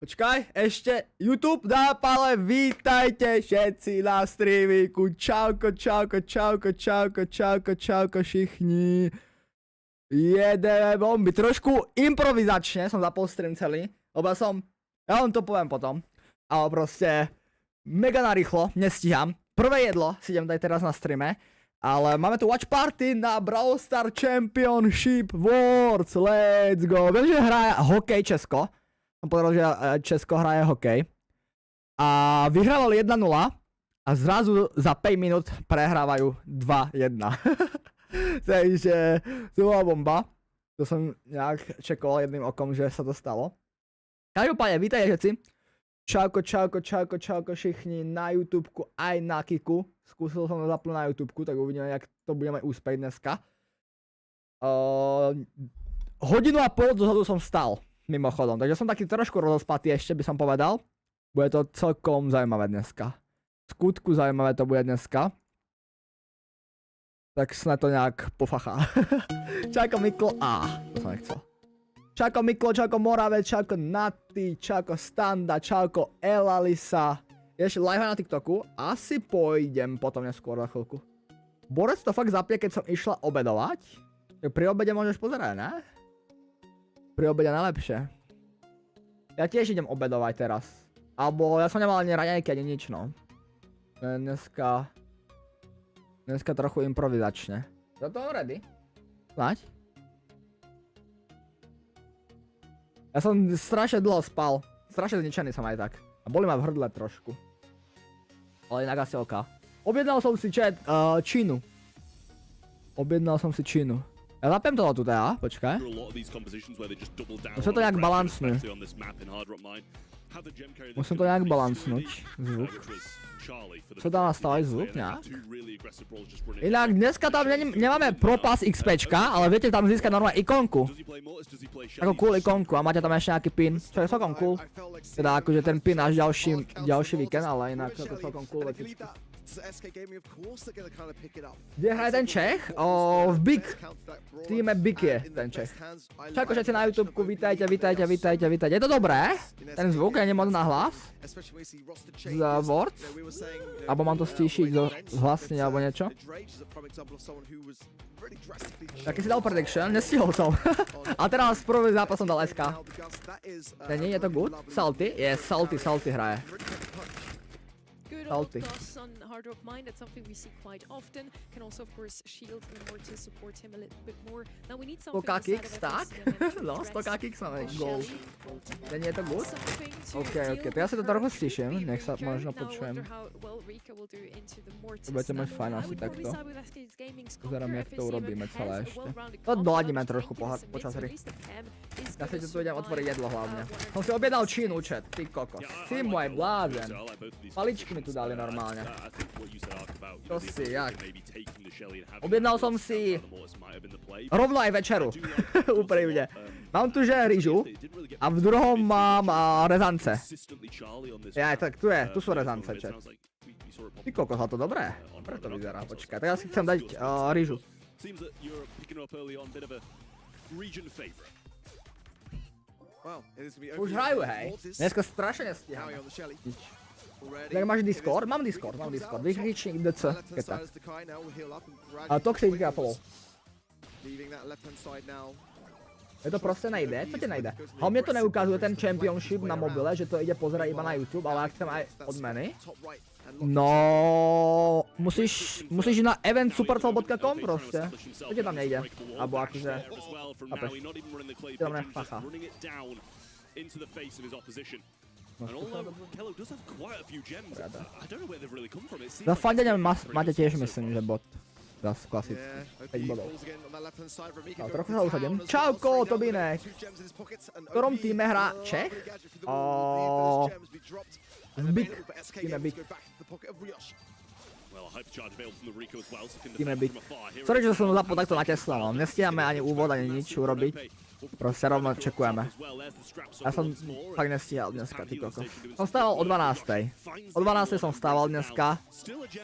Počkaj, ešte YouTube na pale, vítajte všetci na streamíku, čauko všichni. Jedeme bomby, trošku improvizačne som zapol stream celý, lebo ja vám to poviem potom, ale proste mega narýchlo, nestíham. Prvé jedlo si idem dať teraz na streame, ale máme tu watch party na Brawl Star Championship Worlds, let's go. Viem, že hraje hokej Česko. Som povedal, že Česko hraje hokej. A vyhrávali 1-0 a zrazu za 5 minút prehrávajú 2-1. Takže to bola bomba. To som nejak čekoval jedným okom, že sa to stalo. Každopádne, vítajte všetci. Čauko všichni na YouTubeku aj na Kiku. Skúsil som to zapnúť na YouTubeku, tak uvidíme, jak to budeme úspieť dneska. Hodinu a pol dozadu som vstal. Mimochodom, takže som taký trošku rozospatý ešte, by som povedal. Bude to celkom zaujímavé dneska. V skutku zaujímavé to bude dneska. Tak snad to nejak pofachá. Čauko Miklo, to som nechcel. Čauko Miklo, čauko Moravec, čauko Naty, čauko Standa, čauko Elalisa. Ešte live na TikToku, asi pôjdem potom neskôr za chvíľku. Borec to fakt zapne, keď som išla obedovať. Pri obede môžeš pozerať, ne? Pri obede najlepšie. Ja tiež idem obedovať teraz. Alebo ja som nemal ani raňajky, ani nič, no. Dneska trochu improvizačne. Do toho ready? Snaď? Ja som strašne dlho spal. Strašne zničený som aj tak. A boli ma v hrdle trošku. Ale inak asi oka. Objednal som si čínu. Objednal som si čínu. Ja zapnem toho tu teda, počkaj. Musím to nejak balansnúť. Musím to nejak balansnúť, zvuk. Co tam nastaviť zvuk nejak? Inak dneska tam nemáme ProPass XPčka, ale viete tam získať normálne ikonku. Ako cool ikonku a máte tam ešte nejaký pin, čo je celkom cool. Teda akože ten pin až ďalší víkend, ale inak to je celkom cool vecičku. Kde hraje ten Čech? V Big. V týme Big je ten Čech. Čauko všetci na YouTubeku, vítajte. Je to dobré? Ten zvuk, ja nemoc na hlas? Z Words? Alebo mám to stíšiť zhlasniť alebo niečo? Taký si dal prediction, nestihol som. A teraz prvý zápas som dal SK. Nie, je to good? Salty? Je, Salty hraje. Salty. Stoká kicks, tak? No, stoká kicks máme, gól. Nie je to good? OK, to ja si to trochu stíšim, nech sa možno počujem. Budete mať fajn asi takto. Pozerám, jak to urobíme celé ešte. To doladíme trošku počas hry. Ja si tu idem otvoriť jedlo hlavne. Som si objednal čínu, chat, ty kokos. Si môj blázen. Paličky mi tu dali normálne. Čo si, jak? Objednal som si rovno aj večeru. Úprimne. Mám tu že ryžu a v druhom mám rezance. Ja, tak tu sú rezance, chat. Ty kokos, ale to dobré. Dobre to vyzerá, počkaj. Tak ja si chcem dať ryžu. Už hrajú, hej. Dneska strašne nestíham. Tak máš Discord? Mám Discord. Vykričník DC, keď tak. Toxic a follow. Je to proste nejde? Co ti nejde? Mne to neukazuje ten Championship na mobile, že to ide pozerať iba na YouTube, ale ak chcem aj odmeny. No, musíš ísť na eventsupercell.com proste. To ti tam nejde. Abo akože, chápeš. To tam nefacha. Za fandenia máte tiež myslím, že bot. Zas klasický. 5 bodov. Trochu sa usadím. Čauko, Tobínek! V ktorom týme hrá Čech? Big. Týme Big. Sorry, že som zapol takto na Tesla, no. Nestíhame ani úvod, ani nič urobiť. Proste rovno čekujeme. Ja som fakt nestíhal dneska, ty kokos. Som stával o 12. O 12 som stával dneska.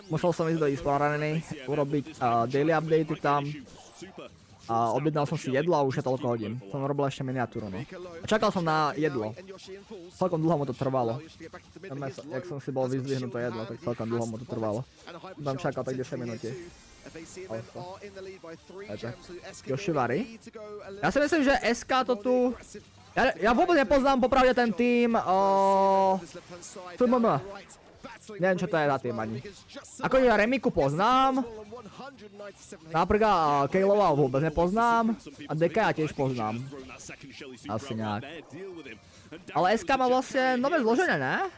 Musel som ísť do e-sport areny, urobiť daily updatey tam. A objednal som si jedlo a už je toľko hodín. Som robil ešte miniatúru, no. Čakal som na jedlo. Celkom dlho mu to trvalo. Jak som si bol vyzdvihnúť to jedlo, tak celkom dlho mu to trvalo. Tam čakal tak 10 minúti. Yoshivary. Ja si myslím, že SK to tu... Ja vôbec nepoznám popravde ten tým FMM. Neviem, čo to je za tým ani. Ako ja Remiku poznám. Napríklad Kejlova vôbec nepoznám. A Deka ja tiež poznám. Asi nejak. Ale SK má vlastne nové zloženie, ne?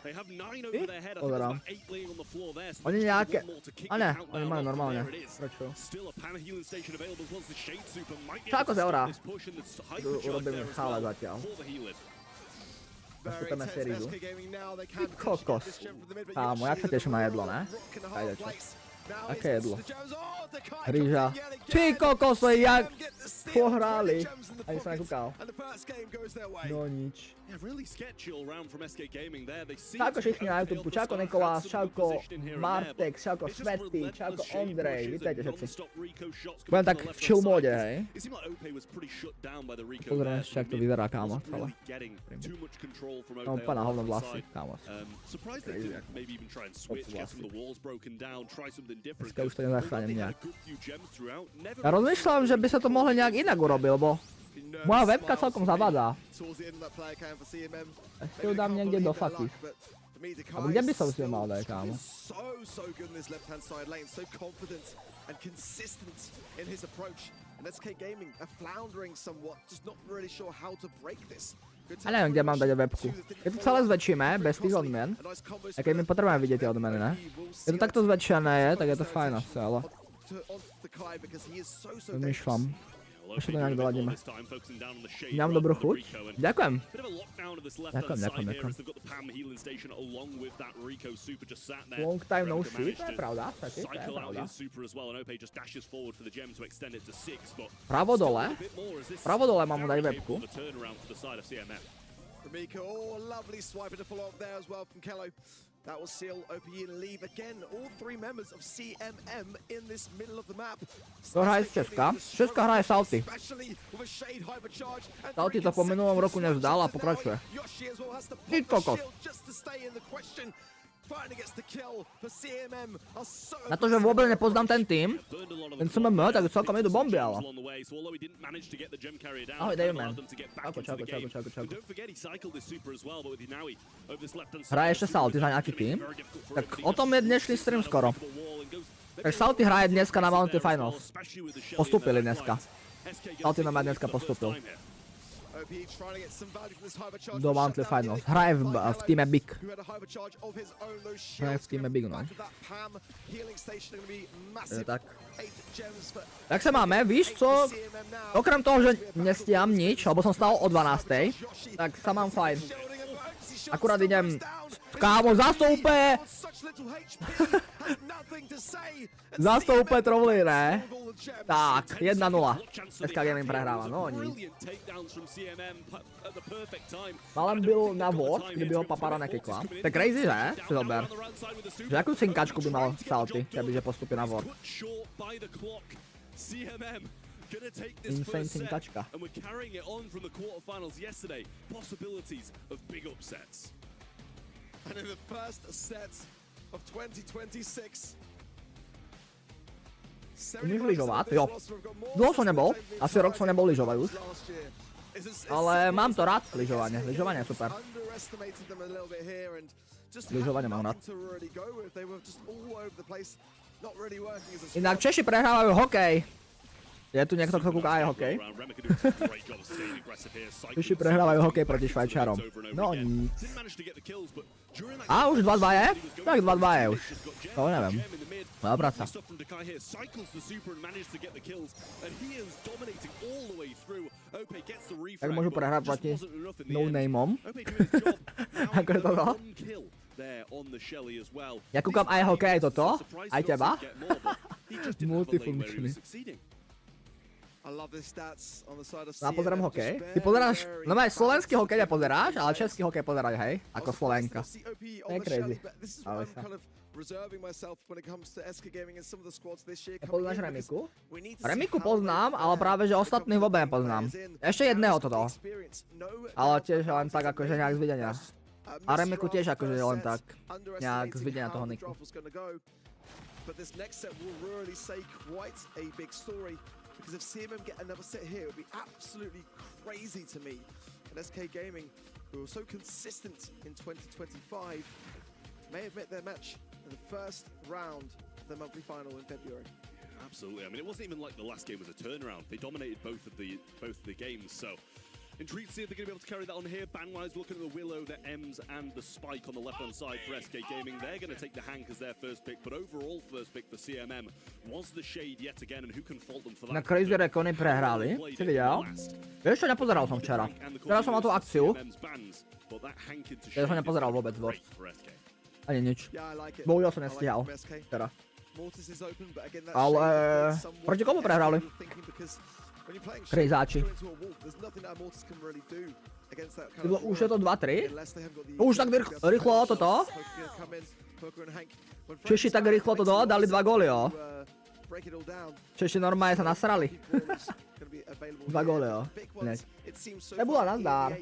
Pozerám. Oni nejaké... A ne, oni majú normálne. Prečo? Čo ako sa orá? Urobím chále zatiaľ. Nastupeme Serizu. Ty kokos. Kámo, jak sa teším na jedlo, ne? Kajde čo. Aké jedlo? Hryža. Ty kokos, jak pohráli. Ani som nekúkal. No nič. Čauko všichni na YouTube, čauko Nikolás, čauko Martek, čauko Svety, čauko Ondrej, vítajte všetci. Budem tak v chill móde, hej. Pozrieme ešte, jak to vyzerá, kámo, celé. No úplne na hovno vlasy, kámo. Crazy, jak vlasy. Dneska už to nezachránim nejak. Ja rozmýšľam, že by sa to mohlo nejak inak urobiť, lebo moja webka celkom zavadá. Ešte ju dám niekde do faky. Alebo kde by som si ju mal dať, kámo? A neviem, kde mám dať webku. Keď to celé zväčšíme, bez tých odmien, a keď my potrebujeme vidieť tie odmeny, ne? Keď to takto zväčšené je, tak je to fajn asi, ale... Rozmýšľam. Ešte to nejak doladíme. Mám dobrú chuť? Ďakujem. Ďakujem. Long time no see, to je pravda, to je pravda. Pravo dole mám mu dať webku. That will seal OPE and leave again all three members of CMM in this middle of the map. To hraje z Česka. Česka hraje Salty. Salty to po minulom roku nevzdal a pokračuje. Ty kokos. Na to, že vôbec nepoznám ten tým, ten SMM, tak celkom idú bomby, ale. Ahoj, Daveman. Čauko. Hraje ešte Salty za nejaký tým? Tak o tom je dnešný stream skoro. Takže Salty hraje dneska na Mountain Finals. Postúpili dneska. Salty nám dneska postúpil. Do Mountain Finals. Hraje v týme Big. No. Je tak. Tak sa máme, víš co? Okrem toho, že nestíham nič, lebo som stál o 12:00, tak sa mám fajn. Akurát idem... Kámo, zastoupe! Zastoupe trolli, ne? Tak, 1-0. Dneska Gaming prehráva, no nic. Malem byl na vod, kdyby ho papara nekykla. To je crazy, že? Si zober. Že jakú cinkačku by mal Salty, kebyže postupí na vod. Insane cinkačka. And in the first set of 2026. Umíš lyžovať? Jo. Dlho som nebol. Asi rok som nebol lyžovať už. Ale mám to rád, lyžovanie. Lyžovanie je super. Lyžovanie mám rád. Inak Češi prehrávajú hokej. Je tu niekto, kto kúka aj hokej? Češi prehrávajú hokej proti Švajčarom. No nic. A už 2-2 je? Tak 2-2 je už. To neviem. Má práca. Tak môžu prehrať proti no-nameom. Ako je toto? Ja kúkam aj hokej, aj toto. Aj teba. Multifunkčný. Ja pozerám hokej. Ty pozeráš, no aj slovenský hokej nepozeráš, ale český hokej pozeráš, hej? Ako Slovenka. To je crazy. Ale sa. Nepoznáš Remiku? Remiku poznám, ale práve že ostatných vôbec nepoznám. Ešte jedného toto. Ale tiež len tak akože nejak z videnia. A Remiku tiež akože len tak nejak z videnia toho Niku. But this next set will really say quite a big story, because if CMM get another set here, it would be absolutely crazy to me. And SK Gaming, who were so consistent in 2025, may have met their match in the first round of the monthly final in February. Absolutely. I mean, it wasn't even like the last game was a turnaround. They dominated both of the games, so intrigued to see if they're going to be able to carry that on here. Ban-wise, looking at the Willow, the Ems, and the Spike on the left-hand side for SK Gaming. They're going to take the Hank as their first pick, but overall first pick for CMM was the Shade yet again, and who can fault them for that? Na Crazy Recony prehráli, si videl? Vieš čo, nepozeral som včera. Včera som mal tú akciu. Ja som nepozeral vôbec Words. Ani nič. Bohužiaľ som nestíhal včera. Ale proti komu prehrali? Krejzáči. Už je to 2-3? Už tak rýchlo toto? Češi tak rýchlo to dali 2 góly, jo. Češi normálne sa nasrali. 2 góly, jo. Nebula nazdár.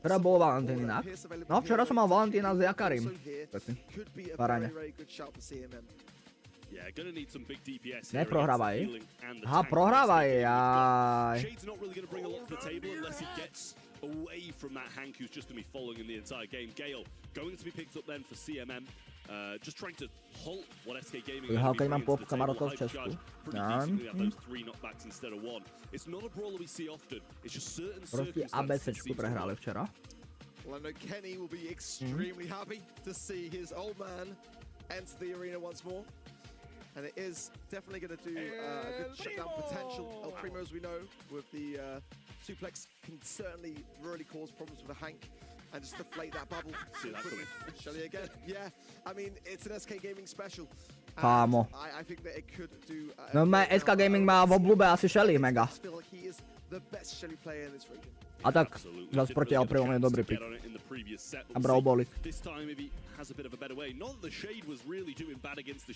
Včera bol Valentín inak. No včera som mal Valentína s Jakarim. Paráne. Neprohrávaj. Aha, prohrávaj, jaj. Away from that Hank, who's just going to be following in the entire game. Gale going to be picked up then for CMM. Just trying to halt what SK Gaming are doing. Mám pop kamarotov v Česku. Those 3 knockbacks instead of 1. It's not a brawler we see often. It's just certain circumstances. ABCčku prehráli včera. Well, I know Kenny will be extremely happy to see his old man enter the arena once more. And it is definitely going to do a good shutdown potential. El Primo, as we know, with the suplex can certainly really cause problems with the Hank and just deflate that bubble. See that coming. Shelly again. Yeah, I mean, it's an SK Gaming special. Kámo. I think that it could do... No, SK Gaming má v oblúbe asi Shelly mega. A tak, zase proti El Primo je dobrý pick. A bral bolik.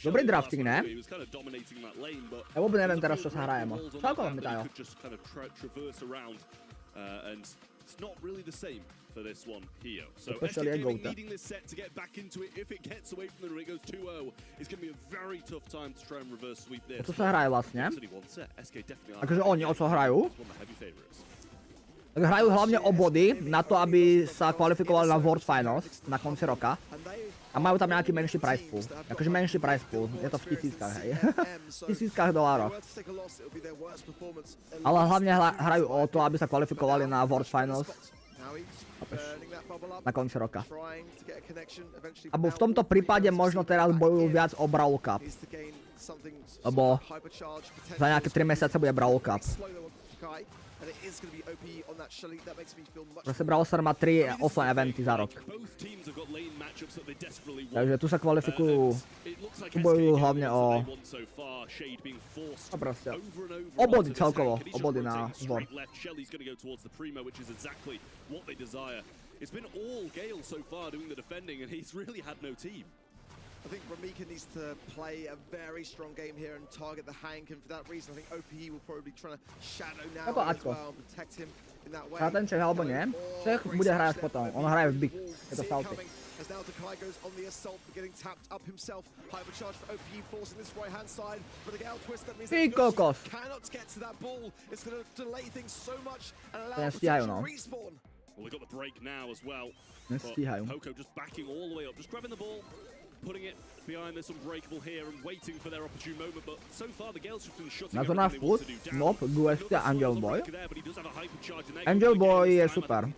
Dobrý drafting, ne? Ja vôbec neviem teraz, čo sa hrajem. Celkom mi tajo. It's not really the same for this one here. So SK Gaming needing this set to get back into it. If it gets away from the ring, it goes 2-0. It's going to be a very tough time to try and reverse sweep this. O co sa hraje vlastne? Takže oni o co hrajú? Tak hrajú hlavne o body na to, aby sa kvalifikovali na World Finals na konci roka. A majú tam nejaký menší prize pool. Akože menší prize pool. Je to v tisíckach, hej. V tisíckach dolároch. Ale hlavne hrajú o to, aby sa kvalifikovali na World Finals. Na konci roka. Abo v tomto prípade možno teraz bojujú viac o Brawl Cup. Lebo za nejaké 3 mesiace bude Brawl Cup. Proste Brawl Star má 3 offline eventy za rok. Takže tu sa kvalifikujú, tu bojujú hlavne o... No proste, o body celkovo, o body na zbor. It's been all Gale so far doing the defending, and he's really had no team. I think Ramika needs to play a very strong game here and target the Hank, and for that reason I think OPE will probably try to shadow now as well and protect him in that way. Hrá ten Čech alebo nie? Čech bude hrať až potom, on hraje v Big, je to Salty. As now Takai goes on the assault for getting tapped up himself. Hypercharge for OPE forcing this right hand side, but the Gale twist that means that cannot get to that ball. It's going to delay things so much and allow him to respawn. Well, they got the break now as well. Nestíhajú. Hoko just backing all the way up, just grabbing the ball, putting it behind this unbreakable here and waiting for their opportune moment, but so far the Gale's just been shutting everything they want to do down. Nope, Gueste Angel Boy. Angel Boy je super.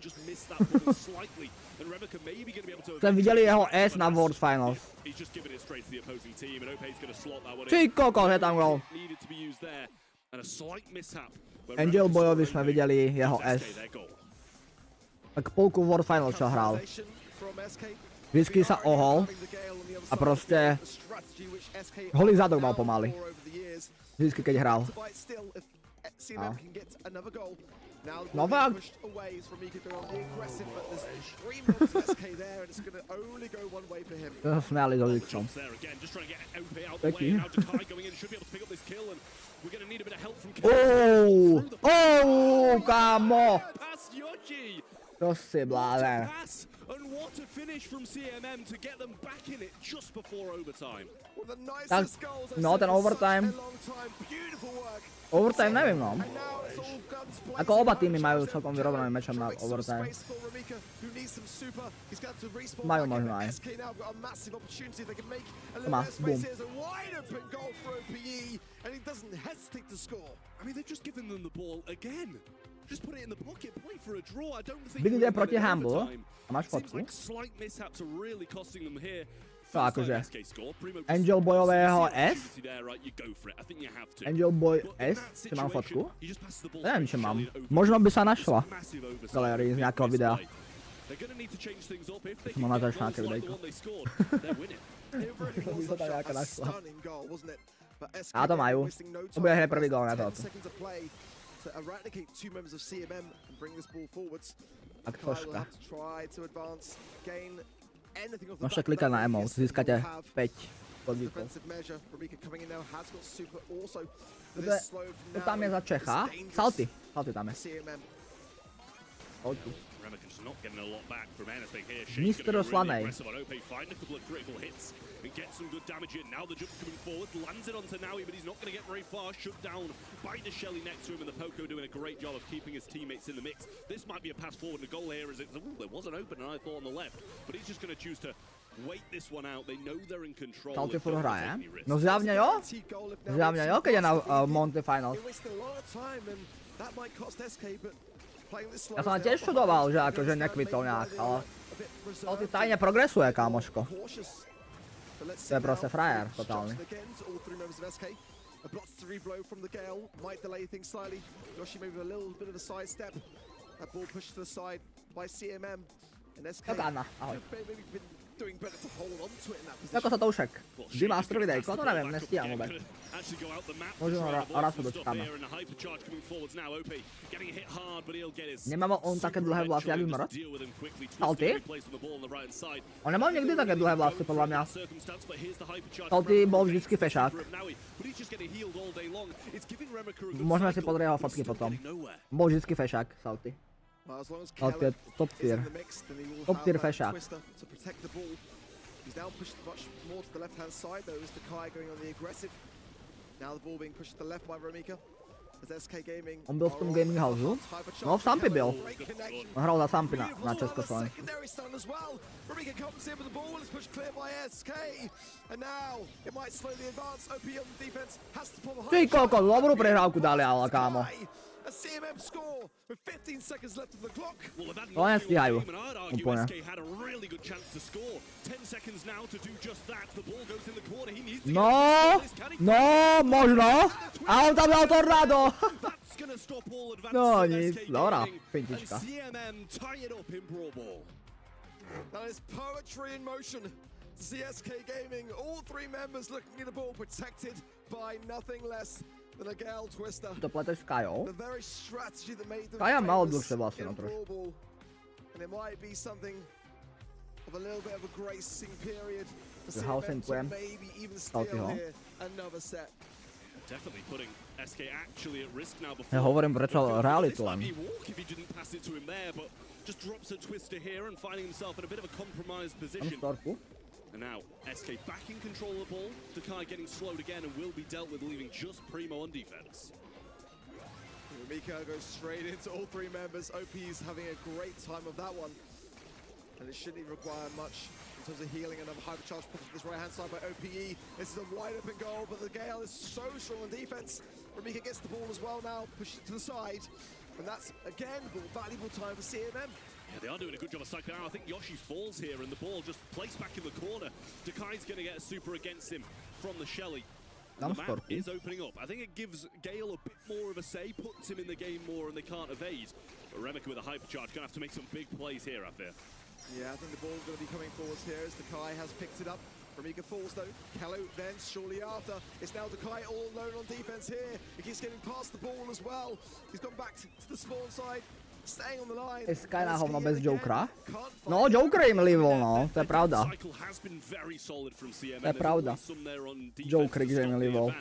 Ste videli jeho S na World Finals. Ty kokos, je tam gol. Angel Boyovi sme videli jeho S. Tak polku World Finals čo hral. Vždycky sa ohol a proste holý zadok mal pomaly. Vždycky keď hral. CMM can get another goal. Now the No ball being fuck. pushed away is Ramika going on the aggressive, but there's 3 members of SK there, and it's going to only go one way for him. To smiali do ličom. Jumps there again, just trying to get OP out the way. Pěkný. Now Takai going in, should be able to pick up this kill, and we're going to need a bit of help from Kámo! Past Yoshi. To si blázen. Pass, and what a finish from CMM to get them back in it just before overtime. One of the Tak, nicest goals I've no seen ten in such overtime. a long time. Beautiful work. Overtime nevím, no. And now it's all guns blazing. Ako oba týmy majú celkom vyrovnaný mečem na Makes some overtime. space for Ramika, who needs some super. He's got to respawn Majú back in, možno but aj. SK now got a massive opportunity. They can make a little Má, bit of space. boom. Here's a wide open goal for OPE, and he doesn't hesitate to score. I mean, they've just given them the ball again. Just put it in the pocket, play for a draw. I don't think Vidím, we're že proti in Humble. overtime. A máš Seems fotku? like slight mishaps are really costing them here. To First time akože SK score, Primo just Angel sees Boyového the S? opportunity there, right? You go for it. I think you have to. Angel Boy But in S, that či mám situation, fotku? he just passes the ball Neviem, či straight to mám. Shelly and OPE. Možno by sa našla Just massive v oversight. galerii z nejakého Big videa. misplay. They're gonna need to change things up. If they Mám can natáčať get nejaké goals like the videjko. one they scored, they're winning. It really To by was sa a tam shot, nejaká a našla. stunning goal, wasn't it? But SK A to majú. wasting no To bude time. hneď prvý gól na 10 toto. seconds of play to eradicate 2 members of CMM and bring this ball forwards. Tak Kai will troška. have to try to advance, gain anything off the Môžete back klikať of na that. emote, Yes, we získate will have 5 bodíkov. defensive measure. Ramika coming in now, has got super also. To tam je za Čecha. Salty. Salty tam je. CMM. Salty. Remick just not getting a lot back from anything here. Mr. Shane's gonna go really Slanej. aggressive on OP, find a couple of critical hits and get some good damage in. Now the jump coming forward, lands it onto Naui, but he's not going to get very far. Shut down by the Shelly next to him, and the Poco doing a great job of keeping his teammates in the mix. This might be a pass forward. The goal here is there was an opener, I thought, on the left, but he's just going to choose to wait this one out. They know they're in control. Salty They furt don't hraje. take any risks. No zjavne jo. Guaranteed goal if now Zjavne jo, keď je na Monte Finals. He wasted a lot of time and that might cost SK, but playing this slow. Ja som tiež študoval, že akože nekvitol nejak, ale Salty tajne progresuje, kámoško. To je proste frajer, totálny. A blocks to reblow from the Gale might delay things slightly. Yoshi maybe a little bit of a sidestep. That ball pushed to the side by CMM and SK. Tak Anna, ahoj. Maybe been doing better to hold on to it in that position. Ako sa Toušek? Vždy master videjko? To neviem, nestíham vôbec. Možno raz to dočkáme. Nemal on také dlhé vlasy, jak Mrd? Salty? On nemal nikdy také dlhé vlasy, podľa mňa. Salty bol vždycky fešák. Môžeme si pozrieť jeho fotky potom. Bol vždycky fešák, Salty. Salty je top tier. Top tier fešák. He's now pushed much more to the left-hand side, though, as Takai going on the aggressive. Now the ball being pushed to the left by Ramika. As SK Gaming. On byl v tom gaming houseu? No, v Sampy byl. On hral za Sampy na Československu. Ramika comes in with the ball, it's pushed clear by SK. And now it might slowly advance. OP on the defense has to pull behind. Ty koko, dobrú prehrávku dali, ale kámo. A CMM score with 15 seconds left of the clock. To nestíhajú. Úplne. No, no, možno. A on tam dal tornádo. No nic, dobrá, fintička. That is poetry in motion. CSK Gaming, all 3 members looking at the ball, protected by nothing less than a Gale Twister. To pleteš s Kajou? The very strategy that made them Kaja mal famous dlhšie vlasy in na trošku. Brawl Ball. And it might be something of a little bit of a gracing period for CMM to Haouseekujem. maybe even steal Saltyho. here another set. Definitely putting SK actually at risk now before. Ja hovorím prečo realitu This might len. be a walk if he didn't pass it to him there, but just drops a twister here and finding himself in a bit of a compromised Tam position. storku. And now SK back in control of the ball. Takai getting slowed again and will be dealt with, leaving just Primo on defense. Ramika goes straight into all 3 members. OP's having a great time of that one. And it shouldn't even require much in terms of healing. Another hypercharge put to this right-hand side by OPE. This is a wide open goal, but the Gale is so strong on defense. Ramika gets the ball as well now, pushes it to the side. And that's, again, valuable time for CMM. Yeah, they are doing a good job of cycling out. I think Yoshi falls here and the ball just placed back in the corner. Takai's going to get a super against him from the Shelly. Tam The map storku. is opening up. I think it gives Gale a bit more of a say, puts him in the game more and they can't evade. But Remika with a hypercharge, going to have to make some big plays here, I fear. Yeah, I think the ball's going to be coming forwards here as Takai has picked it up. From Eager falls though, Kello then shortly after. It's now Dekai all alone on defense here. He keeps getting past the ball as well. He's gone back to the spawn side, staying on the line. Sky na hovno bez Jokera. No, Joker im livol, no, to je pravda. To je pravda. Joker im livol.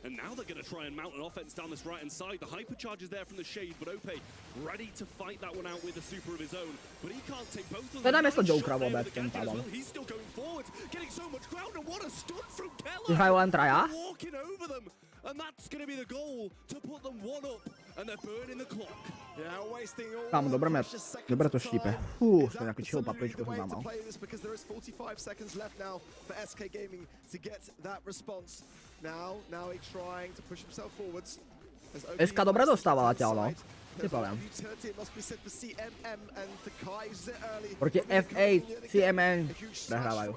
And now they're going to try and mount an offense down this right-hand side. The hypercharge is there from the Shade, but Ope ready to fight that one out with a super of his own. But he can't take both of them. Teda miesto Jokera vôbec, ten pádom. He's still going forward, getting so much ground, and what a stun from Keller! Hrajú len traja? Walking over them, and that's going to be the goal to put them one up, and they're burning the clock. Kámo, dobre to štípe. Fú, som nejaký chill papričku som tam mal. Because there is 45 seconds left now for SK Gaming to get that response. Now he's trying to push himself forwards. SK dobre dostáva zatiaľ, no. Si poviem. Proti F8, CMN prehrávajú.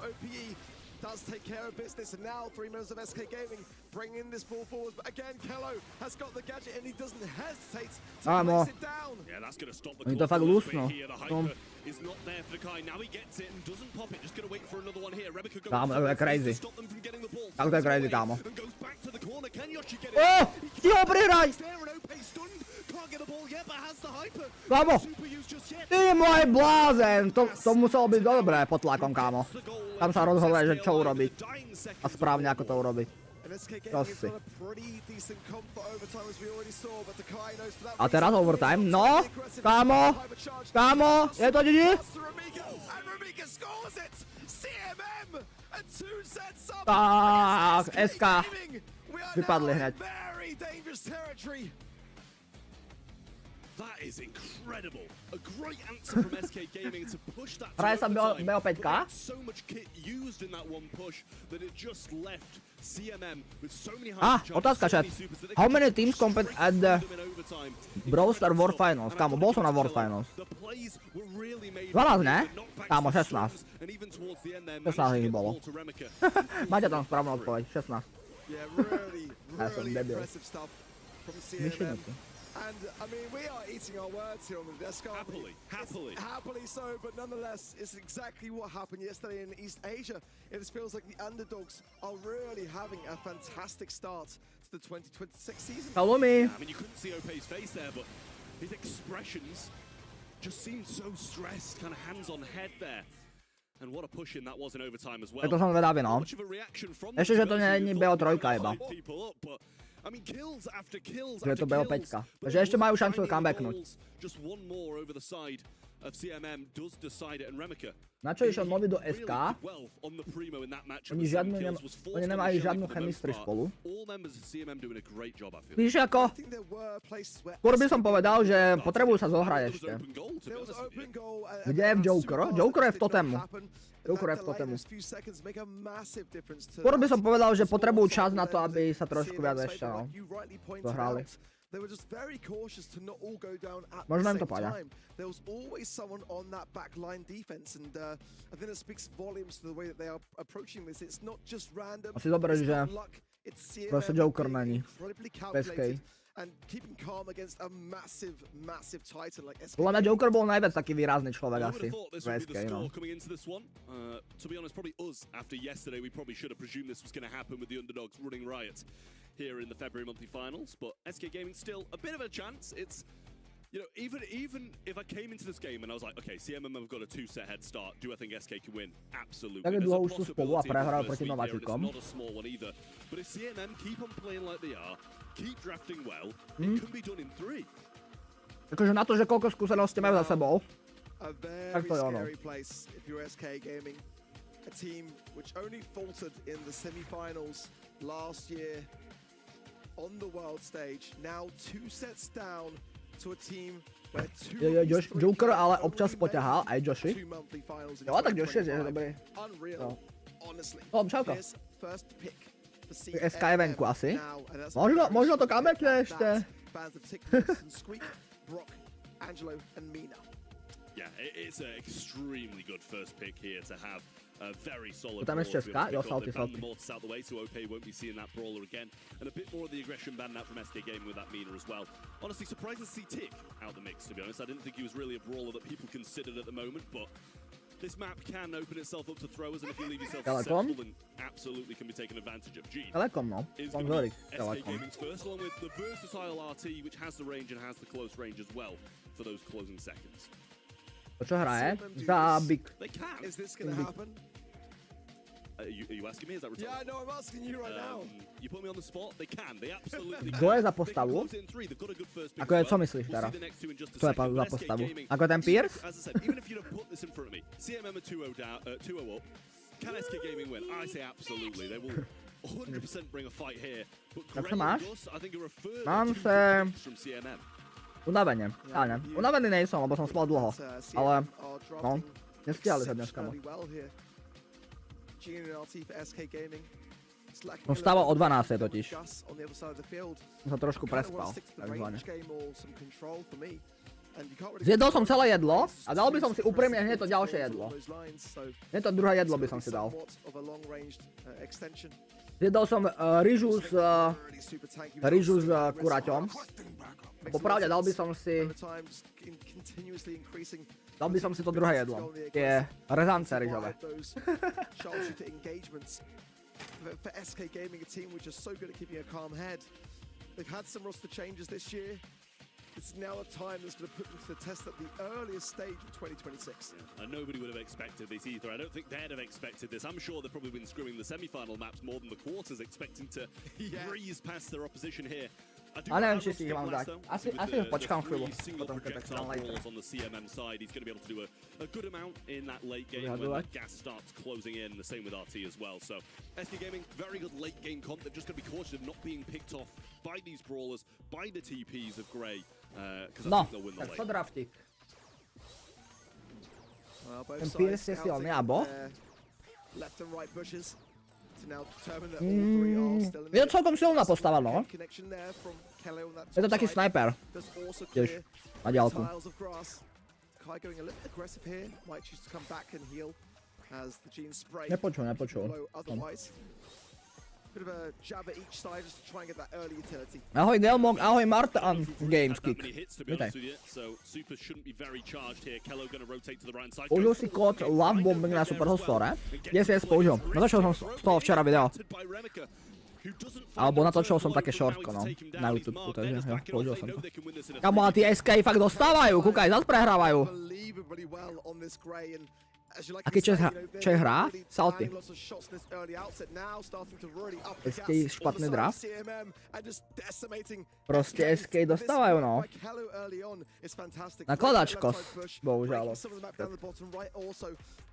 Does take care of business, and now 3 minutes of SK Gaming bringing this ball forward. But again, Kello has got the gadget, and he doesn't hesitate to place it down. Yeah, that's going to stop the Oni to fakt lúsno. Is not there for the Kai. Now he gets it and doesn't pop it. Just going to wait for another one here. Rebecca goes Kámo, to je crazy. stop them from getting the ball. Tak to je crazy, kámo. And goes back to the corner. Can Yoshi get it? Oh! Stiho prihraj! Can't get the ball yet, but has the hyper. Kámo! Super use just yet. Ty môj blázen! To muselo byť dobré pod tlakom, kámo. Tam sa rozhoduje, že čo urobiť. A správne, ako to urobiť. To si. A teraz overtime? No! Kámo! Kámo! Je to GG? Tak, SK. Vypadli hneď. That is incredible. A great answer from SK Gaming to push that. Hraje sa BO5K? So much kit used in that one push that it just left CMM with so many high otázka, chat. How many teams compete at the Brawl Star World Finals? Kámo, bol som na World Finals. 12, ne? Kámo, 16. 16 ich bolo. Máte tam správnu odpoveď, 16. Ja som debil. Myšlenky. And I mean, we are eating our words here on the desk. Happily so, but nonetheless, it's exactly what happened yesterday in East Asia. It just feels like the underdogs are really having a fantastic start to the 2026 season. Hello, me. I mean, you couldn't see Ope's face there, but his expressions just seemed so stressed, kind of hands on head there. And what a push in that was in overtime as well. To som vedavý, no. Ešte, že to nie je BO3 iba. I mean, kills after kills Že je to BO5. Takže ešte majú šancu comebacknúť. Just one more over the side of CMM does decide it, and Remika. Na čo išiel Moby do SK? Oni nemajú žiadnu chemistry spolu. Víš ako? Skôr by som povedal, že potrebujú sa zohrať ešte. Kde je Joker? Joker je v totému. Skôr by som povedal, že potrebujú čas na to, aby sa trošku viac ešte zohrali. They were just very cautious to not all go down at Možno im the to same páľa. time. There was always someone on that back line defense, and I think it speaks volumes to the way that they are approaching this. It's not just random. Asi dobre, it's že not luck. It's proste Joker není. incredibly Bez calculated and keeping calm against a massive titan like SK. Podľa mňa Joker bol najviac taký výrazný človek asi v SK, no. To be honest, probably us after yesterday, we probably should have presumed this was going to happen with the underdogs running riot here in the February monthly finals, but SK Gaming still a bit of a chance. It's, you know, even if I came into this game and I was like, okay, CMM have got a 2-set head start, do I think SK can win? Absolutely. Tak dlho už sú spolu a prehrajú proti nováčikom. Not a small one either. But if CMM keep on playing like they are, keep drafting well, it can be done in 3. Takže na to, že koľko skúseností majú za sebou. A very scary place if you're SK Gaming. A team which only faltered in the semi-finals last year on the world stage. Now 2 sets down to a team where Joker ale občas poťahal, aj Joshi. Jo, tak Joshi je dobrý. Unreal, honestly. Čauko. First pick for SK je venku asi. Možno to comebackne ešte. Bands of TikTok and Squeak, Brock, Angelo and Mina. Yeah, it's an extremely good first pick here to have. Very solid. Tam jest Česka, jo, salty. Out the way, so OP won't be seeing that brawler again, and a bit more of the aggression banned out from SK Gaming with that Mina as well. Honestly, surprised to see Tick out the mix. To be honest, I didn't think he was really a brawler that people considered at the moment, but This map can open itself up to throwers, and if you leave yourself Telekom? susceptible, then absolutely can be taken advantage of. G Telekom, no. is Mám going to Oryx, be SK Telekom. Gaming's first, along with the versatile RT, which has the range and has the close range as well for those closing seconds. To čo hraje? Za Big. They can. Is this going to happen? Are you asking me? Is that Yeah, rhetorical? no, I'm asking you right now. You put me on the spot. They can. They absolutely Kto can. je za They can postavu? close it in three. They've got a good first pick Ako je, as co well. myslíš We'll teraz? see the next two in just a Co je second. za But SK postavu? Gaming, Ako ten Pierce? as I said, even if you'd have put this in front of me, CMM are 2-0 down, 2-0 up. Can SK Gaming win? I say absolutely. They will 100% bring a fight here. But Jak Grey to máš? and Gus, I think are a further Mám two se... good picks from CMM. Unavene. Áne. Unavený nejsom, lebo som spal dlho. Ale, no, nestiahli sa dneska. Som stával o 12 totiž. Som sa trošku prespal, takzvané. Zjedol som celé jedlo a dal by som si úprimne hneď to ďalšie jedlo. Hneď to druhé jedlo by som si dal. Zjedol som rýžu s kuraťom. Popravde dal by som si to druhé jedlo. Tie rezance rýžové. For SK Gaming, a team which is so good at keeping a calm head. They've had some roster changes this year. It's now a time that's going to put them to the test at the earliest stage of 2026. And nobody would have expected this either. I don't think they'd have expected this. I'm sure they've probably been screwing the semi-final maps more than the quarters, expecting to breeze past their opposition here. Ale neviem, či si ich mám dať. Asi počkám chvíľu. Potom keď tak si dám later. On the CMM side, he's going to be able to do a good amount in that late game when the gas starts closing in. The same with RT as well. So SK Gaming, very good late game comp. They're just going to be cautious of not being picked off by these brawlers, by the TPs of Grey, because I think they'll win the tak late. co draftík? Ten Pierce je silný, abo? Left and right bushes. Je to celkom silná postava, no. Je to taký sniper. Tiež, na diaľku. Nepočul. Ahoj Delmog, ahoj Martin Games Kick. Vítaj. Použil si kód LOVEBOMBING na Superhot Store? Yes, použil. Natočil som z toho včera video. Alebo natočil som také shortko, no. Na YouTube, takže jo, použil som to. Kamo, a tí SK fakt dostávajú, kúkaj, zas prehrávajú. Aký Čech hrá? Salty. SK špatný draft. Proste SK dostávajú, no. Nakladačko, bohužiaľ.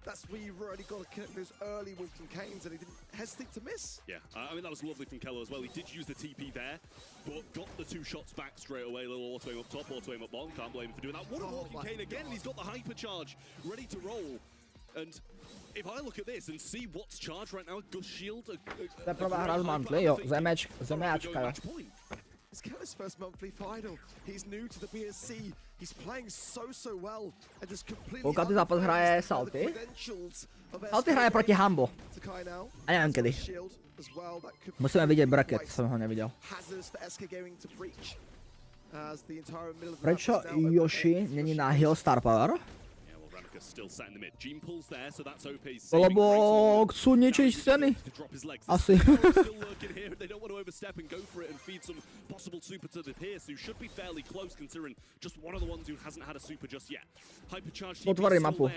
That's where you really got to connect those early walking canes, and he didn't hesitate to miss. Yeah, I mean, that was lovely from Kello as well. He did use the TP there, but got the two shots back straight away. A little auto aim up top, auto aim up long. Can't blame him for doing that. What a walking cane again. He's got the hypercharge ready to roll. And if I look at this and see what's charged right now, Gus Shield. To je prvá hra z Monthly, jo, zemeačka, jo. It's Kelly's first monthly final. He's new to the BSC. He's playing so well and just completely. Koľkatý zápas hraje Salty? Salty hraje proti Hambo. A neviem kedy. Musíme vidieť bracket, som ho nevidel. Prečo Yoshi není na Hill Star Power? Lebo chcú ničiť scény. Asi. Otvorím mapu.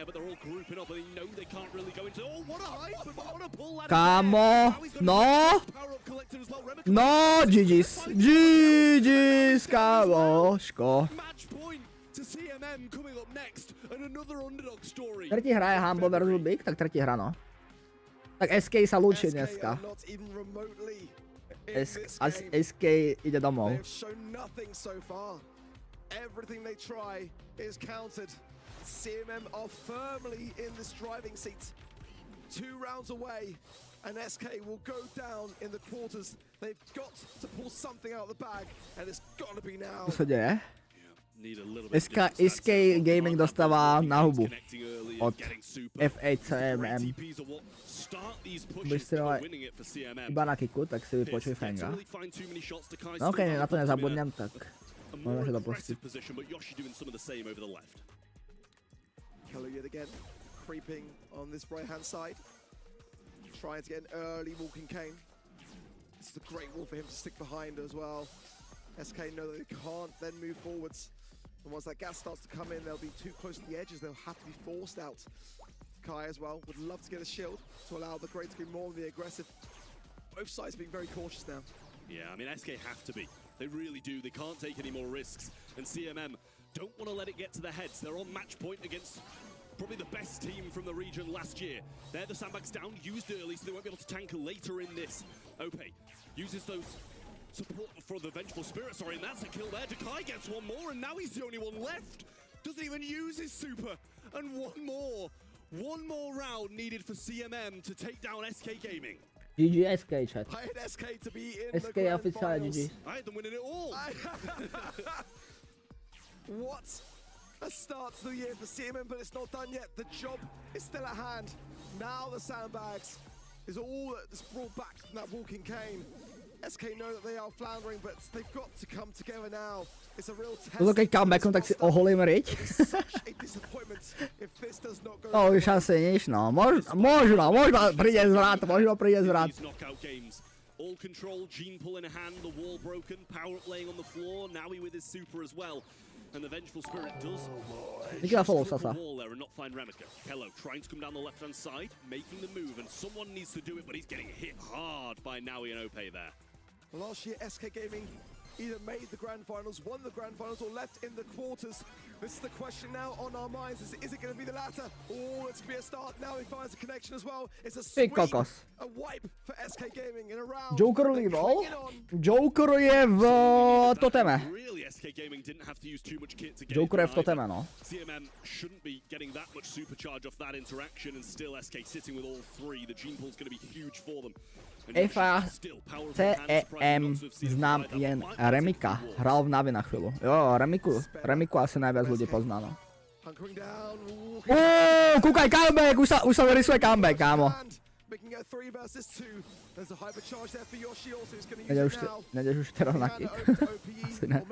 Kámo, no. No, GG's. GG's, kámoško. Tretí hra je Humble vs Big, tak tretí hra, no. Tak SK sa lúči dneska. SK ide domov. Everything they try is countered. CMM are firmly in this driving seat. 2 rounds away, and SK will go down in the quarters. They've got to pull something out of the bag, and it's got to be now. Co sa deje? SK Gaming dostáva na hubu od F8CMM. Budeš streľovať iba na kiku, tak si vypočuj Fenga. No okej, na to nezabudnem, tak možno, že to pustiť. creeping on this right-hand side. Trying to get an early walking cane. This is a great wall for him to stick behind as well. SK know that they can't then move forwards. And once that gas starts to come in, they'll be too close to the edges. They'll have to be forced out. Kai as well would love to get a shield to allow the Great to be more the aggressive. Both sides being very cautious now. Yeah, I mean, SK have to be. They really do. They can't take any more risks. And CMM don't want to let it get to their heads. They're on match point against probably the best team from the region last year. They're the sandbags down, used early, so they won't be able to tank later in this. Ope uses those support for the Vengeful Spirit, sorry, and that's a kill there. Dakai gets one more, and now he's the only one left. Doesn't even use his super. And one more round needed for CMM to take down SK Gaming. GG SK chat. I had SK to be in SK the grand official finals. GG. I had them winning it all. What a start to the year for CMM, but it's not done yet. The job is still at hand. Now the sandbags is all that's brought back from that walking cane. SK know that they are floundering, but they've got to come together now. It's a real test. Toto keď comebacknu, tak si oholím riť. Such a disappointment if this does not go. No už asi nič, no. Možno príde zvrat, These knockout games. All control, Gene pull in a hand, the wall broken, power up laying on the floor, Naui with his super as well. And the Vengeful Spirit does Mikrofón wall there and not find Remika. Hello trying to come down the left-hand side, making the move, and someone needs to do it, but he's getting hit hard by Naui and Ope there. Last year, SK Gaming either made the grand finals, won the grand finals, or left in the quarters. This is the question now on our minds. Is it going to be the latter? Oh, it's going to be a start. Now he finds a connection as well. It's a sweep, a wipe for SK Gaming in a round. Joker líbol. Joker je v toteme. Joker je v toteme, no. CMM shouldn't be getting that much supercharge off that interaction, and still SK sitting with all three. The gene pool's going to be huge for them. FACEM znám jen Remika, hral v Navi na chvíľu. Jo, Remiku asi najviac ľudí pozná, no. Kúkaj, comeback, už sa rysuje comeback, kámo. Nejdeš už teraz na kit. Asi ne.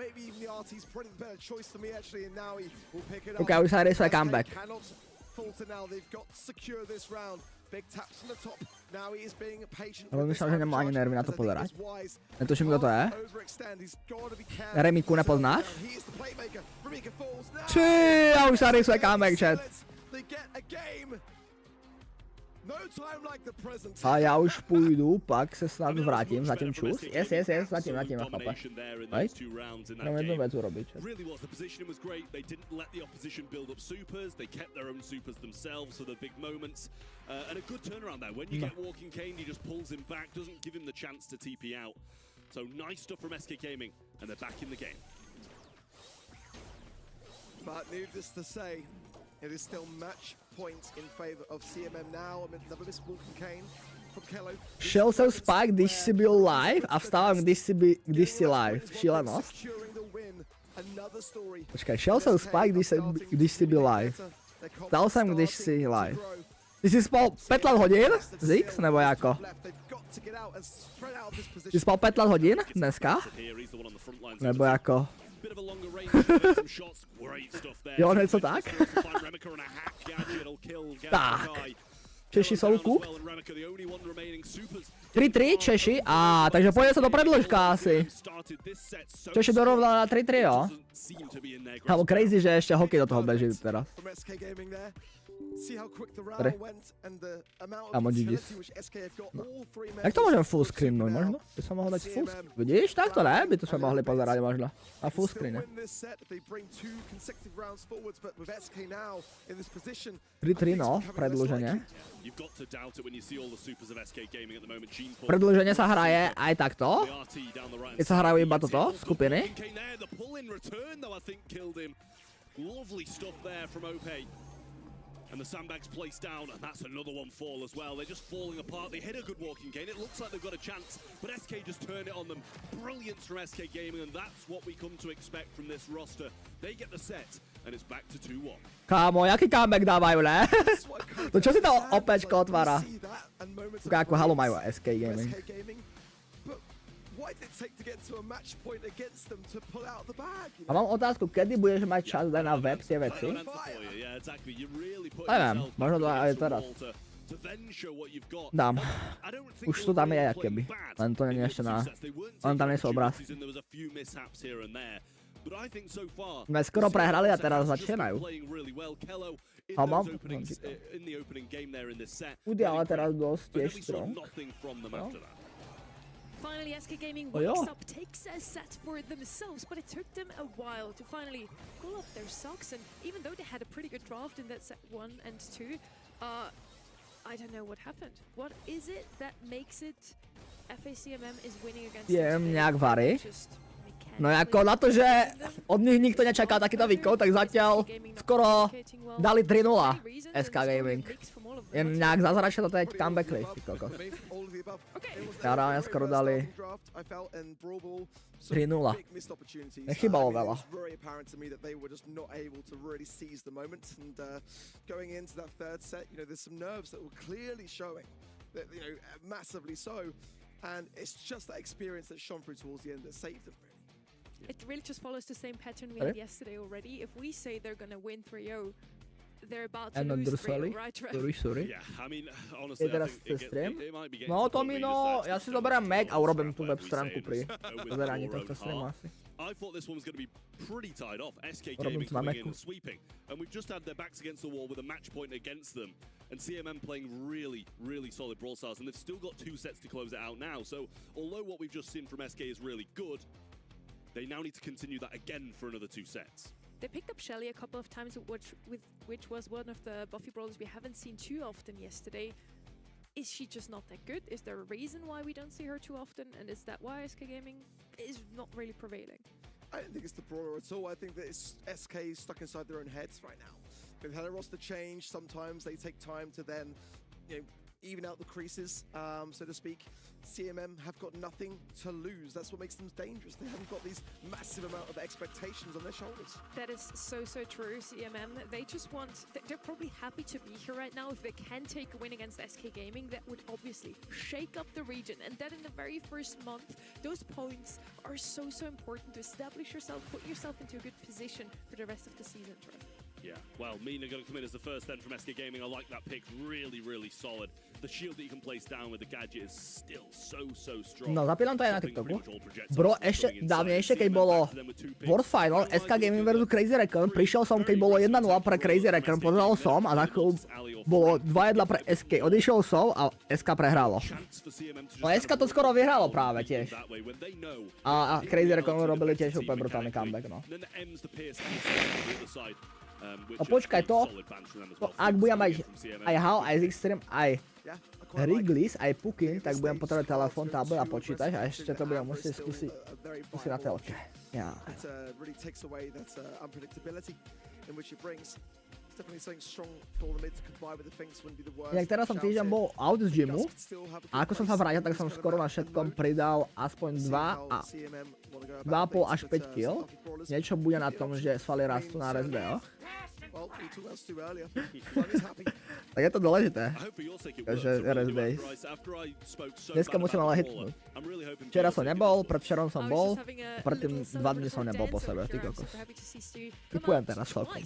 Kúkaj, už sa rysuje comeback. Ale myslím, že nemá ani nervy na to pozerať. Netuším, kto to je. Remiku nepoznáš? Či, a už sa rysuje comeback, chat. A já už půjdu, pak se snad vrátím, zatím čus. Yes, zatím, chlape. Right? Mám jednu věc urobit. And a good turnaround there. When you get walking cane, he just pulls him back, doesn't give him the chance to TP out. So nice stuff from SK Gaming, and they're back in the game. But needless to say, it is still match point in favor of CMM now. I mean, the missed walking cane from Kello. Šel jsem spát, když jsi byl live a vstávám, když jsi live. Šílenost. Počkej, šel jsem spát, když jsi byl live. Vstal jsem, když jsi live. Ty jsi spal 15 hodin? Zix, nebo jako? Ty spal 15 hodin dneska? Nebo jako? Jo, něco tak? Tak. Češi jsou kup. 3-3 Češi, takže pojede se do predložka asi. Češi dorovnali na 3-3, jo? Kámo, crazy, že ještě hokej do toho beží teraz. Kámo, GG's. No. Jak to můžeme full screenout, možno? By jsme mohli dát full screen. Vidíš, tak to ne, by to jsme mohli pozerať možno. A full screen, 3-3, no, predĺženě. Predĺženě sa hraje aj takto. Keď sa hrajú iba toto, skupiny. And the sandbags placed down, and that's another one fall as well. They're just falling apart. They hit a good walking cane. It looks like they've got a chance, but SK just turned it on them. Brilliance from SK Gaming, and that's what we come to expect from this roster. They get the set, and it's back to 2-1. Kámo, jaký comeback dávajú, ne? To čo si to opečko otvára? Ako halu majú SK Gaming. A mám otázku, kedy budeš mať čas dať na web tie veci? exactly. You really put Neviem, yourself možno to back aj against the teraz. wall to then show what you've got. Dám. I don't think Už they to were tam je really jak keby. playing bad Len to nie in je the ešte two na... sets. They weren't Len tam taking nie sú obrázky. opportunities and there was a few mishaps here and there. But I think so far, Sme skoro prehrali a teraz has just been začínajú. playing really well. Kello in A mám? those openings, in the opening game there in this set. Udia, ale teraz dosť But then tiež we saw strong. nothing from them No. after that. Finally, SK Gaming Oh, yeah. wakes up, takes a set for themselves, but it took them a while to finally pull up their socks. And even though they had a pretty good draft in that set 1 and 2, I don't know what happened. What is it that makes it FACMM is winning against them Jem today? nejak vary. Just No mechanically ako na to, že better than them? od nich nikto nečakal takýto výkon, tak zatiaľ skoro dali 3-0 SK Gaming. Jen nejak zázračne to teď comebackli, ty kokos. Ja reálne skoro dali 3-0. Nechybalo veľa. Very apparent to me that they were just not able to really seize the moment, and going into that third set, you know, there's some nerves that were clearly showing, that, you know, massively so, and it's just that experience that shone through towards the end that saved them. Really. It really just follows the same pattern we Okay. had yesterday already. If we say they're gonna win 3-0, they're about to And lose undersally. 3-0, right? Sorry. Yeah, I mean, honestly, Je teraz I think stream? it might be getting No to the to point mi where you no, just ja have si to zoberiem go Mac a urobím strap, tú like web we stránku say, pri and just go with pozeraní your tohto own streamu heart. asi. I thought this one was going to be pretty tied off. SK Robím Gaming to na coming in Macu. and sweeping. And we've just had their backs against the wall with a match point against them. And CMM playing really, really solid Brawl Stars. And they've still got 2 sets to close it out now. So although what we've just seen from SK is really good, they now need to continue that again for another 2 sets. They picked up Shelly a couple of times, which was one of the Buffy brawlers we haven't seen too often yesterday. Is she just not that good? Is there a reason why we don't see her too often? And is that why SK Gaming is not really prevailing? I don't think it's the brawler at all. I think that it's SK stuck inside their own heads right now. They've had a roster change. Sometimes they take time to then, you know, even out the creases, so to speak. CMM have got nothing to lose. That's what makes them dangerous. They haven't got these massive amount of expectations on their shoulders. That is so true, CMM. They just want... They're probably happy to be here right now. If they can take a win against SK Gaming, that would obviously shake up the region. And that in the very first month, those points are so important to establish yourself, put yourself into a good position for the rest of the season, Troy. Yeah, well, Mina going to come in as the first then from SK Gaming. I like that pick. Really solid. The shield that you can place down with the gadget is still so strong. No, zapínam to aj na TikToku. Bro, ešte dávnejšie, keď bolo World Final, SK Gaming vs Crazy Recon, prišiel som, keď bolo 1-0 pre Crazy Recon, pozeral som a za chvíľu bolo 2-1 pre SK. Odišiel som a SK prehralo. No SK to skoro vyhralo práve tiež. A Crazy Recon robili tiež úplne brutálny comeback, no. A počkaj to, ak budem mať aj Hao, aj Xtreme, aj Wrigley's, aj Pukin, tak budem potrebovať telefón, tablet a počítač a ešte to budem musieť skúsiť na telke. Ja. It really takes away that unpredictability in which it brings. It's definitely something strong for the mid to combine with the things wouldn't be the worst. Inak teraz som týždeň bol out z gymu a ako som sa vrátil, tak som skoro na všetkom pridal aspoň 2,5 až 5 kg. Niečo bude na tom, že svaly rastú na RSD, tak je to dôležité, že RSD. Dneska musím ale hitnúť. Včera som nebol, predvčerom som bol, a predtým 2 dní som nebol po sebe, ty kokos. Typujem teraz celkom.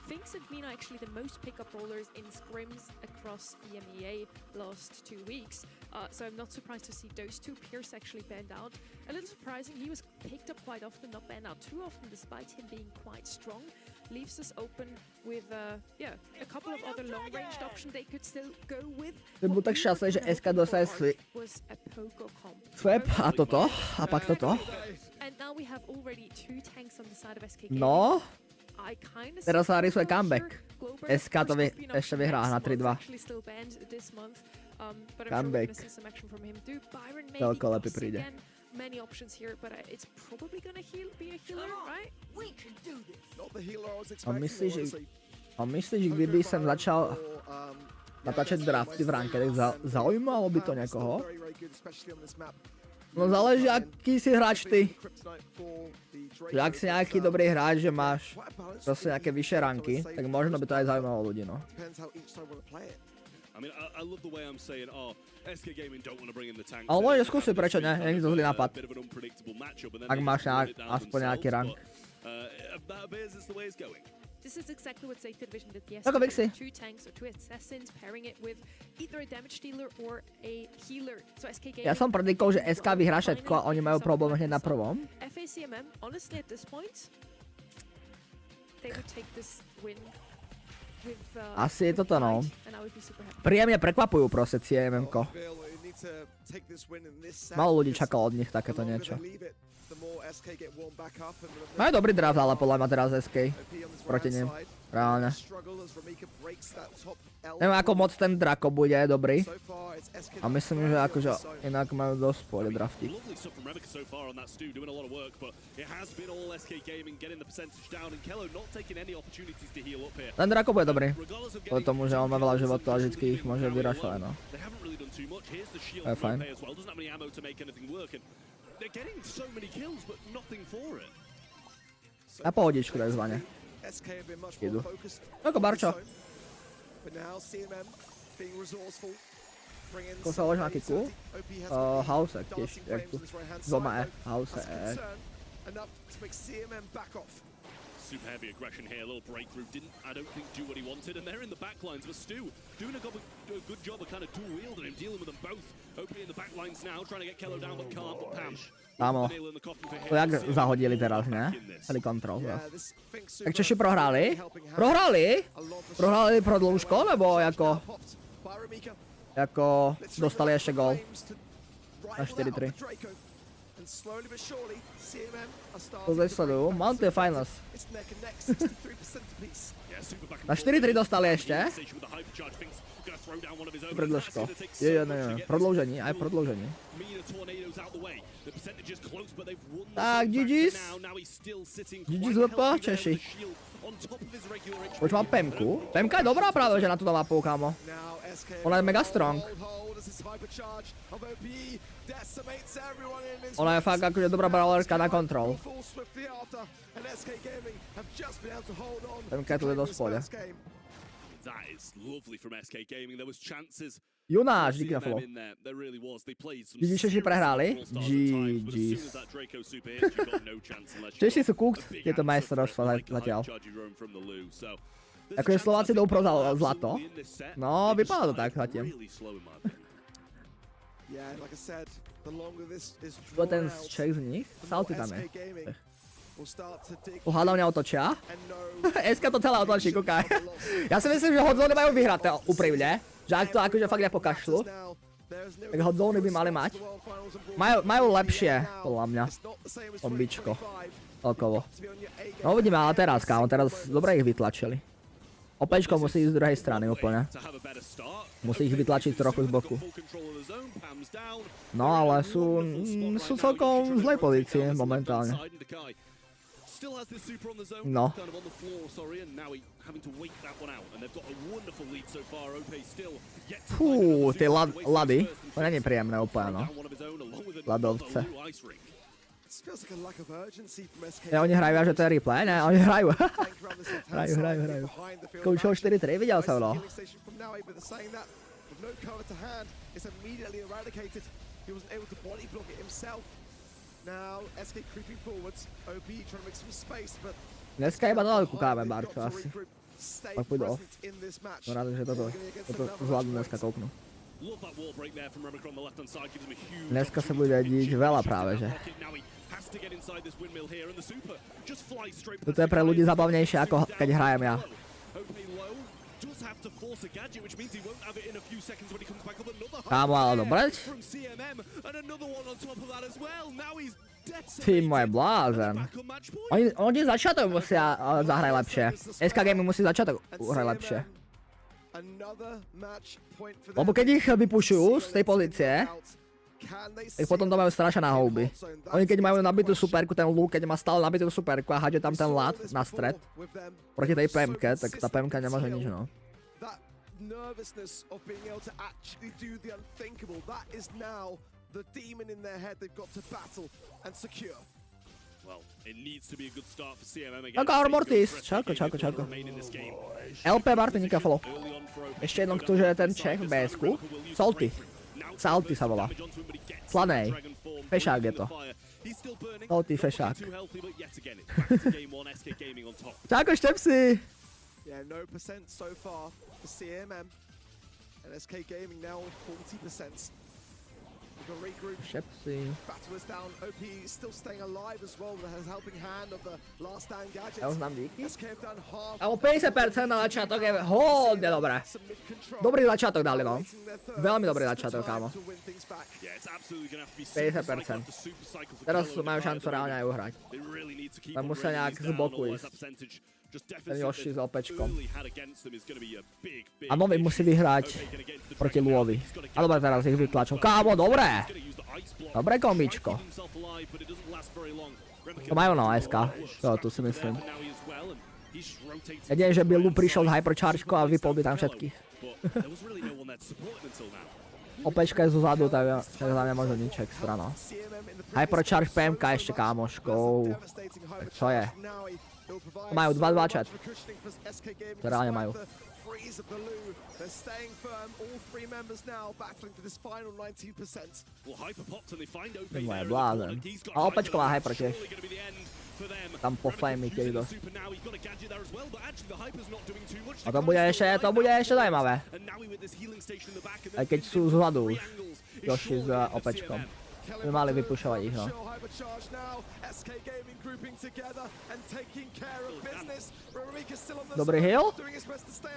Things have been actually the most pickup rollers in scrims across EMEA last 2 weeks. So I'm not surprised to see those 2 peers actually banned out. A little surprising, he was picked up quite often, not banned out too often, despite him being quite strong. Leaves us open with a couple of other long-ranged options they could still go with. Byl tak šťastný, že SK dostal swap a toto, a pak toto. And now we have already 2 tanks on the side of SK Gaming. No, teraz sa rysuje comeback. SK to ešte vyhrá na 3-2. Comeback. Veľkolepý príde. Many options here, but it's probably gonna be a healer, right? We can do this. Not the healer I was A expecting. myslíš, že kdyby som začal natáčať drafty v ranke, tak zaujímalo by to niekoho? No záleží, aký si hráč ty. Že ak si nejaký dobrý hráč, že máš proste nejaké vyššie ranky, tak možno by to aj zaujímalo ľudí, no. Ale môžeš skúsiť, prečo ne? Nie je to zlý nápad. Ak máš aspoň nejaký rank. This is exactly what SIETE Division did Ako yesterday. Vixi. 2 tanks or 2 assassins, pairing it with either a damage dealer or a healer. So SK Gaming Ja som predikol, že SK vyhrá všetko a oni majú problém hneď na prvom. FACMM, honestly at this point, they would take this win with Asi je toto, no. and I would be super happy. Príjemne prekvapujú proste CMM-ko. Málo ľudí čakalo od nich takéto niečo. Majú dobrý draft, ale podľa mňa teraz SK proti nim. Reálne. Neviem, ako moc ten Draco bude dobrý. A myslím, že akože inak majú dosť pôjde draftík. Lovely stuff from Webka so far on that Stu, doing a lot of work, but it has been all SK Gaming getting the percentage down, and Kello not taking any opportunities to heal up here. Ten Draco bude dobrý. Regardless of Kvôli getting tomu, že on má veľa životov a vždycky ich môže vyrašovať, no. they haven't really done too much. Here's the shield They're from fine. Webka as well. Doesn't have any ammo to make anything work, and they're getting so many kills, but nothing for it. Na pohodičku takzvané. Idú. Ako Barčo. Ako sa loží na kiku? Haouseek tiež, jak tu. Doma Haouseek. Super heavy aggression here, a little breakthrough. Didn't, I don't think, do what he wanted, and they're in the backlines. But Stu doing a good job of kind of dual wielding him, dealing with them both. OP in the backlines now, trying to get Kello down, but can't. But Pam, Kámo, nail in the coffin for him. to jak zahodili teraz, ne? Celý kontrol zás. Jak Češi prohráli? Prohráli? Prohráli Podložko, nebo jako dostali ešte gól? Na 4-3. To sledujú, Mountain Finals. Na 4-3 dostali ešte. Predĺžko. Neviem, prodloužení, aj prodloužení. Tak, GG's. GG's VP, Češi. Už mám Pemku. Pemka je dobrá práve, že na túto mapu, kámo. Ona je mega strong. Ona je fakt akože dobrá brawlerka na kontrol. Pemka je tu dosť v pohode. That is lovely from SK Gaming. There was chances. Junáš, díky na follow. There really was. They played some Vidíš, Češi prehráli? GG's. Češi sú cooked, je to majstrovstvo zatiaľ. Akože Slováci jdou pro zlato. No, vypadá to tak zatiaľ. To ten z Čech z nich? Salty tam je. Hádavne otočia. SK to celé otočí, kúkaj. Ja si myslím, že hotzóny majú vyhraté úprimne. Že ak to akože fakt nepokašľú, tak hotzóny by mali mať. Majú lepšie, podľa mňa. Bombičko. Celkovo. No uvidíme, ale teraz, kámo, teraz dobre ich vytlačili. Opečko musí ísť z druhej strany úplne. Musí ich vytlačiť trochu z boku. No ale sú celkom v zlej pozícii momentálne. No. Fú, tie lady, to není príjemné úplne, no. Ľadovce. Oni hrajú, že to je replay, ne? Oni hrajú. hrajú. Koučil 4-3, videl som, no. Dneska iba dole kúkáme, Barčo, asi. Pak pôjdu off. Som rád, že toto zvládnu dneska kouknú. Dneska sa bude diť veľa práve, že. Toto je pre ľudí zabavnejšie, ako keď hrajem ja. Kámo, ale dobre? Ty môj blázen. Oni začiatok musia zahrať lepšie. SK Gaming musí začiatok uhrať lepšie. Lebo keď ich vypušujú z tej pozície, tak potom to majú strašne na houby. Oni keď majú nabitú superku, ten Luke, keď má stále nabitú superku a hádže tam ten lad na stred proti tej PMke, tak tá PMka nemôže nič, no. Čako, Mortis, čako. LP Martinika follow. Ešte jedno, ktože je ten Čech v BS-ku. Salty sa volá. Slanej. Pešák je to. No ty fešák. Čáko Štepsi! Yeah, no percent so far for CMM. And SK Gaming now 40%. We've got regroup. Štepsi. Battle is down. OP still staying alive as well. That has helping hand of the last stand gadget. Ja už znám díky. SK have done half. Alebo 50% na začiatok je hodne dobré. Dobrý začiatok dali, no. Veľmi dobrý začiatok, kámo. 50%. Teraz majú šancu reálne aj uhrať. Tam musia nejak z boku ísť. Ten Yoshi s OPčkom. A Nový musí vyhrať proti Luovi. A dobre, teraz ich vytlačil. Kámo, dobré! Dobré kombičko. To majú na SK. To tu si myslím. Jedine, že by Lu prišiel s hyperchargekou a vypol by tam všetkých. OPčka je zozadu, tak za mňa možno nič extra, no. Hypercharge PMK ešte, kámoškou. Tak čo je? Majú 2-2 chat. To reálne majú. Moje blázen. A OPčko má hyper tiež. Tam po flame tiež dosť. A to bude ešte zajímavé. Aj keď sú zhľadu už. Yoshi s OPčkom. By mali vypušovať ich, no. Dobrý heal?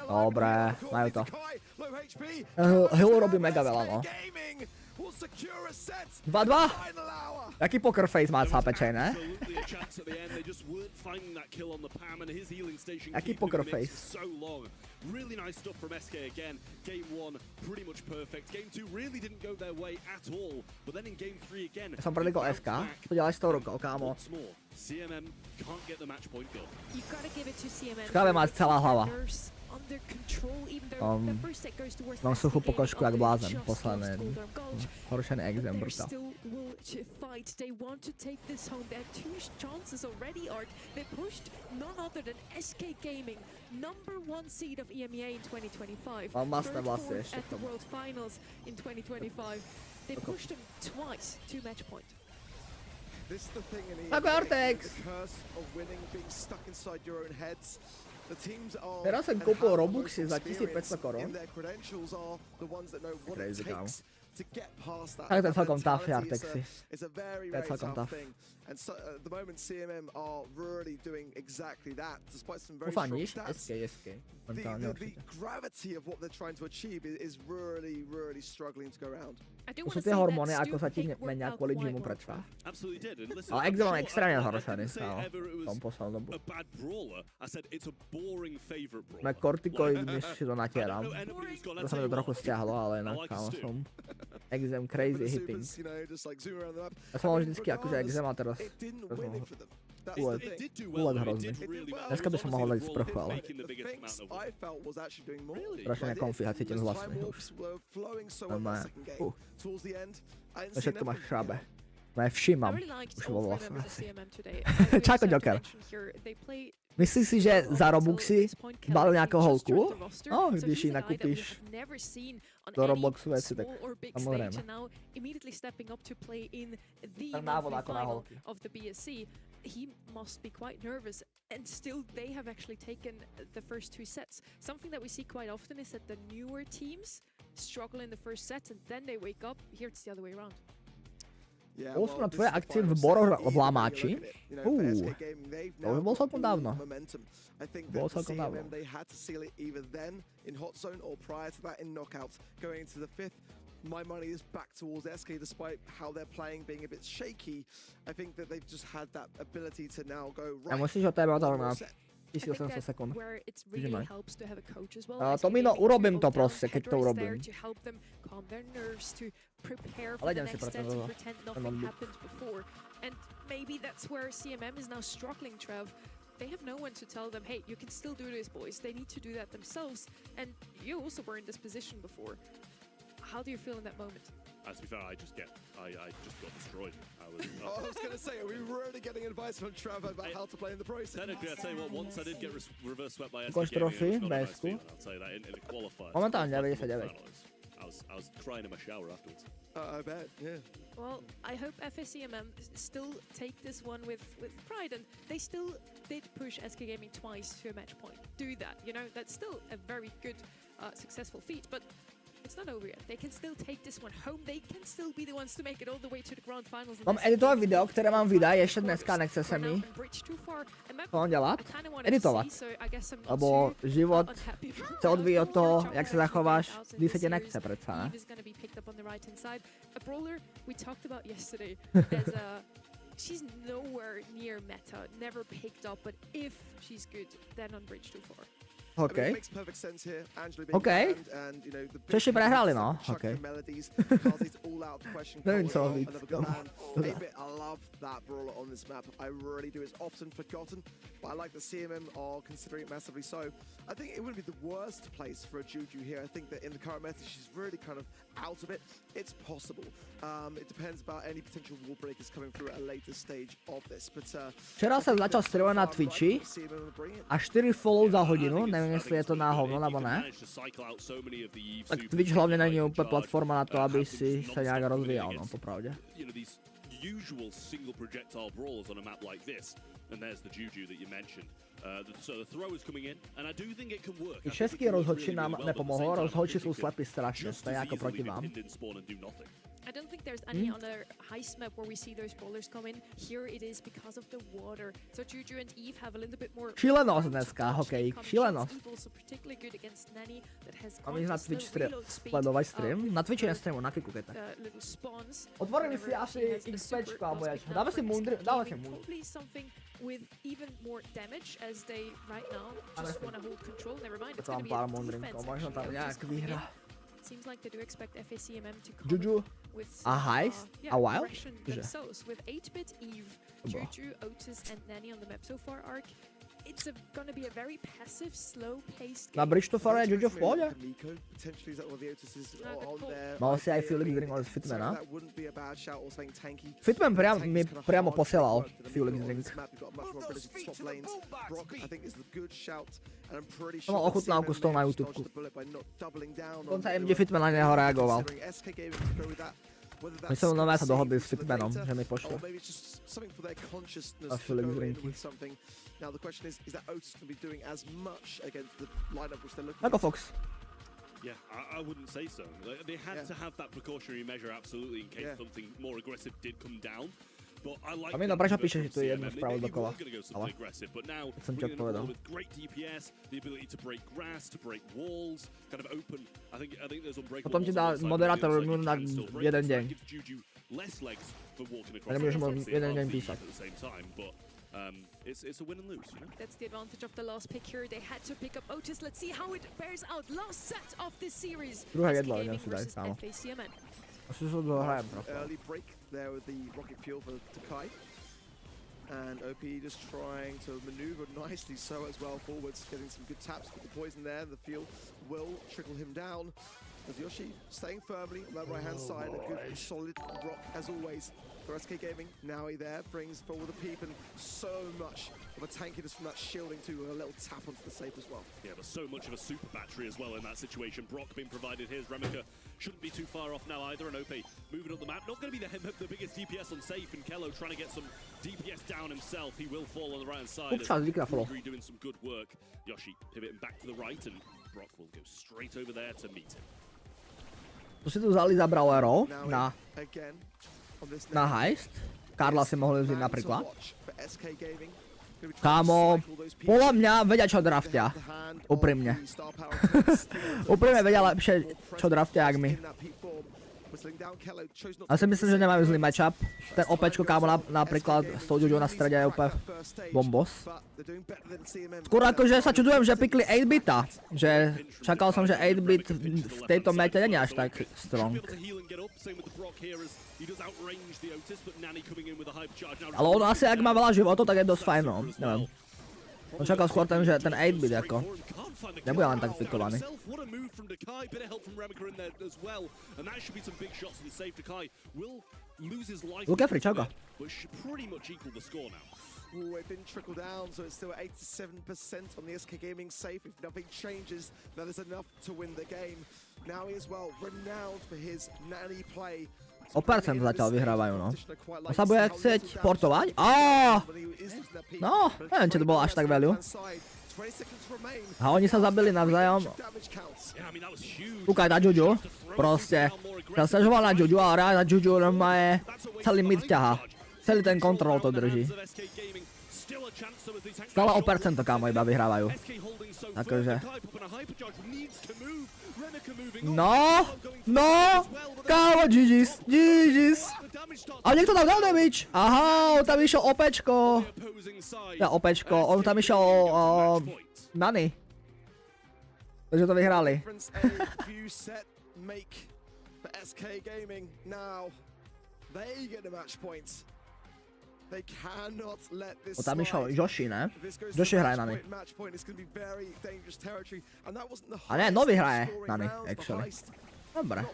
Dobre, majú to. Heal robí mega veľa, no. 2-2? Jaký poker face má Sapečej, ne? Jaký poker face? Really nice stuff from SK again. Game 1 pretty much perfect. Game 2 really didn't go their way at all. But then in game 3 again. Ja som predikol SK. To ďalej 100 rokov, kámo. CMM can't get the match point goal. You gotta give it to CMM. Škále má celá hlava. Under control, even though the first set goes towards Mám suchú SK pokožku jak Gaming, blázen. just Posledné. lost all their goals. Horšený exem, They're brutál. still will to fight. They want to take this home. They have 2 chances already, Art. They pushed none other than SK Gaming, #1 seed of EMEA in 2025. Mám masné Third vlasy form ešte at k the tomu. World Finals in 2025. They pushed them twice to match point. This is the thing in Ako Artex. the curse of winning, being stuck inside your own heads. The teams are Teraz som and kúpil have the Robuxy most za experience 1500 korún. in their credentials are the ones that know what it Crazy, kámo. takes to get past that. Tak to je that celkom tough, mentality. Artexy. It's a very, To je very celkom tough tough. thing. And so at the moment CMM are really doing exactly that, despite some very strong Ufaníš? stats. SK. The Mentálne the určite. gravity of what they're trying to achieve is really, really struggling to go around. I do To sú want to tie say that hormóny, ako sa ti Stu pick menia worked kvôli out quite gymu well. prečva. Absolutely did. And listen, Ale I'm exem mám sure extrémne I zhoršený, didn't say áno. ever it V was tom poslednom dobu. a bad brawler. I said it's a boring favorite brawler. Na kortikoidmi si to natieram. I don't know anybody who's gone, To I sa tell mi to you trochu what, stiahlo, ale I inak like kámo Stu. som exem crazy But the hitting. Supers, you know, just like zoom around the map. Ja som mal And vždycky akože regardless, exem a teraz it didn't to win som it for them. That's Úled. the It thing. did do well. Úled though. It hrozný. did really well. Dneska by som mohol dať sprchu, ale Making the The biggest Finks, amount of I felt, was actually doing more. Really? Strašne Like, nekomfy a cítim z those vlastných time už. warps were flowing so well in Normálne. the second game. Towards the end, I didn't To see všetko máš them v šrabe. from- No aj všímam. I really liked Už all vo 3 vlastnom members of asi. CMM today. Čako Joker. Myslíš si, že za Robuxy dal nejakú holku? No, když ji nakúpíš do Robloxu veci, tak samozrejme. Tak návod ako na holky. He must be quite nervous, and still they have actually taken the first 2 sets. Something that we see quite often is that the newer teams struggle in the first set and then they wake up. Here it's the other way around. Yeah, Bol som na this tvoje is the akcie v final Boroch set. v Lamáči. Look at it. You know, for SK Gaming, they've To by now bol got celkom dávno. momentum. I think Bolo that celkom dávno. CMM, they had to seal it either then in hot zone or prior to that in knockouts. Going into the 5th, my money is back towards SK despite how they're playing being a bit shaky. I think that they've just had that ability to now go A right. musíš od tebe one to na more set. 1800 sekúnd. Where it's Vidíš, really maj. helps to have a coach as well. A SK to mi no, Gaming urobím to to proste, keď to Pedro is urobím. there to help them calm their nerves, to prepare Ale for the idem si next preto set and toto. pretend Ten nothing notebook. happened before. And maybe that's where CMM is now struggling, Trev. They have no one to tell them, hey, you can still do this, boys. They need to do that themselves. And you also were in this position before. How do you feel in that moment? To be fair, I just got destroyed. Oh, I was going to say, are we really getting advice from Trevor about how to play in the pro scene? Technically, I'd say, well, once I did get reverse swept by SK Ukonč Gaming, trofy, it was not a nice BS-ku. feeling, I'll tell you that, in the qualifiers. Momentálne But 99. I was crying in my shower afterwards. I bet, yeah. Well, I hope FSCMM still take this one with pride, and they still did push SK Gaming twice to a match point. Do that, you know, that's still a very good, successful feat, but it's not over yet. They can still take this one home. They can still be the ones to make it all the way to the grand finals. Mám editovat video, které mám vydat ještě dneska, nechce se mi to mám dělat, editovat, lebo život se odvíjí od toho, jak se zachováš, když se tě nechce přece, ne? She's nowhere near meta, never picked up, but if she's good, then on bridge 2-4. OK. OK. Češi prehráli, no. OK. Nevím, co víc. I love that brawler on this map. I really do. It's often forgotten, but I like that CMM are considering it massively. So I think it wouldn't be the worst place for a Juju here. I think that in the current meta, she's really kind of out of it. It's possible. It depends about any potential wall breakers coming through at a later stage of this. But včera jsem začal streamovat na Twitchi a 4 follow za hodinu, nevím, jestli je to na hovno nebo ne. Tak Twitch hlavně není úplně platforma na to, aby si se nějak rozvíjal, no, popravdě. Usual single projectile brawlers on a map like this, and there's the Juju that you mentioned. So the throw is coming in, and I do think it can work. I český rozhodčí nám nepomohlo, rozhodčí jsou slepí strašně, to je jako proti vám. I don't think there's any other heist map where we see those bowlers come in. Here it is because of the water. So Juju and Eve have a little bit more. Šílenost dneska, hokej, šílenost. Mám jít na Twitch sledovat stream? Na Twitchi nestreamu, na Kiku květe. Otvorili si asi XPčko, alebo jač. Dáme si mundry, dáme si mundry. With even more damage as they right now just want to hold control. Never mind. It's Tam going to be pár a mundrinko, možno tam nějak vyhra. Seems like they do expect FACMM to come Juju with a heist, a wild? themselves with 8-bit Eve, Juju, Otis, and Nanny on the map so far. Arc, it's gonna be a very passive, slow-paced. Na bridge to far je Juju v pohodě. Mal si aj Felix Drink od Fitmana. Fitman mi priamo posielal Felix Drink. To mal ochutnávku z toho na YouTubeku. Dokonca MG Fitman na neho reagoval. My jsme nové se dohodli s Fitmanom, že mi pošlo. A Felix Drinky. Jako Fox. Yeah, I wouldn't say so. They had to have that precautionary measure absolutely in case something more aggressive did come down. But I like. A mi naprača píše, že to je jedno vpravo dokola. Ale jsem ti odpovedal. Great DPS, the ability to break grass, to break walls, kind of open. I think there's unbreakable. Potom ti dá moderátor na jeden den. A nemůžeš mu jeden den písat. It's a win and lose, you know? That's the advantage of the last pick here. They had to pick up Otis. Let's see how it bears out. Last set of this series. Druhé jedlo, jdem si dát, kámo. Asi se to dohrajem, Early break there with the rocket fuel for Takai. And OP just trying to maneuver nicely so as well forwards, getting some good taps with the poison there. The fuel will trickle him down. As Yoshi staying firmly on that right hand side, a good solid rock as always. For SK Gaming, now he there, brings forward the peep and so much of a tankiness from that shielding too, and a little tap onto the safe as well. Yeah, but so much of a super battery as well in that situation. Brock being provided. Here's Remika. Shouldn't be too far off now either, and OP moving up the map. Not going to be the biggest DPS on safe, and Kello trying to get some DPS down himself. He will fall on the right hand side. Doing some good work. Yoshi pivoting back to the right, and Brock will go straight over there to meet him. To si tu vzali za Brawlerov na heist. Karla si mohli vzít napríklad. Kámo, podľa mňa vedia čo draftia. Úprimne. Úprimne vedia lepšie čo draftia jak my. A si myslím, že nemajú zlý matchup. Ten OPčko, kámo, napríklad s tou Juju na strede je úplne bombos. Skôr akože sa čudujem, že pikli 8-bita. Že čakal som, že 8-bit v tejto mete není až tak strong. Ale on asi, ak má veľa životov, tak je dosť fajn, no. Neviem. On čakal skôr ten, že ten 8-bit jako nebude len tak pikovaný. Look at free, čauka. It didn't trickle down, so it's still at 87% on the SK Gaming safe. If nothing changes, then there's enough to win the game. Now he is, well, renowned for his nanny play. O percent zatiaľ vyhrávajú, no. On sa bude chcieť portovať? No, neviem, či to bolo až tak veľa. A oni sa zabili navzájom. Kúkaj na Juju. Proste. Ja sa žoval na Juju, ale reálne na Juju normálne celý mid ťaha. Celý ten kontrol to drží. Stále o percento, kámo, iba vyhrávajú. Akože. No, kámo, GG's. Ale niekto tam dal damage. Aha, on tam išiel OPčko. Ja OPčko, on tam išiel o Nany. Takže to vyhrali. O tam išiel Yoshi, ne? Yoshi hraje Nany. A ne, nový hraje Nany, actually. Dobre.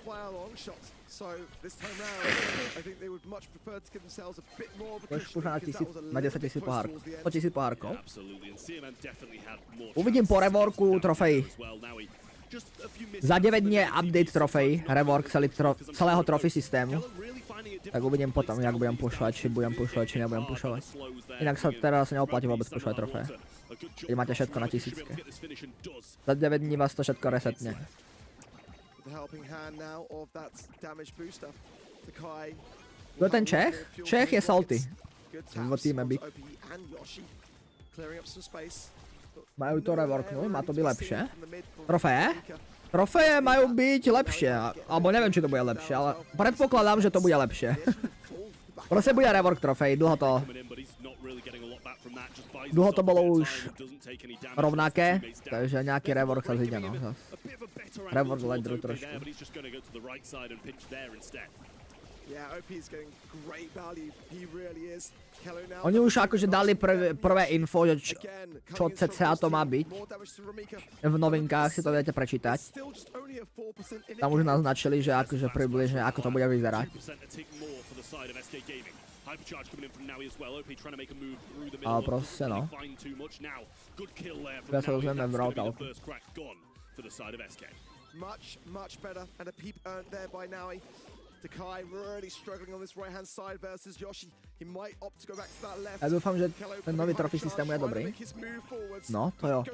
Trošku na 10 000 pohárkov. 100 000 pohárkov. Uvidím po reworku trofeji. Za 9 dní je update trofej, rework celého trofy systému. Tak uvidím potom, jak budem pušovať, či budem pušovať, či nebudem pušovať. Inak sa teraz neoplatí vôbec pušovať trofeje. Keď máte všetko na 1000. Za 9 dní vás to všetko resetne. Kto je ten Čech? Čech je salty. V týme Big. Majú to reworknúť, má to byť lepšie. Trofeje? Trofeje majú byť lepšie, alebo neviem, či to bude lepšie, ale predpokladám, že to bude lepšie. Proste bude rework trofej, dlho to bolo už rovnaké, takže nejaký rework sa zíde, no. Rework ledru trošku. Oni už akože dali prvé info, že čo cca to má byť. V novinkách si to viete prečítať. Tam už naznačili, že akože približne ako to bude vyzerať. Ale proste no. Ja sa dozvieme v routálku. Takai really struggling on this right-hand side versus Yoshi. He might opt to go back to that left. Ja dúfam, že ten nový trofej systém je dobrý. No, to jo.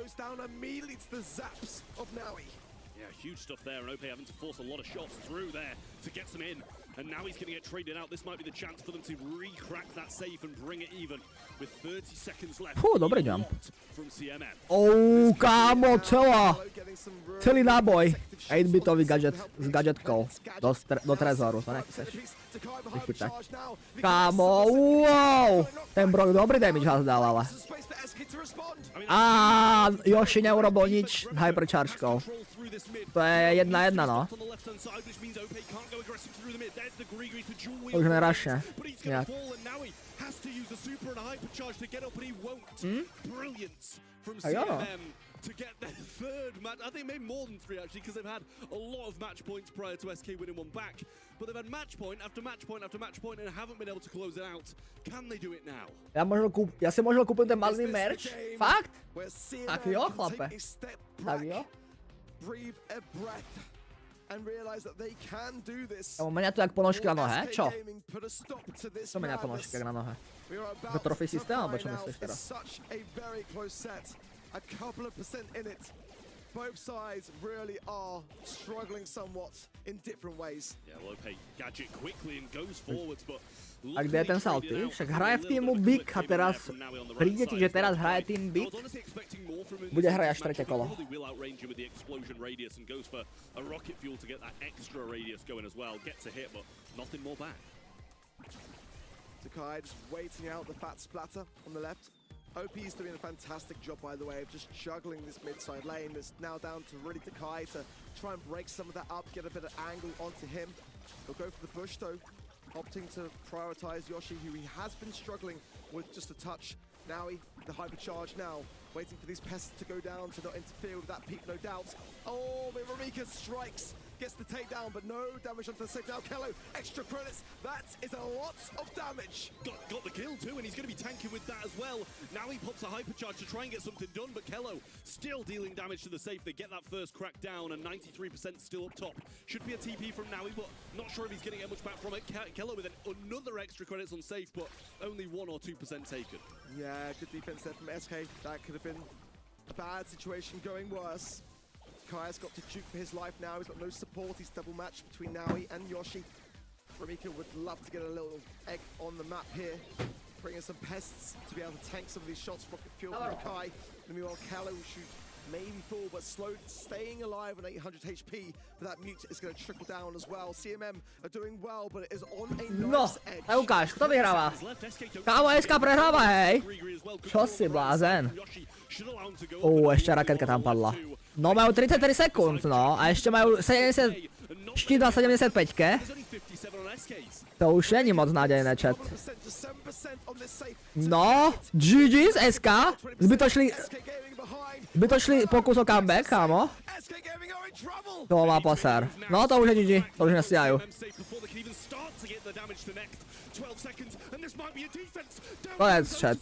Yeah, huge stuff there, and OP having to force a lot of shots through there to get some in. And now he's going to get traded out. This might be the chance for them to re-crack that safe and bring it even with 30 seconds left. Dobrý jump. Kámo, celý náboj. 8-bitový gadget s gadgetkou do trezoru, to nechceš vychytať. Kámo, wow! Ten brok dobrý damage vás dal, ale. A Yoshi neurobil nič s hyperchargekou. To je 1-1, no. Už nerašne. Nejak. A jo, no. To get their third match. I think maybe more than 3 actually, because they've had a lot of match points prior to SK winning one back. But they've had match point after match point after match point and haven't been able to close it out. Can they do it now? Ja si možno kúpim ten malý merch? Fakt? Tak jo, chlape. Tak jo. Menia to jak ponožky na nohe, čo? Co menia ponožky na nohe? To trofej systém, alebo čo myslíš teraz? A couple of percent in it. Both sides really are struggling somewhat in different ways. Yeah, Lope gadget quickly and goes forwards, but a kde je ten salty? Však hraje v týmu Big a teraz príde ti, že teraz hraje tým Big. Bude hrať až tretie kolo. Takai just waiting out the fat splatter on the left. OP is doing a fantastic job, by the way, of just juggling this mid-side lane. It's now down to really Takai to try and break some of that up, get a bit of angle onto him. He'll go for the push, though, opting to prioritize Yoshi, who he has been struggling with just a touch. Now the hypercharge now, waiting for these pests to go down to not interfere with that peak, no doubt. Oh, but Ramika strikes gets the takedown, but no damage onto the safe. Now Kello, extra credits. That is a lot of damage. Got the kill too, and he's going to be tanking with that as well. Now he pops a hypercharge to try and get something done, but Kello still dealing damage to the safe. They get that first crack down, and 93% still up top. Should be a TP from Naui, but not sure if he's going to get much back from it. Kello with another extra credits on safe, but only 1 or 2% taken. Yeah, good defense there from SK. That could have been a bad situation going worse. Kai's got to juke for his life now. He's got no support. He's double matched between Naui and Yoshi. Ramika would love to get a little egg on the map here. Bring in some pests to be able to tank some of these shots. Rocket fuel from Kai. And meanwhile, Callow should maybe fall, but slow, staying alive on 800 HP. But that mute is going to trickle down as well. CMM are doing well, but it is on a nice edge. No, ukáž, kto vyhráva? Kámo, SK prehráva, hej. Čo si blázen? Ešte raketka tam padla. No, majú 33 sekúnd, no, a ešte majú 70... štít na 75-ke. To už není moc nádejné, chat. No, GG z SK. Zbytočný pokus o comeback, kámo. To má poser. No, to už je GG, to už nestíhajú. Konec, chat.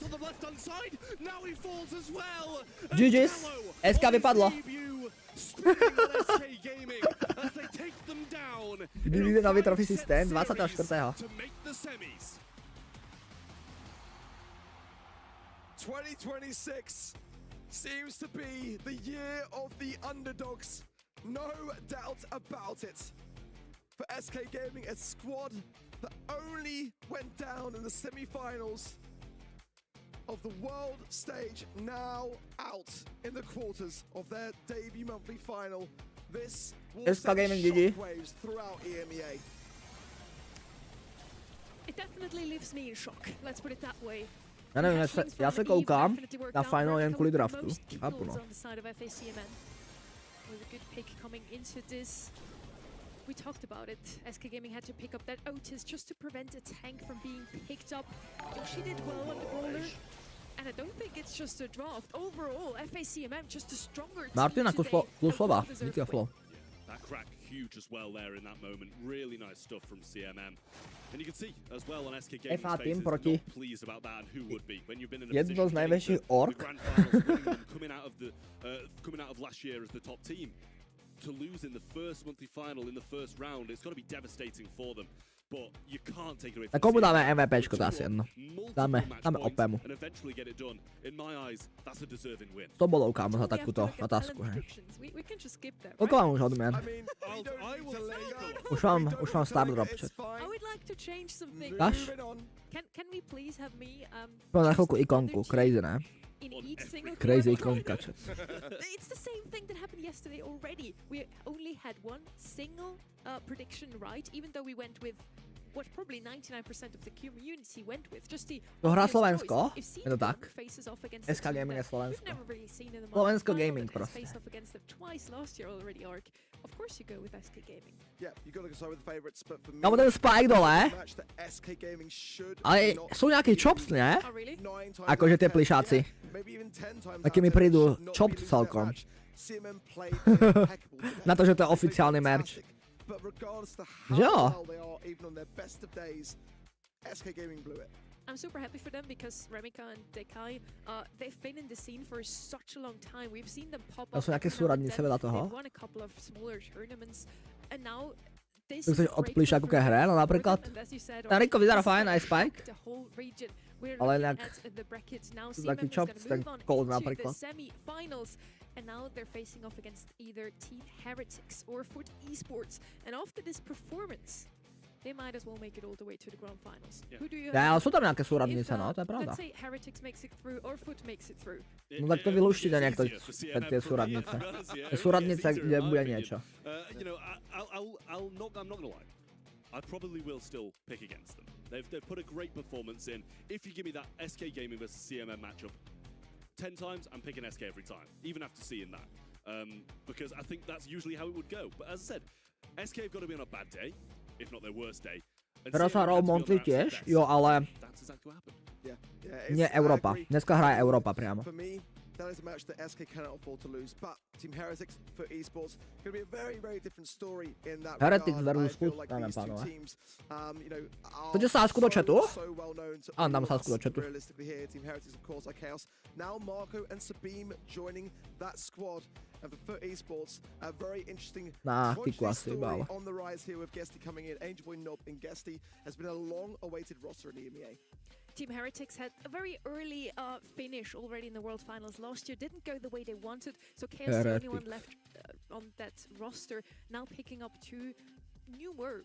GG's, SK vypadlo. Vyvíjí nový trophy systém 24. 2026 seems to be the year of the underdogs. No doubt about it. For SK Gaming, a squad that only went down in the semi-finals of the world stage, now out in the quarters of their debut monthly final. This will send shockwaves throughout EMEA. It definitely leaves me in shock. Let's put it that way. Já nevím, já se koukám na final jen kvůli draftu. Chápu, no. We talked about it. SK Gaming had to pick up that Otis just to prevent a tank from being picked up. Yoshi did well on the brawler. And I don't think it's just a draft. Overall, FACMM just a stronger team Martina Kuslova, díky flow. That crack huge as well there in that moment. Really nice stuff from CMM. And you can see as well on SK Gaming's faces, not pleased about that and who would be when you've been in a jedno z největších ork. Coming out of last year as the top team. To lose in the first monthly final in the first round, it's got to be devastating for them. But you can't take it away. Tak komu dáme MVPčko, to asi jedno. Dáme OPmu. To bolo, kámo, za takúto otázku, hej. Koľko vám už odmien? Už mám star drop, chat. Dáš? Poďme na chvíľku ikonku, crazy, ne? Crazy ikonka, chat. It's the same thing that happened yesterday already. We only had one single prediction right, even though we went with what probably 99% of the community went with. Just the to hrá Slovensko, je to tak? SK Gaming je Slovensko. Slovensko Gaming prostě. Of course you go with SK Gaming. Yeah, you got to go with the favorites, but for me, kámo, ten Spike dole, ale sú nejaký chops, ne? Akože tie plišáci. Taký mi prídu chopped celkom. Na to, že to je oficiálny merch. Že jo? I'm super happy for them because Ramika and Dekai, they've been in the scene for such a long time. We've seen them pop up. To sú nejaké súradnice vedľa toho. They've won a couple of smaller tournaments and now this is od plišáku ke hre, no napríklad. Ten Rico vyzerá fajn, aj Spike. Ale inak taký chops, ten Cold napríklad. And now they're facing off against either Team Heretics or Foot Esports. And after this performance, they might as well make it all the way to the grand finals. Who do you ale sú tam nejaké súradnice, no, to je pravda. Let's say Heretics makes it through or Foot makes it through. No tak to vylúštite niekto tie súradnice. Tie súradnice, kde bude niečo. You know, I'm not gonna lie. I probably will still pick against them. They've put a great performance in. If you give me that SK Gaming versus CMM matchup 10 times, I'm picking SK every time, even after seeing that. Because I think that's usually how it would go. But as I said, SK have got to be on a bad day, if not their worst day. Teraz sa hrál Monty tiež, jo, ale nie Európa. Dneska hraje Európa priamo. that is a match that SK cannot afford to lose. But Team Heretics for esports going to be a very, very different story in that Heretics regard. I versus feel Food, like neviem, these two pánové. teams, you know, Chcete are sásku do chatu? so well known to Áno, dám all of sásku do us chatu. realistically here. Team Heretics, of course, are Chaos. Now Marco and Sabine joining that squad. And for esports, a very interesting Tiku asi story iba, ale. on the rise here with Gesty coming in. Angelboy, Nob, and Gesty has been a long-awaited roster in the EMEA. Team Heretics had a very early finish already in the World Finals last year. Didn't go the way they wanted, so Chaos is the only one left on that roster. Now picking up two newer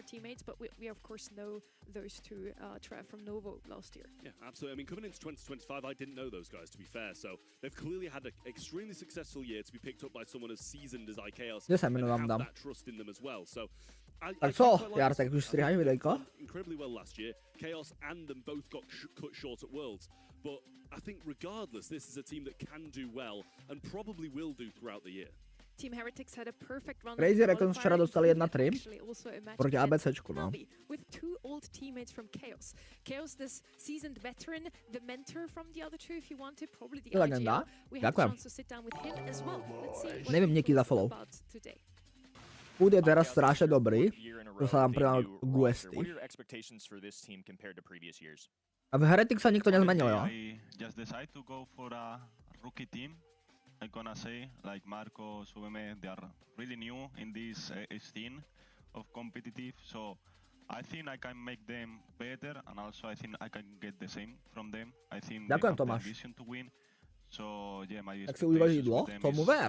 teammates, but we of course know those two, Trev from Novo last year. Yeah, absolutely. I mean, coming into 2025, I didn't know those guys, to be fair. So they've clearly had an extremely successful year to be picked up by someone as seasoned as iChaos and have that trust in them as well. So Tak co, Jartek, už stříhají videjko? incredibly well last year. Chaos and them both got cut short at Worlds. But I think regardless, this is a team that can do well and probably will do throughout the year. Team Heretics had a perfect run. Crazy Reckons včera dostali 1-3 proti ABCčku, no. With two old teammates from Chaos. Chaos, this seasoned veteran, the mentor from the other two, if you wanted, probably the Legenda. We had a chance to sit down with him as well. Let's see what Nevím, něký za follow. about today. Food je teraz strašne dobrý, to sa nám pridal Guesty. A v Heretics sa nikto nezmenil, jo? I just decide to go for a rookie team. I'm gonna say, like Marco, Subeme, they are really new in this scene of competitive, so I think I can make them better, and also I think I can get the same from them. I think they have the ambition to win. So yeah, my expectations with them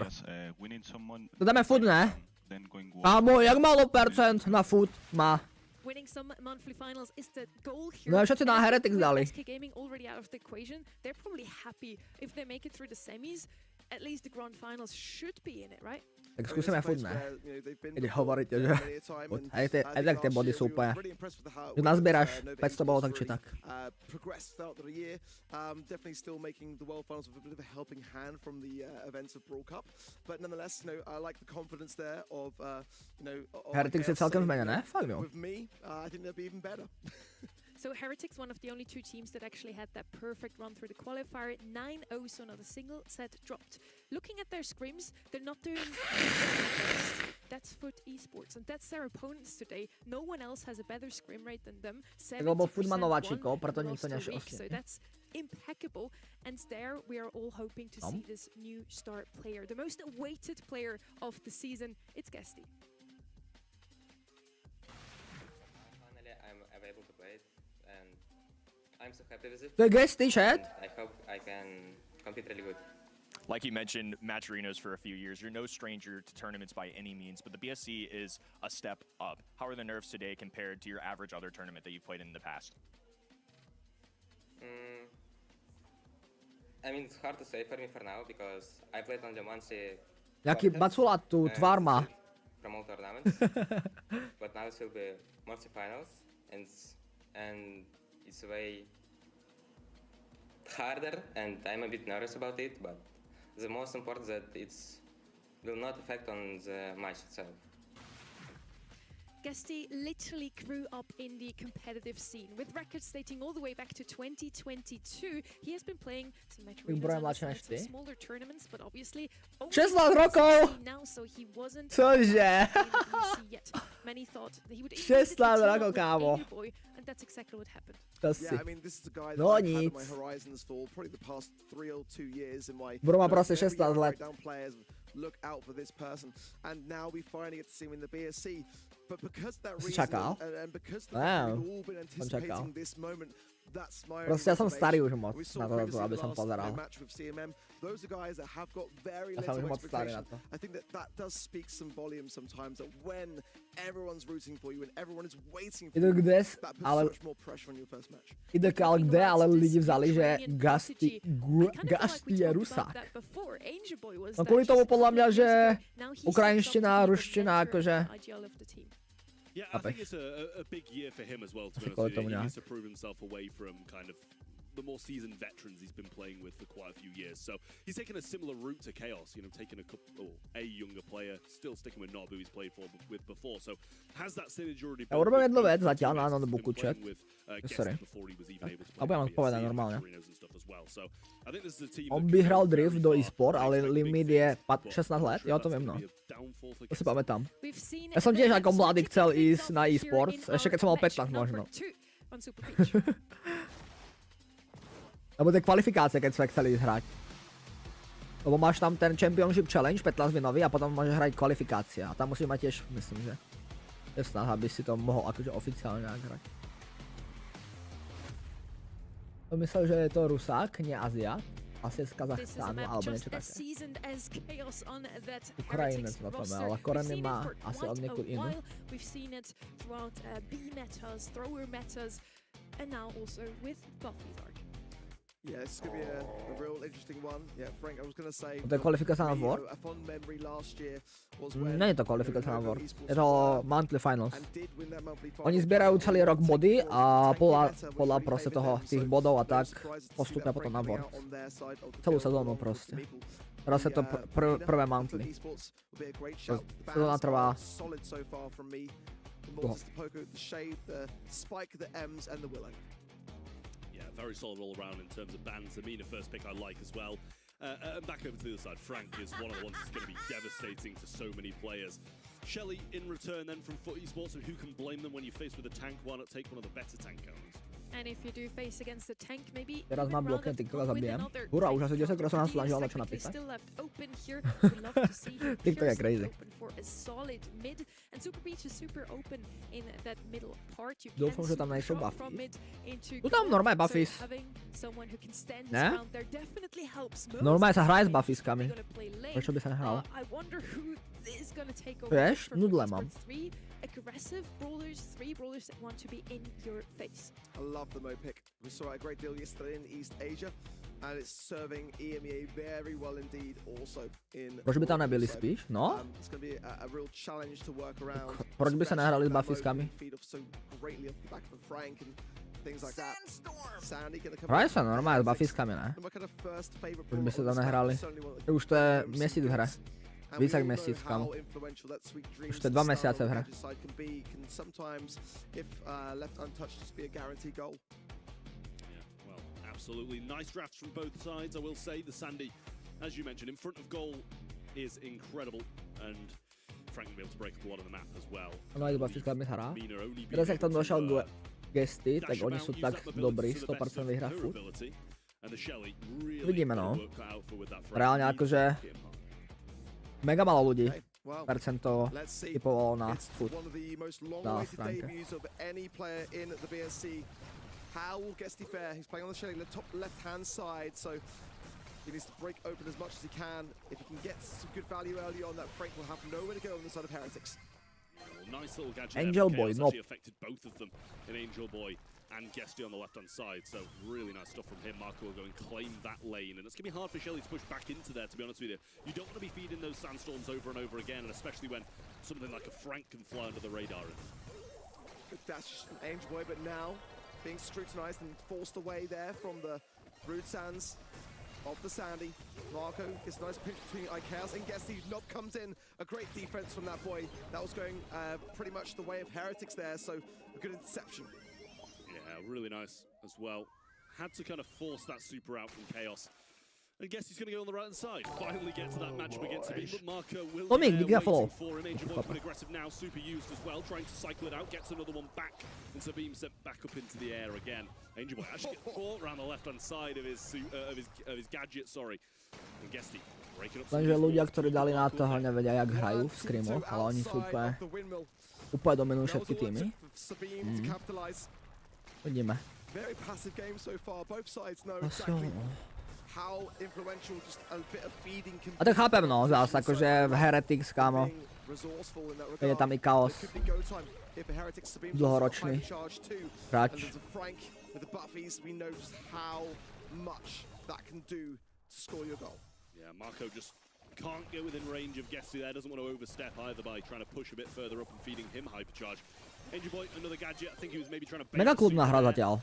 is winning someone. To dáme Food, ne? Then going well. Kámo, jak málo percent na Food má? Winning some monthly finals is the goal here. No, všetci na Heretics dali. SK Gaming already out of the equation. They're probably happy if they make it through the semis. At least the grand finals should be in it, right? Tak skúsime Food, ne? Keď hovoríte, že aj tak tie body sú úplne, že nazbieraš 500 bodov tak či tak. Progressed throughout the year, definitely still making the World Finals with a bit of a helping hand from the events of Brawl Cup, but nonetheless, you know, I like the confidence there of, you know, Heretics je celkem zmenené, fakt jo. With me, I think they'll be even better. So Heretics, one of the only two teams that actually had that perfect run through the qualifier, 9-0, so not a single set dropped. Looking at their scrims, they're not doing that's Foot Esports, and that's their opponents today. No one else has a better scrim rate than them. 70% so that's impeccable, and there we are all hoping to see this new star player, the most awaited player of the season. It's Gesty. Finally, I'm available to play it, and I'm so happy with it. To je Gesty, chat? I hope I can compete really good. Like you mentioned, match arenas for a few years. You're no stranger to tournaments by any means, but the BSC is a step up. How are the nerves today compared to your average other tournament that you've played in the past? I mean, it's hard to say for me for now because I played only once a Jaký baculatu tvár má. from all tournaments, but now it will be multi finals, and it's way harder, and I'm a bit nervous about it. But the most important that it's will not affect on the match itself. Gesty literally grew up in the competitive scene, with records dating all the way back to 2022. He has been playing some match arenas and some smaller tournaments, but obviously 16 rokov! now, so he wasn't Cože? yet. Many thought that he would 16 rokov, kámo. And that's exactly what happened. Yeah, I mean, this is the guy that I've had on my horizons for probably the past 3 or 2 years in my Bro má prostě 16 let. down players. Look out for this person, and now we finally get to see him in the BSC. But because that reason, and because we've all been anticipating this moment, that's my Prostě já jsem starý už moc na to, aby jsem pozeral. Those are guys that have got very little expectation. I think that does speak some volume sometimes, that when everyone's rooting for you and everyone is waiting for you, that puts so much more pressure on your first match. Ideál kde, ale lidi vzali, že Gesty je Rusák. No kvůli tomu podle mě, že ukrajinština, ruština, jakože... Yeah, I think it's a big year for him as well, to be honest with you. He needs to prove himself away from kind of the more seasoned veterans he's been playing with for quite a few years. So he's taken a similar route to Chaos, you know, taking a younger player, still sticking with Nob, who he's played with before. So has that synergy already Ja urobím jednu věc zatiaľ na notebooku, chat. Sorry. A budem odpovedať normálne. On by hral drift do e-sport, ale limit je 16 let, ja to viem, no. To si pamätám. Ja som tiež ako mladý chcel ísť na e-sports, ešte keď som mal 15 možno. Lebo tie kvalifikácie, keď sme chceli ísť hrať. Lebo máš tam ten Championship Challenge 15-vinový a potom môžeš hrať kvalifikácia. A tam musíš mať tiež, myslím, že je snaha, aby si to mohol akože oficiálne hrať. To myslel, že je to Rusák, nie Azia. Asi z Kazachstánu, alebo niečo také. Ukrajinec na tom, ale koreny má asi od niekud inú. Yeah, this is going to be a real interesting one. Yeah, Frank, I was going to say... To je kvalifikácia na World? Nie je to kvalifikácia na World. Je to monthly finals. Oni zbierajú celý rok body a podľa proste toho, tých bodov a tak postupia potom na World. Celú sezónu proste. Teraz je to prvé monthly. Sezóna trvá... Very solid all around in terms of bans. The Mina first pick I like as well. And back over to the other side, Frank is one of the ones that's going to be devastating to so many players. Shelly in return then from Foot Esports, so who can blame them when you're faced with a tank? Why not take one of the better tank owners? And if you do face against the tank, maybe teraz mám blokne TikTok a zabijem. Hurá, už asi 10 krát som nás snažil na čo napísať. TikTok je crazy. Dúfam, že tam nejsou buffy. Tu tam normálne buffys. Ne? Normálne sa hraje s buffiskami. Prečo by sa nehral? Vieš? Nudle mám. Aggressive brawlers, 3 brawlers that want to be in your face. I love the Mo pick. We saw it a great deal yesterday in East Asia, and it's serving EMEA very well indeed also in... Proč by tam nebyli spíš? No? It's going to be a real challenge to work around. Proč by sa nehrali s buffiskami? Hraje sa normálne s buffiskami, ne? Proč by sa tam nehrali? Už to je mesiac v hre. Víc jak měsíc, kam. Už to je 2 měsíce v hře. Absolutely nice drafts from both sides. I will say the Sandy, as you mentioned, in front of goal is incredible, and Frank will be able to break up a lot of the map as well. Ono aj s buffiskami hrá. Teraz jak tam došel gesty, tak oni sú tak dobrí, 100% vyhrá furt. Vidíme, no. Reálne akože mega malo ľudí percento typovalo na foot na stránke. How Guesty fair? He's playing on the Shelly top left-hand side, so he needs to break open as much as he can. If he can get some good value early on, that Frank will have nowhere to go on the side of Heretics. Well, nice little gadget. Angel Boy, no. Affected both of them in Angel Boy and Guesty on the left-hand side, so really nice stuff from him. Marco will go and claim that lane, and it's going to be hard for Shelly to push back into there, to be honest with you. You don't want to be feeding those sandstorms over and over again, and especially when something like a Frank can fly under the radar. Good dash from Angel Boy, but now being scrutinized and forced away there from the rude sands of the Sandy. Marco gets a nice pinch between IKaos and Guesty. Nob comes in, a great defense from that boy. That was going pretty much the way of Heretics there, so a good interception. Yeah, really nice as well. Had to kind of force that super out from Chaos. I guess he's going to go on the right-hand side. Finally get to that matchup against him, but Marco will be there waiting for him. Angel Boy's been aggressive now, super used as well, trying to cycle it out, gets another one back, and Sabim sent back up into the air again. Angel Boy actually gets caught around the left-hand side of his gadget, sorry. And Guesty breaking up. Takže ľudia, ktorí dali na toho, nevedia, jak hrajú v scrimu, ale oni sú úplne dominujú všetky týmy. Vidíme. Very passive game so far. Both sides know exactly how influential just a bit of feeding can be. A tak chápem, no, zás, akože v Heretics, kámo. Je tam i Chaos. Dlhoročný hráč. Yeah, Marco just can't get within range of Guesty there. Doesn't want to overstep either by trying to push a bit further up and feeding him hypercharge. Angel Boy, another gadget. I think he was maybe trying to mega klubná hra zatiaľ.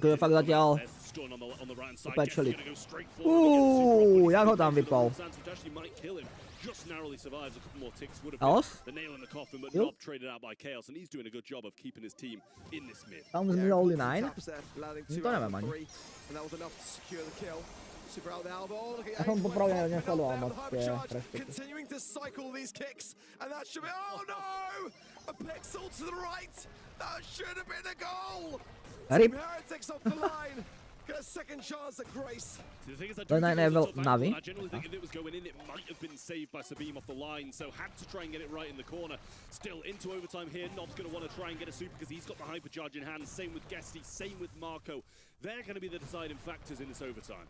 To je fakt zatiaľ There's the stun on the right hand side. úplně Guess čelit. he's gonna go straight forward again. Jak ho tam vypal. Which actually might kill him. Just narrowly survives. A couple more ticks would have Chaos? been the nail in the coffin, but Yep. not traded out by Chaos, and he's doing a good job of keeping his team in this mid. Tam Yeah, zmizol only good 9. taps there, landing To 2 out nevím of ani. 3, and that was enough to secure the kill. Super out the elbow. Look at Já jsem popravdě Ace nesledoval down moc the tě hypercharge, respekty. continuing to cycle these kicks, and that should be. Oh no! A pixel to the right. That should have been a goal. Rip. Team Heretics off the line. Get a second chance at Grace. The thing is, I To je do think it was a level tough Navi. angle. I generally think if it was going in, it might have been saved by Sabim off the line, so had to try and get it right in the corner. Still into overtime here. Nob's going to want to try and get a super because he's got the hypercharge in hand. Same with Guesty, same with Marco. They're going to be the deciding factors in this overtime.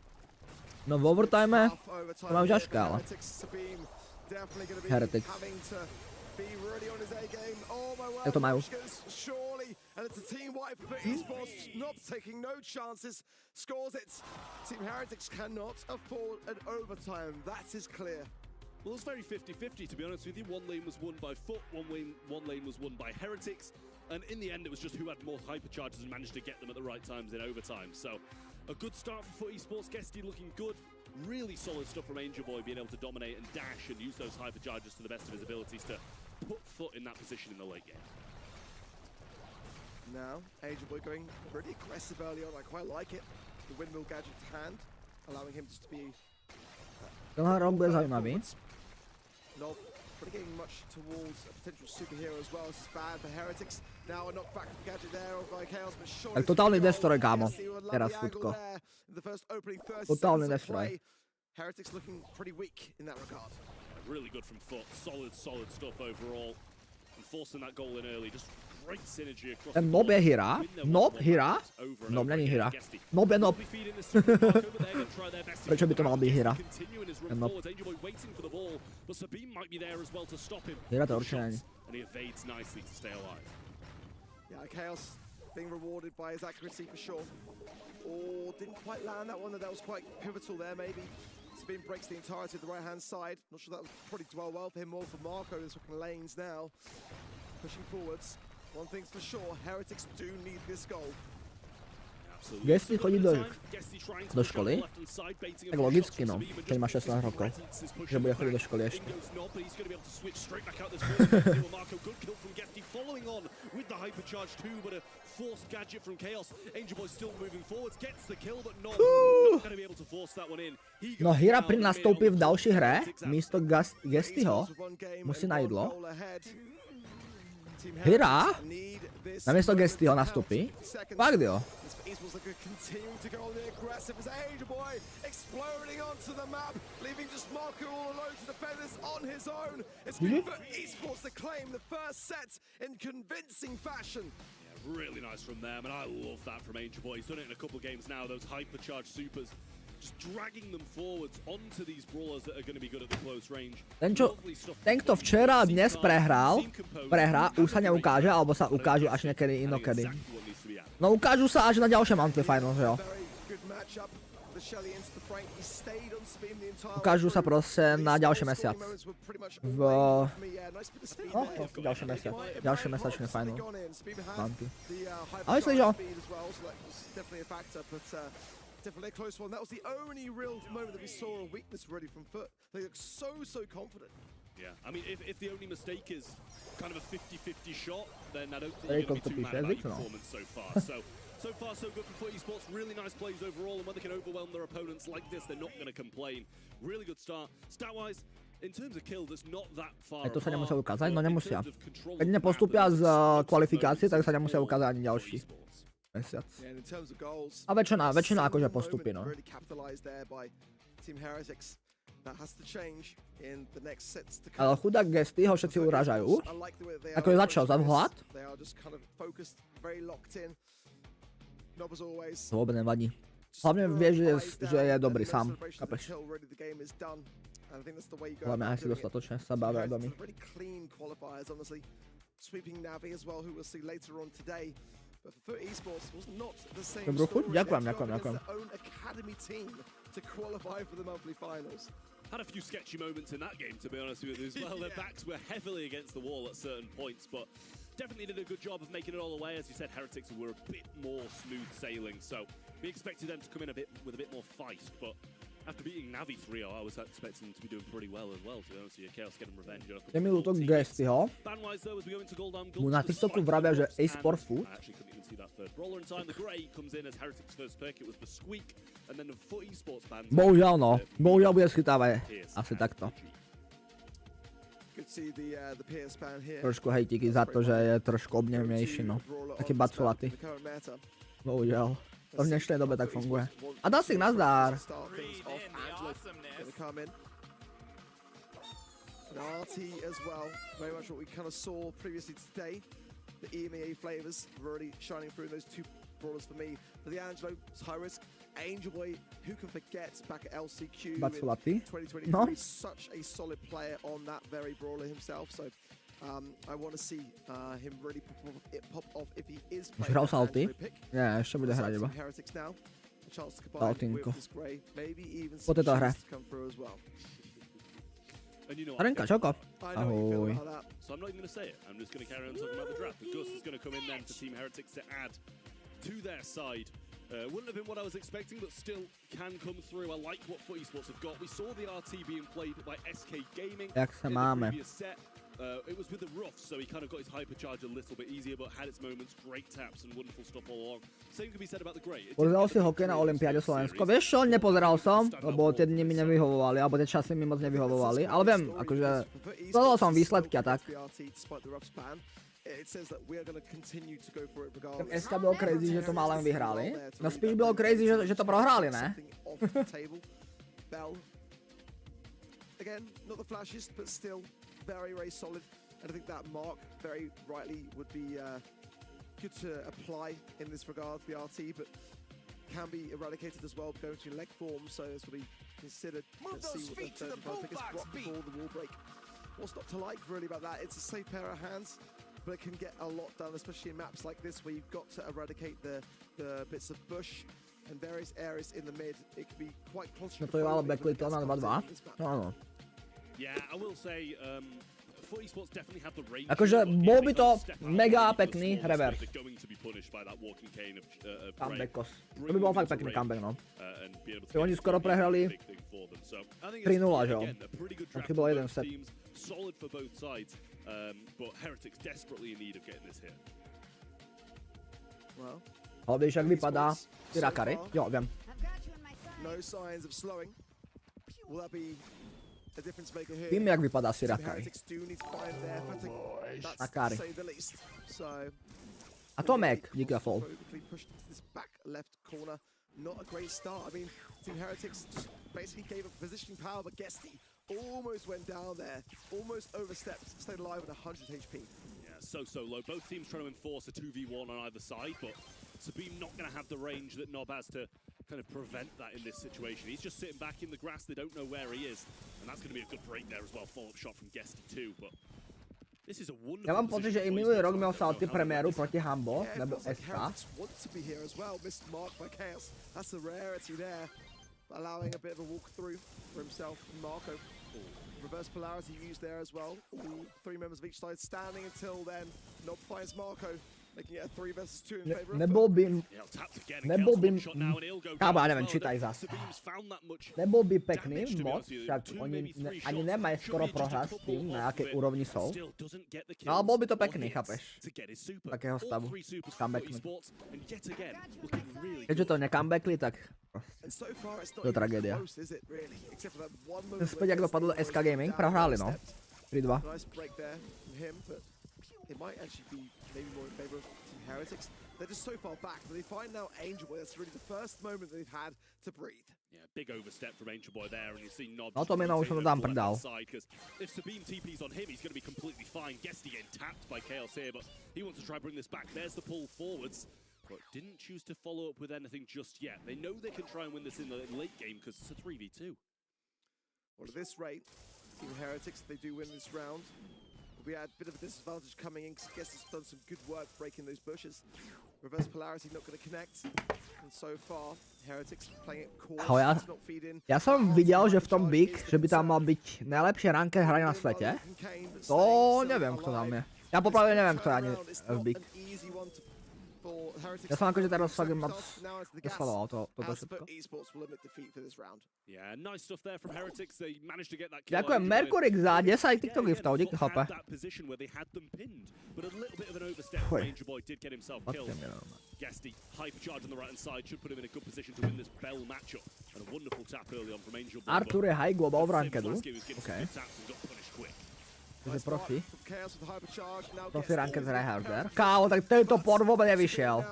No v overtime Tough overtime to mám here ťažké, for ale. Heretics. Sabim definitely going to be Heretics. having to be really on his A game. Oh my word. Jak to majú? Surely, and it's a team wipe for esports. Not taking no chances. Scores it. Team Heretics cannot afford an overtime. That is clear. Well, it was very 50-50, to be honest with you. One lane was won by Foot, one lane was won by Heretics, and in the end it was just who had more hypercharges and managed to get them at the right times in overtime. So, a good start for Foot Esports. Guesty looking good. Really solid stuff from Angel Boy, being able to dominate and dash and use those hypercharges to the best of his abilities to put Foot in that position in the late game. Now, Angel Boy going pretty aggressive early on. I quite like it. The windmill gadget to hand, allowing him just to be Tenhle rok bude zajímavý. not really getting much towards a potential superhero as well. This is bad for Heretics. Now a knockback gadget there by Chaos, but surely Tak totálny destroy, kámo. Yes, he would love Teraz the angle futko. there in the first opening 30 Totálny seconds of destroy. play. Heretics looking pretty weak in that regard. Really good from Foot. Solid stuff overall. And forcing that goal in early. Just great synergy across Ten the Nob je board. hra. Win their Nob one-on-one hra. matches over and Nob over není again. hra. Guesty Nob je Nob. will be feeding this super mark over there, gonna try their best to Proč by keep to the mal být hra? continuing his run Ten Nob. forwards. Angel Boy waiting for the ball, but Sabim might be there as well to stop him. Hra to Good určitě není. shots, and he evades nicely to stay alive. Yeah, Chaos being rewarded by his accuracy for sure. Or didn't quite land that one. That was quite pivotal there, maybe. Sabine breaks the entirety of the right-hand side. Not sure that would probably dwell well for him, more for Marco. There's looking lanes now. Pushing forwards. One thing's for sure, Heretics do need this goal. Guesty chodí do školy? Tak logicky no, keď má 16 rokov, že bude chodiť do školy ešte. No Hira pri nastoupí v další hře, místo Guestyho, musí na jídlo. Hira namiesto Guestyho nastupí. Fakt jo. Esports are continuing to go on the aggressive as Angel Boy exploding onto the map, leaving just Marco all alone to defend this on his own. It's good for Esports to claim the first set in convincing fashion. Yeah, really nice from them, and I love that from Angel Boy. He's done it in a couple of games now, those hypercharged supers. Just dragging them forwards onto these brawlers that are going to be good at the close range. Ten, kto včera a dnes prehrá, už sa neukáže, alebo sa ukážu až niekedy inokedy. No ukážu sa až na ďalšie monthly finals, jo. Ukážu sa proste na ďalší mesiac. Ďalší mesačný final. Monthly. Ale myslíš, jo? Definitely a close one. That was the only real moment that we saw a weakness really from Foot. They look so confident. Yeah, I mean, if the only mistake is kind of a 50-50 shot, then I don't think you're going to be too mad about your performance so far. So far, so good for Foot Esports. Really nice plays overall, and when they can overwhelm their opponents like this, they're not going to complain. Really good start. Stat-wise, in terms of kills, it's not that far Aj to sa nemusia apart, ukázať, no but in nemusia. terms of control Keď of the nepostupia map, z kvalifikácie, tak sa nemusia ukázať ani ďalší mesiac. A väčšina akože postupí, no. Ale chudák Guesty ho všetci urážajú. Ako je začal za vhľad? To vôbec nevadí. Hlavne vie, že je dobrý sám. Kapeš? Hlavne aj si dostatočne sa bavia vedomí. Dobrú chuť? Ďakujem. Had a few sketchy moments in that game, to be honest with you, as well. Their backs were heavily against the wall at certain points, but definitely did a good job of making it all the way. As you said, Heretics were a bit more smooth sailing, so we expected them to come in with a bit more fight, but after beating Navi 3-0, I was expecting them to be doing pretty well as well, to be honest with you. Chaos getting revenge. Je mi ľúto Gestyho. Mu na TikToku vravia, že e-sport food. I actually couldn't even see that third brawler in time. The Grey comes in as Heretics' first pick. It was the Squeak, and then the Foot Esports band. Bohužiaľ no. Bohužiaľ bude schytávať asi takto. Trošku hejtíky za to, že je trošku obnemnejší, no. Taký baculatý. Bohužiaľ. To v dnešnej dobe tak funguje. A Dasik, nazdár. RT as well, very much what we kind of saw previously today. The EMEA flavors really shining through in those two brawlers for me. For the Angelo, it's high risk. Angel Boy, who can forget back at LCQ in 2023, no? Such a solid player on that very brawler himself. So I want to see him really pop off if he is playing. Hral salty? Nie, ešte bude hrať iba. Saltinko. Po tejto hre. Arenka, čoko. Ahoj. So I'm not even going to say it. I'm just going to carry on talking about the draft. Gus is going to come in then for Team Heretics to add to their side. Wouldn't have been what I was expecting, but still can come through. I like what Foot Esports have got. We saw the RT being played by SK Gaming Jak se in máme? the previous set. It was with the rough, so he kind of got his hypercharge a little bit easier, but had its moments, great taps and wonderful stuff all along. Same could be said about the Grey. Pozeral si hokej na Olympiáde Slovensko? Vieš čo, nepozeral som, lebo tie dni mi nevyhovovali, alebo tie časy mi moc nevyhovovali, ale viem, akože, sledoval som výsledky a tak. Ten SK bylo crazy, že to málem vyhráli. No spíš bylo crazy, že to prohráli, ne? Again, not the flashiest, but still very, very solid. And I think that mark very rightly would be good to apply in this regard for the RT, but can be eradicated as well going to leg form, so this will be considered. Let's see what the 35 pick is blocked before the wall break. What's not to like really about that? It's a safe pair of hands, but it can get a lot done, especially in maps like this where you've got to eradicate the bits of bush and various areas in the mid. It can be quite close. No to je ale backlit to na 2-2. No áno. Yeah, I will say, Foot Esports definitely have the range. Akože bol by to mega pekný reverse. Comebackos. To by bol fakt pekný comeback, no. Oni skoro prehrali 3-0, že jo? Tam chybol jeden set. Solid for both sides, but Heretics desperately in need of getting this here. Ale víš, jak vypadá ty rakary? Jo, viem. No signs of slowing. Will that be a difference maker here? Vím, jak vypadá si rakary. Rakary. A Tomek, díky za fall. Not a great start. I mean, Team Heretics just basically gave up positioning power, but Gesty almost went down there, almost overstepped, stayed alive at 100 HP. Yeah, so low. Both teams trying to enforce a 2v1 on either side, but Sabine not going to have the range that Nob has to kind of prevent that in this situation. He's just sitting back in the grass, they don't know where he is, and that's going to be a good break there as well. Follow-up shot from Gesty too, but this is a wonderful. Ja mám pocit, že i minulý rok měl salty premiéru proti Hambo, nebo SK. That's a rarity there, allowing a bit of a walk through for himself and Marco. Reverse polarity used there as well. All three members of each side standing until then. Nob finds Marco, making it a 3 versus 2 in favor of Nebol by, kámo, ja neviem, čítaj zas. Nebol by pekný moc, však oni ani nemajú skoro prohrať s tým, na akej úrovni sú. No ale bol by to pekný, chápeš? Takého stavu, comebacknú. Keďže to necomebackli, tak to je tragédia. Späť, jak dopadlo SK Gaming, prohráli, no. 3-2. It might actually be maybe more in favor of Team Heretics. They're just so far back, but they find now Angel Boy. That's really the first moment they've had to breathe. Yeah, big overstep from Angel Boy there, and you see Nob. No to mi už to dám prdal. If Sabine TP's on him, he's going to be completely fine. Gesty getting tapped by Chaos here, but he wants to try and bring this back. There's the pull forwards, but didn't choose to follow up with anything just yet. They know they can try and win this in the late game because it's a 3v2. Well, at this rate, Team Heretics, they do win this round. We had a bit of a disadvantage coming in because Guess has done some good work breaking those bushes. Reverse polarity not going to connect. And so far, Heretics playing it cautious, not feed in. Ja som videl, že v tom Big, že by tam mal byť najlepšie ranké hraň na svete. To neviem, kto tam je. Ja popravde neviem, kto je ani FBIG. Ja som akože teraz fakt moc nesledoval toto všetko. Yeah, nice stuff there from Heretics. They managed to get that kill. Ďakujem Merkurik za 10 TikTok giftov, díky chlape. Guesty, hypercharge on the right hand side should put him in a good position to win this Bell matchup. And a wonderful tap early on from Angel Boy. Artur je high global v rankedu. OK. Takže profi. Profi ranked tryharder. Kámo, tak tento por vôbec nevyšiel.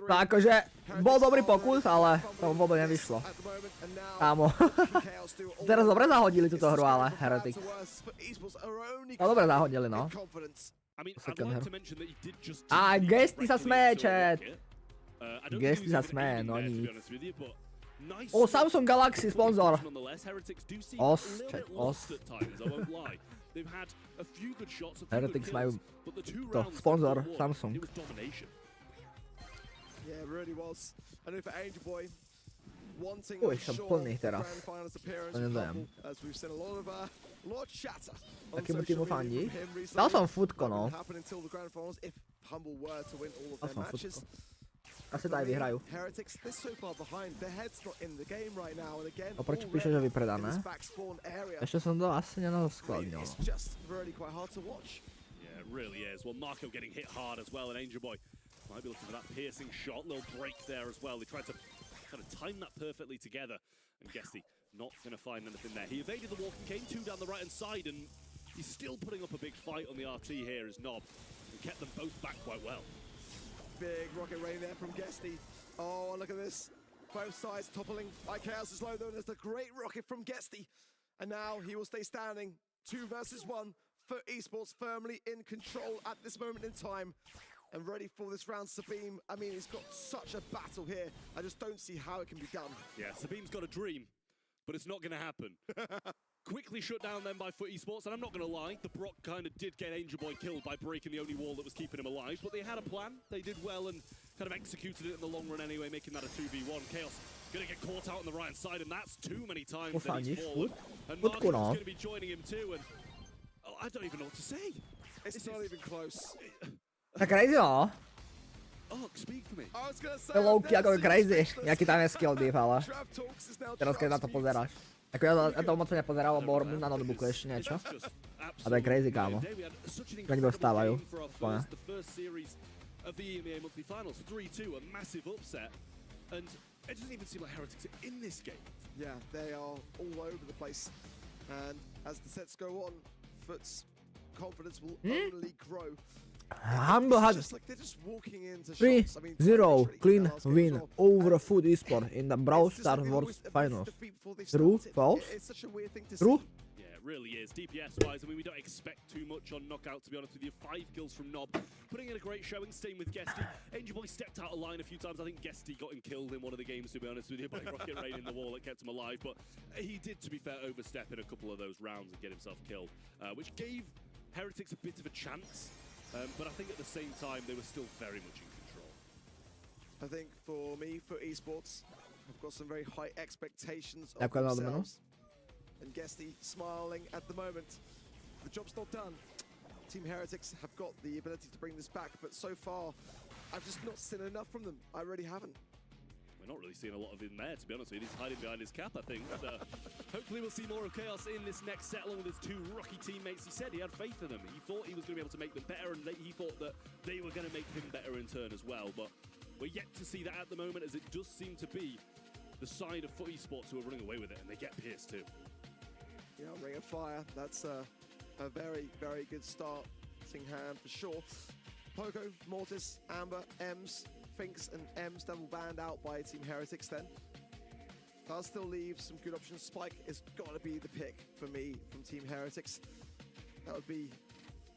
Tak akože bol dobrý pokus, ale to vôbec nevyšlo. Kámo. Teraz dobre zahodili túto hru, ale Heretics. To dobre zahodili, no. A Gesty sa smeje, chat. Gesty sa smeje, no nic. O, Samsung Galaxy sponzor. Os. Heretics majú to, sponzor Samsung. Som plný teraz. To nedajem. Takému týmu fandí? Dal som futko, no. Dal som futko. Asi to aj vyhrajú. A prečo píše, že vypredané? Ešte som to asi nenaskladnil. Yeah, it really is. Well, Marco getting hit hard as well, and Angel Boy might be looking for that piercing shot. Little break there as well. They tried to kind of time that perfectly together, and Gesty not going to find anything there. He evaded the walk and came 2 down the right-hand side, and he's still putting up a big fight on the RT here as Nob, and kept them both back quite well. Big rocket rain there from Gesty. Oh, look at this. Both sides toppling. Chaos is low though. There's a great rocket from Gesty. And now he will stay standing. 2 versus 1. FUT Esports firmly in control at this moment in time. And ready for this round. Sabim, I mean, he's got such a battle here. I just don't see how it can be done. Yeah, Sabim's got a dream, but it's not going to happen. Quickly shut down then by FUT Esports, and I'm not going to lie, the Brock kind of did get Angel Boy killed by breaking the only wall that was keeping him alive, but they had a plan, they did well and kind of executed it in the long run anyway, making that a 2v1. Chaos going to get caught out on the right side, and that's too many times that he's fallen. And Marco's going to be joining him too, and I don't even know what to say. It's not even close. Tak crazy, no. Oh, speak for me. To low-key ako crazy. Nejaký tam je skill div, ale teraz keď na to pozeráš. Ako ja to moc nepozeral, lebo robím na notebooku ešte niečo. A to je crazy, kámo. Jak dostávajú. Úplne. Of the EMEA monthly finals, 3-2, a massive upset, and it doesn't even seem like Heretics are in this game. Yeah, they are all over the place, and as the sets go on, FUT's confidence will only grow. Humble had 3-0 clean win over FUT Esports in the Brawl Stars World Finals. True? False? True? Yeah, it really is. DPS-wise, I mean, we don't expect too much on Knockout, to be honest with you. 5 kills from Nob, putting in a great showing, staying with Gesty. Angel Boy stepped out of line a few times. I think Gesty got him killed in one of the games, to be honest with you, by rocket rain in the wall that kept him alive. But he did, to be fair, overstep in a couple of those rounds and get himself killed, which gave Heretics a bit of a chance. But I think at the same time, they were still very much in control. I think for me, for esports, I've got some very high expectations of D'accord, themselves. And Gesty smiling at the moment. The job's not done. Team Heretics have got the ability to bring this back, but so far, I've just not seen enough from them. I really haven't. We're not really seeing a lot of him there, to be honest with you. He's hiding behind his cap, I think. Hopefully we'll see more of Chaos in this next set, along with his 2 rookie teammates. He said he had faith in them. He thought he was going to be able to make them better, and he thought that they were going to make him better in turn as well. But we're yet to see that at the moment, as it does seem to be the side of FUT Esports who are running away with it, and they get pierced too. Yeah, Ring of Fire. That's a very, very good start. Hand for sure. Poco, Mortis, Amber, Ems, Finks and Ems double banned out by Team Heretics then. Does still leave some good options. Spike has got to be the pick for me from Team Heretics. That would be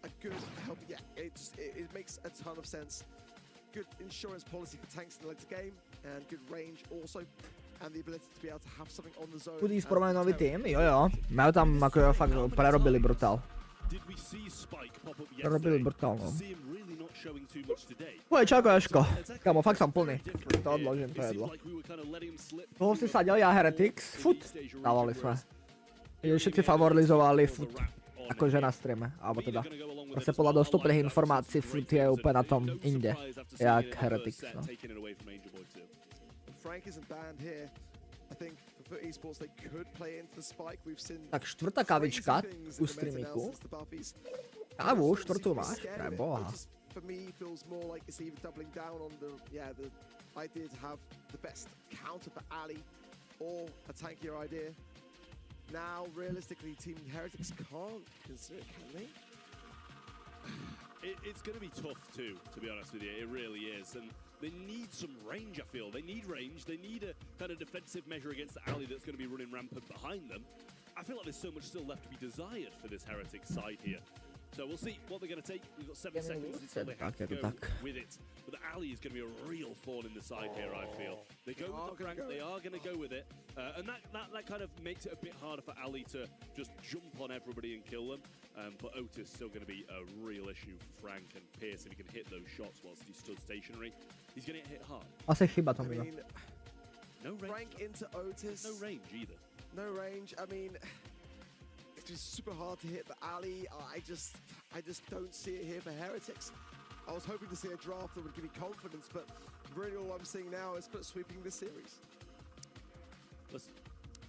a good help. Yeah, it makes a ton of sense. Good insurance policy for tanks in the late game, and good range also. And the ability to be able to have something on the zone. FUT Esports majú nový tým? Jo. Majú tam ako fakt prerobili brutál. Prerobili brutál, no. Čauko, Jožko. Kámo, fakt som plný. To odložím, to jedlo. Toho si sadili a Heretics. FUT. Dávali sme. Všetci favorizovali FUT. akože na streame, alebo teda proste podľa dostupných informácií furt je úplne na tom inde, jak Heretics, no. Tak štvrtá kavička u streamiku. Kávu, štvrtú máš? Pre boha. For me, feels more like it's even doubling down on the idea to have the best counter for Ali or a tankier idea. Now, realistically, Team Heretics can't consider it, can they? It's going to be tough too, to be honest with you. It really is, and they need some range. I feel they need range. They need a kind of defensive measure against the Ali that's going to be running rampant behind them. I feel like there's so much still left to be desired for this Heretics side here. So we'll see what they're going to take. We've got 7 seconds until they have to go with it. But the Ali is going to be a real thorn in the side here, I feel. They go with the Frank, they are going to go with it. And that kind of makes it a bit harder for Ali to just jump on everybody and kill them. But Otis still going to be a real issue for Frank and Pierce. If he can hit those shots whilst he stood stationary, he's going to get hit hard. Asi chyba to bylo. No range. Frank into Otis. No range either. No range. I mean, it's just super hard to hit the Ali. I just don't see it here for Heretics. I was hoping to see a draft that would give me confidence, but really all I'm seeing now is Split sweeping this series. Listen,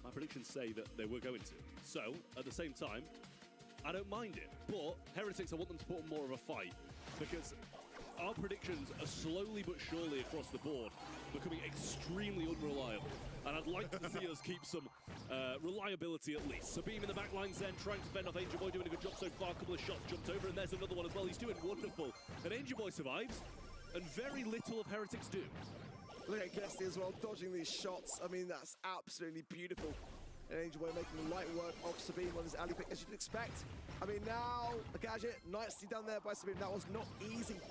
my predictions say that they were going to. So, at the same time, I don't mind it. But Heretics, I want them to put on more of a fight, because our predictions are slowly but surely across the board becoming extremely unreliable. And I'd like to see us keep some reliability at least. Sabine in the back lines then, trying to fend off Angelboy, doing a good job so far. A couple of shots jumped over, and there's another one as well. He's doing wonderful. And Angelboy survives, and very little of Heretics do. Look at Guesty as well, dodging these shots. I mean, that's absolutely beautiful. And Angelboy making light work of Sabine on his alley pick, as you'd expect. I mean, now, a gadget, nicely done there by Sabine. That was not easy.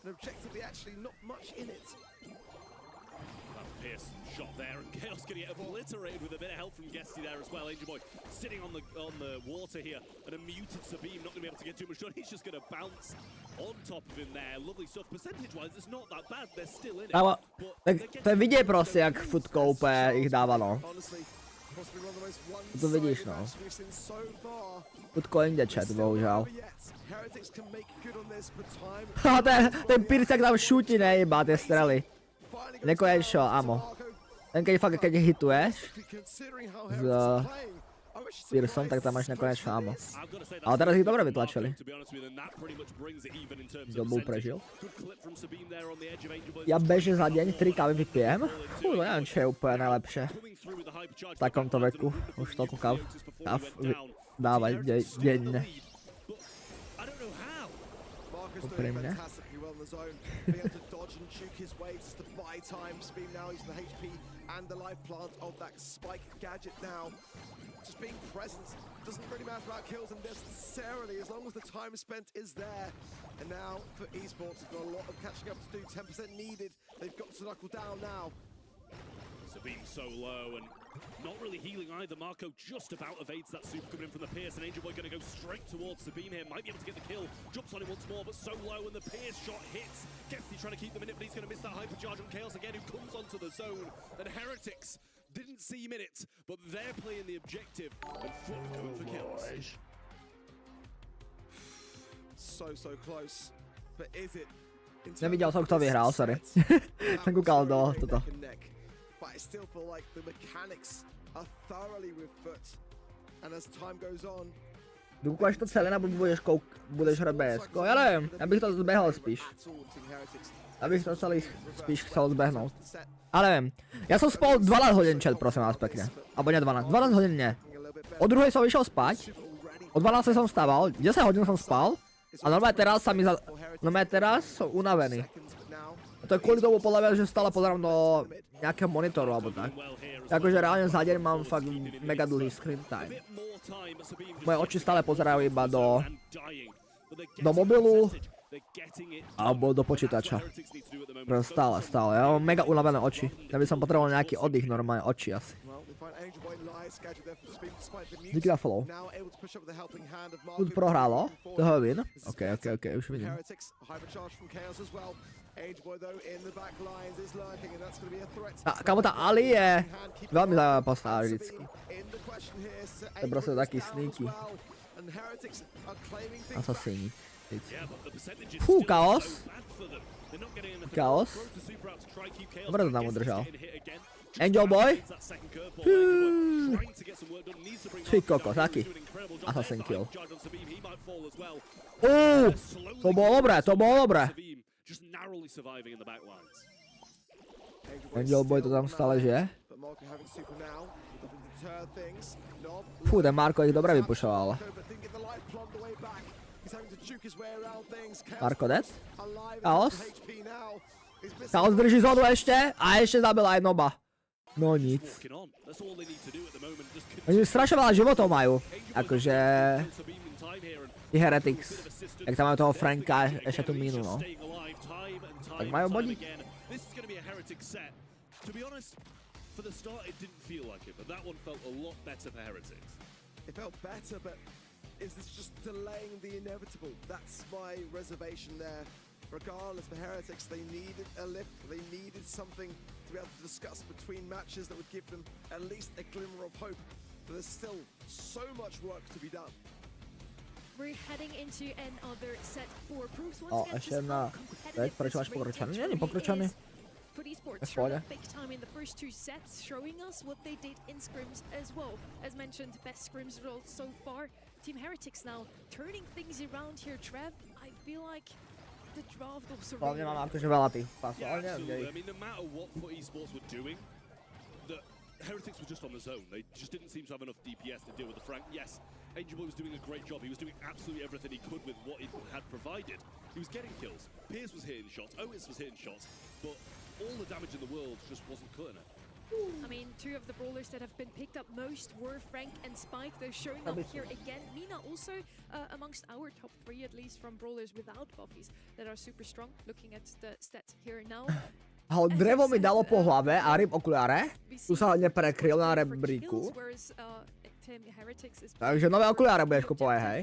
And objectively, actually, not much in it. Pierce shot there, and Chaos going to get obliterated with a bit of help from Guesty there as well. Angelboy sitting on the water here, and a muted Sabine not going to be able to get too much done. He's just going to bounce on top of him there. Lovely stuff. Percentage-wise, it's not that bad. They're still in it. Tak to je vidět prostě, jak futko úplně jich dává, no. To vidíš, no. Futko jinde chat, bohužel. Ten Pierce jak tam šutí, nejebá ty strely. Nekonečno, amo. Ten keď hituješ s Pierceom, tak tam máš nekonečno amo. Ale teraz ich dobre vytlačili. Dobu prežil. Ja bežne za deň 3 kávy vypijem. Neviem, čo je úplne najlepšie. V takomto veku. Už toľko káv dávať denne. Úprimne. Being able to dodge and juke his way just to buy time. Speed now using the HP and the life plant of that spike gadget now. Just being present doesn't really matter about kills necessarily as long as the time spent is there. And now for esports, they've got a lot of catching up to do. 10% needed. They've got to knuckle down now. Sabine so low and not really healing either. Marco just about evades that super coming in from the Pierce, and Angelboy going to go straight towards Sabine here. Might be able to get the kill. Jumps on him once more, but so low, and the Pierce shot hits. Guesty trying to keep them in it, but he's going to miss that hypercharge on Chaos again, who comes onto the zone. And Heretics didn't see him in it, but they're playing the objective, and Foot going for kills. So close, but is it? Neviděl jsem, kdo vyhrál, sorry. Jsem koukal do toto. But I still feel like the mechanics are thoroughly with Foot, and as time goes on. Dokoukáš to celé, nebo budeš hrát BSko? Já nevím, já bych to zběhl spíš. Já bych to celý spíš chcel zběhnout. Ale nevím, já jsem spal 12 hodin chat, prosím vás pěkně. Abo ne 12, 12 hodin ne. O druhé jsem vyšel spať, o 12 jsem vstával, 10 hodin jsem spal a normálně teraz jsem unavený. A to je kvůli tomu podle mě, že stále pozerám do nějakého monitoru alebo tak. Jakože reálně za deň mám fakt mega dlhý screen time. Moje oči stále pozerajú iba do mobilu alebo do počítača. Stále. Ja mám mega unavené oči. Ja by som potreboval nejaký oddych, normálne oči asi. Díky za follow. Tu prohrálo? To je win? Ok, už vidím. Kámo, tá Ali je veľmi zaujímavá postava vždycky. To je proste taký sneaky. And Heretics are claiming things back. Asasíni. Yeah, but the percentage is Fú, still chaos. so bad for them. They're not getting enough. Chaos. Throws the super out to try keep chaos, Dobre to but tam I guess he's udržal. getting hit again. Angel Boy. Needs that second curveball. Angel Boy trying to get some work done, needs to bring Ty Marcus down. kokos, He's aký? doing an incredible job. Assassin There's the kill. high charge on Sabine. He might fall as well. Slowly to bolo dobré, to bolo dobré. Sabine just narrowly surviving in the back lines. Angel Boy to tam stále žije. But Marco having super now. Doesn't deter things. Nob. Fú, ten Marko ich dobre vypušoval. But didn't get the light plumbed the way back. He's having to juke his way around things. Marko dead? Alive Chaos? and HP now. He's missing Chaos drží zónu ešte a ešte zabil aj Noba. No nic. Walking on. That's all they need to do at the moment. Just Oni strašne veľa životov majú. Angel Boy Akože... Sabine in time here and Tí Heretics. Jak tam majú toho Franka ešte tu mínu, no. staying alive time and time Tak majú and time body. again. This is going to be a Heretic set. To be honest, for the start it didn't feel like it, but that one felt a lot better for Heretics. It felt better, but is this just delaying the inevitable? That's my reservation there. Regardless, for Heretics, they needed a lift. They needed something to be able to discuss between matches that would give them at least a glimmer of hope. But there's still so much work to be done. We're heading into another set for proofs. O, Once again, ešte just jedna how competitive vec, prečo this máš pokročený? range Nie, actually pokročený. is. Foot esports Bez showed pohode. up big time in the first two sets, showing us what they did in scrims as well. As mentioned, best scrims results so far. Team Heretics now turning things around here. Trev, I feel like the draft also Hlavne really mám akože veľa tých pasov, Yeah, ale neviem, kde absolutely. ich. I mean, no matter what Foot Esports were doing, the Heretics were just on the zone. They just didn't seem to have enough DPS to deal with the Frank. Yes, Angel Boy was doing a great job. He was doing absolutely everything he could with what he had provided. He was getting kills. Pierce was hitting shots. Otis was hitting shots. But all the damage in the world just wasn't cutting it. I mean, two of the brawlers that have been picked up most were Frank and Spike. They're showing up here again. Mina also amongst our top three, at least from brawlers without buffies that are super strong. Looking at the stats here now. Ho drevo mi dalo po hlave a ryb okuliare. Tu sa neprekryl na rebríku. Takže nové okuliare budeš kupovať, hej?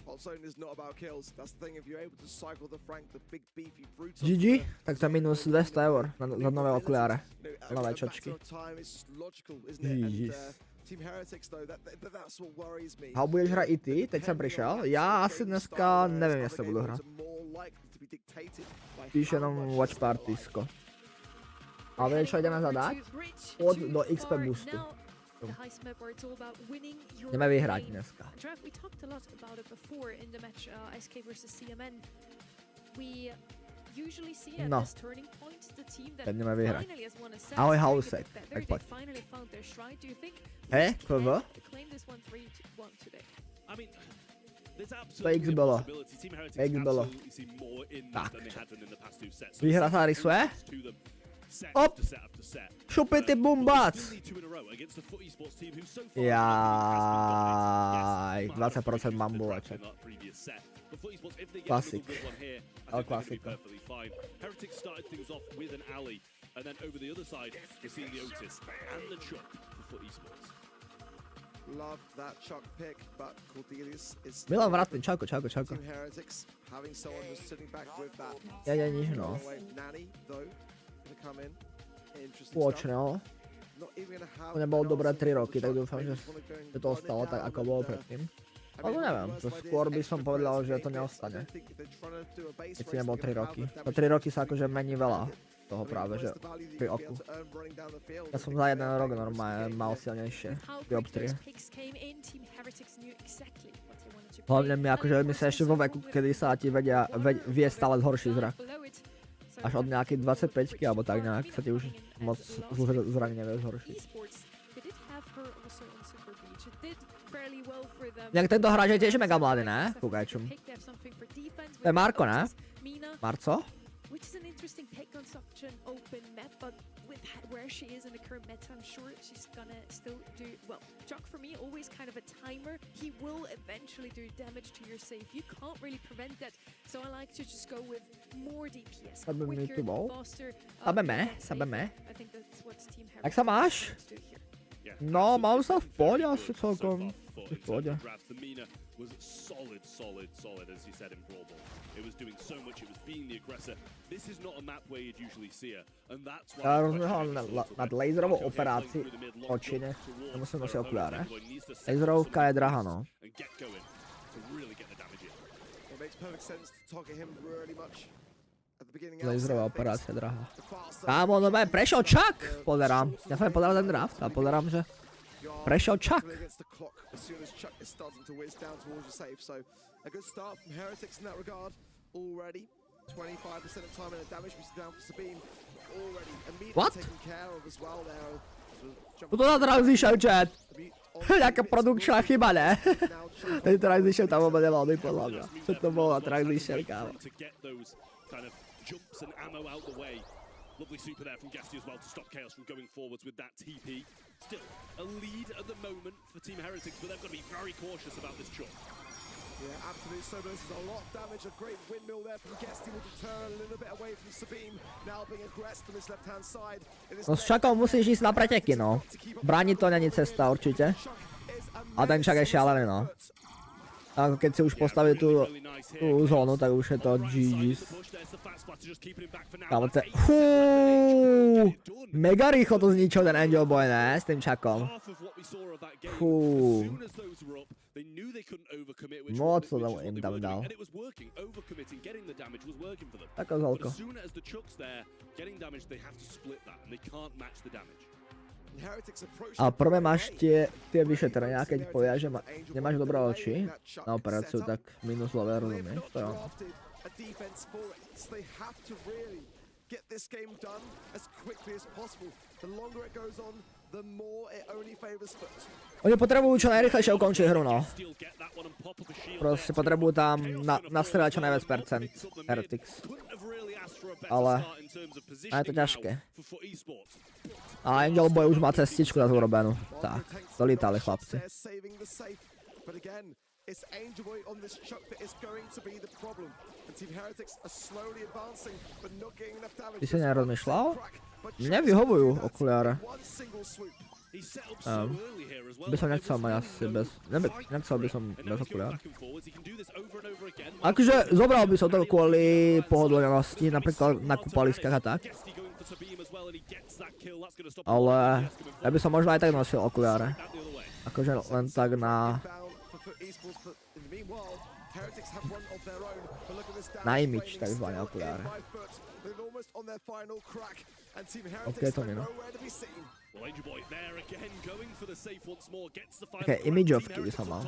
Hot is not about kills. That's the thing. If you're able to cycle the Frank, the big beefy brutal. GG, tak to je minus 200 eur za nové okuliare. Nové čočky. Ježiš. Team Heretics though, that's what worries me. A budeš hrať i ty? Teď som prišiel. Ja asi dneska neviem, jestli budu hrať. Píš jenom WATCHPARTYsko. A vieš, čo ideme zadať? Od do XP boostu. Ideme vyhrať dneska. We talked a lot about it before in the match SK versus CMN. We usually see at this turning point the team that finally has won a set. Ahoj Haouseek, tak poď. Finally found their stride. Do you think Hej, PV? claim this one 3-1 today? I mean, there's To absolutely X bylo. possibility. Team Heretics X bylo. absolutely see more in Tak. than they had done in the past two sets. Výhra sa rysuje. To them, set Op. after set after set. Šupy ty bumbac! Still need two in a row against the Foot Esports team who so far Jaj, 20% mám buleček. Classic. El Clasico. Heretics started things off with an alley, and then over the other side, we're seeing the Otis and the Chuck for Foot Esports. Love that Chuck pick, but Cordelius is Milan Vratný, čauko, čauko, čauko. Team Heretics having someone who's sitting back with that. Ja nič, no. Nanny though gonna come in. Interesting Počne, no. Not even gonna have. To nebolo dobré 3 roky, tak dúfam, že to ostalo tak, ako bolo predtým. Ale to neviem, to skôr by som povedal, že to neostane. Keď si nebol 3 roky. To 3 roky sa akože mení veľa toho práve, že pri oku. Ja som za 1 rok normálne mal silnejšie dioptrie. Hlavne mi akože my sa ešte vo veku, kedy sa ti vie stále zhorší zrak. Až od nejakých 25-ky alebo tak nejak sa ti už moc zrak nevie zhoršiť. Nejak tento hráč je tiež mega mladý, ne? Kúkaj čum. To je Marko, ne? Marco? Which is an interesting pick on such an open map, but with where she is in the current meta, I'm sure she's gonna still do well. Chuck for me always kind of a timer. He will eventually do damage to your safe. You can't really prevent that, so I like to just go with more DPS, quicker, faster. Sabeme. I think that's what Team Jak sa máš? No, mám sa v pohode asi celkom. V pohode. Was solid, as you said in Brawl Ball. It was doing so much, it was being the aggressor. This is not a map where you'd usually see her, and that's why... Ja rozmýšľam nad laserovou operácií očine. Nemusím nosiť okuliare. Laserovka je drahá, no. get going to really get the damage in. It makes perfect sense to target him really much at the beginning. Laserová operácia drahá. Kámo, no prešiel Chuck! Pozerám. Ja som nepozeral ten draft a pozerám, že prešiel Chuck. As soon as Chuck is starting to whiz down towards your safe, so a good start from Heretics in that regard already. 25% of time in the damage we see down for Sabine already immediately taken care of as well there. Tuto na transition chat. Nejaká produkčná chyba, ne? Ten transition tam vôbec nemal byť podľa mňa. Čo to bolo na transition, kámo? Jumps and ammo out the way. Lovely super there from Gasti as well to stop Chaos from going forwards with that TP. Still a lead at the moment for Team Heretics, but they've got to be very cautious about this chuck. Yeah, absolutely. So this is a lot of damage. A great windmill there from Gasti will deter a little bit away from Sabine. Now being aggressed on his left-hand side. No s Chuckom musíš ísť na preteky, no. Brániť to není cesta, určite. A ten Chuck je šialený, no. A keď si už postavil tú zónu, tak už je to GG's. Kámo, to je... Mega rýchlo to zničil ten Angel Boy, ne? S tým Chuckom. Moc to im tam dal. Taká zholko. A prvé máš tie vyšetrenia, keď povieš, že nemáš dobré oči na operáciu, tak minus lové, rozumieš? To je ono. Oni potrebujú čo najrychlejšie ukončiť hru, no. Proste potrebujú tam nastrieľať čo najviac percent Heretics. Ale je to ťažké. A Angel Boy už má cestičku na urobenú. Tak, dolítali chlapci. It's Angel Boy on this chuck that is going to be the problem. And Team Heretics are slowly advancing, but not getting enough damage. Ty si nerozmýšľal? Mne vyhovujú okuliare. By som nechcel mať asi bez... Nechcel by som bez okuliare. Akože zobral by som to kvôli pohodlnosti, napríklad na kúpaliskách a tak. Ale ja by som možno aj tak nosil okuliare. Akože len tak na... Na image, takzvané okuliare. Ok, to mino. Také imageovky by som mal.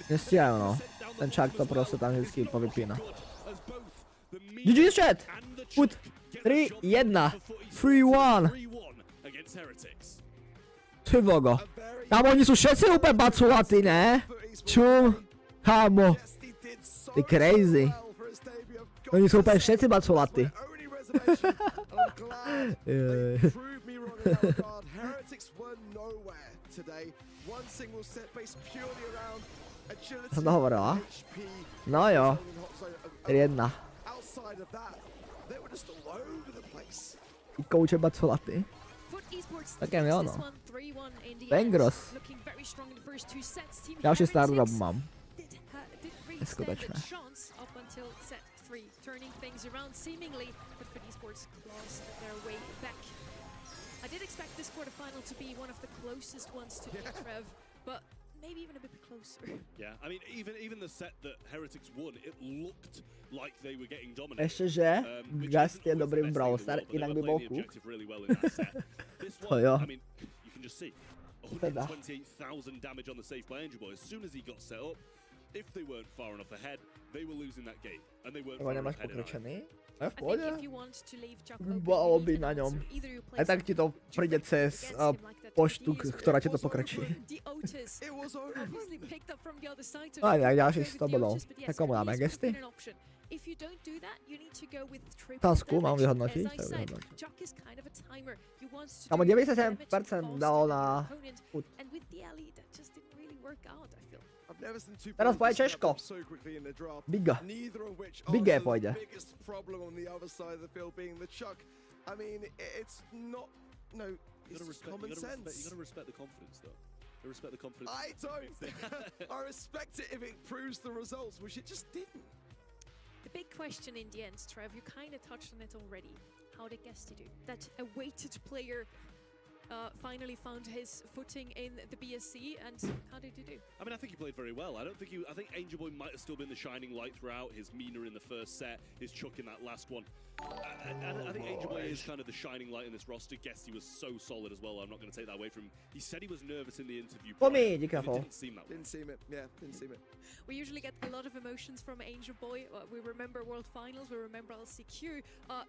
Nestíhajú, no. Ten Chuck to proste tam vždycky povypína. GG's chat! Put 3-1. 3-1. Ty vogo. Kámo, oni sú všetci úplne baculatí, ne? Čum? Kámo. Ty crazy. Oni sú úplne všetci baculatí. Som to hovorila? No jo. 3-1. Ty kouče baculatí. Také mi ono. Bangros. Ďalší stardrop mám. Neskutočné. I did expect this quarterfinal to be one of the closest ones to Trev, but maybe even a bit closer. Yeah, I mean, even the set that Heretics won, it looked like they were getting dominated. Ešte, že Gast je dobrý v Brawl Star, inak by bol kúk. To jo. I mean, you can just see 128,000 damage on the safe by Angel Boy. As soon as he got set up, if they weren't far enough ahead, they were losing that game, and they weren't far enough ahead. A v pohode? Bolo by na ňom. Aj tak ti to príde cez poštu, ktorá ti to pokračí. Aj tak ďalších 100 bodov. Tak komu dáme gesty? Tasku mám vyhodnotiť? Tak vyhodnotiť. Kámo, 97% dalo na... Teraz pôjde Češko. Biga. Bigé pôjde. I mean, it's not, no, it's common sense. You gotta respect the confidence, though. You respect the confidence. I don't. I respect it if it proves the results, which it just didn't. The big question in the end, Trev, you kind of touched on it already. How did Gasti do? That a weighted player finally found his footing in the BSC, and how did he do? I mean, I think he played very well. I think Angel Boy might have still been the shining light throughout. His Mina in the first set, his Chuck in that last one. I think Angel Boy is kind of the shining light in this roster. Guess he was so solid as well. I'm not going to take that away from him. He said he was nervous in the interview. For prior, me, be but careful. it didn't seem that way. Didn't seem it. Yeah, didn't seem it. We usually get a lot of emotions from Angel Boy. We remember World Finals, we remember LCQ.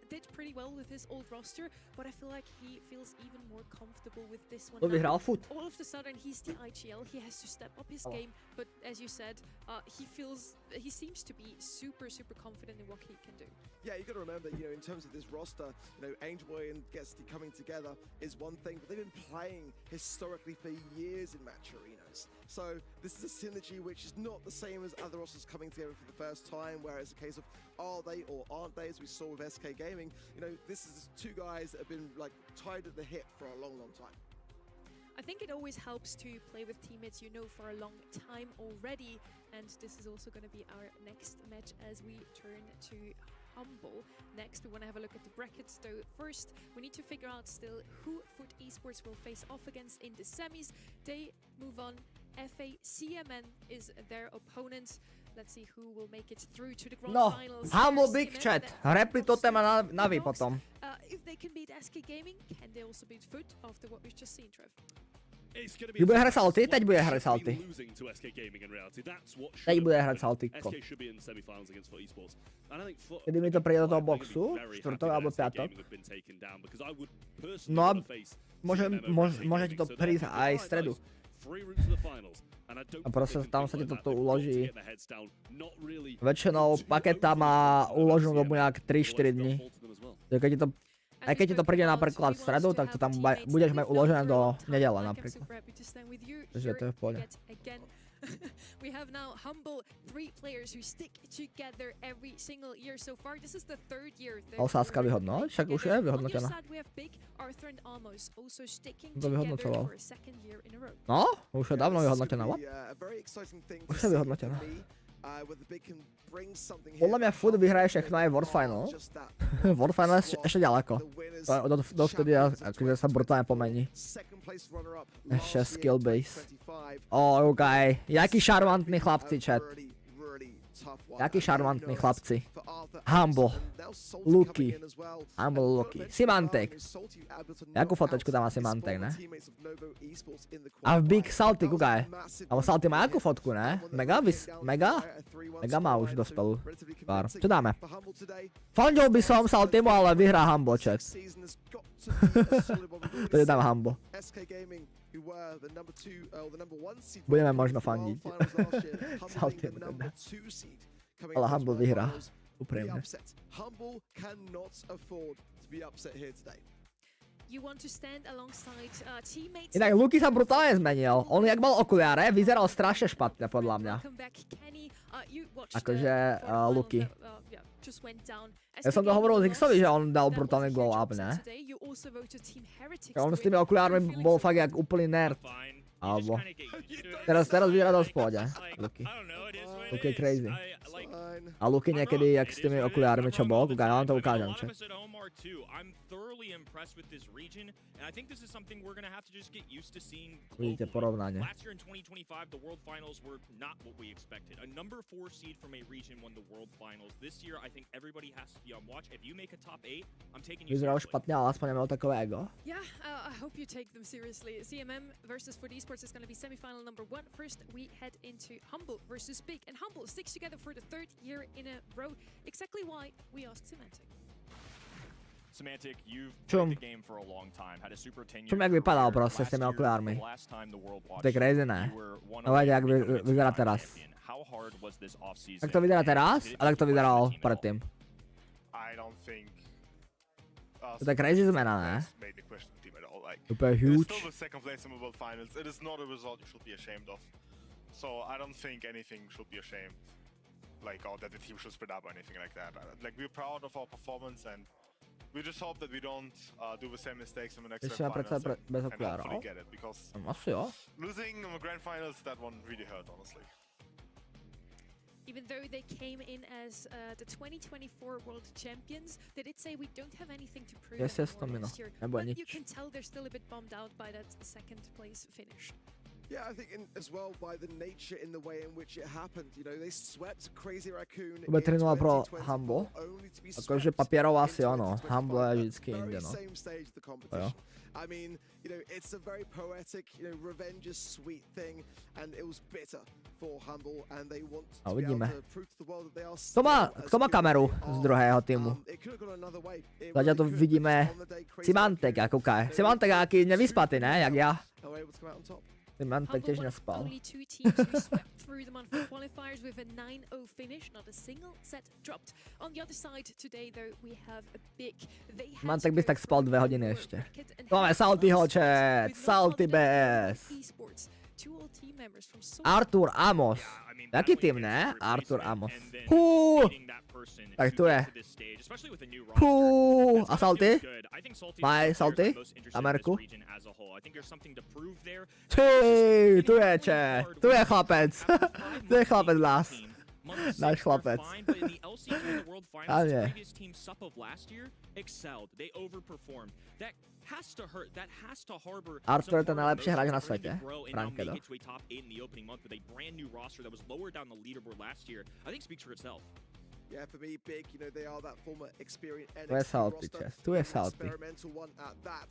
Did pretty well with his old roster, but I feel like he feels even more comfortable with this one. To vyhrál fut. All of a sudden, he's the IGL. He has to step up his game, but as you said, he seems to be super confident in what he can do. Yeah, you got to remember, you know, in terms of this roster, you know, Angel Boy and Getsty coming together is one thing, but they've been playing historically for years in match arenas. So this is a synergy which is not the same as other rosters coming together for the first time, where it's a case of are they or aren't they, as we saw with SK Gaming. You know, this is two guys that have been like tied at the hip for a long time. I think it always helps to play with teammates you know for a long time already, and this is also going to be our next match as we turn to Humble. Next, we want to have a look at the brackets, though first we need to figure out still who Foot Esports will face off against in the semis. They move on. FA CMN is their opponent. Let's see who will make it through to the grand No, finals. Humble There's Big CMN Chat. that Repli to téma na vy potom. if they can beat SK Gaming, can they also beat Foot after what we've just seen, Trev? Keď bude hrať salty, teď bude hrať salty. Teď bude hrať saltyko. Kedy mi to príde do toho boxu, štvrtok alebo piatok. No a môže ti to prísť aj v stredu. A proste tam sa ti toto uloží. Väčšinou paketa má uloženú dobu nejak 3-4 dní. Aj keď ti to príde napríklad v stredu, tak to tam budeš mať uložené do nedele napríklad. Takže to je v pohode. We have now Humble, 3 players who stick together every single year so far. This is the 3rd year. Osádzka vyhodnoť, však už je vyhodnotená. To vyhodnocoval. No, už je dávno vyhodnotená, what? Už je vyhodnotená. Podľa mňa Foot vyhraje všechno aj World Final. World Final je ešte ďaleko. Dovtedy akože sa brutálne pomení. Ešte skill base. OK. Jaký šarmantní chlapci, chat. Jaký šarmantní chlapci. Humble. Luky. Humble Luky. Simantek. Jakú fotečku tam má Simantek, ne? A v Big Salty, kúkaj. Alebo Salty má jakú fotku, ne? Mega? Mega má už dospelú. Pár. Čo dáme? Fandil by som Saltymu, ale vyhrá Humble, chat. To je dám Humble. Budeme možno fandiť. Saltymu teda. Ale Humble vyhrá. Úprimne. Inak Luky sa brutálne zmenil. On jak mal okuliare, vyzeral strašne špatne podľa mňa. Akože Luky. Ja som to hovoril Zixovi, že on dal brutálny glow up, ne? On s tými okuliármi bol fakt jak úplný nerd. Alebo... Teraz vyzerá dosť v pohode. Luky. Luky je crazy. A Luky niekedy, jak s tými okuliármi, čo bol, kúkaj, ja vám to ukážem, čo? Vidíte porovnanie. Vyzerá už špatne, ale aspoň nemal takové ego. I hope you take them seriously. CMM versus Foot Esports is going to be semi-final number 1. First, we head into Humble versus Big, and Humble sticks together for the 3rd year in a row. Exactly why we asked Semantic. Semantic, you've played the game for a long time, had a super tenure. Čum jak vypadal proste s tými okuliármi. To je crazy, ne? No veď, jak vyzerá teraz. Tak to vyzerá teraz, ale jak to vyzeral predtým. To je crazy zmena, ne? Úplne huge. So I don't think anything should be ashamed, like or that the team should split up or anything like that. Like we're proud of our performance and we just hope that we don't do the same mistakes in the next grand finals and hopefully get it, because Asi jo. losing in the grand finals, that one really hurt, honestly. Even though they came in as the 2024 World Champions, they did say we don't have anything to prove anymore next year. But you can tell they're still a bit bummed out by that second place finish. Yeah, I think as well by the nature in the way in which it happened. You know, they swept Crazy Raccoon in 3-0 pro 2024 Humble. only to be Akože swept papierovo in asi ono, 2025 Humble je at vždycky the inde, very no. same stage of the competition. I mean, you know, it's a very poetic, you know, revenge is sweet thing, and it was bitter for Humble, and they want to be able to prove to the world that they are still Kto má kameru z druhého týmu? Zatiaľ tu vidíme Simantek, kúkaj. Simantek aký nevyspatý, ne? Jak ja. Simantek tiež nespal. Only two teams who swept through the monthly qualifiers with a 9-0 finish, not a single set dropped. On the other side today, though, we have a big. Simantek by tak spal 2 hodiny ešte. Máme Saltyho chat, Salty BS. Artur Amos. Jaký tým, ne? Artur Amos. Tak tu je. A Salty? Maj Salty? Ameriku? Tu je chat. Tu je chlapec. Tu je chlapec nás. Náš chlapec. A nie. Artur je ten najlepší hráč na svete. Rankedo. Yeah, for me, big. You know, they are that former experienced Tu je Salty, chest. Tu je Salty. Experimental one at that.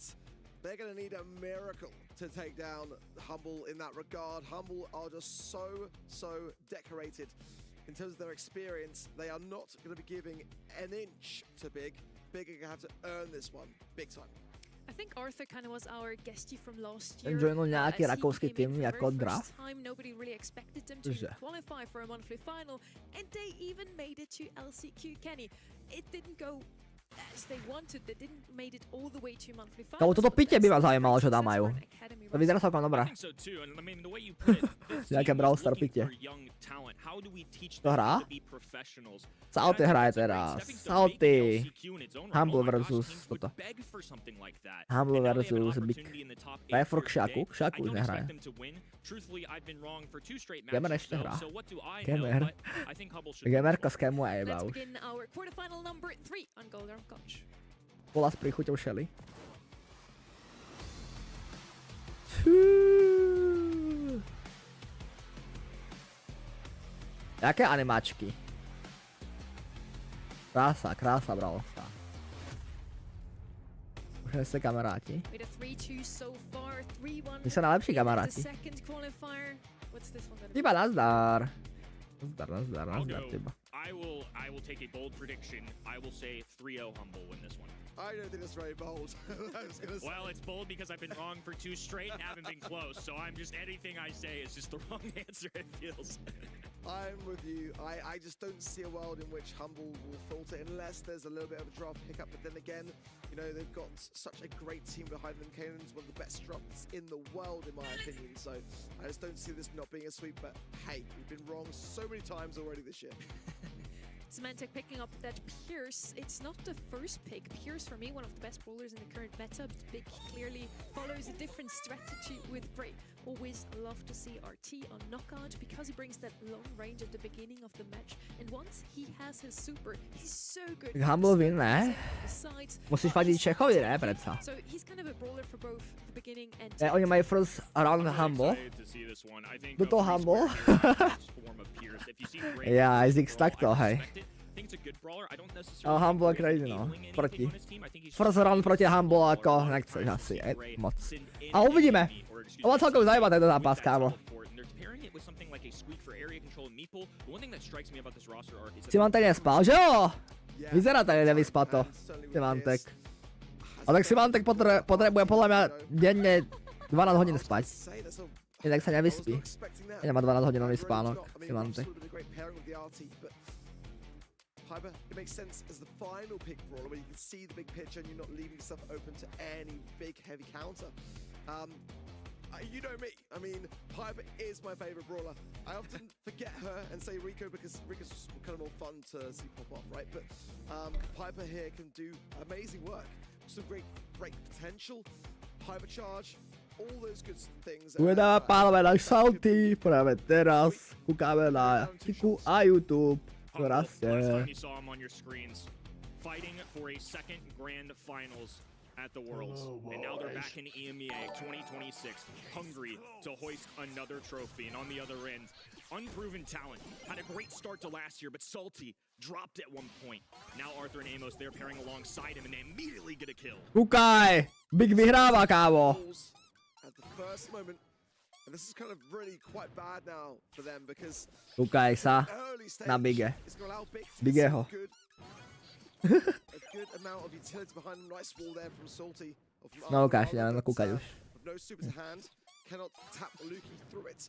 They're going to need a miracle to take down Humble in that regard. Humble are just so decorated in terms of their experience. They are not going to be giving an inch to Big. Big are going to have to earn this one big time. I think Arthur kind of was our guestie from last year. Joinul nejaký rakúsky tým ako draft. Nobody really expected them to qualify for a monthly final, and they even made it to LCQ Kenny. It didn't go as they wanted. They didn't made it all the way to monthly final. Toto pitie by ma zaujímalo, čo tam majú. To vyzerá celkom dobré. Nejaké Brawl Star pitie. To hrá? Salty hraje teraz. Salty. Humble versus toto. Humble versus Big. Hraje furt Kšaku. Kšaku už nehraje. Gamer ešte hrá. Gamer. Gamerka skemuje iba už. Bola s príchuťou Shelly. Jaké animáčky? Krása, krása, Brawl Star. Už nejste kamaráti? My sa najlepší kamaráti. Iba nazdar. Nazdar, teba. I will take a bold prediction. I will say 3-0 Humble win this one. I don't think that's very bold. Well, it's bold because I've been wrong for 2 straight and haven't been close. So I'm just, anything I say is just the wrong answer, it feels. I'm with you. I just don't see a world in which Humble will falter unless there's a little bit of a draft hiccup. But then again, you know, they've got such a great team behind them. Kanan's one of the best drafts in the world, in my opinion. So I just don't see this not being a sweep. But hey, we've been wrong so many times already this year. Symantec picking up that Pierce. It's not the first pick. Pierce, for me, one of the best bowlers in the current meta. But Big clearly follows a different strategy with Bray. Always love to see RT on knockout because he brings that long range at the beginning of the match. And once he has his super, he's so good. Humble win, ne? Musíš fadiť Čechovi, ne, predsa. So he's kind of a bowler for both the beginning and Oni majú first round Humble. Do to Humble. Ja, Isaac takto, hej. Humble je crazy, no. Proti. First round proti Humble ako nechceš asi, moc. A uvidíme. To bol celkom zaujímavý tento zápas, kámo. Simantek nespal, že jo? Vyzerá tak nevyspato. Simantek. A tak Simantek potrebuje podľa mňa denne 12 hodín spať. Inak sa nevyspí. Nemá 12 hodinový spánok, Simantek. Hyper, it makes sense as the final pick brawler where you can see the big picture and you're not leaving yourself open to any big heavy counter. You know me, I mean, Piper is my favorite brawler. I often forget her and say Rico because Rico's kind of more fun to see pop off, right? But Piper here can do amazing work. Some great break potential, hyper charge, all those good things. Uvedeme pánové náš salty práve teraz. Kúkame na Kiku a YouTube. Last Proste. time you saw him on your screens, fighting for a second grand finals at the Worlds. And now they're back in EMEA 2026, hungry to hoist another trophy. And on the other end, unproven talent. Had a great start to last year, but Salty dropped at one point. Now Arthur and Amos, they're pairing alongside him, and they immediately get a kill. Kúkaj! Big vyhráva, kámo. At the first moment, and this is kind of really quite bad now for them because Kúkaj sa early stage na Bige. is going to allow Big to Bigeho. see a good amount of utility behind him. Nice wall there from Salty. No ukáž, ja len kúkať už. With no super to hand, cannot tap Luki through it.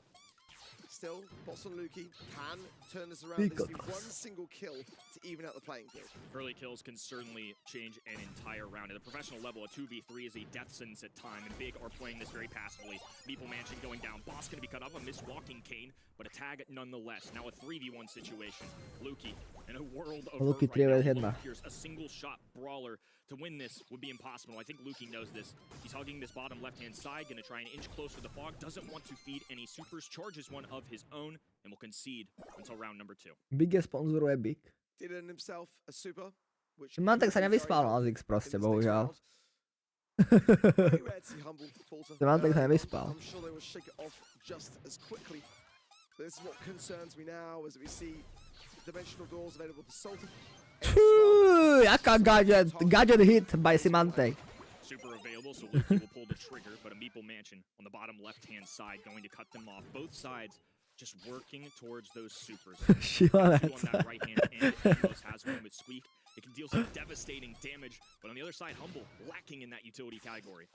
Still, boss on Luki can turn this around. This is one single kill to even out the playing field. Early kills can certainly change an entire round. At the professional level, a 2v3 is a death sentence at time, and Big are playing this very passively. Meeple Mansion going down. Boss going to be cut up. A missed walking cane, but a tag nonetheless. Now a 3v1 situation. Luki in a world of Luki hurt right 3v1. now. Here's a single shot brawler. To win this would be impossible. I think Luki knows this. He's hugging this bottom left-hand side, going to try and inch closer to the fog. Doesn't want to feed any supers. Charges one of his own, and will concede until round number 2. Bige sponzoruje Big. Did in himself a super, which Mantek sa nevyspal na Oryx proste, bohužiaľ. Mantek sa nevyspal. I'm sure they will shake it off just as quickly. This is what concerns me now as we see dimensional doors available for Salty. Jaká gadget hit by Symantec. Super available, so Luki will pull the trigger, but a Meeple Mansion on the bottom left-hand side going to cut them off. Both sides just working towards those supers. Šilanec. On that right hand, and Amos has one with Squeak. It can deal some devastating damage, but on the other side, Humble lacking in that utility category.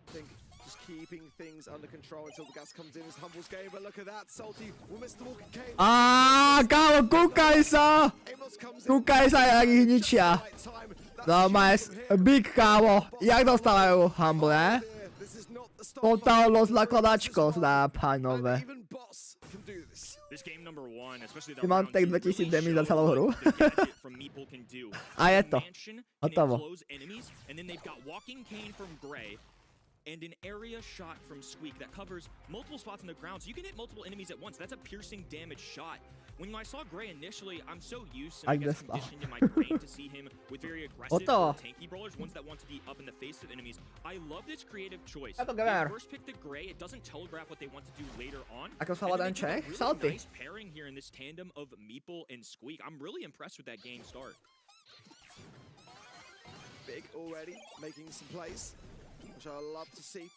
I think just keeping things under control until the gas comes in is Humble's game, but look at that, Salty will miss the walking cane. Kámo, kúkaj sa! Amos comes in. Kúkaj sa, jak ich ničia. Right time. That's No, the majs, shot from him. Big kámo. Jak dostávajú Humble, ne? This is not the start. Totálno zakladačko, zdá pánové. Even Boss can do this. This game number 1, especially Ty mám tak 2000 damage za celú hru. A je to. Hotovo. And then they've got walking cane from Gray and an area shot from Squeak that covers multiple spots on the ground, so you can hit multiple enemies at once. That's a piercing damage shot. When I saw Gray initially, I'm so used and I guess conditioned in my brain to see him with very aggressive tanky brawlers, ones that want to be up in the face of enemies. I love this creative choice. They first pick the Gray, it doesn't telegraph what they want to do later on. Ako sa ten ČECH? Really Salty. nice pairing here in this tandem of Meeple and Squeak. I'm really impressed with that game start. Big already making some plays, which I love to see.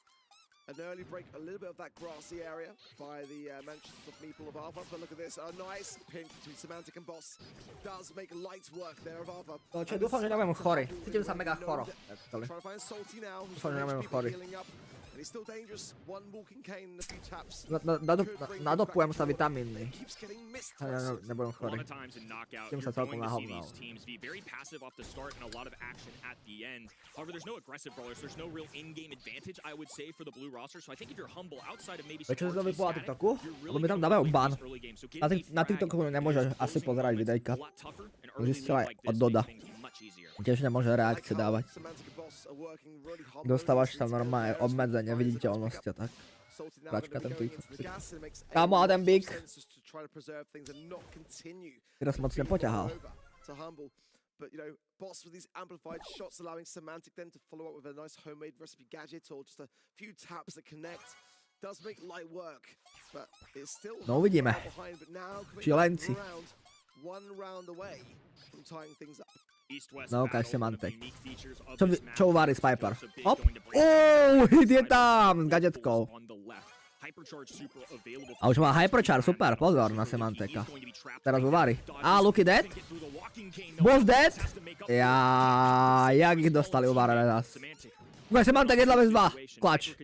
An early break, a little bit of that grassy area by the mentions of Meeple of Arthur, but look at this, a nice pinch between Semantic and Boss. Does make light work there of Arthur. To čo, dúfam, že nebudem chorý. Cítim sa mega choro. Trying to find Salty now, who's Dúfam, že nebudem chorý. healing up. And he's still dangerous. One walking cane and a few taps. Nadopujem sa vitamínmi. Keeps getting missed. Nebudem A chorý. lot of times in knockout, Tým you're sa celkom going to see nahovnal. these teams be very passive off the start and a lot of action at the end. However, there's no aggressive brawlers. There's no real in-game advantage, I would say, for the blue roster. So I think if you're Humble outside of maybe some Prečo si to RT vypol na static, TikToku? you're Lebo really mi tam gonna dávajú win ban. this early game. So getting a Na frag TikToku in nemôžeš those asi closing pozerať moments videjka. a lot tougher, and early Musíš si leads aj like this od make Doda. things much easier. Tiež nemôže reakcie dávať. Semantic and Boss are working really hard. Dostávaš tam normálne obmedzenie viditeľnosti a tak. Salty now Plačka gonna ten be going tweet. into the gas, and it makes Kámo, a ten Big. sense just to try to preserve things and not continue Teraz moc nepoťahal. over to Humble. But you know, Boss with these amplified shots allowing Semantic then to follow up with a nice homemade recipe gadget or just a few taps that connect. Does make light work, but it's still No uvidíme. behind, but now coming Šilenci. back around, one round away from tying things up. East-west No, battle, ukáž si one of the Mantek. unique features of Čo, this map. čo uvarí Spiper? So Big Hop. going to break Hit je tam s gadgetkou. on the left. Hypercharge super available. A už má Hyperchar, super, pozor na Semanteka. Teraz uvarí. Lucky dead? Boss dead? Jak ich dostali uvarené raz. Ukáž Semantek 1 vs 2. Klač.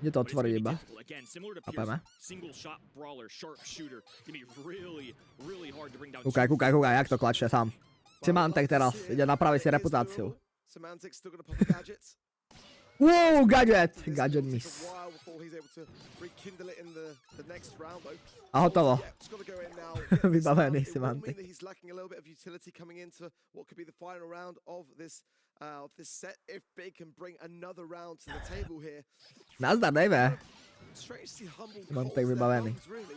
Kde to otvorí iba? Chápeme. Kúkaj, jak to klačuje sám. Semantek teraz ide napraviť si reputáciu. Semantic still gonna pop the gadgets. Wow, gadget! Gadget miss. A while before he's able to rekindle it in the next round though. A hotovo. Yeah, just gotta go in now. Vybavený It will mean Semantic. that he's lacking a little bit of utility coming into what could be the final round of this of this set if Big can bring another round to the table here. Nazdar, dejme. Strange to see Humble Mám hold tak their vybavený. lungs, really.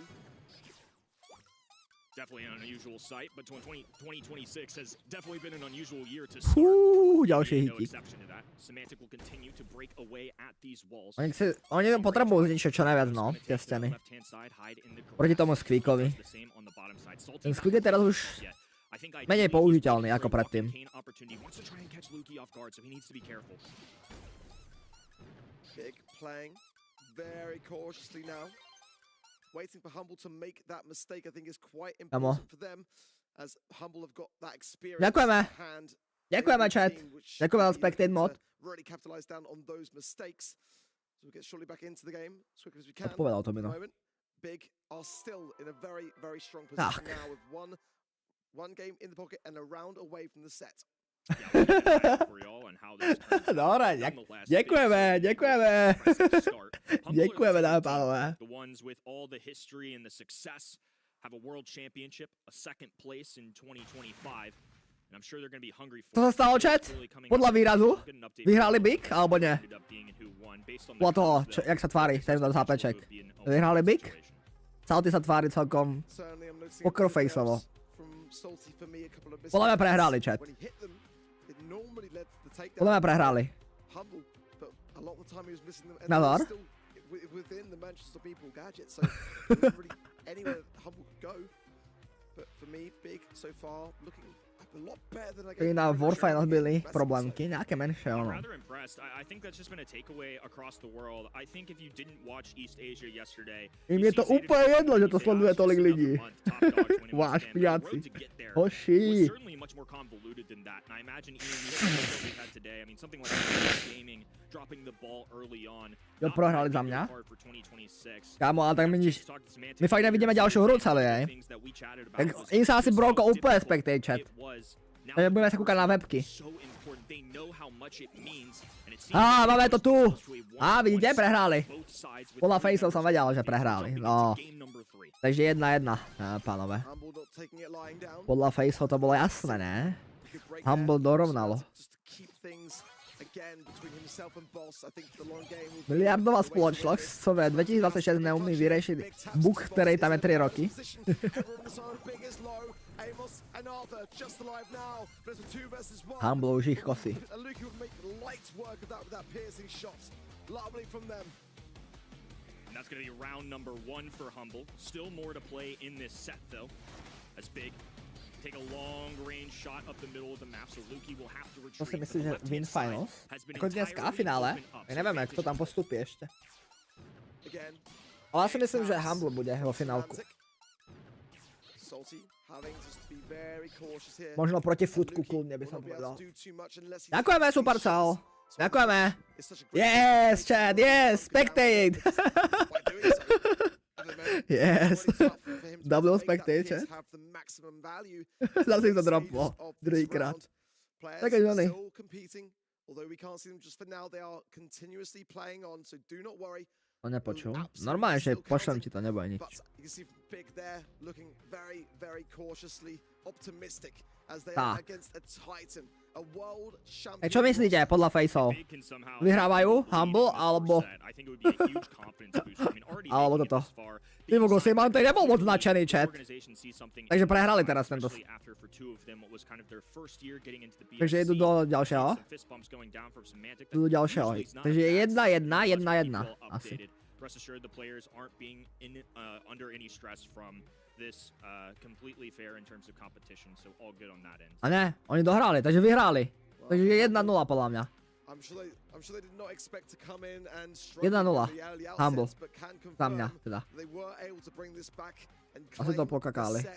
Definitely an unusual sight, but 2026 has definitely been an unusual year to start. Ďalší No hitík. exception to that. Semantic will continue to break away at these walls. Oni potrebujú zničiť čo najviac, no, tie steny. Proti tomu Squeakovi. Ten Squeak je teraz už menej použiteľný ako predtým. Big playing very cautiously now. Waiting for Humble to make that mistake, I think, is quite important for them, as Humble have got that experience. Ďakujeme. Hand. Ďakujeme, chat. Ďakujeme za spectate mod. Really capitalize down on those mistakes. So we'll get shortly back into the game as quickly as we can. Odpovedal to mi, no. Big are still in a very, very strong position now with one game in the pocket and a round away from the set. Dobre, ďakujeme. Ďakujeme, dáme pánové. The ones with all the history and the success have a world championship, a second place in 2025. And I'm sure they're going to be hungry for. To sa stalo, chat? Podľa výrazu? Vyhrali Big, alebo nie? Podľa toho, jak sa tvári, ten zápeček. Vyhrali Big? Salty sa tvári celkom pokerfaceovo. Podľa mňa prehrali, chat. Podľa mňa prehrali. Názor? Within the mentions of people gadgets, so really anywhere Humble could go. But for me, Big so far looking a lot better than I Na Warfinals byli problémky, nejaké menšie, I'm ono. rather impressed. I think that's just been a takeaway across the world. I think if you didn't watch East Asia yesterday, Im je to úplne jedno, že to sleduje tolik ľudí. Váš piaci. Hoši. Certainly much more convoluted than that. And I imagine even what we had today, I mean something like gaming dropping the ball early on. Jo, prohrali za mňa. Kámo, ale tak my fakt nevidíme ďalšiu hru celé, hej. Tak im sa asi broko úplne spectate chat. Takže budeme sa kúkať na webky. Máme to tu. Vidíte, prehrali. Podľa faceov som vedel, že prehrali. No. Takže 1-1, pánové. Podľa faceov to bolo jasné, ne? Humble dorovnalo. Miliardová spoločnosť, sové 2026 neumí vyriešiť bug, ktorej tam je 3 roky. Humble už ich kosí. That's going to be round number 1 for Humble. Still more to play in this set though. As Big take a long range shot up the middle of the map, so Luki will have to retreat. To si myslíš, že win finals? Ako dneska finále? My nevieme, kto tam postupí ešte. Ale ja si myslím, že Humble bude vo finálku. Možno proti Footku kľudne by som povedal. Ďakujeme, Supercell. Ďakujeme. Yes, chat, yes, spectate. Yes. Double spectate, chat. Zase ich to droplo. Druhýkrát. Také žony. To nepočul. Normálne, že pošlem ti to, neboj nič. Tak. Čo myslíte podľa faceov? Vyhrávajú Humble alebo... alebo toto. Vyvogol si, mám to nebol moc značený chat. Takže prehrali teraz tento. Takže idú do ďalšieho. Idú do ďalšieho. Takže 1-1, 1-1 asi. Rest assured the players aren't being under any stress from this completely fair in terms of competition, so all good on that end. A ne, oni dohrali, takže vyhrali. Takže 1-0 podľa mňa. 1-0, Humble. Za mňa teda. Asi to pokakali. Big.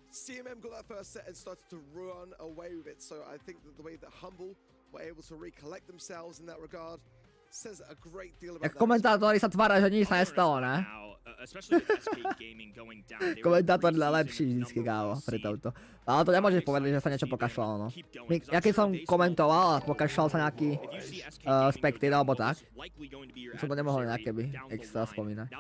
CMM got that first set and started to run away with it, so I think that the way that Humble were able to recollect themselves in that regard says a great deal about that. Komentátori sa tvária, že nič sa nestalo, ne? Komentátor je lepší vždycky, kávo, pri tomto. Ale to nemôžeš povedať, že sa niečo pokašľalo, no. Ja keď som komentoval a pokašľal sa nejaký spectate alebo tak, som to nemohol nejaké by extra spomínať.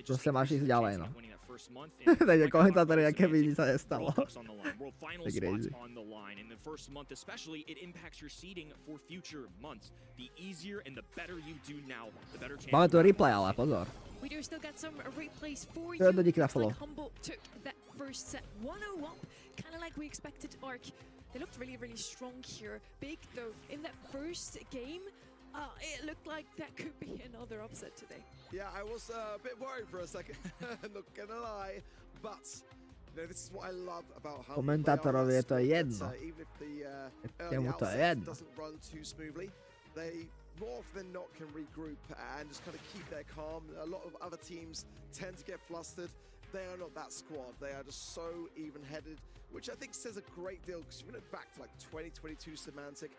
Proste máš ísť ďalej, no. first month. And Takže like komentátori, I aké said, vidí sa nestalo. World Cups on the line, World Final Tak spots crazy. on the line. In the first month especially, it impacts your seeding for future months. The easier and the better you do now, the better chance. Máme tu replay, ale pozor. We do still get some replays for To je you. do díky za Looks like follow. Humble took that first set 1-0 up, kind of like we expected. Arc, they looked really, really strong here. Big though in that first game. It looked like that could be another upset today. Yeah, I was a bit worried for a second, not gonna lie, but you know, this is what I love about how Komentátorovi je to jedno. even if the early Jemu to je outset jedno. doesn't run too smoothly, they more often than not can regroup and just kind of keep their calm. A lot of other teams tend to get flustered. They are not that squad. They are just so even-headed, which I think says a great deal, because if you look back to like 2022 Semantic,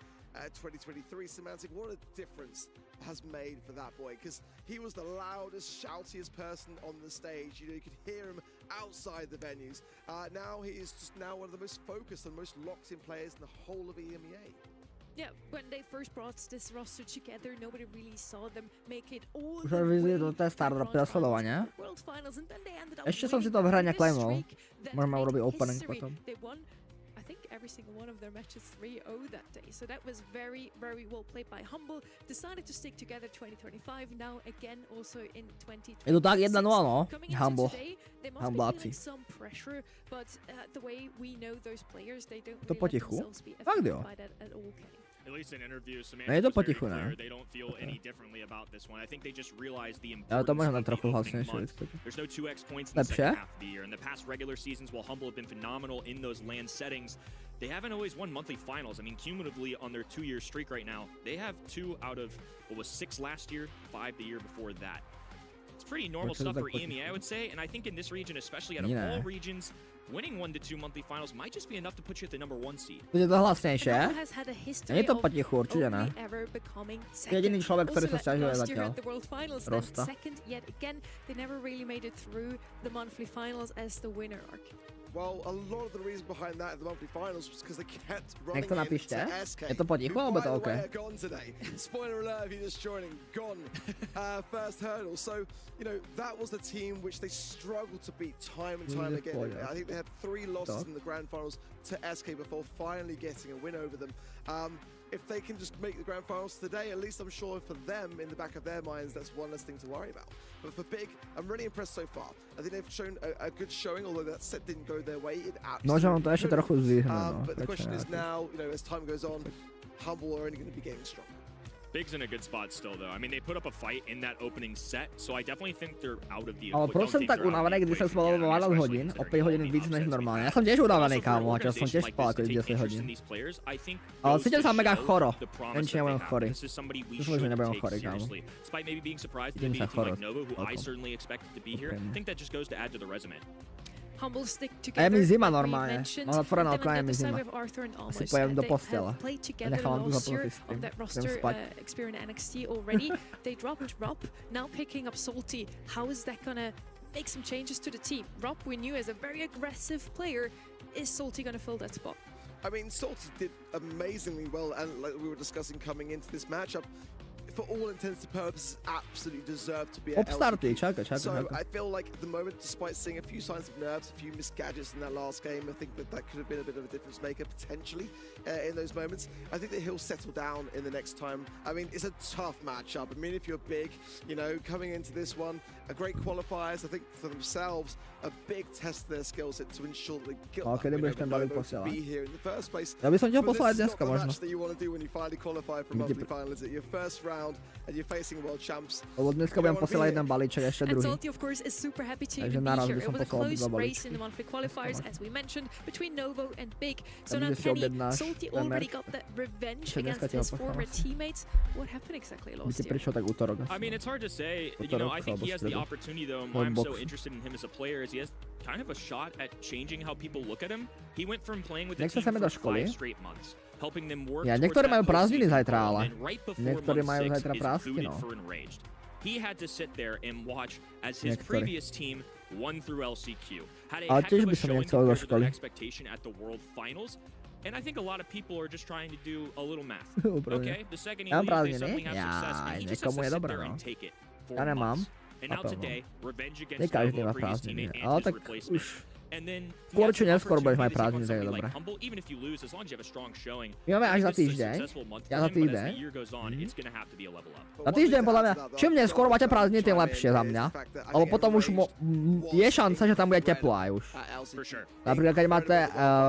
2023 Semantic, what a difference has made for that boy, because he was the loudest, shoutiest person on the stage. You know, you could hear him outside the venues. Now he is just now one of the most focused and most locked-in players in the whole of EMEA. Yeah, when they first brought this roster together, nobody really saw them make it all Už the vyzli way do té startu to do Grand sledovania. Finals, World Finals, and then they ended up Ešte som si winning to v hre this neklemol. streak that Môžeme made urobiť opening history. potom. They won, I think, every single one of their matches 3-0 that day. So that was very, very well played by Humble. Decided to stick together 2025, now again also in 2026. Je to tak 1-0, no. Coming into Humble. today, they must be Humbláci. feeling some pressure, but the way we know those players, they don't To really let potichu. themselves be Tak affected jo. by that at all, Kenny. At least in interviews, No je to Samantha was very potichu, ne? clear. They don't feel any differently about this one. I think they just realized the Ale to importance možno of the trochu opening hlasnejšie month. vyskočí. There's no 2x points in the Lepšie? second half of the year. In the past regular seasons, while Humble have been phenomenal in those LAN settings, they haven't always won monthly finals. I mean, cumulatively on their 2-year streak right now, they have 2 out of what was 6 last year, 5 the year before that. It's pretty normal Which is stuff like for EMEA, I would say, and I think in this region, especially out of Yeah. all regions, winning 1 to 2 monthly finals might just be enough to put you at the number 1 seed. Bude to hlasnejšie? And Humble has had a history Nie je to of potichu, určite ne. only ever becoming Jediný second. človek, ktorý Also sa sťažuje last year zatiaľ. at the World Finals, then Rosta. second yet again. They never really made it through the monthly finals as the winner arc. Well, a lot of the reason behind that in the monthly finals was because they kept running Nech to napíšte. into SK. Je to potichu, who, alebo by to the OK? way, are gone today. Spoiler alert if you're just joining, gone. First hurdle. So, you know, that was the team which they struggled to beat time and time again. Spoiler. I think they had 3 losses Dog. in the grand finals to SK before finally getting a win over them. If they can just make the grand finals today, at least I'm sure for them, in the back of their minds, that's one less thing to worry about. But for Big, I'm really impressed so far. I think they've shown a good showing, although that set didn't go their way. It No, že on to absolutely ešte couldn't. trochu zdvihne, no. But the question is Prečo ne? now, you know, as time goes on, Humble are only going to be getting stronger. Big's in a good spot still, though. I mean, they put up a fight in that opening set, so I definitely think they're out of the. Ale don't proč som think tak they're out of unavený, the když som equation spal yet. I mean, 12 especially hodín, o considering 5 all hodín the víc než upsets we've normálne. had. Ja som tiež Also, unavený, for an kámo, čo som organization tiež like spal this to ako take 10 interest hodín. in these players, I think Ale goes cítil to sa mega show choro. the promise Neviem, či that nebudem they have. chorý. This is somebody we Dúfam, že should nebudem take chorý, kámo. seriously. Despite maybe being surprised to Idem be sa a team like chorať Nova, who I celkom. certainly expected to be here. I Úprimne. think that just goes to add to the resume. Humble stick A je together. mi zima like we normálne. mentioned. Mám otvorené And then okno, je on the mi other side zima. we have Arthur and Asi Amos. pojem do They postela. have played together Nechávam tu last year zapnutý stream. on that Idem roster spať. experience NXT already. They dropped Rob, now picking up Salty. How is that gonna make some changes to the team? Rob we knew as a very aggressive player. Is Salty gonna fill that spot? I mean, Salty did amazingly well, and like we were discussing coming into this matchup, for all intents and purposes, absolutely deserved to be at Obstarty, LCQ. čakaj. So I feel like at the moment, despite seeing a few signs of nerves, a few missed gadgets in that last game, I think that could have been a bit of a difference maker potentially in those moments. I think that he'll settle down in the next time. I mean, it's a tough matchup. I mean, if you're Big, you know, coming into this one, a great qualifiers, I think for themselves, a big test of their skill set to ensure that they get A kedy budeš ten balík posielať? be here in the first place. Ja by som ti ho But poslal aj this is dneska not the možno. match that you want to do when you finally qualify for a monthly final, is it? Your first round and you're facing world champs. Lebo dneska budem posielať jeden balíček, ešte And druhý. Salty, of course, is super happy to Takže even be naraz here. by som It was a poslal close obidva race balíčky. in the monthly qualifiers, as we mentioned, between Novo and Big. So Takže now si Kenny, objednáš Salty ten already merch. got that revenge Ešte dneska against ti ho his pošlem former asi. teammates. What happened exactly By last ti year? prišiel tak útorok asi. I mean, it's hard to say. You know, I think he has the opportunity, though, and why I'm so interested in him as a player is he has kind of a shot at changing how people look at him. He went from playing with the Nechce team sa mi do for 5 školy. straight months, helping them work Ja, towards niektorí that majú prázdniny postseason zajtra, goal, ale and right before niektorí month majú 6 zajtra is prázdky, booted no. for Enraged. He had to sit there and watch as his Niektorí. previous team won through LCQ. Had a Ale heck tiež of a by som showing nechcel do compared to their školy. expectation at the World Finals. And I think a lot of people are just trying to do a little math. Úprimne. Okay, the second he Ja mám leaves, they prázdniny? suddenly have success, and Jaj, he just has niekomu to je sit dobré, there no. and take it for Ja nemám. months. And now today, revenge against Nie každý Novo, má previous prázdniny, teammate, ale and his tak replacement. už And then skôr či neskôr budeš mať prázdniny, tak je dobré. My máme až za týždeň. Ja za týždeň. Za týždeň podľa mňa, čím neskôr máte prázdniny, tým lepšie za mňa. Lebo potom už je šanca, že tam bude teplo aj už. Napríklad keď máte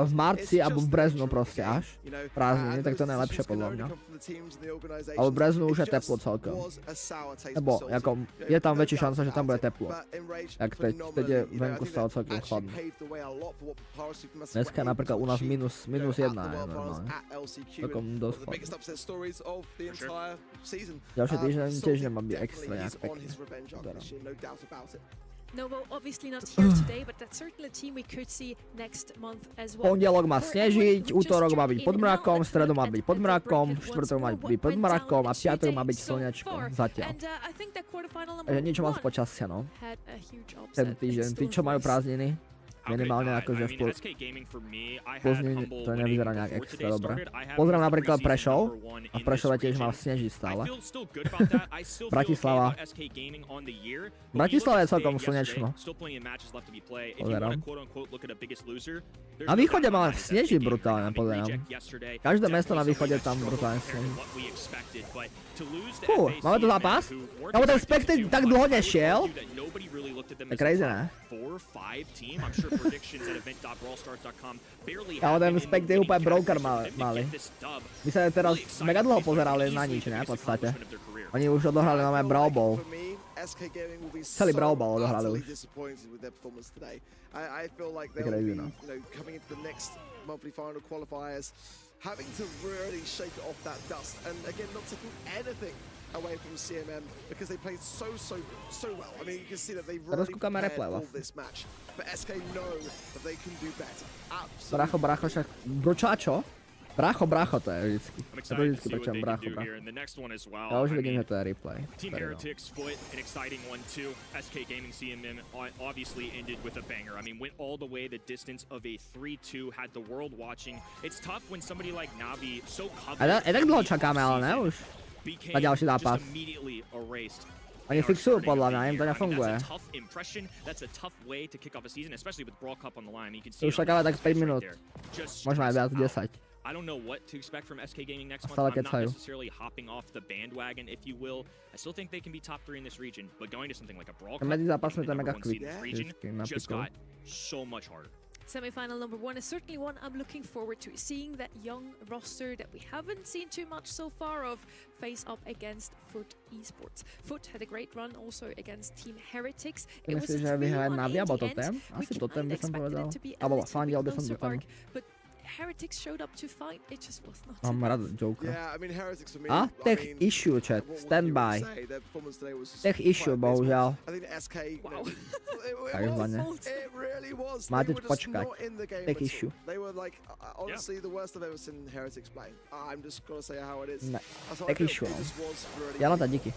v marci alebo v breznu proste až prázdniny, tak to je najlepšie podľa mňa. Ale v breznu už je teplo celkom. Lebo je tam väčšia šanca, že tam bude teplo. Tak teď je venku stále celkom chladno. Dneska napríklad u nás minus 1 je normálne. Takom dosť chladno. Ďalšie týždeň tiež nemá byť extra nejak pekný. Novo obviously not here today, but that's certainly a team we could see next month as well. Pondelok má snežiť, útorok má byť pod mrakom, stredu má byť pod mrakom, štvrtok má byť pod mrakom a piatok má byť slnečko zatiaľ. Takže niečo mám z počasia, no. Ten týždeň, tí čo majú prázdniny, minimálne akože v Plzni to nevyzerá nejak extra dobre. Pozriem napríklad Prešov a v Prešove tiež má snežiť stále. Bratislava je celkom slnečno. Pozerám. Na východe má snežiť brutálne, pozerám. Každé mesto na východe tam brutálne sneží. Máme tu zápas? Lebo ten Spectre tak dlho nešiel. Tak crazy, ne? Ale ten Spectre je úplne broker mali. My sa teraz mega dlho pozerali na nič, ne? V podstate. Oni už odohrali nové Brawl Ball. Celý Brawl Ball odohrali už. Tak crazy, no. Having to really shake it off that dust, and again, not taking anything away from CMM because they played so well. I mean, you can see that they really prepared all this match, but SK know that they can do better. Absolutely. Bracho, však Gočáčo? Bracho, to je vždycky. To je vždycky prečo Bracho. Ja už vidím, že to je replay. Team Heretics foot, an exciting one too. SK Gaming CMM obviously ended with a banger. I mean, went all the way the distance of a 3-2, had the world watching. It's tough when somebody like Navi so covered. Tak dlho čakáme, ale ne už. Na ďalší zápas. Oni fixujú podľa mňa, im to nefunguje. To už čakáme tak 5 minút. Možno aj viac, 10. I don't know what to expect from SK Gaming next month. I'm not necessarily hopping off the bandwagon, if you will. I still think they can be top 3 in this region, but going to something like a Brawl Cup, Medzi zápasmi to je mega quick. just got so much harder. Semi-final number 1 is certainly one I'm looking forward to. Seeing that young roster that we haven't seen too much so far of face up against Foot Esports. Foot had a great run also against Team Heretics. It was a 3-1 in the end. We kind of expected it to be a little bit closer arc, but Heretics showed up to fight, it just was not Mám rád Joker. Yeah, I mean, Heretics for me. Tech issue, chat. Stand by. Tech issue, bohužiaľ. I think SK, it really was. Máte počkať. Tech issue. They were like, honestly, the worst I've ever seen Heretics play. I'm just gonna say how it is. Tech issue. Janota, díky.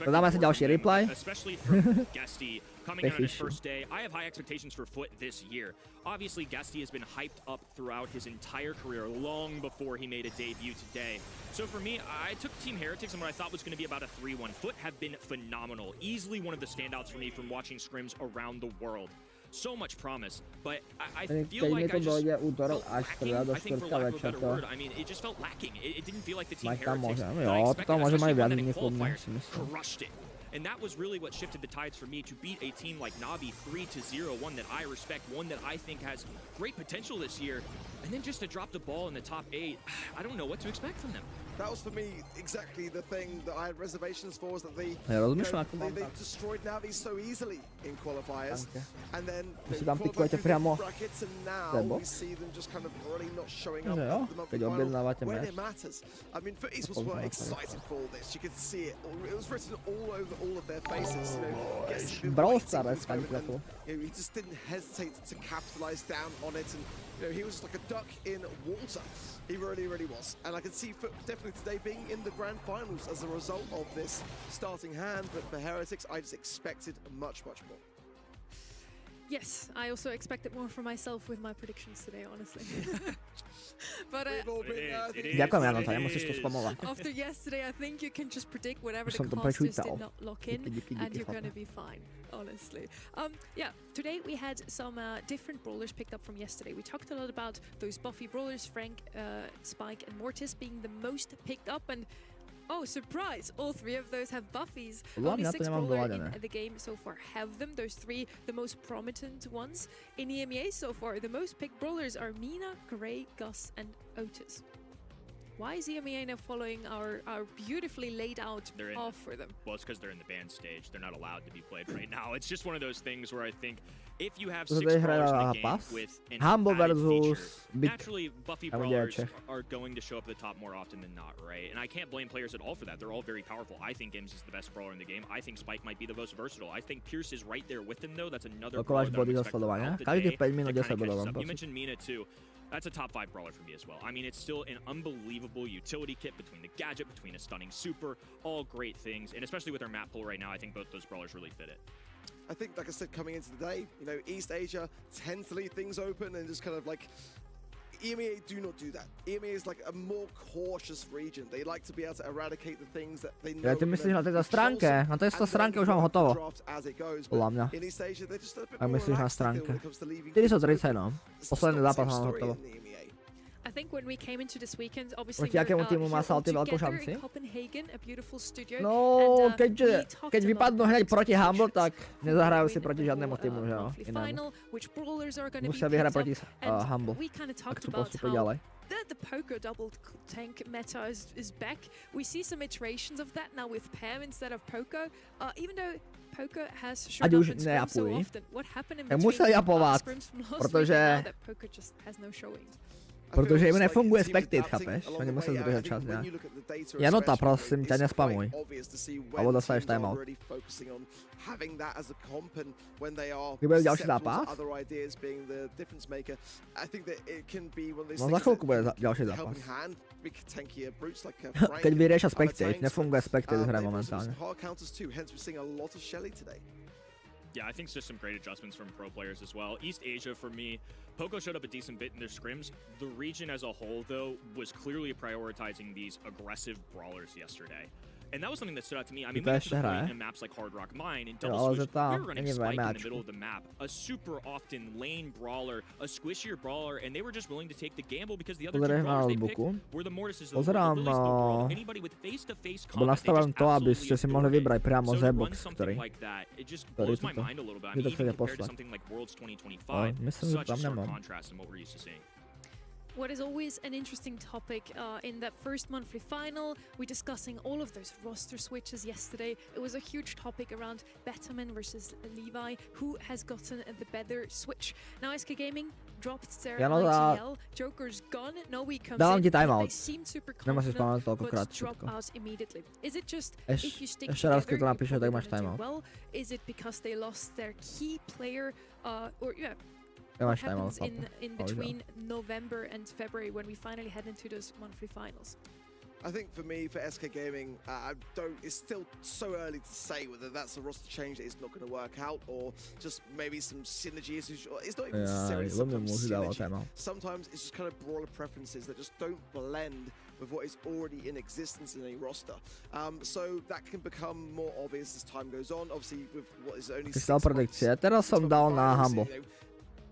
Dáme si ďalší replay. Especially for Guesty coming in on his first day. I have high expectations for Foot this year. Obviously, Guesty has been hyped up throughout his entire career, long before he made a debut today. So for me, I took Team Heretics and what I thought was going to be about a 3-1. Foot have been phenomenal. Easily one of the standouts for me from watching scrims around the world. So much promise, but I feel like I just felt lacking. I think for lack of a better word, I mean, it just felt lacking. It didn't feel like the Team Heretics that I expected, especially when in qualifiers crushed it. And that was really what shifted the tides for me to beat a team like Navi 3-0, one that I respect, one that I think has great potential this year. And then just to drop the ball in the top 8, I don't know what to expect from them. That was for me exactly the thing that I had reservations for, was that they destroyed Navi so easily in qualifiers. And then they brackets, and now we see them just kind of really not showing up at the monthly final when it matters. I mean, for Esports were excited for all this. You could see it. It was written all over all of their faces. You know, he just didn't hesitate to capitalize down on it, and he was like a duck in water. He really was. And I can see definitely today being in the grand finals as a result of this starting hand, but for Heretics, I just expected much more. Yes, I also expected more from myself with my predictions today, honestly. But Ďakujem, Jano, nemusíš to spamovať. after yesterday, I think you can just predict whatever Už som the to casters prečítal. did not lock in, and you're gonna be fine, honestly. Yeah, today we had some different brawlers picked up from yesterday. We talked a lot about those buffy brawlers, Frank, Spike, and Mortis being the most picked up, and oh, surprise! All three of those have buffies. Only 6 brawlers in the game so far have them. Those 3, the most prominent ones. In EMEA so far, the most picked brawlers are Mina, Gray, Gus, and Otis. Why is EMEA now following our beautifully laid out path for them? Well, it's because they're in the banned stage. They're not allowed to be played right now. It's just one of those things where I think if you have 6 brawlers in the game with an added feature, naturally Buffy brawlers are going to show up at the top more often than not, right? And I can't blame players at all for that. They're all very powerful. I think Ims is the best brawler in the game. I think Spike might be the most versatile. I think Pierce is right there with him, though. That's another brawler that I'm expecting throughout the day to kind of catch up. You mentioned Mina, too. That's a top 5 brawler for me as well. I mean, it's still an unbelievable utility kit between the gadget, between a stunning super, all great things. And especially with our map pool right now, I think both those brawlers really fit it. I think, like I said, coming into the day, you know, East Asia tends to leave things open and just kind of like, EMEA do not do that. EMEA is like a more cautious region. They like to be able to eradicate the things that they know. Ja ty myslíš na této stránke? Na této stránke už mám hotovo. Podľa mňa. Ak myslíš na stránke. 430, no. Posledný zápas mám hotovo. I think when we came into this weekend, obviously Proti akému týmu má Salty veľkú šanci? No, keď vypadnú hneď proti Humble, tak nezahrajú si proti žiadnemu týmu, že jo, inému. Musia vyhrať proti Humble, ak chcú postúpiť ďalej. The poker double tank meta is back. We see some iterations of that now with Pam instead of poker. Even though poker has shown up in scrims so often, what happened in between scrims from last week and now that poker just has no showings? Protože jim nefunguje spectate, chápeš? Oni musí zdržet čas nějak. Janota, prosím tě, nespamuj. Alebo dostaneš timeout. Kdy bude další zápas? No za chvilku bude další zápas. Keď vyriešia spectate, nefunguje spectate v hře momentálně. Yeah, I think it's just some great adjustments from pro players as well. East Asia, for me, Poco showed up a decent bit in their scrims. The region as a whole, though, was clearly prioritizing these aggressive brawlers yesterday. And that was something that stood out to me. I mean, we have in maps like Hard Rock Mine and Double Switch, we were running Spike in the middle of the map. A super often lane brawler, a squishier brawler, and they were just willing to take the gamble because the other 2 brawlers they picked were the Mortises of the world. Anybody with face-to-face combat, they just absolutely so to run something like that, it just blows my mind a little bit. I mean, even compared to something like Worlds 2025, such a stark contrast in what we're used to seeing. What is always an interesting topic in that first monthly final, we're discussing all of those roster switches yesterday. It was a huge topic around Betterman versus Levi, who has gotten the better switch. Now SK Gaming dropped their IGL, Joker's gone, Noe comes in, they seem super confident, but drop out immediately. Is it just, if you stick together, you're probably gonna do well? Is it because they lost their key player, or yeah, what happens in between November and February when we finally head into those monthly finals? I think for me, for SK Gaming, it's still so early to say whether that's a roster change that is not going to work out or just maybe some synergy issues. It's not even necessarily sometimes synergy. Sometimes it's just kind of brawler preferences that just don't blend with what is already in existence in a roster. So that can become more obvious as time goes on. Obviously, with what is only 6 months. Teraz som dal na Humble.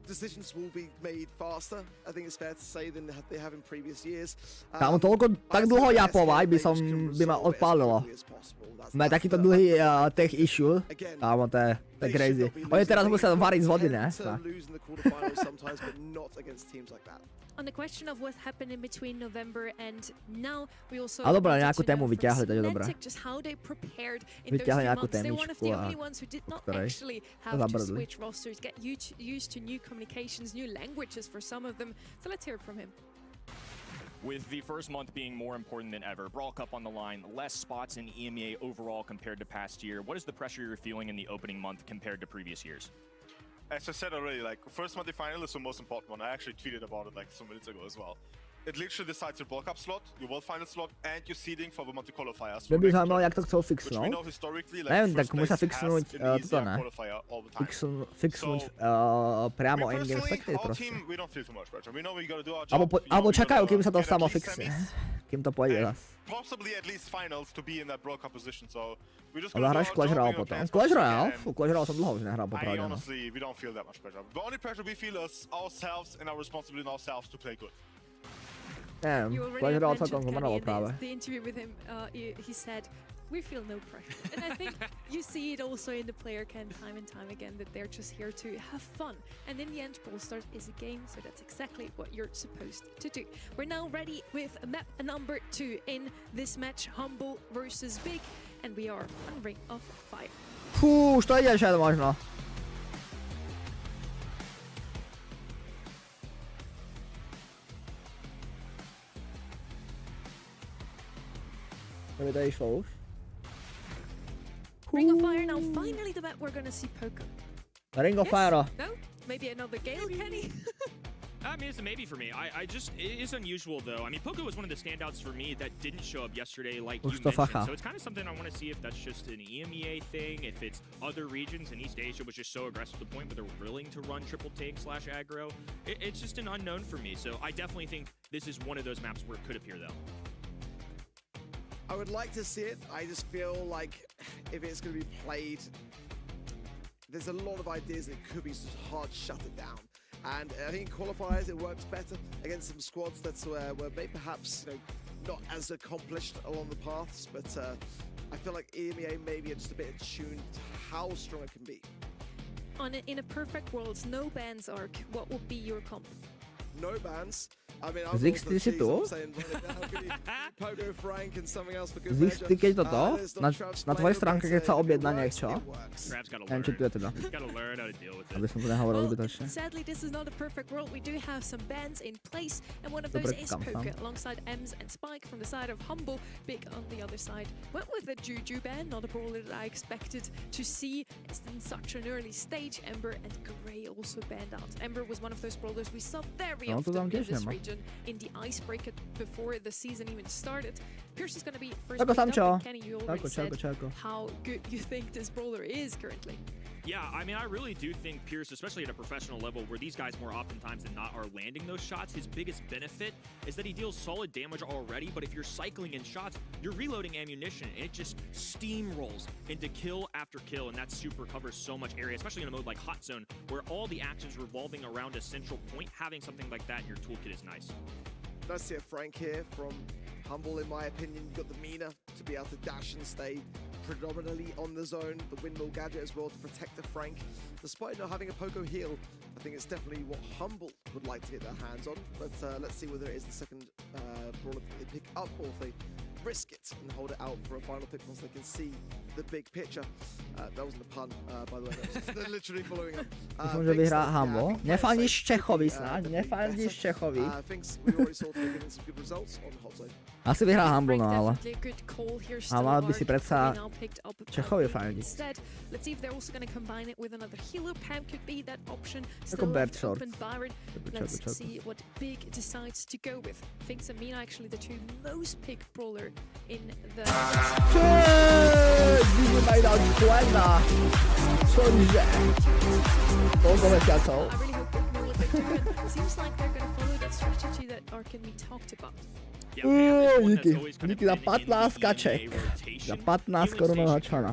Decisions will be made faster, I think it's fair to say, than they have in previous years. Kámo, toľko, tak dlho japovať by ma odpálilo. Máme takýto dlhý tech issue. Kámo, to je crazy. Oni teraz musia variť z vody, ne? On the question of what happened in between November and now, we also ale dobré, nejakú tému vyťahli, to je dobré. Just how they prepared in those 2 months. They're one of the only ones who did not actually have to switch rosters, get used to new communications, new languages for some of them. So let's hear it from him. With the first month being more important than ever, Brawl Cup on the line, less spots in EMEA overall compared to past year, what is the pressure you're feeling in the opening month compared to previous years? As I said already, like, first monthly final is the most important one. I actually tweeted about it like some minutes ago as well. it literally decides your bulk up slot, your world final slot, and your seeding for the multi qualifiers. Mě by zajímalo, jak to chcou fixnout. Nevím, tak musí fixnout toto ne. Fixnout priamo in-game spectate prostě. Alebo čakajú, kým sa to samo fixne. Kým to pôjde zas. Ale hráš Clash Royale potom. Clash Royale? Clash Royale som dlho už nehral popravde. Neviem, Clash Royale celkom zomralo práve. The interview with him, he said, we feel no pressure. And I think you see it also in the player camp time and time again that they're just here to have fun. And in the end, Brawl Stars is a game, so that's exactly what you're supposed to do. We're now ready with map number 2 in this match, Humble versus Big, and we are on Ring of Fire. Fú, už to ide šet možno. Kdyby to išlo už. Ring of Fire now, finally the map we're gonna see Poco. Ring of Fire. No? Maybe another Gale, Kenny? I mean, it's a maybe for me. It is unusual though. I mean, Poco was one of the standouts for me that didn't show up yesterday, like you mentioned. So it's kind of something I want to see if that's just an EMEA thing, if it's other regions in East Asia was just so aggressive to the point where they're willing to run triple tank / aggro. It's just an unknown for me. So I definitely think this is one of those maps where it could appear though. I would like to see it. I just feel like if it's going to be played, there's a lot of ideas that it could be just hard to shut it down. And I think in qualifiers it works better against some squads that were maybe perhaps not as accomplished along the paths. But I feel like EMEA maybe just a bit attuned to how strong it can be. In a perfect world, no bans arc, what would be your comp? No bans. Zixty to? Zixty keď toto? Na tvojej stránke keď sa objedná niečo? Neviem či tu je teda. Aby som to nehovoril zbytočne. Sadly this is not a perfect world. We do have some bans in place and one of those is Poker alongside Ems and Spike from the side of Humble. Big on the other side. Went with the Juju ban, not a brawler that I expected to see in such an early stage. Ember and Grey also banned out. Ember was one of those brawlers we saw very often in this region. In the icebreaker before the season even started. Pierce is going to be first picked up. Kenny, you already said how good you think this brawler is currently. Yeah, I mean, I really do think Pierce, especially at a professional level where these guys more oftentimes than not are landing those shots, his biggest benefit is that he deals solid damage already, but if you're cycling in shots, you're reloading ammunition, and it just steamrolls into kill after kill, and that super covers so much area, especially in a mode like Hot Zone, where all the action's revolving around a central point. Having something like that in your toolkit is nice. Nice to see a Frank here from Humble, in my opinion. You've got the Mina to be able to dash and stay predominantly on the zone, the windmill gadget as well to protect the Frank. Despite not having a Poco heal, I think it's definitely what Humble would like to get their hands on, but let's see whether it is the second brawler they pick up or if they risk it and hold it out for a final pick once they can see the big picture. That wasn't a pun, by the way, that was just literally following up. Myslím, že vyhrá Humble. Nefandíš Čechovi snad, nefandíš Čechovi. Asi vyhrá Humble, no ale. A mal by si predsa Čechovi fandiť. Ako Bird Short. Let's see what Big decides to go with. Thinks Amina actually the two most picked brawler in the... Díky mají dal člena. Cože? Koľko mesiacov? I really hope Big will do it. Seems like they're going to follow that strategy that Arkemy talked about. Díky za 15 kaček. Za 15 korunového člena.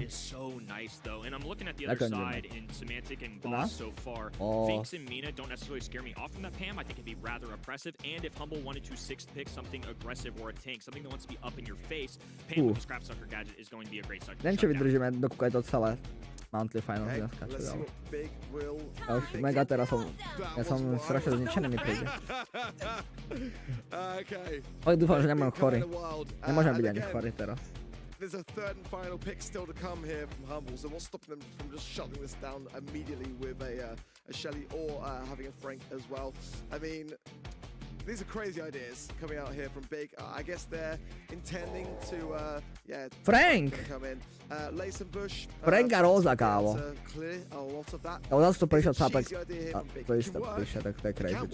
And I'm looking at the other side in Semantic and Boss so far. Finks and Mina don't necessarily scare me off from that Pam. I think it'd be rather oppressive. And if Humble wanted to sixth pick something aggressive or a tank, something that wants to be up in your face, Pam with the Scrap Sucker gadget is going to be a great start. Neviem, či vydržíme, dokúkať to celé. Monthly Finals neskačujú. Ja už mega teraz ja som strašne zničený mi príde. Ale dúfam, že nemám chorý. Nemôžem byť ani chorý teraz. There's a third and final pick still to come here from Humble, so what's stopping them from just shutting this down immediately with a Shelly or having a Frank as well? I mean, these are crazy ideas coming out here from Big. I guess they're intending to, Frank! Come in. Lace and Bush. Frank a Rosa, kávo. Clear a lot of that. Ja zase to prišiel cápek. To isté prišiel, tak to je crazy.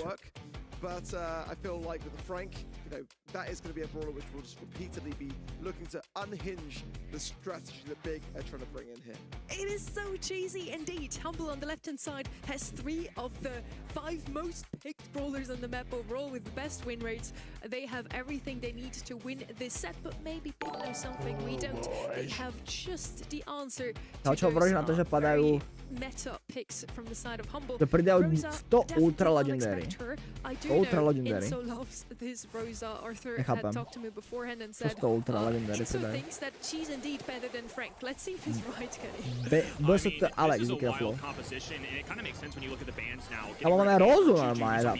But I feel like with Frank, you know, that is going to be a brawler which will just repeatedly be looking to unhinge the strategy that Big are trying to bring in here. It is so cheesy indeed. Humble on the left-hand side has 3 of the 5 most picked brawlers on the map overall with the best win rates. They have everything they need to win this set, but maybe Big knows something we don't. They have just the answer to those very meta picks from the side of Humble. To pridel Rosa 100 ultra definitely legendary. unexpect her. I do Ultra know legendary. Inso loves this Rosa. Arthur Nechápem. had talked to me beforehand and said ultra legendary Inso pridaj. thinks that she's indeed better than Frank. Let's see if he's right, Kenny. Bus to Alex this is a vykreflo. wild composition, and it kind of makes sense when you look at the bands now. Ale máme Rozu normálne.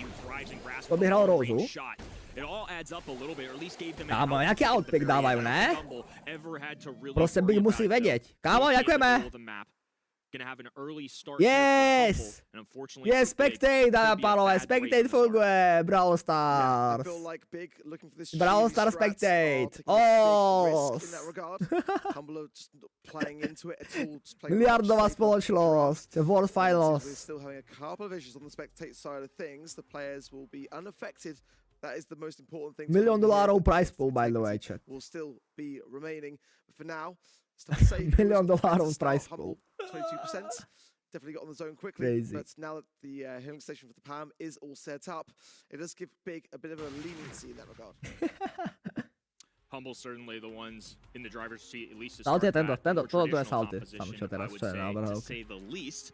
To by hral Rozu. It all adds up a little bit, or at least gave them Kámo, nejaký outpick dávajú, ne? Proste Big musí vedieť. Kámo, ďakujeme. Yes! Yes, spectate, dámy a pánové, spectate funguje, Brawl Stars. Brawl Stars spectate. Oh! Miliardová spoločnosť, World Finals. That is the most important thing. $1 million prize pool, by the way, chat. Will still be remaining. But for now, $1 million prize pool. 22%. Definitely got on the zone quickly. Crazy. But now that the healing station for the PAM is all set up, it does give Big a bit of a leniency in that regard. Humble certainly the ones in the driver's seat, at least to Salty start je that more toto je traditional salty. Sam čo composition, I teraz, would čo je say, návrh. to say the least.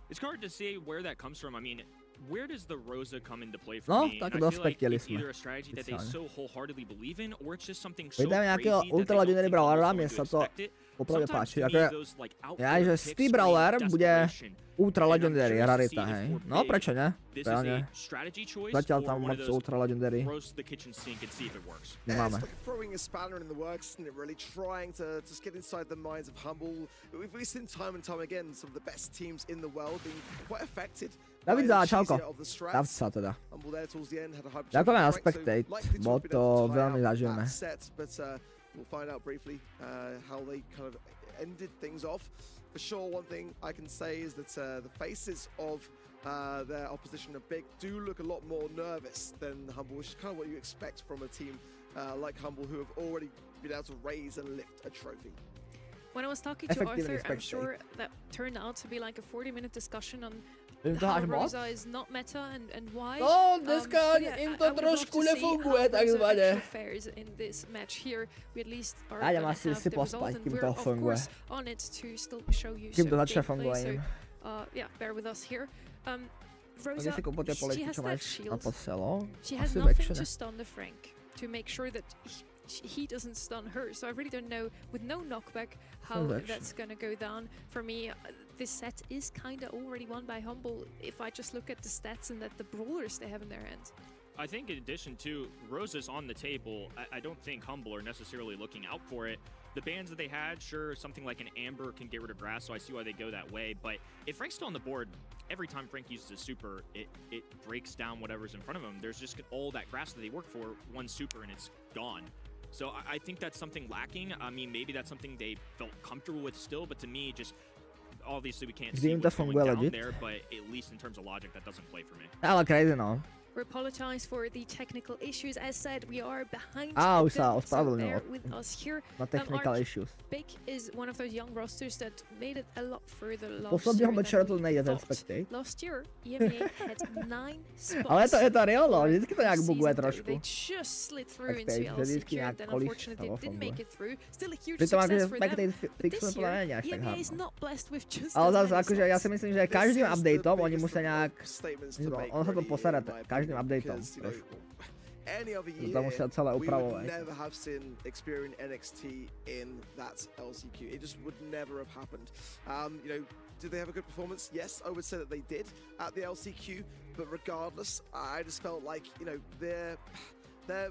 It's hard to say where that comes from. I mean, where does the Rosa come into play for No, me? tak And I feel like dospektili it's sme. either a strategy that they so wholeheartedly believe in, or it's just something so Vydáme crazy nejakého that they ultra don't legendary think brawlera, anyone's mne going sa to to expect it. popravde Sometimes páči. to me, Akože, those, like, ja, outward že picks Steve scream Brawler bude desperation. ultra And I'm legendary curious to rarita, see hej. if No, Big, prečo ne? this is Reálne. a strategy choice Zatiaľ or tam one moc of those ultra legendary throws the kitchen sink and see if it works. nemáme. It's like throwing a spanner in the works, isn't it? Really trying to just get inside the minds of Humble. We've seen time and time again some of the best teams in the world being quite affected. David čauko. Darca teda. Ďakujeme na spectate, bolo to veľmi zaživné. We'll find out briefly how they kind of ended things off. For sure, one thing I can say is that the faces of their opposition are Big do look a lot more nervous than Humble, which is kind of what you expect from a team like Humble, who have already been able to raise and lift a trophy. When I was talking to Arthur, I'm sure that turned out to be like a 40-minute discussion on how Rosa is not meta and why. No, dneska im to trošku nefunguje, takzvané. Fares in this match here. We at least are Ja idem gonna asi have si the result, pospať, and kým we're to of funguje. course on it to still show you Kým to some začne gameplay, fungovať. yeah, bear with us here. Rosa, Si kúpil tie she poličky, has čo that máš na shield. poselo. She has Asi nothing väčšine. to stun the Frank to make sure that he doesn't stun her. So I really don't know, with no knockback, how that's gonna go down. For me, this set is kind of already won by Humble if I just look at the stats and at the brawlers they have in their hands. I think in addition to Rosa's on the table, I don't think Humble are necessarily looking out for it. The bans that they had, sure, something like an Amber can get rid of grass, so I see why they go that way. But if Frank's still on the board, every time Frank uses a super, it breaks down whatever's in front of him. There's just all that grass that they work for, one super, and it's gone. So I think that's something lacking. I mean, maybe that's something they felt comfortable with still, but to me, just obviously we can't see what's going down there, but at least in terms of logic, that doesn't play for me. Ale crazy, no. We apologize for the technical issues. As said, we are behind sa so bear with us here. Na technical issues. Big is one of those young rosters that made it a lot further last Posledného year mečera to than we nejde ten thought. spectate. Last year, EMEA had 9 spots. Ale je to reálno, vždycky to nejak buguje trošku. They just slid through into Spectate, že vždycky LCQ, nejak then kolíš unfortunately toho didn't make funguje. it through. Still a huge Pritom akože success for them. spectate But fixuje this podľa mňa year, nie až tak EMEA is hardno. not blessed with just Ale as zase many akože ja slots. si myslím, že každým updateom oni musia nejak, ono sa to posere každým updateom trošku. Any other year, To musia celé we would upravovať. never have seen Experian NXT in that LCQ. It just would never have happened. You know, did they have a good performance? Yes, I would say that they did at the LCQ. But regardless, I just felt like, you know, their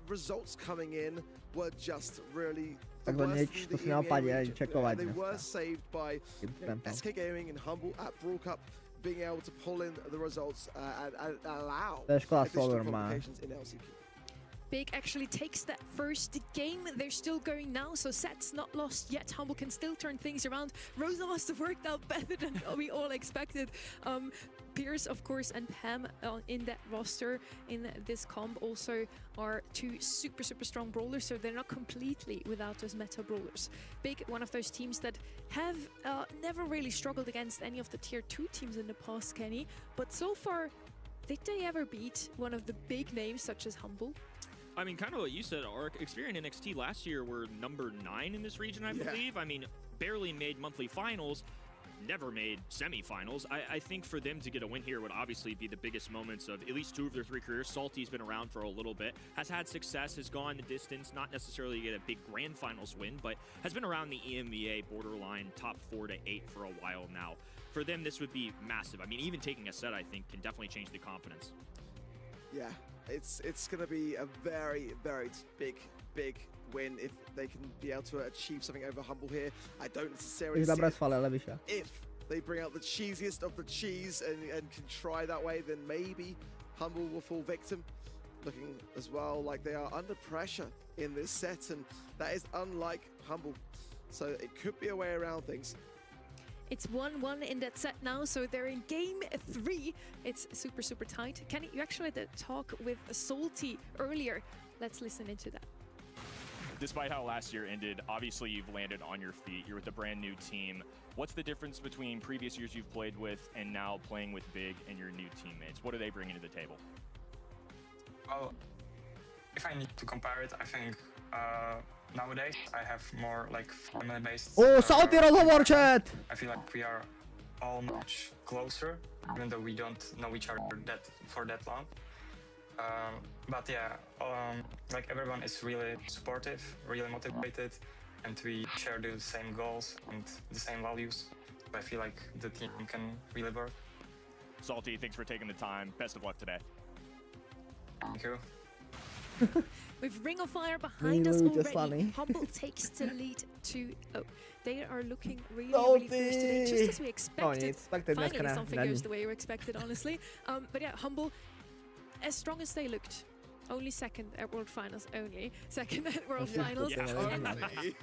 results coming in were just really the worst niečo in si the neopadne EMEA ani region. čekovať They dneska. were saved by SK Gaming and Humble at Brawl Cup being able to pull in the results and allow To je škoda additional Solver má. complications in LCQ. Big actually takes that first game. They're still going now, so set's not lost yet. Humble can still turn things around. Rosa must have worked out better than we all expected. Pierce, of course, and Pam in that roster in this comp also are two super strong brawlers, so they're not completely without those meta brawlers. Big, one of those teams that have never really struggled against any of the tier 2 teams in the past, Kenny, but so far, did they ever beat one of the big names such as Humble? I mean, kind of what you said, Ark. Experian and NXT last year were number 9 in this region, I believe. I mean, barely made monthly finals, never made semifinals. I think for them to get a win here would obviously be the biggest moments of at least 2 of their 3 careers. Salty's been around for a little bit, has had success, has gone the distance, not necessarily get a big grand finals win, but has been around the EMEA borderline top 4 to 8 for a while now. For them, this would be massive. I mean, even taking a set, I think, can definitely change the confidence. Yeah, it's going to be a very big win if they can be able to achieve something over Humble here. I don't necessarily see if they bring out the cheesiest of the cheese and can try that way, then maybe Humble will fall victim. Looking as well like they are under pressure in this set, and that is unlike Humble. So it could be a way around things. It's 1-1 in that set now, so they're in game 3. It's super tight. Kenny, you actually had a talk with Salty earlier. Let's listen into that. Despite how last year ended, obviously you've landed on your feet. You're with a brand new team. What's the difference between previous years you've played with and now playing with Big and your new teammates? What are they bringing to the table? Well, if I need to compare it, I think nowadays I have more like family-based. Oh, Salty rozhovor, chat! I feel like we are all much closer, even though we don't know each other for that long. But yeah, like everyone is really supportive, really motivated, and we share the same goals and the same values. So I feel like the team can really work. Salty, thanks for taking the time. Best of luck today. Thank you. With Ring of Fire behind us already, Humble takes the lead 2-0. They are looking really fierce today, just as we expected. Finally, something goes the way you expected, honestly. But yeah, Humble, as strong as they looked, only second at World Finals, second at World Finals.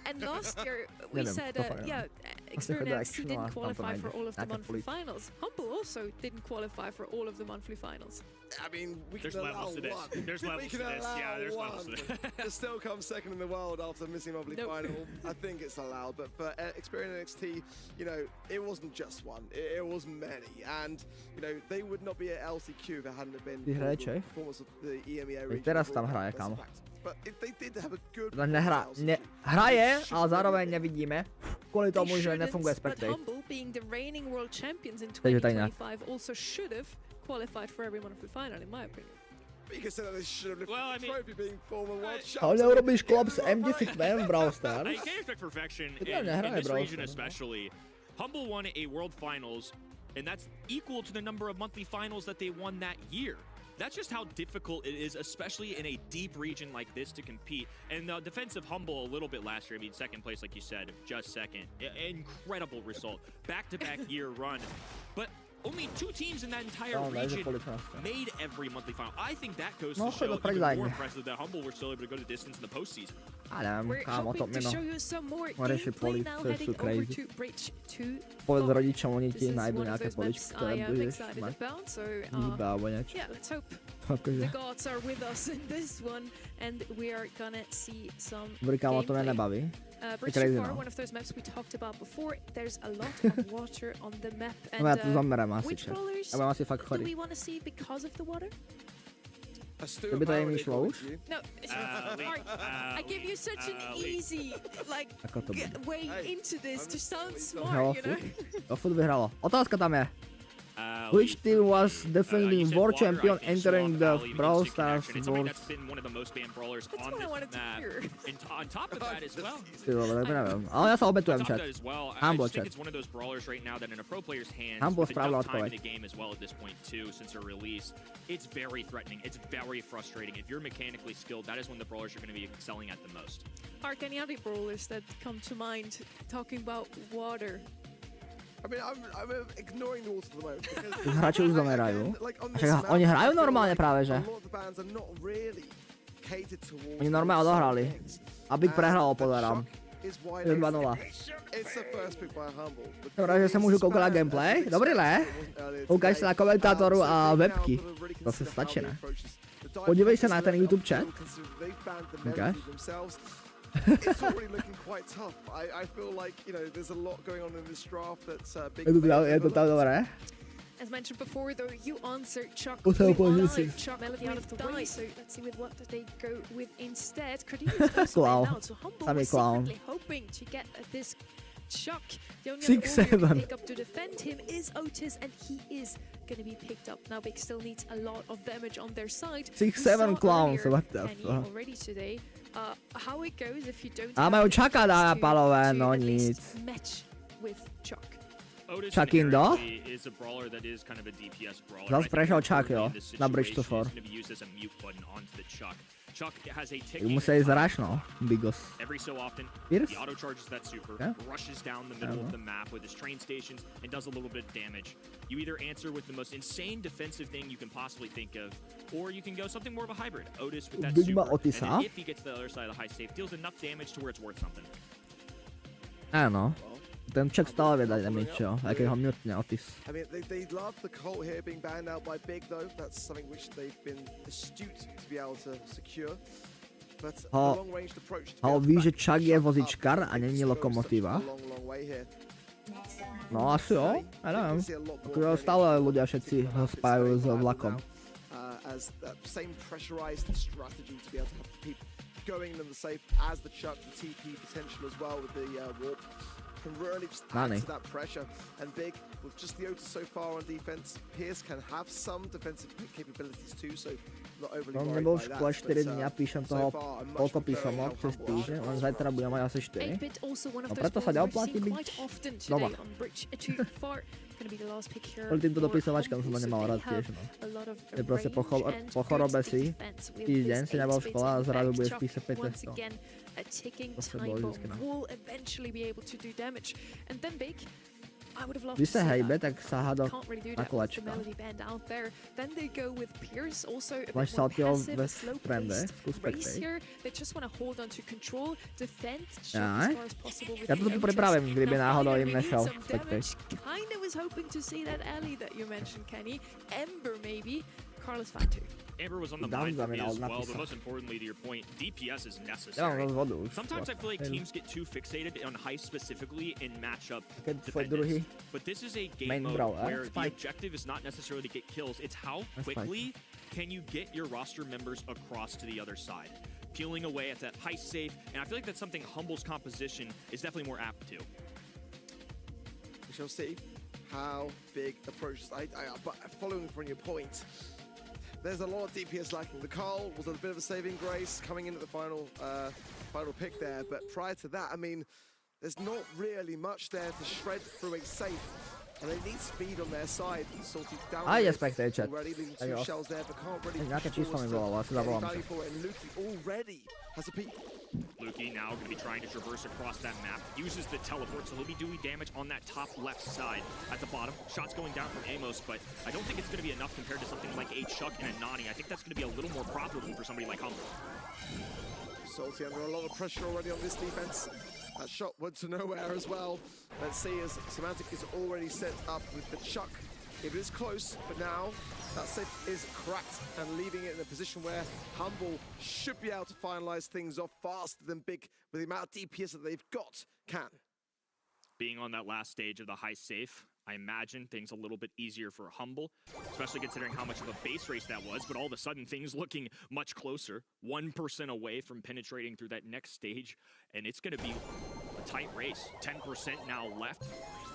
And last year, we said, Experian NXT didn't qualify for all of the monthly finals. Humble also didn't qualify for all of the monthly finals. I mean, There's levels to this. There's levels to this. Yeah, there's levels to this. To still come second in the world after missing monthly final, I think it's allowed. But for Experian NXT, you know, it wasn't just one. It was many. And, you know, they would not be at LCQ if it hadn't been for the performance of the EMEA region. Teraz tam hraje, kámo. But they did have a good hraje, ale zároveň nevidíme, kvůli tomu, že nefunguje spectate. Humble, being the reigning world champions in 2025, also should have qualified for every monthly final, in my opinion. Well, I mean, trophy being former world Ale neurobíš klop s MD5 v Brawl Stars. I can't expect perfection in this region especially. Humble won a world finals, and that's equal to the number of monthly finals that they won that year. That's just how difficult it is, especially in a deep region like this, to compete. And the defense of Humble a little bit last year, I mean, second place, like you said, just second. Incredible result. Back-to-back year run. But only 2 teams in that entire region made every monthly final. I think that goes to show even more impressive that Humble were still able to go to distance in the postseason. We're hoping to show you some more gameplay now, heading over to Bridge 2. Povedz rodičom, oni ti nájdu nejaké poličky, ktoré budeš mať. Yeah, let's hope the gods are with us in this one, and we are gonna see some gameplay. Bridge 4, one of those maps we talked about before. There's a lot of water on the map, and which brawlers do we want to see because of the water? Kdyby to jim šlo už? No, I give you such an easy, like, way into this to sound smart, you know? To furt vyhralo. Otázka tam je. Which team was defending world champion entering the Brawl Stars World? That's been one of the most banned brawlers on this map. And on top of that as well. Ale ja sa obetujem, chat. Humble, chat. It's one of those brawlers right now that in a pro player's hands, Humble with enough time in the game as well at this point too, since her release, it's very threatening. It's very frustrating. If you're mechanically skilled, that is when the brawlers are going to be excelling at the most. Are any other brawlers that come to mind talking about water? I mean, I'm ignoring the water at the moment because hráči už zamerajú. Oni hrajú normálne práve, že? Oni normálne odohrali. A Big prehral, podľa. is why Je 2-0. it's the first pick by Humble. Dobrá, že se můžu koukat na gameplay. Dobrý, ne? Koukaj se na komentátoru a webky. To se stačí, ne? Podívej se na ten YouTube chat. Okay. It's already looking quite tough. I feel like, you know, there's a lot going on in this draft that's big. Je to tam dobré? As mentioned before, though, you answered Chuck What's up, with boys? live, Chuck Melody out of the way, so let's see with what they go with instead. Cordelis goes Clown. out, so Humble Sammy was clown. secretly hoping to get this Chuck. The only 6-7. other pick up to defend him is Otis, and he is going to be picked up. Now Big still needs a lot of damage on their side. 6-7 clowns, what the Kenny fuck? already today. How it goes if you don't A majú Chucka na to palové, no at least nic. match with Chuck. Otis Chuck in do? is a brawler that is kind of a DPS brawler. Zas prešiel Chuck, jo, In this na Bridge to situation, 4. it's gonna be used as a mute button onto the Chuck. Chuck has a Ju ticking museli time zraš, no. Bigos. every so often. Pierce? He auto charges that super, Yeah. rushes down the middle of the map with his train stations, and does a little bit of damage. You either answer with the most insane defensive thing you can possibly think of, or you can go something more of a hybrid. Otis with that Big super, ma Otisa. and then if he gets to the other side of the high safe, deals enough damage to where it's worth something. Áno. Ten Chuck stále vie dať damage, čo? Aj keď ho mutne Otis. I mean, they love the Colt here being banned out by Big, though. That's something which they've been astute to be able to secure. But the long-ranged approach to ví, že Chuck je vozičkar a není lokomotíva. No asi jo, ja neviem. Akože stále ľudia všetci ho spájajú s vlakom. As that same pressurized strategy to be able to have people going in the safe as the Chuck, the TP potential as well with the warp. Can really just add to that pressure. And Big, with just the Otis so far on defense, Pierce can have some defensive capabilities too, so not overly No, worried nebol by v that. škole 4 dní a píšem toho koľko písomok cez týždeň, len zajtra budem mať asi 4. No preto sa neoplatí byť doma. Kvôli týmto dopisovačkám som to nemal rád tiež, no. Je proste po chorobe si, týždeň si nebol v škole a zrazu budeš písať 5 testov. A ticking To sa time bolo bomb vždycky, no. will eventually be able to do damage. And then Big, I would have loved Když to se see hejbe, that. tak sahá do Can't really do na that with the kolečka. Melody band out there. Then they go with Pierce, also a bit Máš more saltio passive, ve slow frende, paced skús race peknej. here. They just want to hold on to control, defend, shoot Ja, as far as possible with ja to the tu Otis. pripravím, kdyby Now náhodou Fire, im we need nešiel some spectate. damage. Kinda was hoping to see that alley that you mentioned, Kenny. Ember maybe, Carlos Fatu. Amber was on the Dám mind for me as znamenal well, but napísať. most importantly to your point, DPS is Ja mám necessary. dosť vodu už. Sometimes I feel like teams get too fixated on heist specifically in matchup Keď tvoj druhý dependence. But this is a game main mode brawler, where the Spike. objective is not necessarily to get kills, it's how That's quickly can you get your roster members across to the other side. Peeling away at that heist safe, and I feel like that's something Humble's composition is definitely more apt to. We shall see how Big approaches. But following from your point, there's a lot of DPS lacking. The Carl was a bit of a saving grace coming in at the final pick there, but prior to that, I mean, there's not really much there to shred through a safe. And they need speed on their side. Salty down A je spectate chat. already, leaving Tak two jo. shells there, but can't really Nejaké push číslo mi forward volalo, asi to zavolám any sa. value for it. And Luki already has a peek. Luki now going to be trying to traverse across that map. Uses the teleport, so he'll be doing damage on that top left side at the bottom. Shots going down from Amos, but I don't think it's going to be enough compared to something like a Chuck and a Nani. I think that's going to be a little more profitable for somebody like Humble. Salty under a lot of pressure already on this defense. That shot went to nowhere as well. Let's see as Semantic is already set up with the Chuck. It is close, but now that safe is cracked and leaving it in a position where Humble should be able to finalize things off faster than Big with the amount of DPS that they've got can. Being on that last stage of the high safe, I imagine things a little bit easier for Humble, especially considering how much of a base race that was, but all of a sudden things looking much closer, 1% away from penetrating through that next stage, and it's going to be a tight race. 10% now left,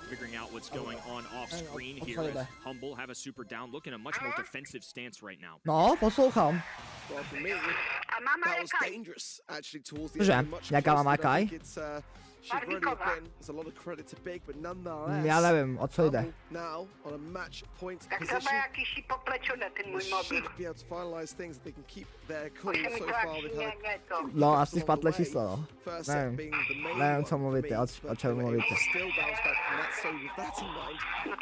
figuring out what's going on off screen here as Humble have a super down, looking a much more defensive stance right now. No, poslouchám. Well, for me, that was dangerous actually towards the Cože? end. Much Jaká closer má than I Kai? think it's should really have been. There's a lot of credit to Big, but nonetheless, Ja neviem, o co jde. Humble now on a match point position. Should be able to finalize things that they can keep their cool so far. They kind of No, asi spadle číslo, no. first set Neviem. being the main Neviem, one co for mluvíte, me, o but čom they were able mluvíte. to still bounce back from that. So with that in mind,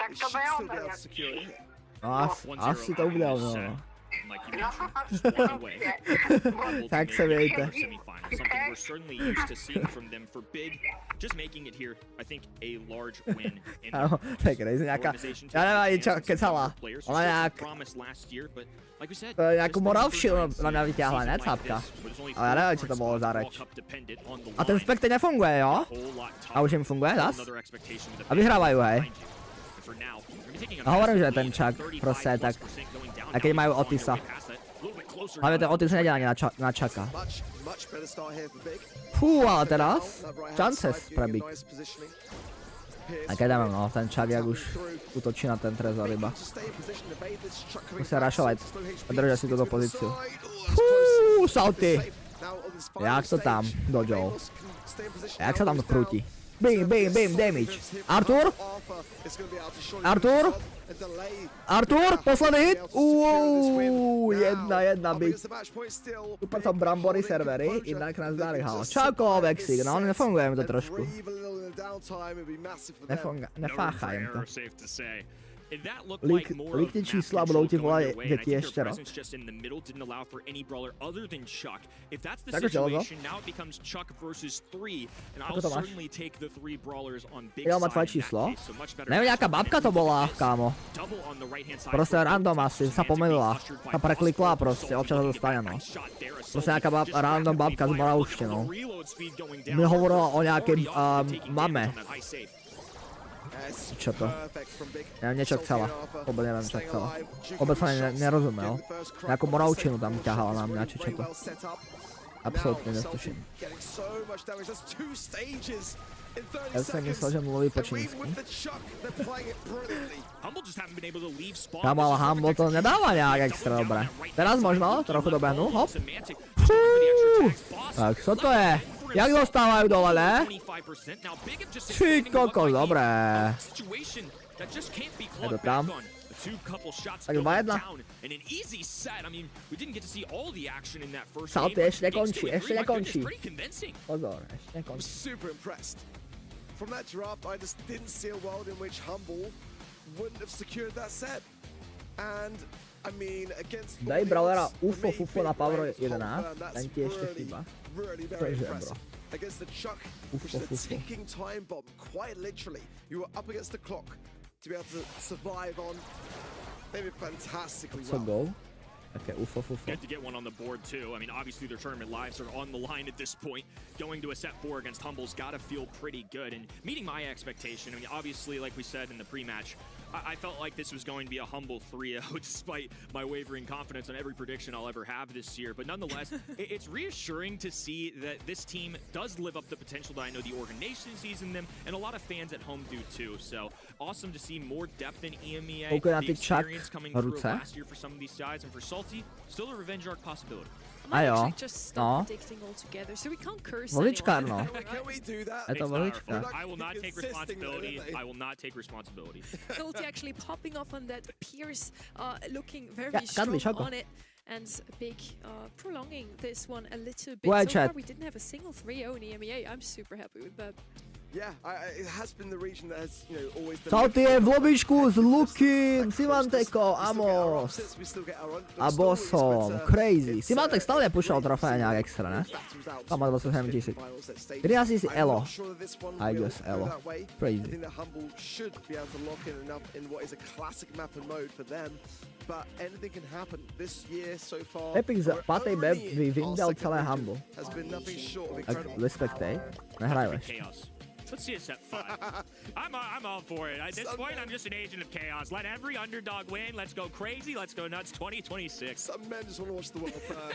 they should still be able to secure it here. No, asi to bude ono. Like you mentioned, just one away. Tak se viejte. Semifinal, something we're certainly used to seeing from them for big, just making it here, I think, a large win in Áno, to je crazy, nejaká, ja neviem, čo kecala, ona nejak, to je nejakú moravšinu na mňa vyťahla, ne, cápka, ale ja neviem, čo to bolo za reč. A ten spekte nefunguje, jo? A už im funguje, zas? A vyhrávajú, hej. A hovorím, že ten čak proste je tak, a keď majú Otisa. Hlavne ten Otis nejde ani na čaka. Fú, ale teraz chances pre Big. A keď dáme, no, ten čak jak už útočí na ten trezor iba. Musia rašovať a držať si túto pozíciu. Fú, salty. Jak to tam dodžol? Jak sa tam krúti? Bim, bim, bim, damage. Artur? Artur? Artur, posledný hit? Jedna Big. Super som brambory servery, inak nás zalihal. Čauko, Vexik, no nefunguje mi to trošku. Nefáchaj to. Líkni čísla, budou ti volat děti ještě, no. Tak už dělo, ako to máš? Já mám tvoje číslo? Nevím, nějaká babka to byla, kámo. Prostě random asi, sa pomylila. Ta preklikla prostě, občas to dostane, no. Prostě nějaká random babka s moravštinou. Mi hovorila o nějakém mame. Čo to? Ja niečo chcela. Vôbec neviem, čo chcela. Vôbec sa nerozumel. Nejakú moravčinu tam ťahala na mňa, či čo to. Absolutne nestuším. Ja som myslel, že mluví po čínsky. Kámo, ale Humble to nedáva nejak extra dobre. Teraz možno, trochu dobehnú, hop. Fú. Tak, čo to je? Jak dostávajú dole, ne? Ty kokos, dobré. Je to tam. Tak 2-1. Salty ešte nekončí, Pozor, ešte nekončí. From that draft, I just didn't see a world in which Humble wouldn't have secured that set. And I mean, against daj Brawlera UFO Fufo na Power 11, ten ti ešte chýba. To je žebro. Against the Chuck, which is a ticking time bomb, quite literally. You were up against the clock to be able to survive on. Maybe fantastically well. Go. Okay, UFO Fufo. You have to get one on the board too. I mean, obviously their tournament lives are on the line at this point. Going to a set 4 against Humble's got to feel pretty good and meeting my expectation. I mean, obviously, like we said in the pre-match, I felt like this was going to be a Humble 3-0 despite my wavering confidence on every prediction I'll ever have this year. But nonetheless, it's reassuring to see that this team does live up to the potential that I know the organization sees in them, and a lot of fans at home do too. So awesome to see more depth in EMEA. The experience coming through last year for some of these guys, and for Salty, still a revenge arc possibility. Ajo, no. Volička, no. Je to volička. I will not take responsibility. I will not take responsibility. Salty actually popping off on that Pierce, looking very strong on it. And Big prolonging this one a little bit. So far we didn't have a single 3-0 in EMEA. I'm super happy with that. Yeah, it has been the region that has, you know, always been. Salty je v lobičku s Lukim, Simantekom, Amos a Bossom, crazy. Simantek stále nepúšťal trofeje nejak extra, ne? Tam má 27 000. Kedy asi si Elo. I guess Elo. Crazy. Epic z 5. map vyvindal celé Humble. Ak respektej, nehrajú ešte. Let's see a set 5. I'm all for it. At this point, I'm just an agent of chaos. Let every underdog win. Let's go crazy. Let's go nuts. 2026. Some men just want to watch the world burn.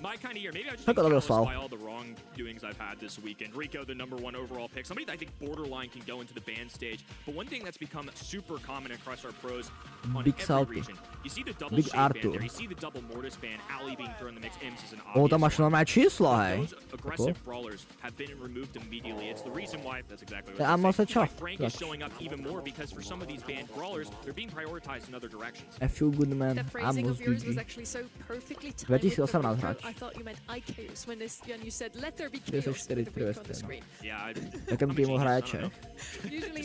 My kind of year. Maybe I just by all the wrong doings I've had this weekend. Rico, the #1 overall pick. Somebody that I think borderline can go into the ban stage. But one thing that's become super common across our pros on Big every region. You see the double shade ban there. You see the double mortis ban. Ali being thrown in the mix. Imps is an obvious. Tam máš normálne číslo, hej. Those aggressive brawlers have been removed immediately. It's the reason why that's exactly what Frank is showing up even more because for some of these banned brawlers, they're being prioritized in other directions. I feel good, man. The phrasing of yours was actually so perfectly timed. I thought you meant IKOs when you said let there be chaos with the Rico on the screen. Yeah, Jakém týmu hraje ČECH? Usually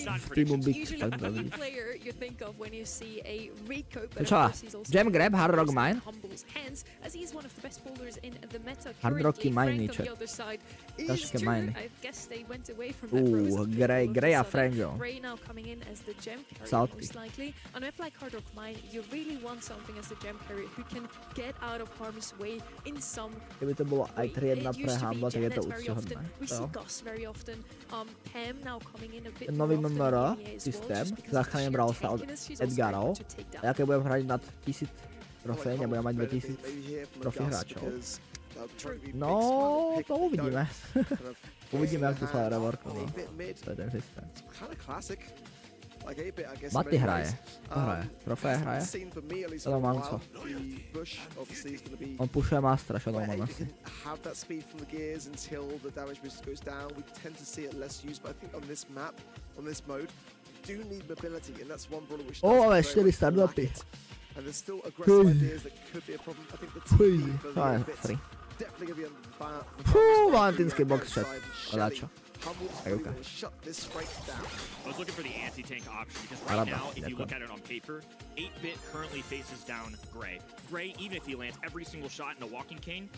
the player you think of when you see a Rico, but of course he's also Hard Rock Mine. Humble's hands as he's one of the best bowlers in the meta. Hard Rocky Mine niče. other side That's is good Drew. mining. I guess they went away from that Rose. Gray a Franjo. Gray now coming in as the gem carrier South most likely. On a map like Hard Rock Mine, you really want something as the gem carrier who can get out of harm's way in some Kdyby to bylo i way. 3-1 It pre used to be Humble, tak je to Janet very úctyhodné. often. We see Jo. Gus very often. Pam now coming in a bit Ten nový more often MMR in the EA as well, systém just because of the záchranně sheer bral sa od tankiness she's also Edgarov. able to take down. A jaké budem hrať nad 1000 trofej, nebudem mať 2000 trofej hráčov. No, to uvidíme. Uvidíme, jak to sa reworkuje. To je ten systém. Maty hraje. To hraje. Trofeje hraje. To mám co. On pušuje Mastera, Shadowman asi. Ale 4 startupy. Free. Valentínsky box chat. Odáčo. I was looking for the anti-tank option because right now, if you look at it on paper, 8-bit currently faces down Gray. Gray, even if he lands every single shot in a walking cane,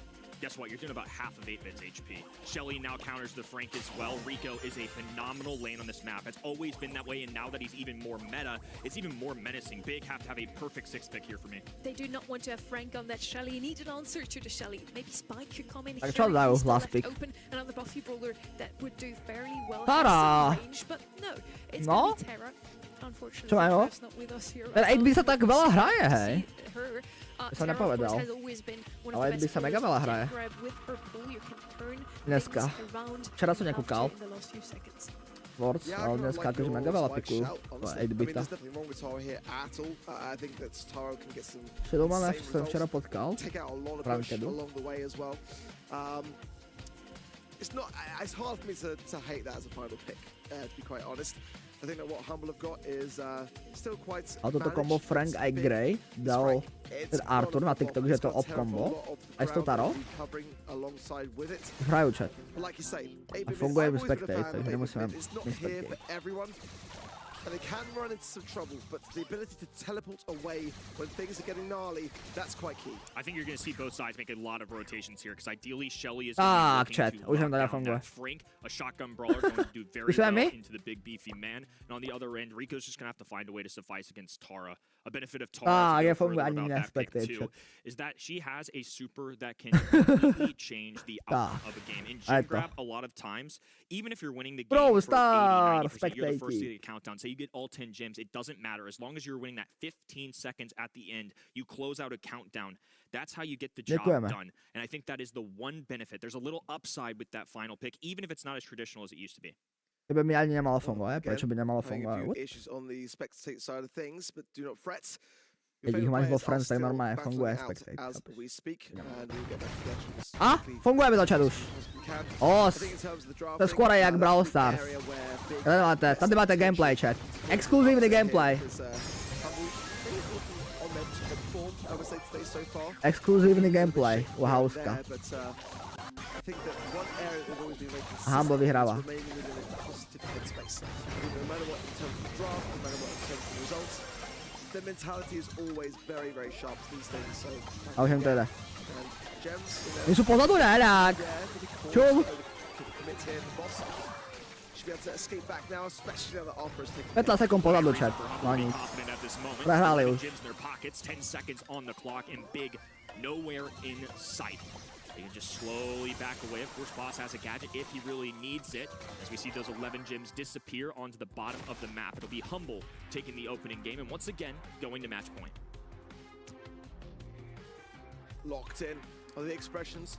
guess what? You're doing about half of 8-bit's HP. Shelly now counters the Frank as well. Rico is a phenomenal lane on this map. It's always been that way, and now that he's even more meta, it's even more menacing. Big have to have a perfect 6-pick here for me. They do not want to have Frank on that Shelly. You need an answer to the Shelly. Maybe Spike could come in Tak here. čo dajú He's still last left pick? open, and on the Buffy brawler that would do fairly well. Tara! Has some range, but no, it's No? gonna be Terra. Unfortunately, Čo majú? Terra's not with us here Ten right 8 by now. sa tak veľa hraje, hej. Her, To som Terra, of course, nepovedal. has always been one of Ale the 8 by best sa mega players. veľa You can hraje. grab with her pull, you can turn Dneska. things around. Včera som You have nekúkal. to in the last few seconds. Words, ale dneska akože mega veľa pikujú. 8 bita. Shadowman som včera potkal. Rankedu. It's not. It's hard for me to hate that as a final pick, to be quite honest. I think that what Humble have got is still quite. A toto kombo Frank aj Gray dal ten Arthur na TikTok, že je to op kombo. Aj s to Taro. Hrajú chat. A funguje v spectate, takže nemusíme spectate. And they can run into some trouble, but the ability to teleport away when things are getting gnarly, that's quite key. I think you're going to see both sides make a lot of rotations here, because ideally Shelly is Tak, chat, to už lock nám teda down funguje. that Frank, a shotgun brawler, going to do very Slyšíme well my? into the big beefy man. And on the other end, Rico's just going to have to find a way to suffice against Tara. A benefit of Tara, Ja to go funguje further ani about na that pick spectate too, chat. is that she has a super that can completely change the outcome of a game. In Aj gym to. grab, a lot of times, even if you're winning the game Bro, for star, 80-90%, you're the first to spectate. get a countdown. Say you get all 10 gems, it doesn't matter. As long as you're winning that 15 seconds at the end, you close out a countdown. That's how you get the job Ďakujeme. done. And I think that is the one benefit. There's a little upside with that final pick, even if it's not as traditional as it used to be. Tebe mi ani nemalo fungovať, prečo by nemalo fungovať? Issues on the spectate side of things, but do not fret. Keď ich máš vo Friends, tak normálne funguje spectate. As we speak, and we'll get back to the action just A? quickly Funguje mi to chat už. as we can. Os. I think in terms of the To je drafting, skôr aj jak that's Brawl the Stars. area where big Tady máte gameplay chat. Exkluzívny gameplay. is, Humble is looking on their form, I would say, today so far. Exkluzívny gameplay u Haouseeka. There, but I think that one area they've always been very Humble consistent vyhráva. is remaining within a positive headspace. I think no matter what in terms of the draft, no matter what in terms of the results, their mentality is always very, very sharp to these things. So, A už jem to jde. and gems in Oni sú pozadu, ne? Tak. Čum. commit here, the boss should be able to escape back now, especially now that Arthur is taking 15 sekúnd pozadu chat. No nic. Confident at this moment. Prehrali už. Gems in their pockets, 10 seconds on the clock, and Big nowhere in sight. They can just slowly back away. Of course, Boss has a gadget if he really needs it. As we see those 11 gems disappear onto the bottom of the map. It'll be Humble taking the opening game, and once again, going to match point. locked in on the expressions.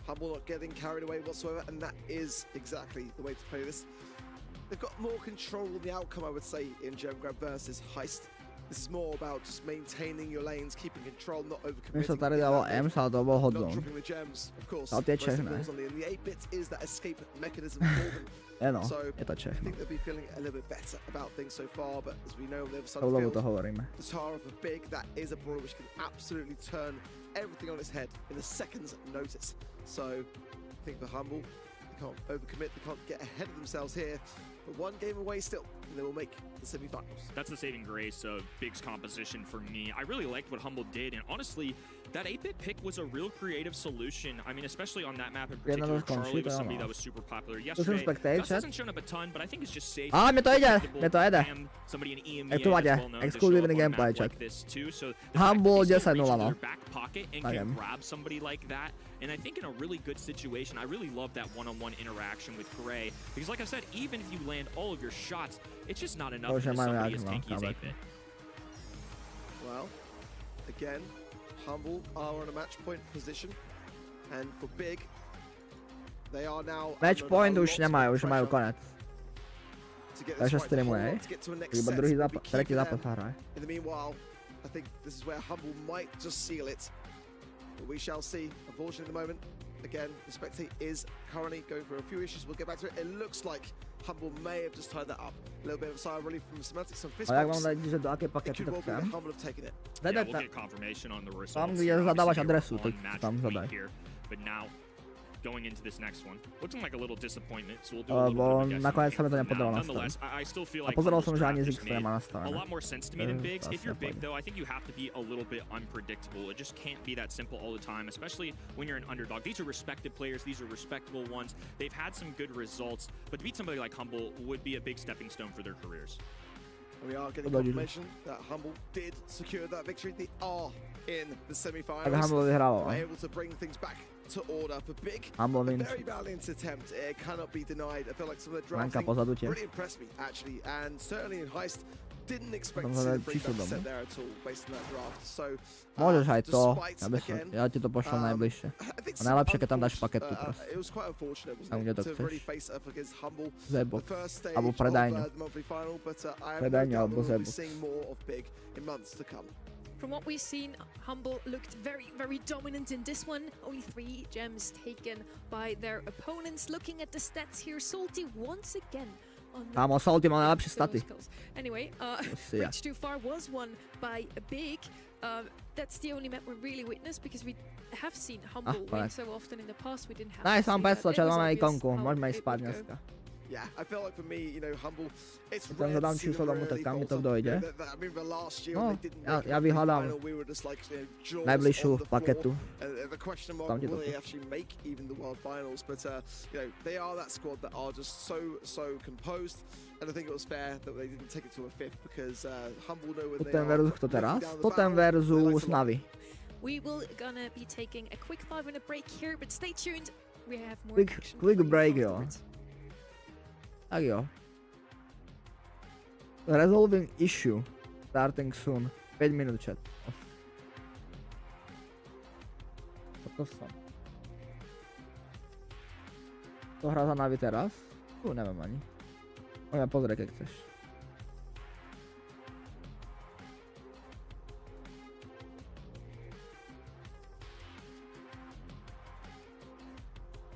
Humble not getting carried away whatsoever, and that is exactly the way to play this. They've got more control of the outcome, I would say, in Gem Grab versus Heist. This is more about just maintaining your lanes, keeping control, not Mi sa overcommitting. tady dalo M, sa to bol Not hodzone. dropping the gems, of course. Ale to je most of Čech, the ne? balls on the 8-bit is that escape mechanism for them. No, So je to I Čech. think they'll be feeling a little bit better about things so far, but as we know on the other side Tou of the dobu to field, hovoríme. the Tara for Big, that is a brawler which can absolutely turn everything on its head in a second's notice. So I think for Humble, they can't overcommit, they can't get ahead of themselves here. but one game away still, and they will make the semi-finals. That's the saving grace of Big's composition for me. I really liked what Humble did, and honestly, that 8-bit pick was a real creative solution. I mean, especially on that map in particular, Charlie was somebody that was super popular yesterday. Gus hasn't shown up a ton, but I think it's just safe. Mne to jde. Somebody in EMEA Jak to vadě, exkluzivní gameplay, chat. Humble 10-0, no. And grab somebody like that. And I think in a really good situation, I really love that one-on-one interaction with Gray. Because like I said, even if you land all of your shots, it's just not enough for somebody as tanky as 8-bit. Well, again, Humble are on a match point position. And for Big, they are now... Match point už nemají, už mají konec. Takže streamuje, hej? Iba druhý zápas, tretí zápas hraje. In the meanwhile, I think this is where Humble might just seal it. But we shall see. Unfortunately, at the moment, again, the Spectate is currently going through a few issues. We'll get back to it. It looks like Humble may have just tied that up. A little bit of a sigh of relief from Semantics. Some fist bumps. It could well be that Humble have taken it. Yeah, we'll get confirmation on the results. Tam, kde zadávaš adresu, tak tam zadaj. But now, going into this next one, looking like a little disappointment, so we'll do a little bit of nakonec sa mi to guessing. nepodarilo Nonetheless, I still feel like pozeral som, že ani Humble's Zix to made nemá a nastavené. lot more sense to me than Big's. If you're Big, though, I think you have to be a little bit unpredictable. It just can't be that simple all the time, especially when you're an underdog. These are respected players. These are respectable ones. They've had some good results, but to beat somebody like Humble would be a big stepping stone for their careers. We are getting confirmation that Humble did secure that victory. They are in the semi-finals. Are able to bring things back to order for Big. A very valiant attempt. It cannot be denied. I feel like some of the drafting really impressed me, actually, and certainly in Heist, didn't expect to see the bring-back set there at all based on that draft. So, môžeš aj to, ja ti to pošlem najbližšie. A najlepšie, keď tam dáš paketu proste. It was quite unfortunate, Tam, kde to to really chceš. face up against Humble. Z-box, The first stage alebo of predajňu. the monthly final, but I am Predajňu no doubt alebo that we'll be Z-box. seeing more of Big in months to come. From what we've seen, Humble looked very, very dominant in this one. Only 3 gems taken by their opponents. Looking at the stats here, Salty once again on the Kámo, Salty má najlepšie staty. Anyway, Bridge Too Far was won by Big. That's the only map we really witnessed because we have seen Humble win so often in the past. We didn't have Nice, mám to see peslo, that. čo It was máme obvious ikonku, how môžeme it ísť spať would go. dneska. Yeah, I feel like for me, you know, Humble, it's Tam rare zadám to see číslo them domů, tak really tam mi falter. to dojde. I mean, the last year No, when they didn't make ja it to the vyhľadám final, we were just like, you know, jaws najbližšiu on the paketu. floor. The question mark, Tam ti will to they actually make even the World Finals? But, you know, they are that squad that are just so composed. And I think it was fair that they didn't take it to a fifth because Humble know when they Totem are versus kto teraz? looking down the Totem barrel, they like versus to lock. Navi. We will gonna be taking a quick 5-minute break here, but stay tuned. We have more action Quick for you break, jo. afterwards. Tak jo. Resolving issue. Starting soon. 5 minút chat. Toto som. To hrá za Navi teraz? Neviem ani. Poďme pozrieť, keď chceš.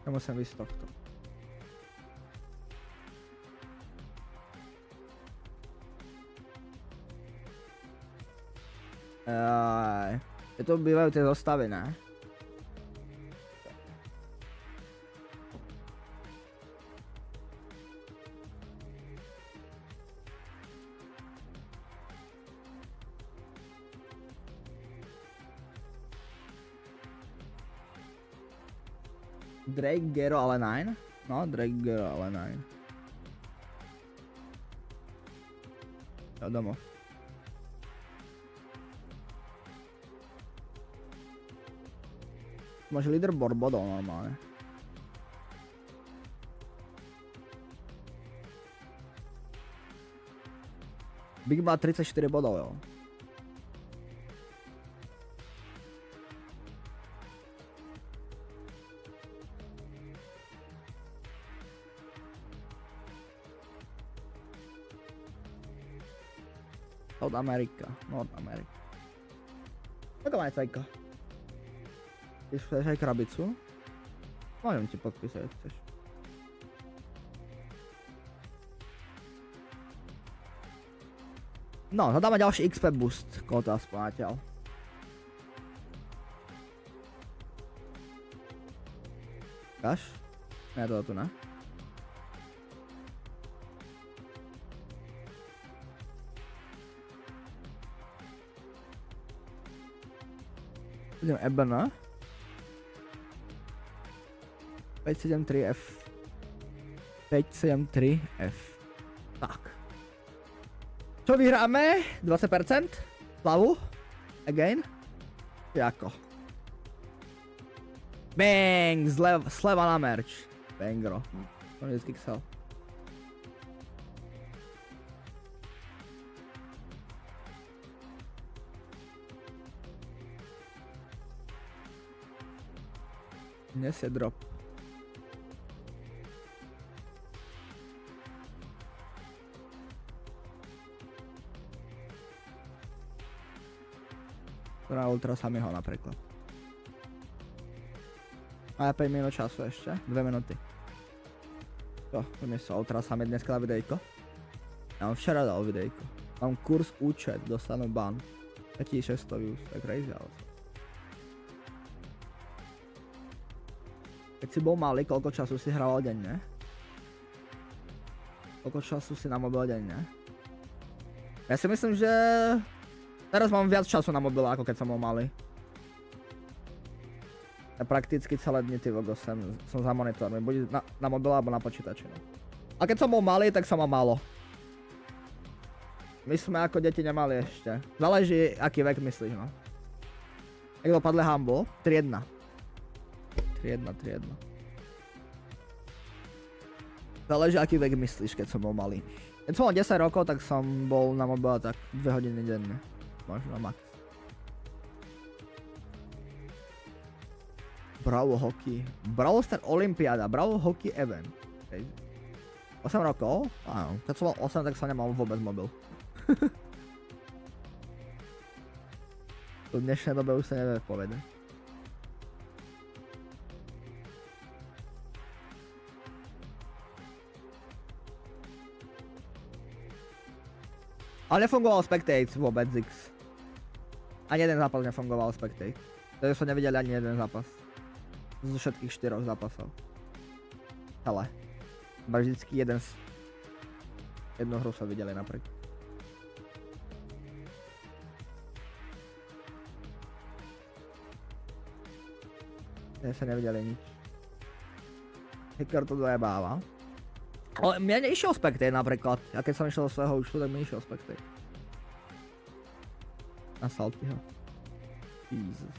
Ja musím ísť z tohto. To bývajú tie zostavy, ne? Drake, Gero, ale 9? No, Drake, Gero, ale 9. Jo, domov. Máš leaderboard bodov normálne. Big má 34 bodov, jo. South America, North America. Taká má cajka. Když chceš aj krabicu, môžem ti podpísať, ak chceš. No, zadáme ďalší XP boost, koho to aspoň natiaľ. Káš? Ne, toto tu ne. Idem EBN. 573F. 573F. Tak. Čo vyhráme? 20%? Slavu? Again? Jako. Bang! Sleva na merch. Bangro. To mi vždycky chcel. Dnes je drop. Ktorá ultra samého napríklad. A ja 5 minút času ešte, 2 minúty. Jo, to mi sa ultra sami dneska na videjko. Ja mám včera dal videjko. Mám kurz účet, dostanú ban. 5600 views, to je crazy ale. Keď si bol malý, koľko času si hral denne? Koľko času si na mobil denne? Ja si myslím, že teraz mám viac času na mobile, ako keď som bol malý. Ja prakticky celé dni ty vogo som za monitorom, buď na mobile alebo na počítači. No. A keď som bol malý, tak som mal málo. My sme ako deti nemali ešte. Záleží, aký vek myslíš, no. Jak dopadle Humble? 3-1. 3-1. Záleží, aký vek myslíš, keď som bol malý. Keď som mal 10 rokov, tak som bol na mobile tak 2 hodiny denne. Možno max. Bravo Hockey. Bravo Star Olympiáda. Bravo Hockey Event. 8 rokov? Áno. Keď som mal 8, tak som nemal vôbec mobil. V dnešnej dobe už sa nevie povedať. Ale nefungoval Spectate vôbec X. Ani jeden zápas nefungoval Spectate. Takže som nevidel ani jeden zápas. Zo všetkých 4 zápasov. Ale. Iba vždycky jednu hru sa videli napríklad. Ja sa nevideli nič. Hacker to dojebáva. Ale mne neišiel Spectate napríklad. A keď som išiel do svojho účtu, tak mi išiel Spectate. Na Saltyho. Jesus.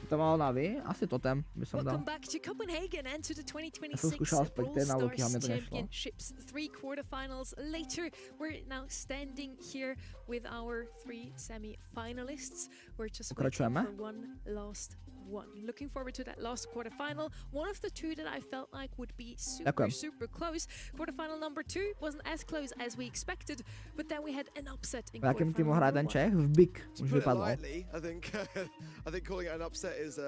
To mal Navi? Asi totem by som dal. Ja som skúšal Spectate na Luky a mne to nešlo. 3 quarterfinals later, we're now standing here with our 3 semi-finalists. We're just waiting for one last one. Looking forward to that last quarterfinal. One of the 2 that I felt like would be super close. Quarterfinal number 2 wasn't as close as we expected, but then we had an upset in quarterfinal týmu hraje ten Čech? V Big už vypadlo. I think calling it an upset is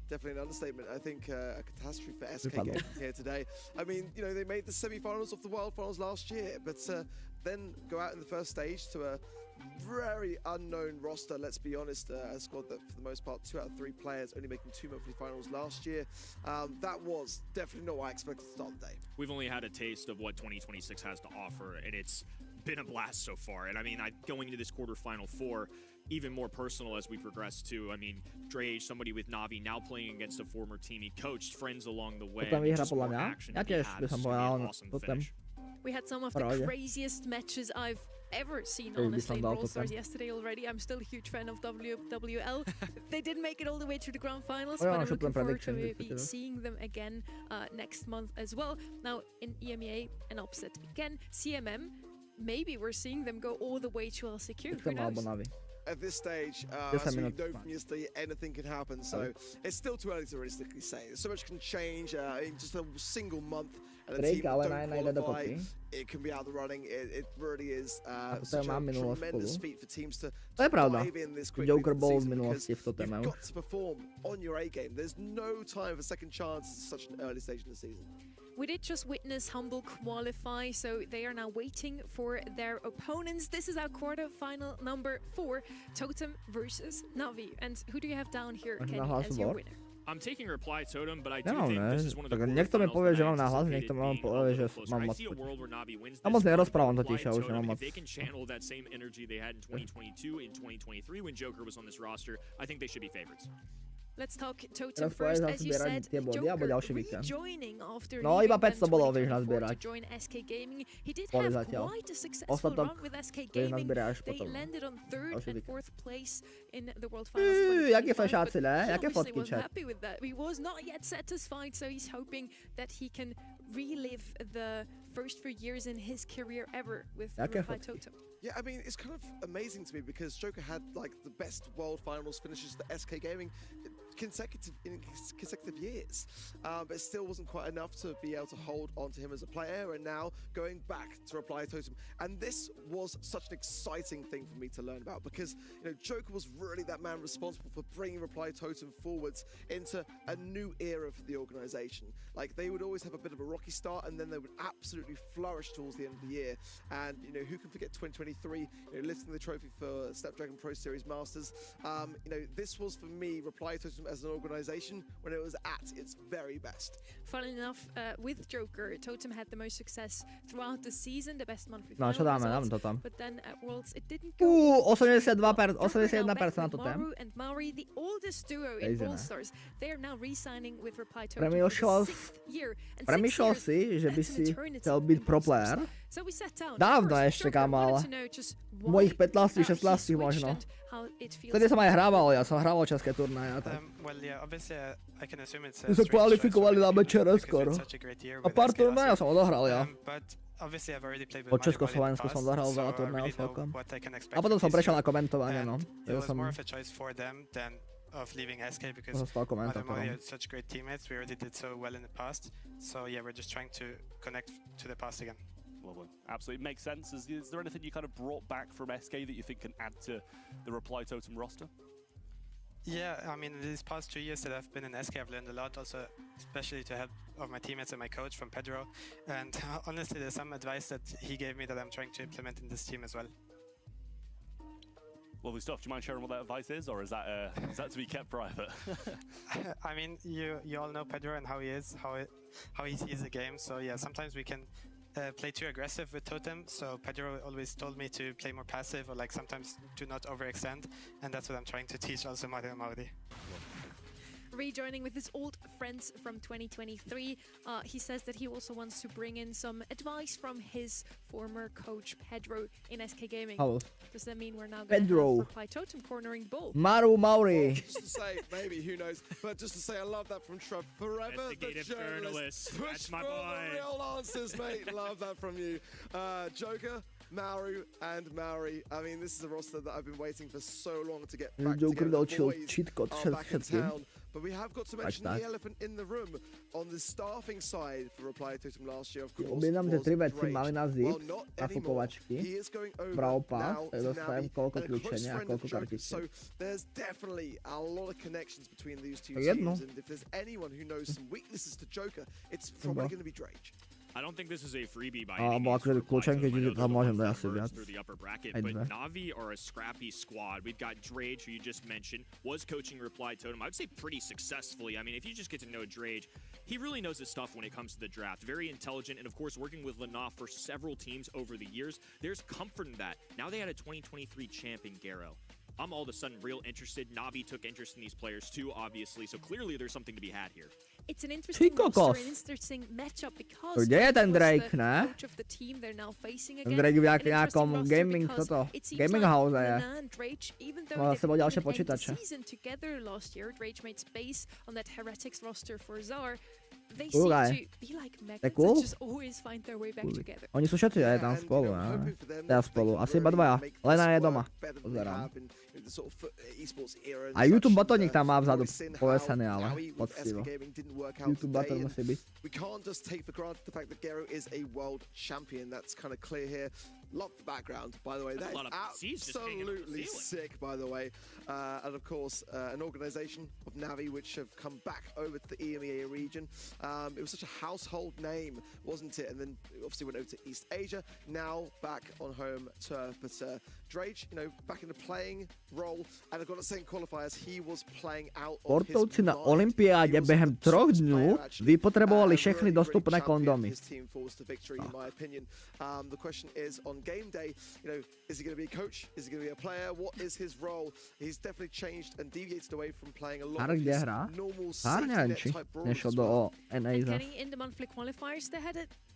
definitely an understatement. I think a catastrophe for SK here today. I mean, you know, they made the semi-finals of the World Finals last year, but then go out in the first stage to a very unknown roster, let's be honest, a squad that for the most part 2 out of 3 players only making 2 monthly finals last year. That was definitely not what I expected to start the day. We've only had a taste of what 2026 has to offer, and it's been a blast so far. And I mean, going into this quarterfinal 4, even more personal as we progress too. I mean, Hraje, somebody with Navi, now playing against a former team he coached, friends along the way. Just more action to be had. It's gonna be an awesome finish. We had some of the craziest matches I've ever seen, honestly, in Brawl Stars yesterday already. I'm still a huge fan of WWL. They didn't make it all the way to the grand finals, but I'm looking forward to be seeing them again next month as well. Now in EMEA, an upset again. CMM, maybe we're seeing them go all the way to LCQ. Who knows? At this stage, as you know from yesterday, anything can happen, so it's still too early to realistically say. So much can change in just a single month, and a team that don't qualify, it can be out of the running. It really is such a tremendous feat for teams to dive in this quickly because you've got to perform on your A game. There's no time for second chances at such an early stage in the season. We did just witness Humble qualify, so they are now waiting for their opponents. This is our quarterfinal number 4, Totem versus Navi. And who do you have down here, Kenny, as your winner? I'm taking reply totem, but I do No, think ne. this is one of the Tak niekto mi povie, že mám nahlas, niekto mi povie, že mám moc. Ja moc nerozprávam totiž, ja už nemám moc. If they can channel that same energy they had in 2022 in 2023 when Joker was on this roster, I think they should be favorites. Let's talk Totem first, as you said. Joker rejoining after no, iba 500 bolo, vieš, to nazbierať. join SK Gaming. He did have quite a successful run with SK Gaming. They landed on 3rd and 4th place in the World Finals 2025. Jaké fešáci, ne? Jaké Obviously fotky, wasn't chat? happy with that. He was not yet satisfied, so he's hoping that he can relive the first few years in his career ever with Reply Totem. Yeah, I mean, it's kind of amazing to me because Joker had like the best World Finals finishes for SK Gaming in consecutive years, but it still wasn't quite enough to be able to hold on to him as a player. And now going back to Reply Totem, and this was such an exciting thing for me to learn about because Joker was really that man responsible for bringing Reply Totem forwards into a new era for the organization. Like they would always have a bit of a rocky start, and then they would absolutely flourish towards the end of the year. And who can forget 2023, lifting the trophy for Snapdragon Pro Series Masters. This was for me Reply Totem as an organization when it was at its very best. Funnily enough, with Joker, Totem had the most success throughout the season, the best monthly No, čo dáme, results, dáme to tam. but then at Worlds it didn't go. 81% to tém. Maru and Mauri, the oldest duo in Brawl Stars, they are now re-signing with Reply Totem Premýšľal si, že by si chcel byť pro player? Dávno ešte, kámo, ale mojich 15-16 možno. Vtedy som aj hrával, ja som hrával české turnaje. My sa kvalifikovali na večere skoro. A pár turnajov som odohral, ja. Po Československu som dohral veľa turnajov celkom. A potom som prešiel na komentovanie, no. Of leaving SK because Mademoiselle had such great teammates. We already did so well in the past. So yeah, we're just trying to connect to the past again. Lovely. Absolutely makes sense. Is there anything you kind of brought back from SK that you think can add to the Reply Totem roster? Yeah, I mean, these past 2 years that I've been in SK, I've learned a lot, also especially to help of my teammates and my coach from Pedro. And honestly, there's some advice that he gave me that I'm trying to implement in this team as well. Lovely stuff. Do you mind sharing what that advice is, or is that to be kept private? I mean, you all know Pedro and how he is, how he sees the game. So yeah, sometimes we can play too aggressive with Totem. So Pedro always told me to play more passive, or like sometimes to not overextend, and that's what I'm trying to teach also Mario and Mauri. Rejoining with his old friends from 2023, he says that he also wants to bring in some advice from his former coach Pedro in SK Gaming. Does that mean we're now going to have Reply Totem cornering Bull? Maru Mauri. Well, just to say, maybe, who knows, but just to say I love that from Trev. Forever the journalist. Push for the real answers, mate. Love that from you. Joker, Maru and Mauri. I mean, this is a roster that I've been waiting for so long to get back together. The boys are back in town. But we have got to mention the elephant in the room on the staffing side for Reply Totem last year, of course. Objednám tie 3 veci, mali na zip, nafukovačky, Brawl Pass, tak dostajem koľko kľúčenia a koľko kartičky. So there's definitely a lot of connections between these two teams, and if there's anyone who knows some weaknesses to Joker, it's probably going to be Drake. I don't think this is a freebie by any means. Through the upper bracket, but Na'Vi are a scrappy squad. We've got Drage, who you just mentioned, was coaching Reply Totem, I would say pretty successfully. I mean, if you just get to know Drage, he really knows his stuff when it comes to the draft. Very intelligent, and of course, working with Lana for several teams over the years, there's comfort in that. Now they had a 2023 champ in Garo. I'm all of a sudden real interested. Na'Vi took interest in these players too, obviously, so clearly there's something to be had here. It's an interesting roster, an interesting matchup because kde je ten Drake, ne? Ten Drake v nejakom gaming, toto, gaming house je. Má za sebou ďalšie počítače. To je cool. Oni sú všetci aj tam spolu, ne? Teda spolu, asi iba dvaja. Lena je doma, pozerám. A YouTube botoník tam má vzadu povesený, ale poctivo. YouTube button musí byť. We can't just take for granted the fact that Garo is a world champion. That's kind of clear here. Love the background, by the way. That is absolutely sick, by the way. And of course, an organization of Na'Vi which have come back over to the EMEA region. It was such a household name, wasn't it? And then obviously went over to East Asia. Now back on home turf. But Drage, you know, back in the playing role, and I've got to say in qualifiers, he was playing out of his Sportovci na mind. olympiáde během 3 dnů vypotřebovali všechny dostupné kondomy. His team falls to victory, in my opinion. The question is, on game day, you know, is he going to be a coach? Is he going to be a player? What is his role? He's definitely changed and deviated away from playing a lot of his normal safety net type roles. Getting in the monthly qualifiers,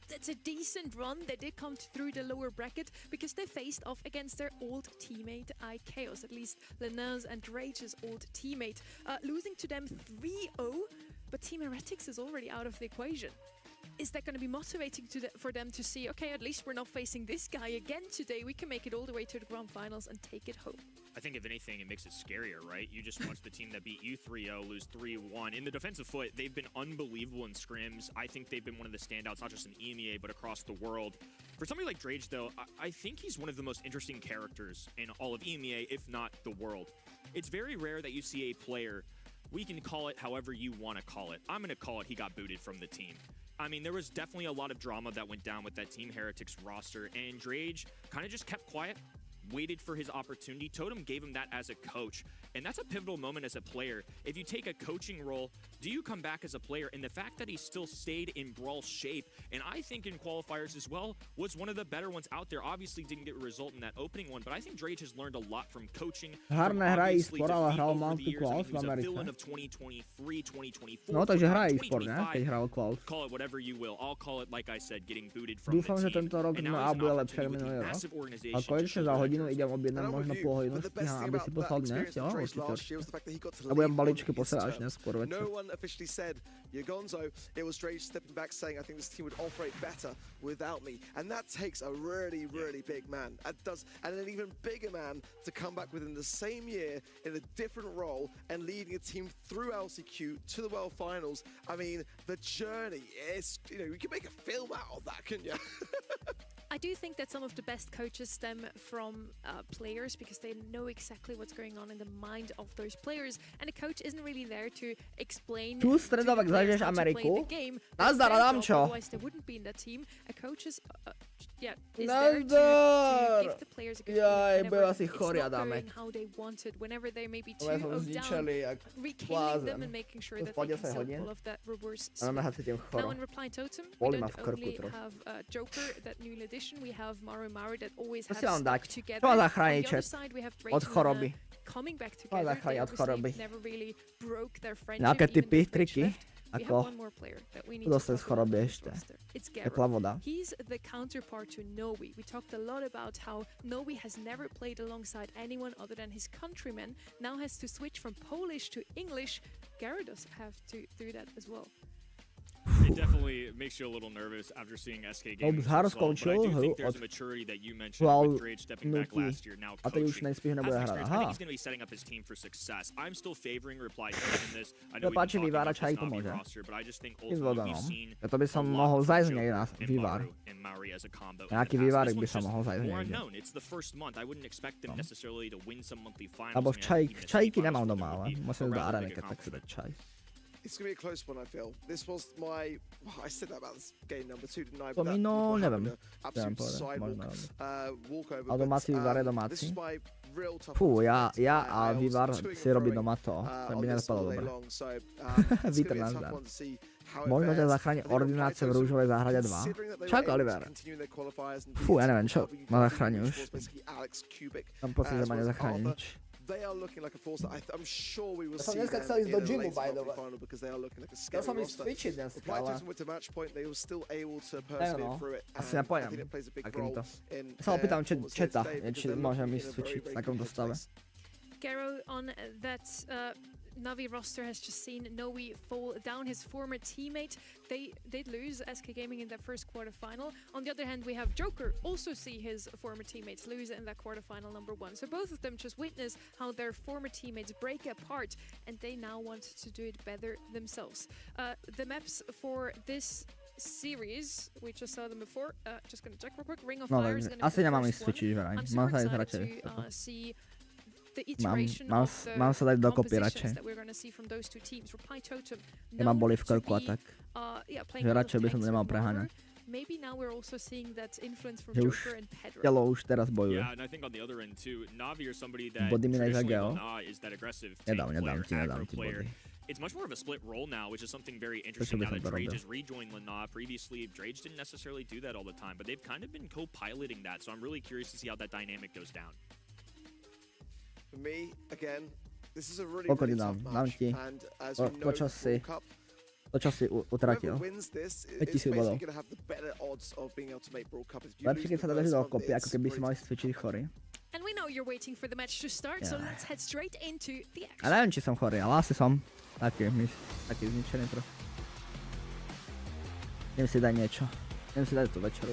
that's a decent run. They did come through the lower bracket because they faced off against their old teammate iChaos, at least Lena's and Rage's old teammate, losing to them 3-0, but Team Heretics is already out of the equation. Is that going to be motivating for them to see, okay, at least we're not facing this guy again today, we can make it all the way to the grand finals and take it home? I think if anything, it makes it scarier, right? You just watched the team that beat you 3-0 lose 3-1. In the defensive foot, they've been unbelievable in scrims. I think they've been one of the standouts, not just in EMEA, but across the world. For somebody like Drage, though, I think he's one of the most interesting characters in all of EMEA, if not the world. It's very rare that you see a player, we can call it however you want to call it. I'm going to call it he got booted from the team. I mean, there was definitely a lot of drama that went down with that Team Heretics roster, and Drage kind of just kept quiet, waited for his opportunity. Totem gave him that as a coach, and that's a pivotal moment as a player. If you take a coaching role, do you come back as a player? And the fact that he still stayed in Brawl shape, and I think in qualifiers as well, was one of the better ones out there. Obviously didn't get a result in that opening one, but I think Drage has learned a lot from coaching. Hraje e-sport, ale hrál Mounty Quals v Americe. No, takže hraje e-sport, ne? Keď hrál Quals. Call it whatever you will. I'll call it, like I said, getting booted from Dúfam, že tento rok na A bude lepšie ako minulý rok. A konečne za hodinu idem objednať možno pol hodinu, stíham, aby si poslal dnes, jo? A budem balíčky posielať až neskôr večer. Officially said, Gonzo, it was Drage stepping back saying, I think this team would operate better without me. And that takes a really, really big man. And an even bigger man to come back within the same year in a different role and leading a team through LCQ to the World Finals. I mean, the journey is, you know, you can make a film out of that, couldn't you? I do think that some of the best coaches stem from players because they know exactly what's going on in the mind of those players, and a coach isn't really there to explain Tu stredovek zažiješ Ameriku. Nazdar, Adamčo. Otherwise they wouldn't be in that team. A coach is there to give the players a good feeling whenever it's not going how they wanted, whenever they may be 2-0 down, rekilling them and making sure that they can sell all of that reverse swing. Now in Reply Totem, we don't only have Joker, that new edition, we have Maru that always have stuck together. On the other side we have Drake coming back together. They obviously never really broke their friendship, even with Tricky. We have one more player that we need to talk about. It's Garo. He's the counterpart to Noe. We talked a lot about how Noe has never played alongside anyone other than his countrymen, now has to switch from Polish to English. Garo does have to do that as well. It definitely makes you a little nervous after seeing SK Gaming as well, but I do think there's a maturity that you mentioned with Drage stepping back last year, now coaching. I think he's going to be setting up his team for success. I'm still favoring Reply in this. I know we've been talking about this Na'Vi roster, but I just think ultimately we've seen a lot in Maru and Mauri as a combo. This one's just more unknown. It's the first month. I wouldn't expect them necessarily to win some monthly finals. Čajky nemám doma, ale musím do areny, keď tak si dať čaj. It's going to be a close one, I feel. This was my... I said that about this game number 2, didn't I? To mi no, neviem. A domáci vývar je domáci. Fú, ja a vývar si robí doma to. To by nedopadlo dobre. Vítr nás dá. Možno ťa zachráni ordinácia v rúžovej záhrade 2. Čak, Oliver. Fú, ja neviem, čo ma zachráni už. Mám pocit, že ma nezachráni nič. They are looking like a force that I'm sure we will see them in a late final because they are looking like a scary roster. Reply Totem with the match point, they were still able to persevere through it. Asi nepojem, akým to. Ja sa opýtam četa, či môžem ísť switchiť v takomto stave. Garo on that Na'Vi roster has just seen Noe fall down, his former teammate. They did lose SK Gaming in their first quarterfinal. On the other hand, we have Joker also see his former teammates lose in that quarterfinal number 1. So both of them just witness how their former teammates break apart, and they now want to do it better themselves. The maps for this series, we just saw them before. Just gonna check real quick. Ring of Fire is gonna be the first one. I'm super excited to see the iteration of the compositions that we're going to see from those two teams. Reply Totem, Ja mám boli v krku a tak. Že radšej by som to nemal preháňať. maybe now we're also seeing that influence from Že už Joker and Pedro. tělo už teraz bojuje. Yeah, and I think on the other end too, Navi or somebody that Body mi traditionally nezagel. Lana is that aggressive tank Nedám player, ti player. body. It's much more of a split role now, which is something very interesting now that Hraje has rejoined Lana. Previously, Hraje didn't necessarily do that all the time, but they've kind of been co-piloting that, so I'm really curious to see how that dynamic goes down. For me, again, this is a really, really tough match, and as we know, World Cup, To, čo si utratil. whoever wins this is 5000 bodov. basically going to have the better odds of being able to make World Cup. If you Lepšie, keď lose sa the dáš first do one, kopy, ako it's keby si pretty mali cvičiť chorý. And we know you're waiting for the match to start, so let's head straight into the action. A neviem, či som chorý, ale asi som. Taký zničený trochu. Idem si dať niečo. Idem si dať tú večeru.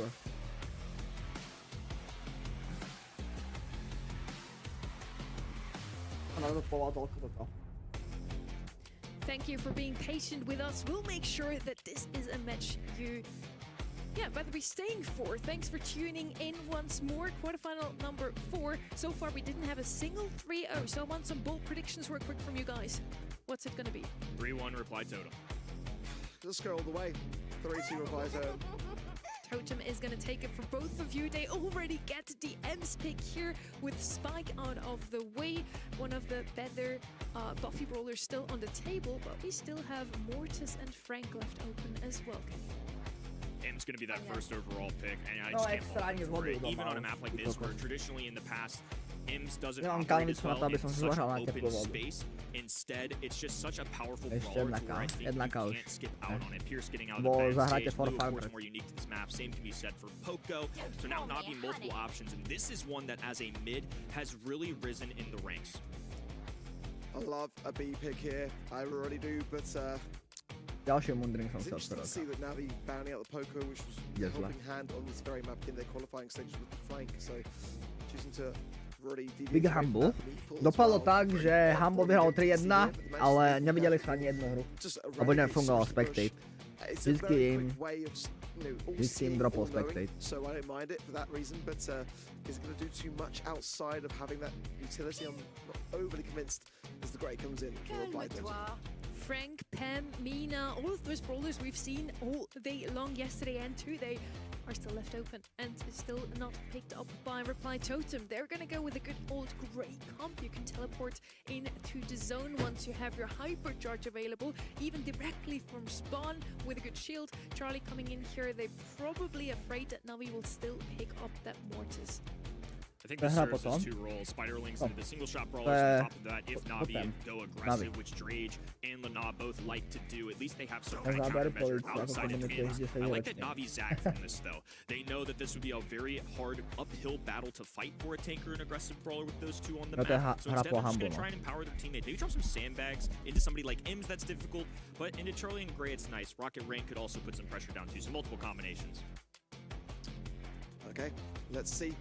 Thank you for being patient with us. We'll make sure that this is a match you better be staying for. Thanks for tuning in once more. Quarterfinal number 4. So far we didn't have a single 3-0, so I want some bold predictions real quick from you guys. What's it gonna be? 3-1 reply totem. Let's go all the way. 3-2 reply totem. Totem is going to take it for both of you. They already get the M's pick here with Spike out of the way. One of the better Buffy brawlers still on the table, but we still have Mortis and Frank left open as well. M's going to be that first overall pick, and I just can't fault for it. Even on a map like this, where traditionally in the past, Ims doesn't operate as well in such an open space. Instead, it's just such a powerful brawler to where I think you can't skip out on it. Pierce getting out of the bed stage, Blue, of course, more unique to this map. Same can be said for Poco. So now Navi multiple options, and this is one that as a mid has really risen in the ranks. I love a B pick here. I really do, but Ďalším mundring som it's chcel interesting to see that Navi bounding out the Poco, which was a helping hand on this very map in their qualifying stages with the flank. So choosing to really Big Humble. Dopadlo tak, že Humble vyhral 3-1, ale nevideli sme ani jednu hru. Lebo nefungoval Spectate. Vždycky im dropol Spectate. So I don't mind it for that reason, but is it going to do too much outside of having that utility? I'm not overly convinced as the Grey comes in for a reply totem. Frank, Pam, Mina, all of those brawlers we've seen all day long yesterday and today are still left open and still not picked up by Reply Totem. They're gonna go with a good old Grey comp. You can teleport into the zone once you have your hypercharge available, even directly from spawn with a good shield. Charlie coming in here, they're probably afraid that Navi will still pick up that Mortis. I think this serves as two roles. Spiderlings into the single shot brawlers. On top of that, if Navi go aggressive, which Hraje and Lana both like to do, at least they have some kind of countermeasure outside of Mins. I like that Navi zagged from this though. They know that this would be a very hard uphill battle to fight for a tanker and aggressive brawler with those two on the map. So instead, they're just going to try and empower their teammate. Maybe drop some sandbags into somebody like Ims, that's difficult, but into Charlie and Grey, it's nice. Rocket Rain could also put some pressure down too, so multiple combinations. Okay, let's see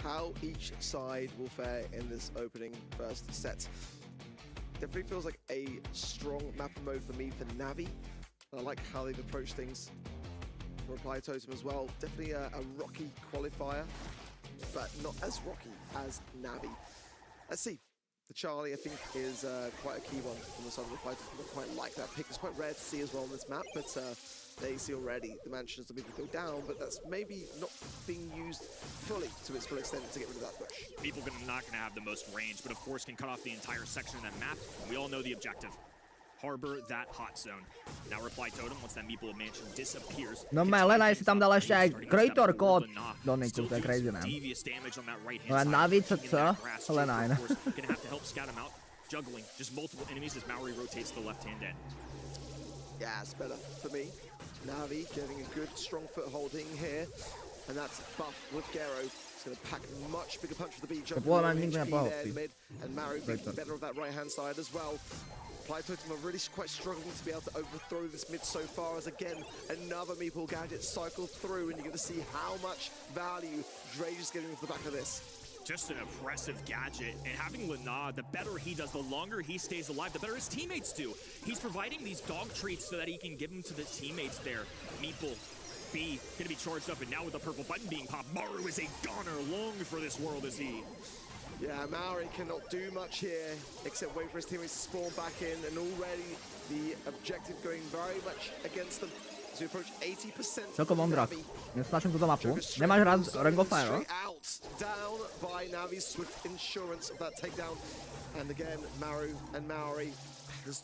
how each side will fare in this opening first set. Definitely feels like a strong map mode for me for Navi. I like how they've approached things for Reply Totem as well. Definitely a rocky qualifier, but not as rocky as Navi. Let's see. The Charlie, I think, is quite a key one from the side of Reply Totem. I quite like that pick. It's quite rare to see as well on this map, but they see already the mansions that people go down, but that's maybe not being used fully to its full extent to get rid of that bush. People are not going to have the most range, but of course can cut off the entire section of that map. We all know the objective. Harbor that hot zone. Now Reply Totem, once that Meeple mansion disappears. No Lena si tam dal ešte aj Creator Code do Niku, to je crazy, man. No a navíc co? Lena iná. Gonna have to help scout him out. Juggling just multiple enemies as Maori rotates the left hand end. Yeah, it's better for me. Navi getting a good strong footholding here, and that's buff with Gero. It's going to pack a much bigger punch for the B jump there in mid, and Maru being better of that right hand side as well. Reply Totem are really quite struggling to be able to overthrow this mid so far, as again another Meeple gadget cycle through, and you're going to see how much value Hraje is getting into the back of this. Just an impressive gadget, and having Lana, the better he does, the longer he stays alive, the better his teammates do. He's providing these dog treats so that he can give them to the teammates there. Meeple, B, gonna be charged up, and now with the purple button being popped, Maru is a goner, long for this world is he. Yeah, Maori cannot do much here, except wait for his teammates to spawn back in, and already the objective going very much against them. As as we approach 80% Celkom Vondrak. Navi. Nesnáším túto mapu. Nemáš rád Ring of Fire, no? Straight out, down by Navi's swift insurance of that takedown. And again, Maru and Maori.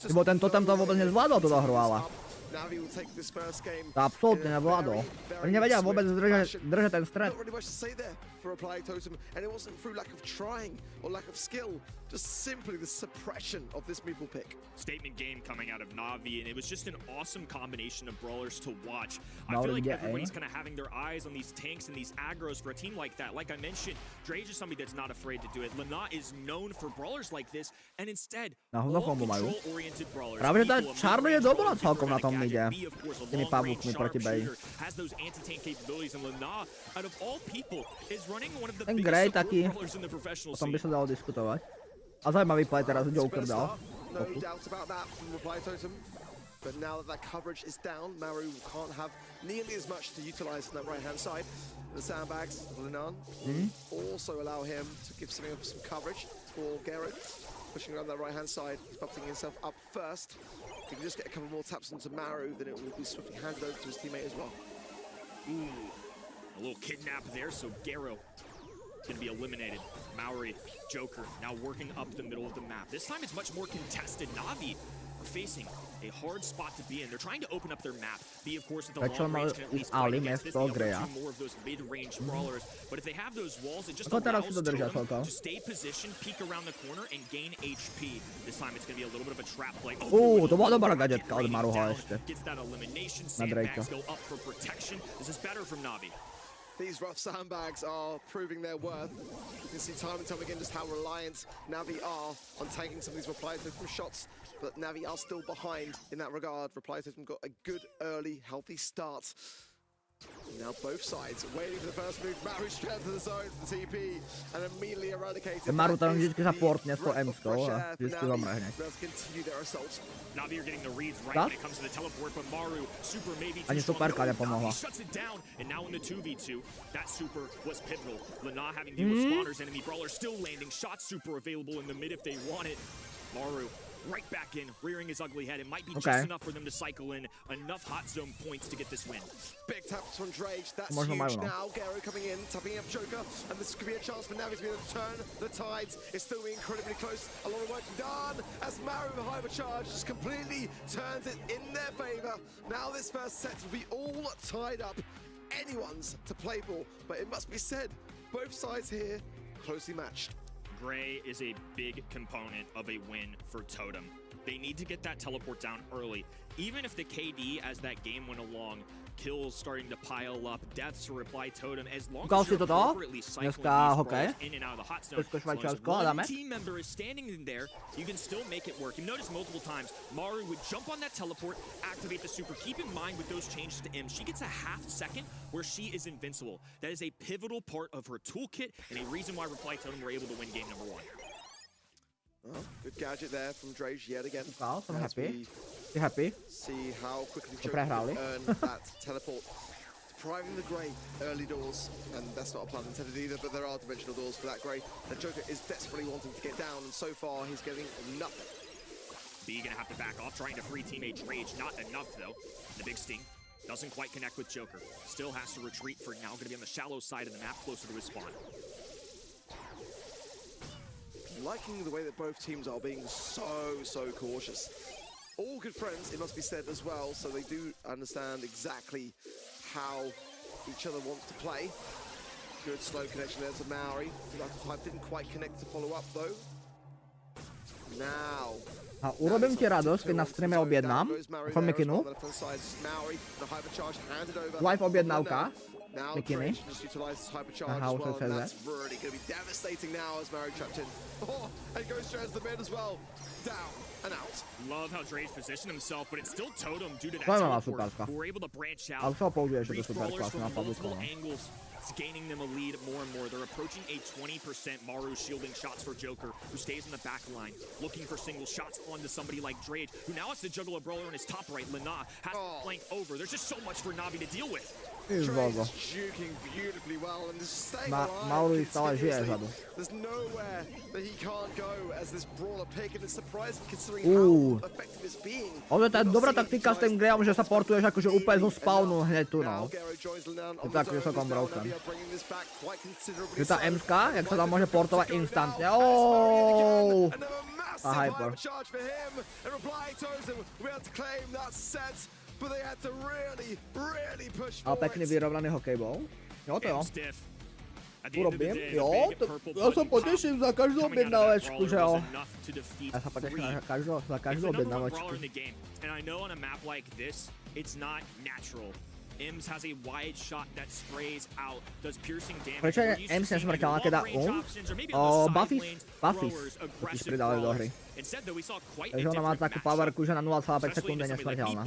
Lebo ten totem to vôbec nezvládol túto hru, ale. Navi will take this first game. To absolútne nevládol. Oni nevedia vôbec držať ten stred. Not really much to say there for Reply Totem, and it wasn't through lack of trying or lack of skill, just simply the suppression of this Meeple pick. Statement game coming out of Navi, and it was just an awesome combination of brawlers to watch. I feel like everybody's kind of having their eyes on these tanks and these aggros for a team like that. Like I mentioned, Hraje is somebody that's not afraid to do it. Lana is known for brawlers like this, and instead, all control-oriented brawlers. Práve že tá Charlie je dobrá celkom na tom ide. Tými pavúkmi proti Bay. Ten Grey taký, o tom by sa dalo diskutovať. A zaujímavý play teraz Joker dal. No doubt about that from Reply Totem. But now that coverage is down, Maru can't have nearly as much to utilize on that right-hand side. The sandbags, Linan, also allow him to give some coverage for Gero. Pushing around that right-hand side, he's buffing himself up first. If he can just get a couple more taps into Maru, then it will be swiftly handed over to his teammate as well. Ooh, a little kidnap there, so Gero gonna be eliminated. Maori, Joker, now working up the middle of the map. This time it's much more contested. Navi are facing a hard spot to be in. They're trying to open up their map. Be, of course, at the long range can at least fight against this. They have more of those mid-range brawlers. But if they have those walls, it just allows them to stay positioned, peek around the corner, and gain HP. This time it's going to be a little bit of a trap play. To bola dobrá gadgetka od Maruha ešte. Gets that elimination. Sandbags go up for protection. This is better from Navi. These rough sandbags are proving their worth. You can see time and time again just how reliant Navi are on tanking some of these Reply Totem shots, but Navi are still behind in that regard. Reply Totem got a good, early, healthy start. Now both sides waiting for the first move. Maru straight to the zone, the TP, and immediately eradicated. Maru tam vždycky supportne s tou M-skou a vždycky zomre hneď. Navi are getting the reads right when it comes to the teleport, but Maru super maybe ani superka nepomohla. Shuts it down, and now in the 2v2, that super was pivotal. Lana having to deal with spawners, enemy brawler still landing shots, super available in the mid if they want it. Maru right back in, rearing his ugly head. It might be just enough for them to cycle in enough hot zone points to get this win. Big taps from Hraje. That's huge now. Gero coming in, tapping up Joker, and this could be a chance for Navi to be able to turn the tides. It's still incredibly close. A lot of work done as Maru with hypercharge just completely turns it in their favor. Now this first set will be all tied up. Anyone's to play for, but it must be said, both sides here closely matched. Gray is a big component of a win for Totem. They need to get that teleport down early. Even if the KD, as that game went along, kills starting to pile up, deaths to Reply Totem, as long as you're appropriately cycling these brawlers in and out of the hot zone, as long as one team member is standing in there, you can still make it work. You've noticed multiple times, Maru would jump on that teleport, activate the super. Keep in mind with those changes to M, she gets a half second where she is invincible. That is a pivotal part of her toolkit and a reason why Reply Totem were able to win game number 1. Oh, good gadget there from Hraje yet again. Wow, I'm happy. You happy? See how quickly Joker can earn that teleport. Depriving the Grey early doors, and that's not a pun intended either, but there are dimensional doors for that Grey. The Joker is desperately wanting to get down, and so far he's getting nothing. B gonna have to back off, trying to free teammate Hraje. Not enough though. The big sting doesn't quite connect with Joker. Still has to retreat for now. Gonna be on the shallow side of the map, closer to his spawn. Liking the way that both teams are being so cautious. All good friends, it must be said as well, so they do understand exactly how each other wants to play. Good slow connection there to Maori. Didn't quite connect to follow up though. Now. A urobím ti radosť, keď na streame objednám Mikinu. Live objednávka. Mikiny. Na Haouseek. That's really going to be devastating now as Maru trapped in. Oh, and goes straight to the mid as well. Down and out. Love how Hraje positioned himself, but it's still Totem due to that teleport. Who were able to branch out. These brawlers from multiple angles. It's gaining them a lead more and more. They're approaching a 20%. Maru shielding shots for Joker, who stays in the back line, looking for single shots onto somebody like Hraje, who now has to juggle a brawler in his top right. Lana has to flank over. There's just so much for Navi to deal with. Vogo. juking beautifully well and just staying alive Mauri stále žije continuously. vzadu. There's nowhere that he can't go as this brawler pick, and it's surprising considering how effective it's being. Ono je tá dobrá taktika s tým Grayom, že sa portuješ akože úplne zo spawnu hneď tu, no. Je to tak vysokom broken. Je tá M-ka, jak sa tam môže portovať instantne. Oooo! A hyper. Ale pekný vyrovnaný hokej bol. Jo, to jo. Urobím, jo, ja sa poteším za každú objednávečku, že jo. Ja sa poteším za každú objednávečku. Ems has a wide shot that sprays out, does piercing damage. Prečo je Ems nesmrteľná, keď dá Buffy totiž pridali do hry. Takže ona má takú powerku, že na 0,5 sekundy je nesmrteľná.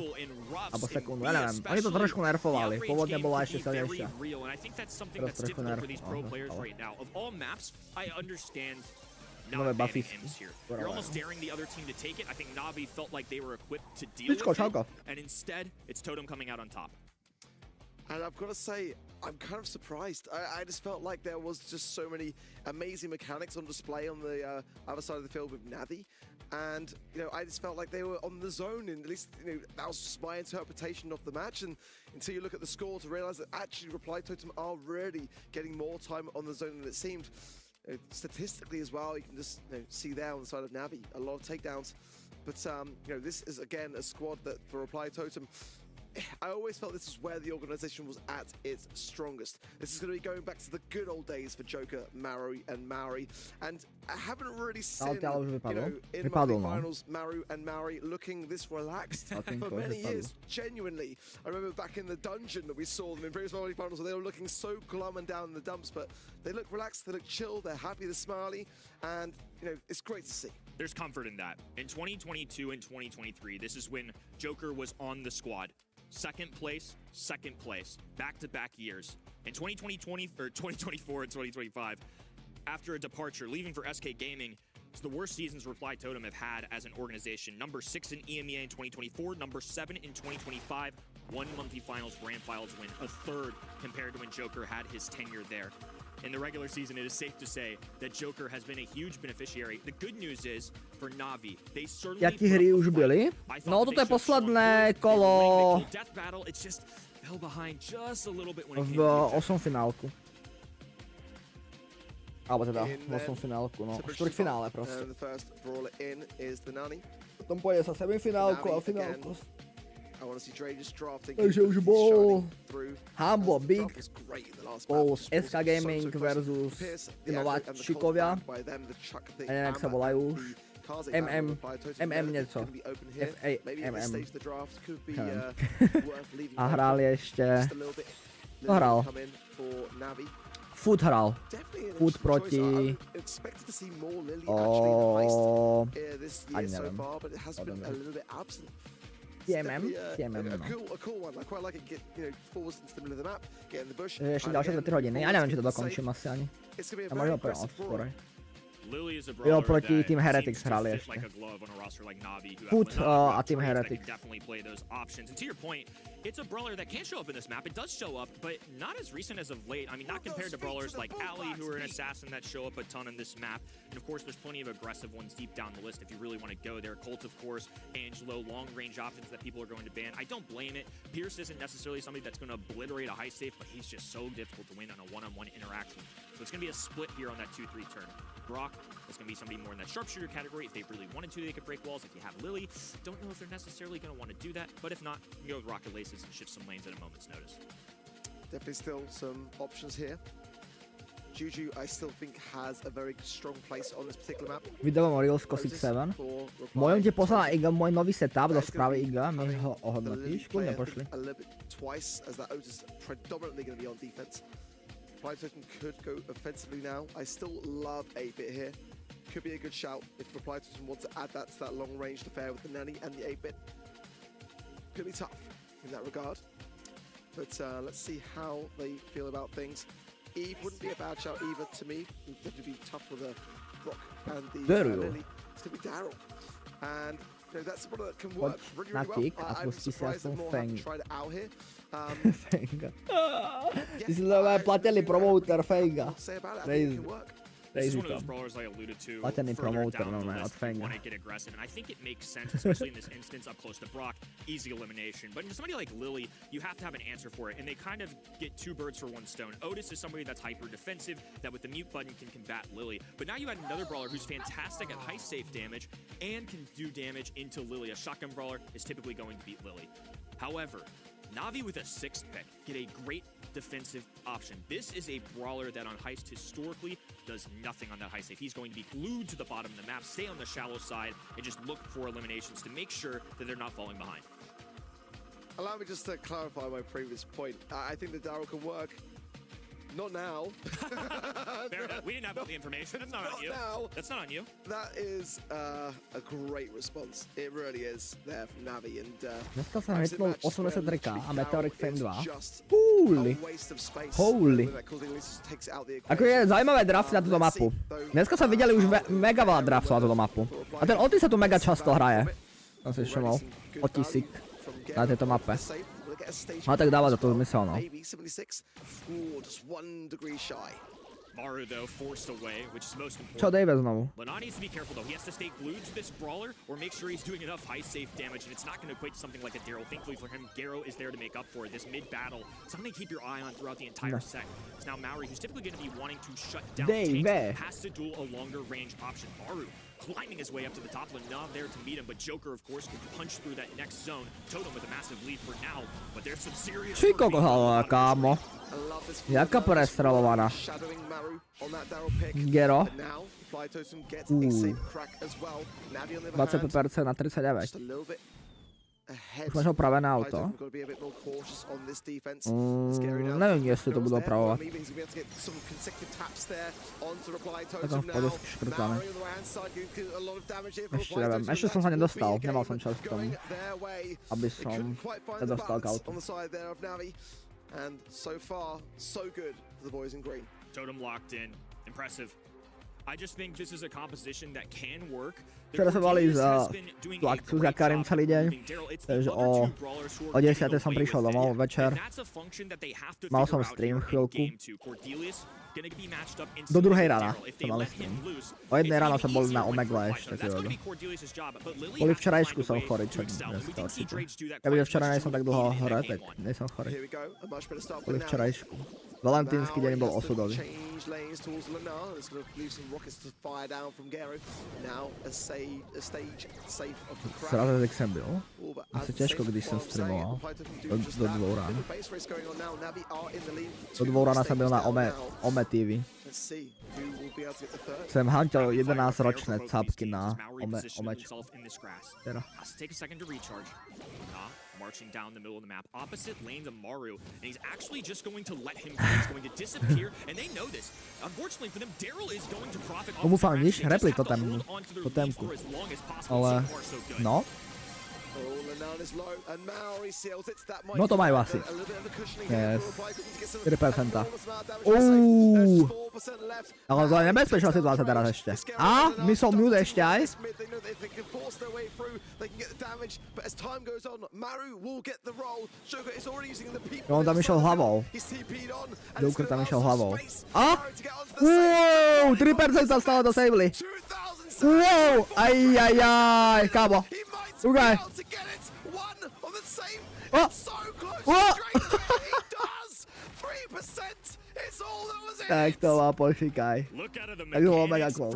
Alebo sekundu, ja neviem. Oni to trošku nerfovali, pôvodne bola ešte silnejšia. Teraz trošku nerfovali. Nové buffy. You're almost daring the other team to take it. I think Na'Vi felt like they were equipped to deal with it, and instead, it's Totem coming out on top. And I've got to say, I'm kind of surprised. I just felt like there was just so many amazing mechanics on display on the other side of the field with Navi. And, you know, I just felt like they were on the zone, and at least, you know, that was my interpretation of the match. And until you look at the score to realize that actually Reply Totem are really getting more time on the zone than it seemed. Statistically as well, you can just see there on the side of Navi, a lot of takedowns. But, you know, this is, again, a squad that for Reply Totem, I always felt this was where the organization was at its strongest. This is going to be going back to the good old days for Joker, Maru, and Maori. And I haven't really seen, you know, in monthly finals, Maru and Maori looking this relaxed for many years. Genuinely, I remember back in the dungeon that we saw them in previous monthly finals, where they were looking so glum and down in the dumps, but they look relaxed, they look chill, they're happy, they're smiley, and, you know, it's great to see. There's comfort in that. In 2022 and 2023, this is when Joker was on the squad. Second place, back-to-back years. In 2024 and 2025, after a departure, leaving for SK Gaming, it's the worst seasons Reply Totem have had as an organization. Number 6 in EMEA in 2024, number 7 in 2025, one monthly finals grand finals win, a third compared to when Joker had his tenure there. In the regular season, it is safe to say that Joker has been a huge beneficiary. The good news is for Na'Vi, they certainly Jaký hry už byly? No, toto je posledné kolo v 8 finálku. Alebo teda v 8 finálku, no. Štvrťfinále proste. Potom pôjde sa semifinálku a finálku. Takže už bol Hambo Big, bol SK Gaming versus nováčikovia, ja neviem, jak sa volajú už, niečo, FAMM, a hrali ešte, to hral, Food hral, Food proti, ani neviem, TMM, no. Ešte ďalšie 2-3 hodiny, ja neviem, či to dokončím asi ani. Ja možno úplne skôr. Jo, proti Team Heretics hrali ešte. Food a Team Heretics. It's a brawler that can show up in this map. It does show up, but not as recent as of late. I mean, not compared to brawlers like Ali, who are an assassin that show up a ton in this map. And of course, there's plenty of aggressive ones deep down the list if you really want to go there. Colt, of course, Angelo, long-range options that people are going to ban. I don't blame it. Pierce isn't necessarily somebody that's going to obliterate a high safe, but he's just so difficult to win on a one-on-one interaction. So it's going to be a split here on that 2-3 turn. Brock is going to be somebody more in that sharpshooter category. If they really wanted to, they could break walls. If you have Lily, don't know if they're necessarily going to want to do that. But if not, you can go with Rocket Laces and shift some lanes at a moment's notice. Definitely still some options here. Juju, I still think, has a very strong place on this particular map. Vydávam Oryx Cossack 7. Mojom ti poslala Iga môj nový setup do správy Iga, môžeš ho ohodnotíš, kľudne pošli. A little bit twice, as that Otis predominantly going to be on defense. Reply Totem could go offensively now. I still love 8-bit here. Could be a good shout if Reply Totem wants to add that to that long-range affair with the Nanny and the 8-bit. Could be tough in that regard. But let's see how they feel about things. Eve wouldn't be a bad shout either to me. It would definitely be tough with a Brock and the Lily. It's going to be Daryl. And You know, that's one that can work really, na really kick well. a I'm pustí si surprised that aspoň more Feng. haven't tried it out here. Fenga. Ty si to platený promouter Fenga. This is one of those brawlers I alluded to Platený further promouter, down no, the ne, od list. You Fenga. want to get aggressive, and I think it makes sense, especially in this instance up close to Brock. Easy elimination. But for somebody like Lily, you have to have an answer for it, and they kind of get two birds for one stone. Otis is somebody that's hyper defensive, that with the mute button can combat Lily. But now you had another brawler who's fantastic at high safe damage and can do damage into Lily. A shotgun brawler is typically going to beat Lily. However, Na'Vi with a 6th pick get a great defensive option. This is a brawler that on Heist historically does nothing on that high safe. He's going to be glued to the bottom of the map, stay on the shallow side, and just look for eliminations to make sure that they're not falling behind. Allow me just to clarify my previous point. I think the Daryl can work. Not now. Fair enough. We didn't have all the information. That's not on you. Now. That's not on you. That is a great response. It really is there from Navi. And dneska sa hitnul 80 trika a Meteoric Fame 2. Holy. Ako je zaujímavé drafty na túto mapu. Dneska sme videli už mega veľa draftov na túto mapu. A ten Otis sa tu mega často hraje. Som si všimol. Otisik na tejto mape. A tak dáva za to zmysel, no. Maru though forced away, which is most important. Čo Dave znovu? Lennon needs to be careful though. He has to stay glued to this brawler or make sure he's doing enough high safe damage, and it's not going to equate to something like a Daryl. Thankfully for him, Garo is there to make up for it. This mid battle, something to keep your eye on throughout the entire set. It's now Maori, who's typically going to be wanting to shut down tanks, has to duel a longer range option. Maru climbing his way up to the top, Lennon there to meet him, but Joker of course can punch through that next zone. Totem with a massive lead for now, but there's some serious. Čiko kohala, kámo. Jaká prestrelovaná. Gero. 25% na 39. Už máš opravené auto. Neviem, jestli to budú opravovať. Tak v podložky škrtáme. Ešte neviem, ešte som sa nedostal, nemal som čas k tomu, aby som sa dostal k autu. And so far, so good for the boys in green. Totem locked in. Impressive. I just think this is a composition that can work. Včera sme mali tú akciu za Karim celý deň, takže o 10. som prišiel domov večer. Mal som stream chvíľku. Do 2. rána som mal stream. O 1. rána som bol na Omegle ešte. Boli včerajšku som chorý, čo dneska určite. Keby včera nejsom tak dlho hore, tak nejsom chorý. Boli včerajšku. Valentínsky deň bol osudový. Zrazu jak jsem byl. Asi těžko, když jsem streamoval. Do 2 rána. Do 2 rána jsem byl na Ome TV. Jsem hantil 11-ročné cápky na Omečku. Teda. Marching down the middle of the map, opposite lane to Maru, and he's actually just going to let him go. He's going to disappear, and they know this. Unfortunately for them, Daryl is going to profit off the fact. Níž repli totemku. Ale, no. No to majú asi. Yes. 4%. Ale to je nebezpečná situácia teraz ešte. A mysol mute ešte aj. No on tam išiel hlavou. Joker tam išiel hlavou. A? Wow, 3% stále to saveli. Wow, ajajaj, kámo. Okay. Oh! Oh! Tak to má počíkaj. Tak to bolo mega close.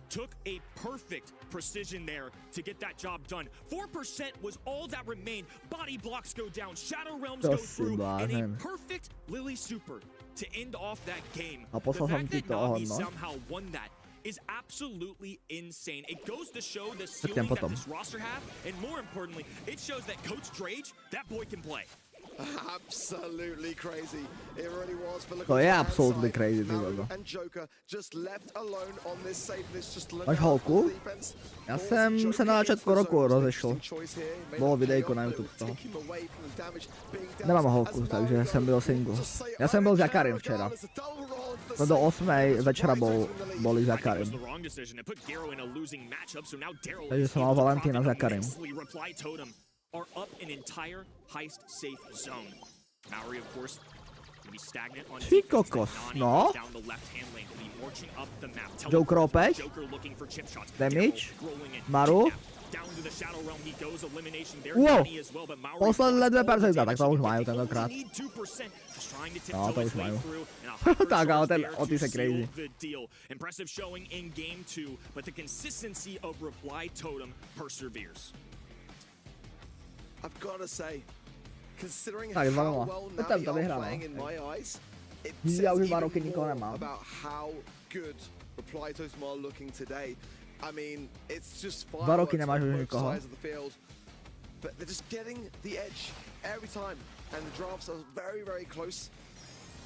Took a perfect precision there to get that job done. 4% was all that remained. Body blocks go down, Shadow Realms go through, and a perfect Lily Super to end off that game. The fact that Na'Vi somehow won that is absolutely insane. It goes to show the ceiling that this roster have, and more importantly, it shows that Coach Drage, that boy can play. Absolutely crazy. It really was. But look To at je the absolutely hand crazy, side. ty Maru vole. and Joker just left alone on this safe list. Just look Máš out holku? for defense. Já Force jsem Joker se na in začátku for roku zone. rozešel. Interesting choice here. May Bylo not pay videjko off, na but it YouTube would z toho. take him away from the damage being dealt Nemám as holku, Maru takže jsem byl single. just say, Já jsem byl "I za don't care Karim včera. regardless." A double roll for the No do save. 8 večera boli za I think it was Karim. the wrong decision. It put Garo in a losing matchup, so now Daryl Takže is jsem mal able to Valentína za profit Karim. immensely. Reply Totem are up an entire heist safe zone. Maori, of course, can be stagnant on Ty defense. kokos, Nani no. down the left hand lane, can be marching up the map. Joker opět. Joker looking for chip shots. Damage. Daryl rolling in. Maru. Kidnapped. Down to the shadow realm he goes, elimination there. Wow. Nani as well, but Maori Posledné blocks all the 2%, tak to damage. už majú They tentokrát. only need 2%. Just trying to No, to tiptoe už his way majú. through, and a hyper Tak, ale charge ten there Otis to je crazy. seal the deal. Impressive showing in game 2, but the consistency of Reply Totem perseveres. I've got to say, considering Tak, how 2:0. well To tam Navi to are vyhrál, playing no. in my eyes, it Já says už 2 even roky nikoho more nemám. about how good Reply Totem are looking today. I mean, it's just 2 roky fireworks nemáš on už both nikoho. sides of the field, but they're just getting the edge every time, and the drafts are very, very close.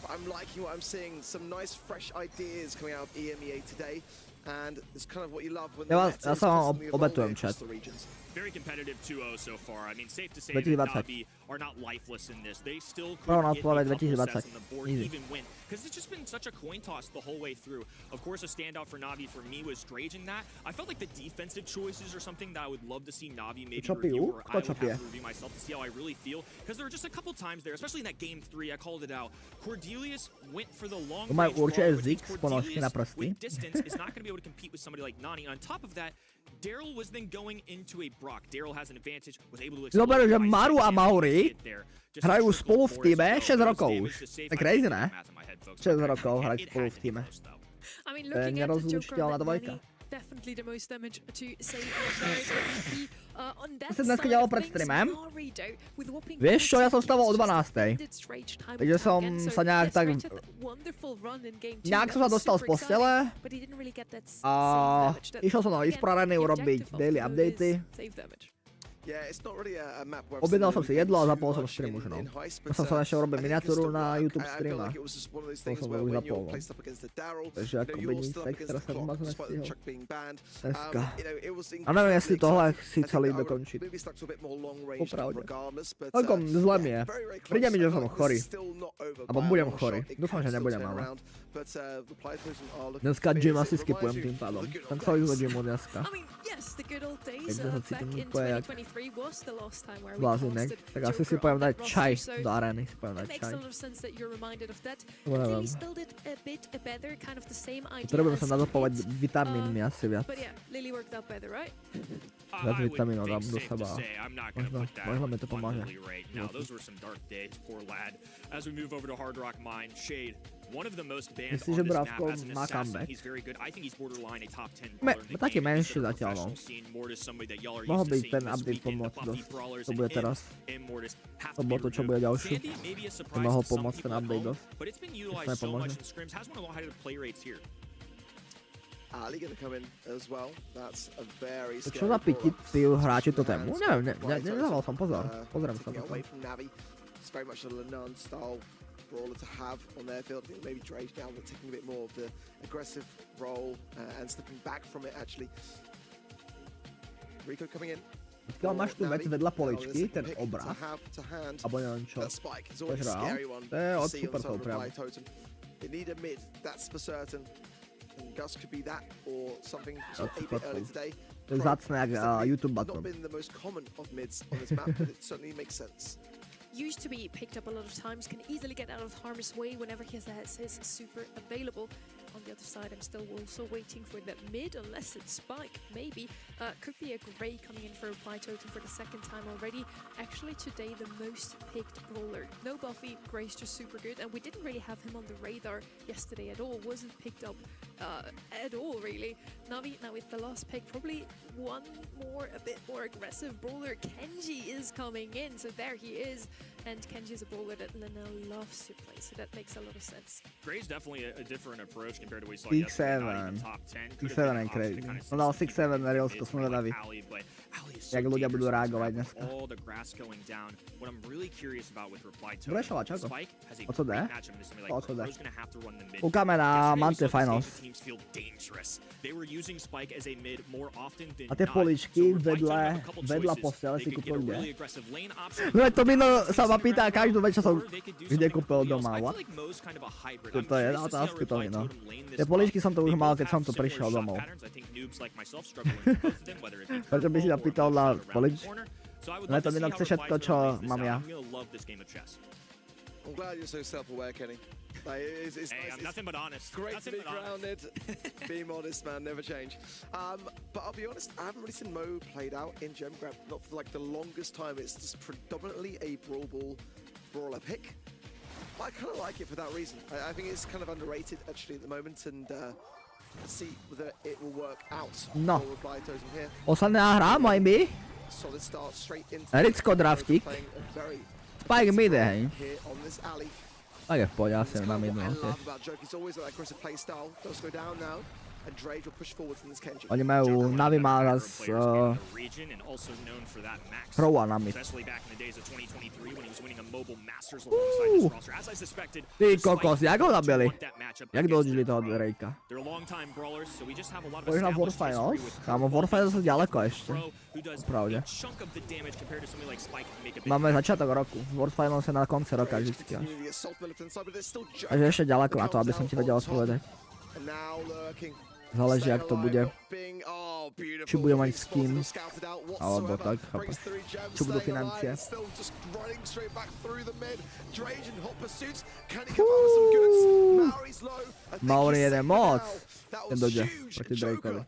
But I'm liking what I'm seeing. Some nice, fresh ideas coming out of EMEA today, and it's kind of what you love when the Já meta já is se vám constantly obetujem, evolving chat. across the regions. Very competitive 2-0 so far. I mean, safe to say that 2020. Navi are not lifeless in this. They still Pro could nás get povedať a couple 2020. sets on the board, Easy. even win. Because it's just been such a coin toss the whole way through. Of course, a standout for Navi for me was Hraje in that. I felt like the defensive choices are something that I would love to see Navi maybe Čo pijú? review, or I would Kto čo pije? have to review myself to see how I really feel. Because there were just a couple times there, especially in that game 3, I called it out. Cordelius went for the long To majú range určite draw, which Zix means ponožky na Cordelius prsty. with distance is not going to be able to compete with somebody like Nani. On top of that, Daryl was then going into a Brock. Daryl has an advantage, was able to Zober, že exploit Maru a the Mauri there. Just hrajú trickle spolu v force týme flow, 6 those rokov damage už. to save. To je I crazy, can't ne? do the math in my head, folks. 6 rokov hrať It spolu had v to be týme. close, though. I mean, To je looking at the Joker nerozlučiteľná that dvojka. Nani, definitely the most damage to save MVP. On that To sa dneska side dialo of pred things, streamem. Mari, though, with whopping Vieš čo, ja som 14 stával o just 12:00. ended Hraje time Takže and som time again, sa nejak yes, tak... Hraje had that wonderful run in game 2. Nejak That som sa was dostal z super exciting, postele but he didn't really get that a save damage that- išiel som na again, Inspirarény the urobiť objective of daily the move updaty. is save damage. Yeah, it's not really a map where I'm Objednal som sitting si jedlo a too zapol som much stream už, no. in heist, Ja but, som sa našiel robiť I think it can miniatúru still na work. YouTube I feel streama. like it was just one of those To things som where už when zapol, you're no. placed up against the Daryl, Takže you ako know, by you're nic, still up tak against teraz the sa clock, vôbec despite the nestihol. truck being banned. Dneska. You know, it was A neviem, jestli incredibly tohle exciting. si I think celý I would dokončiť. maybe stuck to a bit more long range Popravde. regardless, but, Celkom zle mi je. yeah, very, very close. Príde mi, že I feel som like chorý. this is still not over Alebo by a budem long chorý. shot. It Dúfam, could že still nebudem, turn ale. around, but, the Plytosen are looking Dneska fierce. gym It asi reminds skipujem you tým pádom. of the good Som old chcel ísť do days. gymu dneska. I mean, yes, the good old days Takže sa back cítim in úplne jak 2023 was the last time where we blázinek. casted Tak asi si Joker poviem on dať that čaj roster, so do arény. Si poviem it dať makes čaj. a lot of sense that you're reminded of that. Well, Really still did a bit better, kind of the same idea. Potrebujem sa as nadopovať Kit. vitamínmi asi viac. But yeah, Lily worked out better, right? Viac I would vitamínov think dám do safe to seba. say I'm not gonna Možno, put that možno mi on to pomôže. Lily right now. Those were some dark days, poor lad. As we move over to Hard Rock Mine, Shade, one of the most banned Myslíš, on že this map Bravko as an má assassin. comeback? He's very good. I think he's borderline a top 10 Me- brawler in the taký game. He's menší in the zatiaľ, no. professional scene. Mortis, somebody that y'all are Mohol used to by seeing ten this update weekend. The pomôcť Buffy dosť. brawlers To bude and teraz. Mortis have to To bolo be to, čo bude removed. ďalšie. Sandy may be a To surprise mohol to some pomôcť ten people at update home, dosť. but it's been Jestli utilized so nepomôže. much in scrims. Has one of the higher play rates here. Ali gonna come in as well. That's a very To scary čo za piti brawler. pijú hráči to tému? And Neviem, nedával som pozor. Pozriem sa taking it potom. away from Navi. It's very much a Lenon style brawler to have on their field. I think maybe Hraje now but taking a bit more of the aggressive role and stepping back from it actually. Rico coming in. Odkiaľ máš tu vec vedľa poličky, ten obraz, to hand. alebo neviem čo. That spike is To always je a scary one. To je od to see on top supertov of priamo. Reply Totem. They need a mid, that's for certain. And Gus could be that or something sort of a bit early today. To je vzácne jak YouTube Not button. been the most common of mids on this map, but it certainly makes sense. Used to be picked up a lot of times, can easily get out of harm's way whenever he has his super available. On the other side, I'm still also waiting for that mid, unless it's Spike, maybe. Could be a Gray coming in for Reply Totem for the second time already. Actually, today, the most picked brawler. No Buffy, Gray's just super good, and we didn't really have him on the radar yesterday at all. Wasn't picked up at all, really. Navi, now with the last pick, probably one more, a bit more aggressive brawler. Kenji is coming in, so there he is. And Kenji is a brawler that Lena loves to play, so that makes a lot of sense. Gray's definitely a different approach compared to what we saw Six, yesterday. Not even seven. top 10. 6-7 je crazy. On dal 6-7 na Reelsku, som vedavý. Ali, but Ali is jak ľudia budú reagovať dneska. All the grass going down. What I'm really curious about with reply to Spike has a O co jde? great matchup in this like Pro's gonna have to run the mid. Koukáme na Mantle Finals. Teams feel dangerous. They were using Spike as a mid more often than A tie not. poličky vedľa postele si kúpil kde? No to Mino sa ma pýta každú vec, čo som kde kúpil doma. What? To je otázka to Mino. Tie poličky som to už mal, keď som to prišiel domov. Prečo by si ma pýtal na polič? Ne, to Mino chce všetko, čo mám ja. I'm glad you're so self-aware, Kenny. Like, it's Hey, nice. I'm nothing but honest. Great Nothing to be but honest. grounded. Be modest, man. Never change. But I'll be honest, I haven't really seen Mo played out in Gem Grab. Not for like the longest time. It's just predominantly a brawler pick. But I kind of like it for that reason. I think it's kind of underrated actually at the moment, and let's see whether it will work out. No. Reply totem here. Posledná hra, maybe? Solid start straight into Ricko draftík. playing a very Spike mid, hej. here on this alley. Tak je v pohode, asi na mid, no tiež. Oni majú, Navi má raz Hroa na mid. Ty kokos, jak ho zabili? Jak dodžili toho Drakea? Pôjdeš na War Finals? Kámo, War Finals sú ďaleko ešte. Pravde. Máme začiatok roku. War Finals je na konci roka vždycky. Takže ešte ďaleko na to, aby som ti vedel odpovedať. Záleží, jak to bude. Či bude mať s kým, alebo tak, chápeš. Či budú financie. Maori jede moc. Ten dojde proti Drakeovi.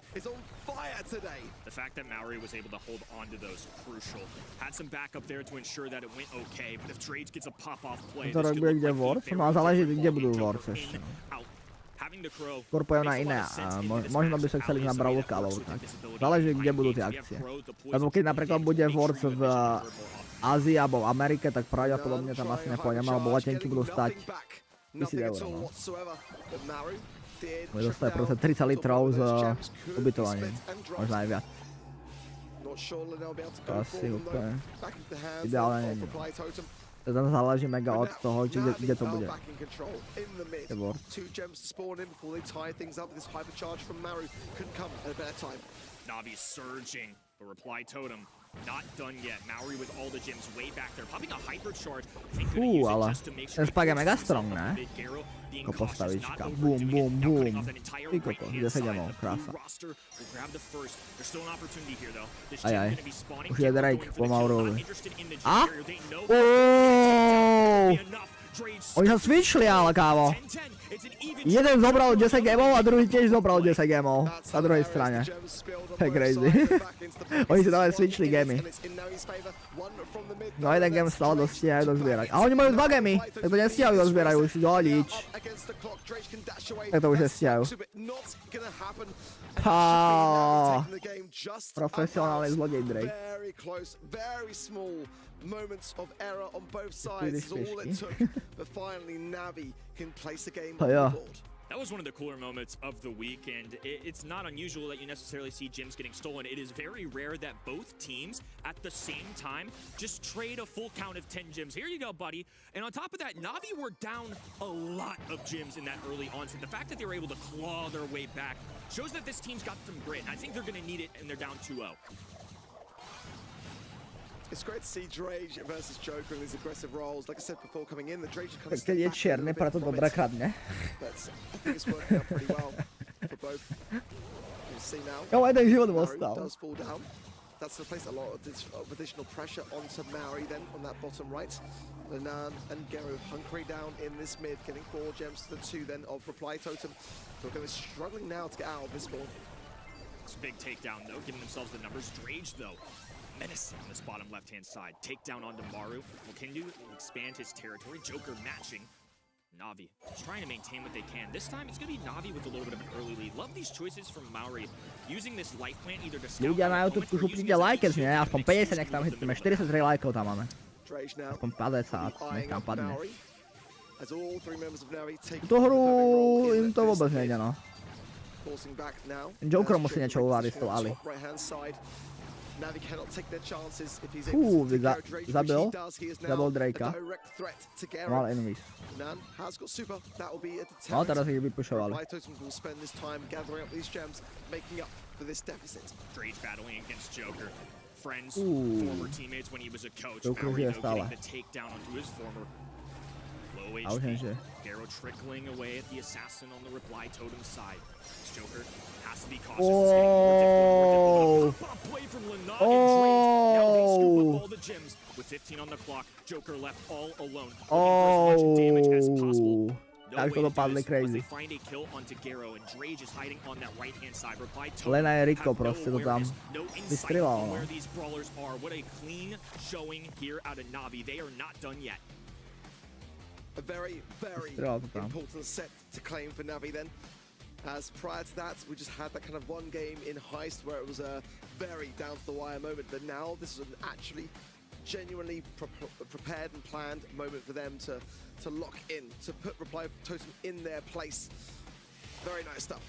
The fact that Maori was able to hold on to those crucial. Had some backup there to ensure that it went okay, but if Trades gets a pop-off play, To rok bude kde Words? No a záleží, kde budú Words ešte. Skôr pojem na iné a možno by sa chceli na Brawlka, alebo tak. Záleží, kde budú tie akcie. Lebo keď napríklad bude Words v Ázii alebo v Amerike, tak pravdepodobne tam asi nepôjdem, alebo letenky budú stať 1000 €, no. Bude dostať proste 30 litrov z ubytovaním, možno aj viac. To asi úplne ideálne nie. To záleží mega od toho, kde to bude. Navi surging, but reply totem not done yet. Maori with all the gems way back there, popping a hypercharge. Ale ten Spike je mega strong, ne? Ako postavička. Boom, boom, boom. Ty kokos, 10 gemov, krása. Aj. Už je Drake po Maurovi. A? Oni sa switchli, ale kámo. Jeden zobral 10 gemov a druhý tiež zobral 10 gemov. Na druhej strane. To je crazy. Oni si dávajú switchli gemy. No jeden gem stále dostíhajú dozbierať. A oni majú 2 gemy, tak to nestíhajú dozbierať už do nič. Tak to už nestíhajú. Profesionálny zlodej Drake. Moments of error on both sides is all it took, but finally Navi can place a game on the board. That was one of the cooler moments of the week, and it's not unusual that you necessarily see gems getting stolen. It is very rare that both teams at the same time just trade a full count of 10 gems. Here you go, buddy. And on top of that, Navi were down a lot of gems in that early onset. The fact that they were able to claw their way back shows that this team's got some grit. I think they're going to need it, and they're down 2-0. It's great to see Drage versus Joker in these aggressive roles. Like I said before, coming in, the Drage kind of Keď je čierny, preto dobre kradne. But I think it's working out pretty well for both. You see now. Jo, jeden život ostal. Does fall down. That's to place a lot of additional pressure onto Maori then on that bottom right. And Gero hunkering down in this mid, getting 4 gems to the 2 then of reply totem. So we're struggling now to get out of this ball. It's a big takedown though, giving themselves the numbers. Drage though, menacing on this bottom left-hand side. Takedown onto Maru. Mokindu expand his territory. Joker matching. Navi trying to maintain what they can. This time it's going to be Navi with a little bit of an early lead. Love these choices from Maori. Using this life plant either to scout... Ľudia na YouTube šupnite lajkers, nie? Aspoň 50, nech tam hitneme. 43 lajkov tam máme. Aspoň 50, nech tam padne. Tú hru im to vôbec nejde, no. Joker musí niečo uváriť s tou Ali. Navi cannot take their chances if he's able to take Drake, which he does. He is now a direct threat to Garo. Nan has got super. That will be a deterrent. Reply Totems will spend this time gathering up these gems, making up for this deficit. Drake battling against Joker. Friends, former teammates when he was a coach. Mario getting the takedown onto his former. Low HP. Garo trickling away at the assassin on the Reply Totem side. Joker has to be cautious. More difficult. Play from Lana and Drake. Now they scoop up all the gems. With 15 on the clock, Joker left all alone. Looking for as much damage as possible. No way to do this once they find a kill onto Garo, and Drage is hiding on that right-hand side. Reply Totem have no insight on where these brawlers are. What a clean showing here out of Navi. They are not done yet. A very, very important set to claim for Navi then. As prior to that, we just had that kind of one game in Heist where it was a very down-to-the-wire moment, but now this is an actually genuinely prepared and planned moment for them to lock in, to put Reply Totem in their place. Very nice stuff.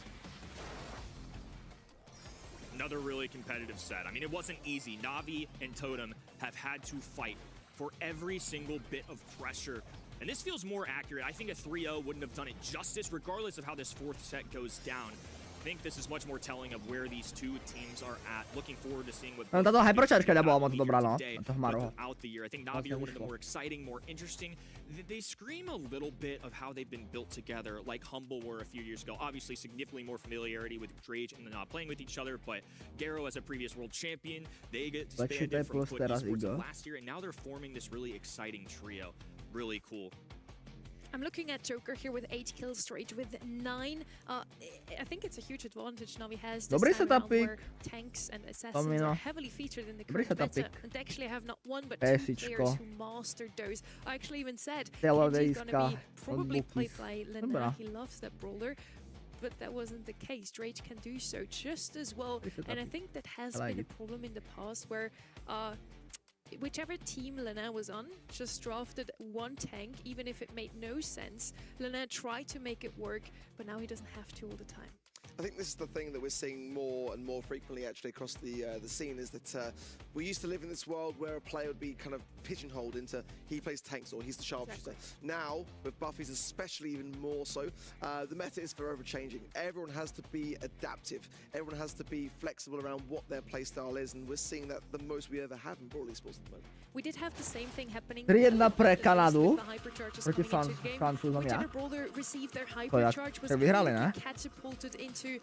Another really competitive set. I mean, it wasn't easy. Navi and Totem have had to fight for every single bit of pressure. And this feels more accurate. I think a 3-0 wouldn't have done it justice, regardless of how this fourth set goes down. I think this is much more telling of where these two teams are at. Looking forward to seeing what táto hyperčačka nebyla moc dobrá, no. Throughout the year. I think Navi are one of the more exciting, more interesting. They scream a little bit of how they've been built together, like Humble were a few years ago. Obviously, significantly more familiarity with Drage and not playing with each other, but Garo as a previous world champion, they get disbanded from Foot Esports last year, and now they're forming this really exciting trio. Really cool. I'm looking at Joker here with 8 kills, Drage with 9. I think it's a huge advantage Navi has this time around where tanks and assassins are heavily featured in the current meta. And they actually have not one but 2 players who mastered those. I actually even said Kenji's gonna be probably played by Lena. He loves that brawler. But that wasn't the case. Drage can do so just as well. And I think that has been a problem in the past where whichever team Lena was on just drafted one tank, even if it made no sense. Lena tried to make it work, but now he doesn't have to all the time. I think this is the thing that we're seeing more and more frequently actually across the scene, is that we used to live in this world where a player would be kind of pigeonholed into he plays tanks or he's the sharpshooter. Now, with buffies especially even more so, the meta is forever changing. Everyone has to be adaptive. Everyone has to be flexible around what their playstyle is, and we're seeing that the most we ever have in Brawl Esports at the moment. We did have the same thing happening. 3-1 pre Kanadu proti Francúzom, ja. To vyhrali, ne?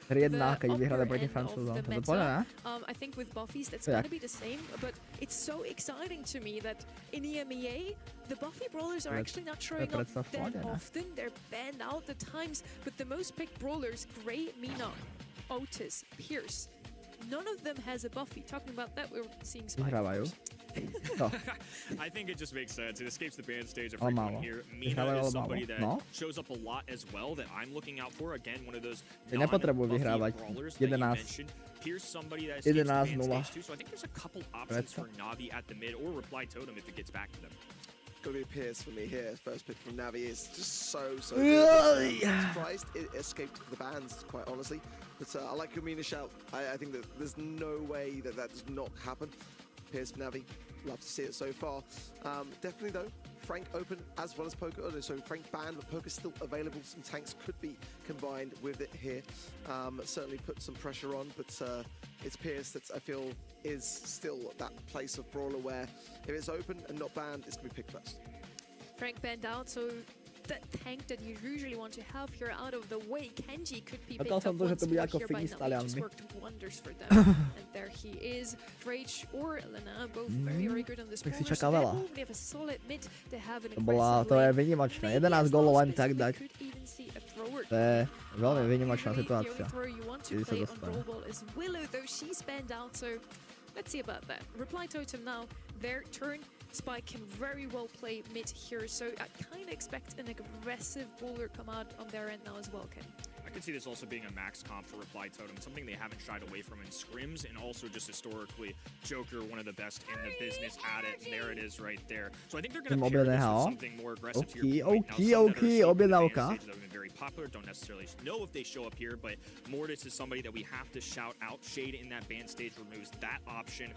3-1, keď vyhrali proti Francúzom. To dopadne, ne? I think with buffies that's going to be the same, but it's so exciting to me that in EMEA the buffy brawlers are actually not showing up that often. They're banned out at times, but the most picked brawlers, Gray, Mina, Otis, Pierce, none of them has a buffy. Talking about that, we're seeing Spike. I think it just makes sense. It escapes the ban stage of everyone here. Mina is somebody that shows up a lot as well that I'm looking out for. Again, one of those non-buffy brawlers that you mentioned. Here's somebody that escapes the ban stage too. So I think there's a couple options for Navi at the mid or Reply Totem if it gets back to them. Gonna be Pierce for me here. First pick from Navi is just so good. I'm surprised it escaped the bans, quite honestly. But I like your Mina shout. I think that there's no way that that does not happen. Pierce for Navi. Love to see it so far. Definitely though, Frank open as well as Poker. Oh, no, so Frank banned, but Poker's still available. Some tanks could be combined with it here. Certainly put some pressure on, but it's Pierce that I feel is still that place of brawler where if it's open and not banned, it's going to be picked first. Frank banned out, so that tank that you usually want to have here out of the way, Kenji could be picked up once more here by Navi. Just worked wonders for them. And there he is. Drage or Lena, both very, very good on this brawler. They have a solid mid. They have an aggressive to je výnimočné. 11 gólov len tak dať. To je veľmi výnimočná situácia. Kedy sa dostane. She's banned out, so let's see about that. Reply Totem now, their turn. Spike can very well play mid here, so I kind of expect an aggressive brawler come out on their end now as well, Ken. I could see this also being a max comp for Reply Totem, something they haven't shied away from in scrims, and also just historically, Joker, one of the best in the business at it. There it is right there. So I think they're going to pair this with something more aggressive to your point. Objednávka. Stages that have been very popular, don't necessarily know if they show up here, but Mortis is somebody that we have to shout out. Shade in that ban stage removes that option.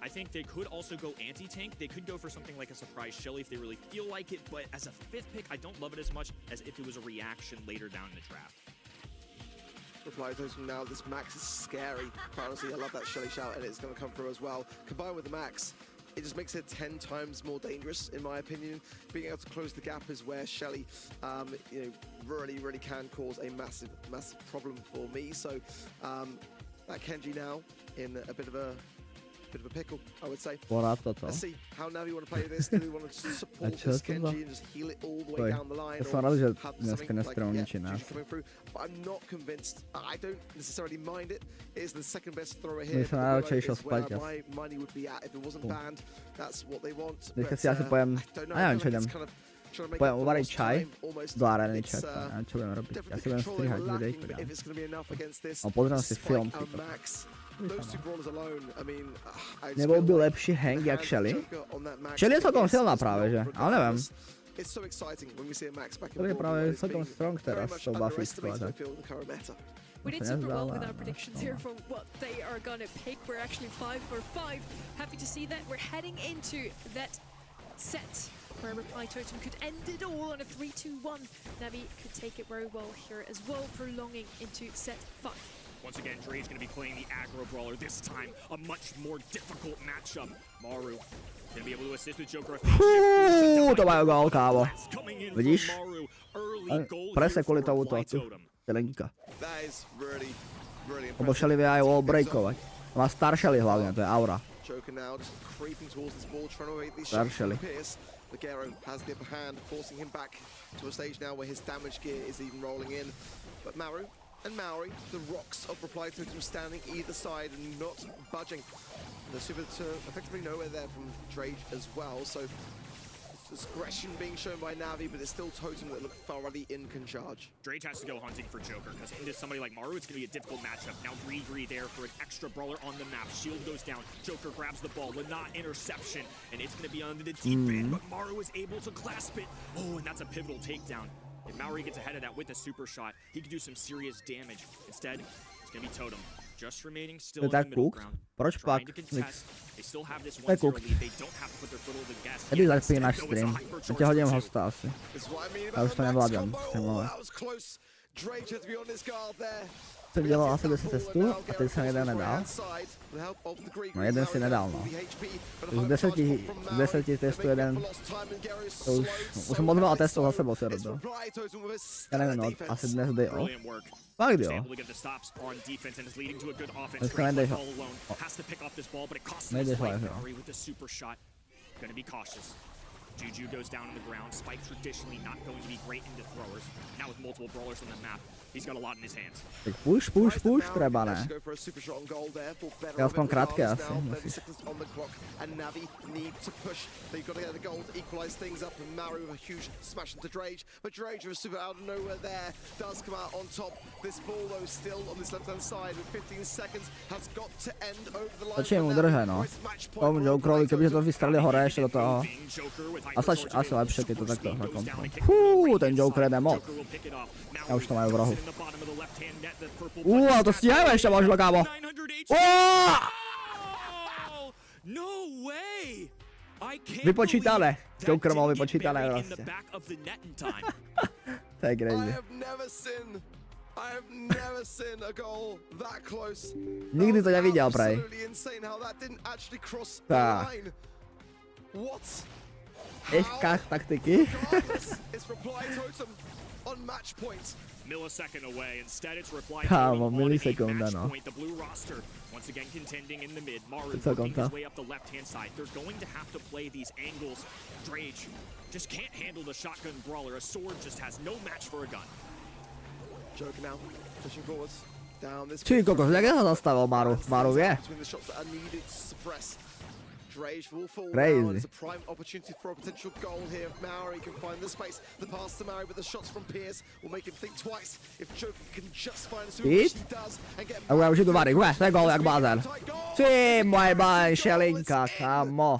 I think they could also go anti-tank. They could go for something like a surprise Shelly if they really feel like it, but as a 5th pick, I don't love it as much as if it was a reaction later down in the draft. Reply Totem now, this max is scary. Honestly, I love that Shelly shout, and it's going to come through as well. Combined with the max, it just makes it 10 times more dangerous, in my opinion. Being able to close the gap is where Shelly, really can cause a massive problem for me. So that Kenji now in a bit of a pickle, I would say. Let's see how Navi want to play this. Do they want to support this Kenji and just heal it all the way down the line? Jsem rád, že dneska nestranu ničí nás. But I'm not convinced. I don't necessarily mind it. It is the second best thrower here. Myslím, že išel spať. My money would be at if it wasn't banned. That's what they want. Teďka si asi pojem, a nevím, čo jdem. Pojem uvariť čaj do areny čet. A čo budem robiť? Ja si budem strihať videjko. A pozriem si film. Nebol by lepší hang jak Shelly? Shelly je celkom silná práve, že? Ale neviem. To je práve celkom strong teraz s tou buffiskou a tak. We did super well with our predictions here for what they are gonna pick. We're actually 5 for 5. Happy to see that. We're heading into that set where Reply Totem could end it all on a 3-2-1. Navi could take it very well here as well, prolonging into set 5. Once again, Dre's going to be playing the aggro brawler. This time, a much more difficult matchup. Maru going to be able to assist with Joker. To majú gól, kámo. Vidíš? Presne kvôli tomuto. Zelenka. Lebo Shelly vie aj wall breakovať. Má star Shelly hlavne, to je aura. Star Shelly. Ligero has the upper hand, forcing him back to a stage now where his damage gear is even rolling in. But Maru and Maori, the rocks of Reply Totem standing either side and not budging. And the super effectively nowhere there from Drage as well, so discretion being shown by Navi, but it's still Totem that look thoroughly in can charge. Drage has to go hunting for Joker, because into somebody like Maru, it's going to be a difficult matchup. Now Gree there for an extra brawler on the map. Shield goes down, Joker grabs the ball, Lanat interception, and it's going to be under the deep end, but Maru is able to clasp it. Oh, and that's a pivotal takedown. If Maori gets ahead of that with a super shot, he could do some serious damage. Instead, it's going to be Totem. Just remaining still in the middle ground. Trying to contest. They still have this 1-0 lead. They don't have to put their foot on the gas. Kedy zapí náš stream? Ja ti hodím hosta asi. Ja už to nevládam streamovať. Jsem dělal asi 10 testů a teď jsem jeden nedal. No jeden si nedal, no. Z 10 testů jeden, to už jsem moc veľa testů za sebou si robil. Já nevím, no, asi dnes day off. Fakt jo. Dneska nejdeš ho. Nejdeš live, jo. Juju goes down on the ground. Spike traditionally not going to be great into throwers. Now with multiple brawlers on the map, he's got a lot in his hands. Tak push, treba, ne? Já aspoň krátké asi. And Navi need to push. They've got to get the goal to equalize things up. And Maru a huge smash into Drage, but Drage was super out of nowhere there. Does come out on top. This ball though still on this left-hand side with 15 seconds has got to end over the line. Začne mu držet, no. Tomu Jokerovi, kebyže to vystrelili hore ještě do toho. Asi lepšie, keď to takto zakomplo. Ten Joker jde moc. Ja už to majú v rohu. Ale to stíhajú ešte možno, kámo. Vypočítané. Joker mal vypočítané vlastne. To je crazy. Nikdy to nevidel prej. Tak. Ečkách taktiky. Millisecond away. Instead, it's Reply Kámo, milisekunda, no. The blue roster once again contending in the mid. Maru working his way up the left-hand side. They're going to have to play these angles. Drage just can't handle the shotgun brawler. A sword just has no match for a gun. Joker now pushing forwards down this. Či kokos, jak ja sa zastavil Maru? Maru vie. Hraje will fall Crazy. now, and it's a prime opportunity for a potential goal here. If Maori can find the space, the pass to Maori, but the shots from Pierce will make him think twice. If Joker can just find a super, which he does, and get A už je tu Varik, to je gól jak blázen. Ty moje šelinka, kámo.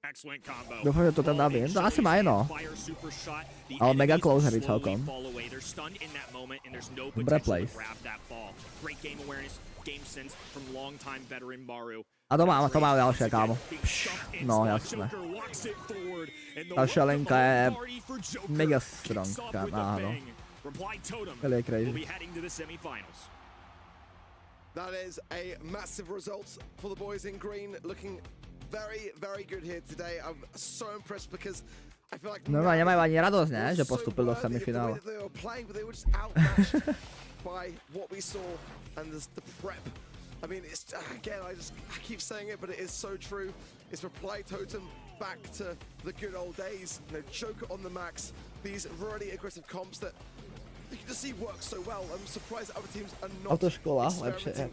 Excellent combo. Doufám, že to ten dá vin, to asi má no. Ale mega close hry celkom. Dobré place. A to má další, kámo. No, jasné. Ta šelinka je mega strong, kámo. To je crazy. That is a massive result for the boys in green, looking very, very good here today. I'm so impressed because I feel like no, nemají ani radost, ne, že postupil do semifinále. They were playing, but they were just outmatched by what we saw and the prep. I mean, it's again, I keep saying it, but it is so true. It's Reply Totem back to the good old days. You know, Joker on the max. These really aggressive comps that you can just see work so well. I'm surprised that other teams are not experimenting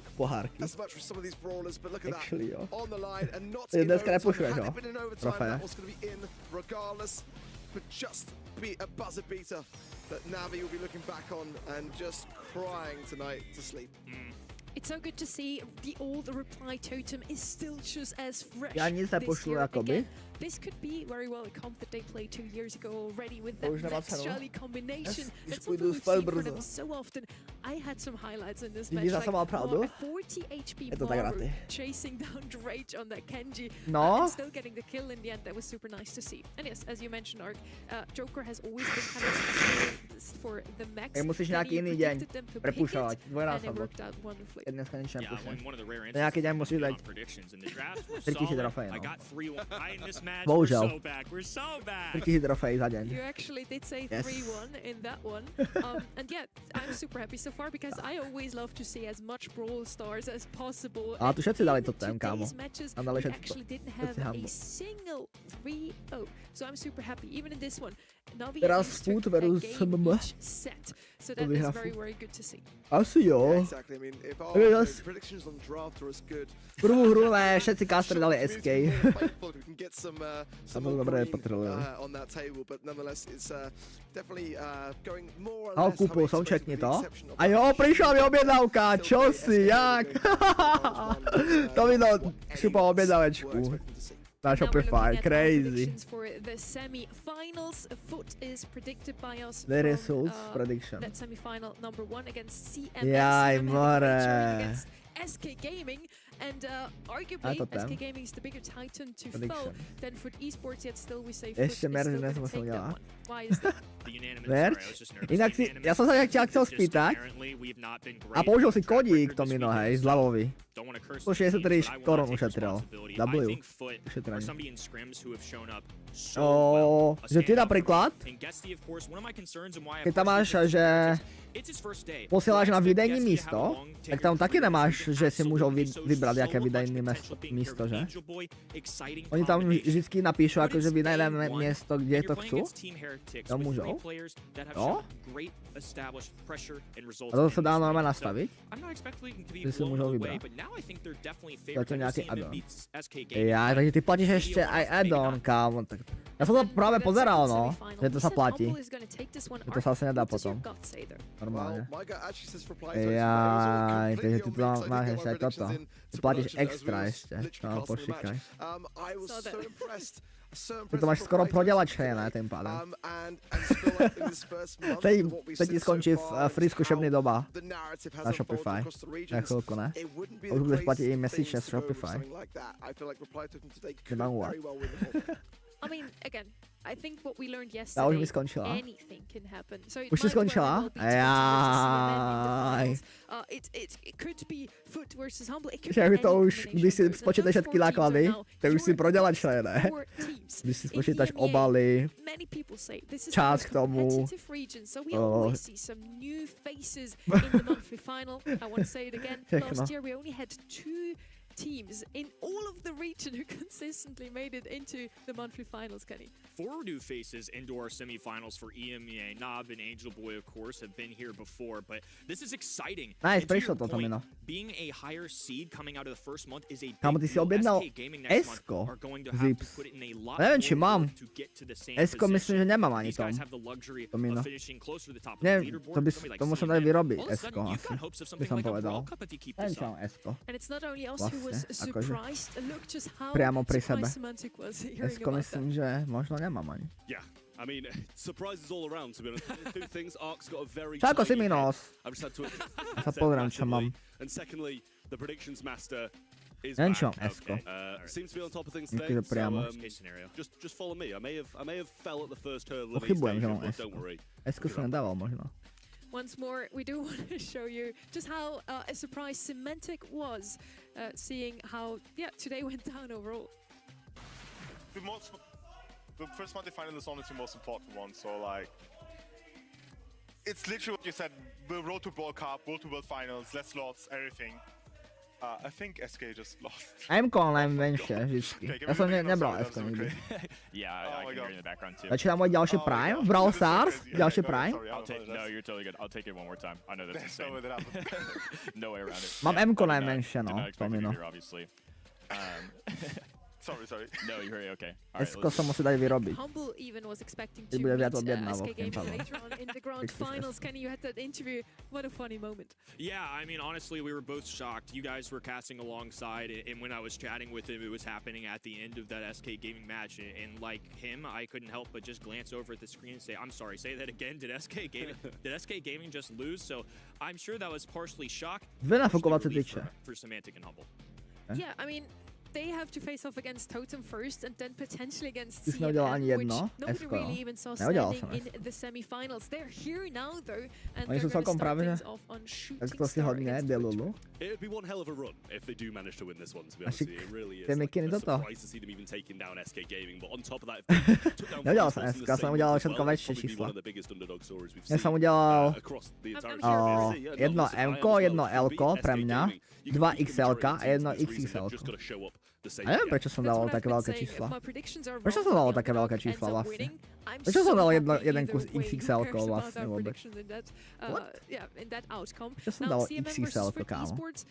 as much with some of these brawlers, but look at actually, that on the line and not in in overtime. Had it been in overtime, that was going to be in regardless, but just be a buzzer beater that Navi will be looking back on and just crying tonight to sleep. It's so good to see the old Reply Totem is still just as fresh this year again. This could be very well a comp that they played 2 years ago already with that Rex Charlie combination. That's something we've seen for them so often. I had some highlights in this match, like a 40 HP Maru chasing down Hraje on that Kenji and still getting the kill in the end. That was super nice to see. And yes, as you mentioned, Ark, Joker has always been kind of for the max. Musíš nějaký jiný den prepušovat, dvojnásobek. Dneska nič nepušuješ. Nějaký den musíš dát 3000 trofej, no. Bohužel. 3000 trofej za den. You actually did say 3-1 in that one. And yeah, I'm super happy so far because I always love to see as much Brawl Stars as possible. A tu všetci dali totem, kámo. A dali actually didn't have a single 3-0. So I'm super happy. Even in this one, Navi took a game each set. So that is very, very good to see. Asi jo. Exactly. I mean, if our predictions on draft are as good. Prvú hru všetci castery dali SK. We can get some on that table, but nonetheless, it's definitely going more or less. Kúpil som, čekni to. A jo, prišla mi objednávka, čo si, jak? To mi to šupal objednávečku. Na Shopify, crazy. For the semi-finals, Foot is predicted by us. The results prediction. That semi-final number 1 against CMS. Jaj, more. Against SK Gaming, and arguably SK Gaming is the bigger titan to foe than Foot Esports, yet still we say Foot is still going to take that one. Why is that? Inak si, ja som sa chcel spýtať a použil si kodík Tomino, hej, zľavový. 163 korun ušetril. W. Ušetrenie. Že ty napríklad, keď tam máš, že posieláš na videjní místo, tak tam taky nemáš, že si môžou vybrať jaké videjní místo, že? Oni tam vždycky napíšu akože videjné miesto, kde to chcú. To môžou? No? A to sa dá normálne nastaviť? Že si môžou vybrať. To je to nejaký add-on. Ja, takže ty platíš ešte aj add-on, kámo. Ja som to práve pozeral, no. Že to sa platí. Že to sa asi nedá potom. Normálne. Jaj, takže ty to máš ešte aj toto. Ty platíš extra ešte. No, pošikaj. Ty to máš skoro prodělačné, ne, tím pádem. Teď ti skončí free zkušební doba na Shopify. Na chvilku, ne? Už budeš platit i měsíčně z Shopify. Nemám uvod. I mean, again, I think what we learned yesterday, anything can happen. So it už jsi skončila? Jaj. It could be Foot versus Humble. Že to už, když si spočítáš všetky náklady, to už si prodělačné, ne? Když si spočítáš obaly, čas k tomu. teams in all of the region who consistently made it into the monthly finals, Kenny. 4 new faces into our semifinals for EMEA. Nob and Angel Boy, of course, have been here before, but this is exciting. Nice, And to your prišlo to, point, Tomino. being a higher seed coming out of the first month is a big Kámo, ty si deal. objednal SK Gaming next month S-ko, are going to have to Zips. put it in a lot Neviem, či more mám. work to get to the same S-ko myslím, position. že nemám ani These guys tom. have the luxury Tomino. of finishing closer to the top of the Neviem, leaderboard. to by, Somebody like to musím CMM, dať vyrobiť all of a S-ko sudden, you've asi. got hopes of By something som like a povedal. World Cup if you keep Neviem, this či up. mám S-ko. And it's not only us who was Vlastne, akože. surprised. Look just how Priamo pri sebe. surprised Semantic was hearing S-ko about myslím, že možno nemám ani. Yeah, I mean, surprises all around, to be honest. Two things, Ark's got a very Čo ako si tiny minus? head. I've just had to Ja sa pozriem, čo mám. And secondly, the predictions master is Neviem, back. čo mám S-ko. Seems to be on top of things Niekedy today. So, priamo. just follow me. I may have fell at the first hurdle of East Pochybujem, že Asia, mám but S-ko. don't worry. S-ko som nedával možno. Once more, we do want to show you just how a surprise Semantic was, seeing how, today went down overall. The first monthly final is honestly the most important one, so like it's literally what you said, the road to World Cup, road to World Finals, less slots, everything. I think SK just lost. M-ko najmenšie vždycky. Ja som nebral S-ko nikdy. Yeah, I can hear you in the background too. A či tam môj ďalší Prime? Brawl Stars? Ďalší Prime? No, you're totally good. I'll take it one more time. I know that's insane. No way around it. Mám M-ko I najmenšie, did no, not expect you to Tomino. be here, obviously. Sorry. No, you're okay. All right, S-ko sa musí dať vyrobiť. Humble even was expecting Ty to bude meet viac objednávok, SK tým Gaming pádom. later on in the grand finals. Kenny, you had that interview. What a funny moment. Yeah, I mean, honestly, we were both shocked. You guys were casting alongside, and when I was chatting with him, it was happening at the end of that SK Gaming match. And like him, I couldn't help but just glance over at the screen and say, "I'm sorry, say that again. Did SK Gaming just lose?" So I'm sure that was partially shock. Dve nafukovacie relief tyče. for Semantic and Humble. Yeah, I mean, they have to face off against Totem first and then potentially against Ty si neudel CMM, ani which jedno nobody S-ko. really even saw Neudel standing som in the semi-finals. They're here now though, and Oni they're sú going to celkom start práve, things že off on Shooting tak to si Star hodne against delulu. It would be one hell of a run if they do manage to win this one, to be A honest with však you. It really is tie like mikiny a toto. surprise to see them even taking down SK Gaming, but on top of that, if they took down Neudel four som spots in S-ko, ja the som same udelal week as všetko well, väčšie it'd probably be čísla. one of the biggest underdog stories we've Ja som seen, udelal across the entirety I'm of the here. season. jedno Not M-ko, just jedno Ireland, L-ko SK pre mňa, Gaming. You can dva beat the XL-ka majority a jedno of teams, they've XXL-ko. just gotta show up the same A neviem, way. prečo som That's dával what I've také been veľké saying. If čísla. my predictions are Prečo wrong som dával and také Underdog veľké ends čísla up vlastne? winning, I'm Prečo so som dal happy jeden either kus way. Who XXL-ko cares about vlastne our vôbec? predictions in that, in that outcome? Prečo som Now, dal CMM versus XXL-ko, Frit kámo? Esports,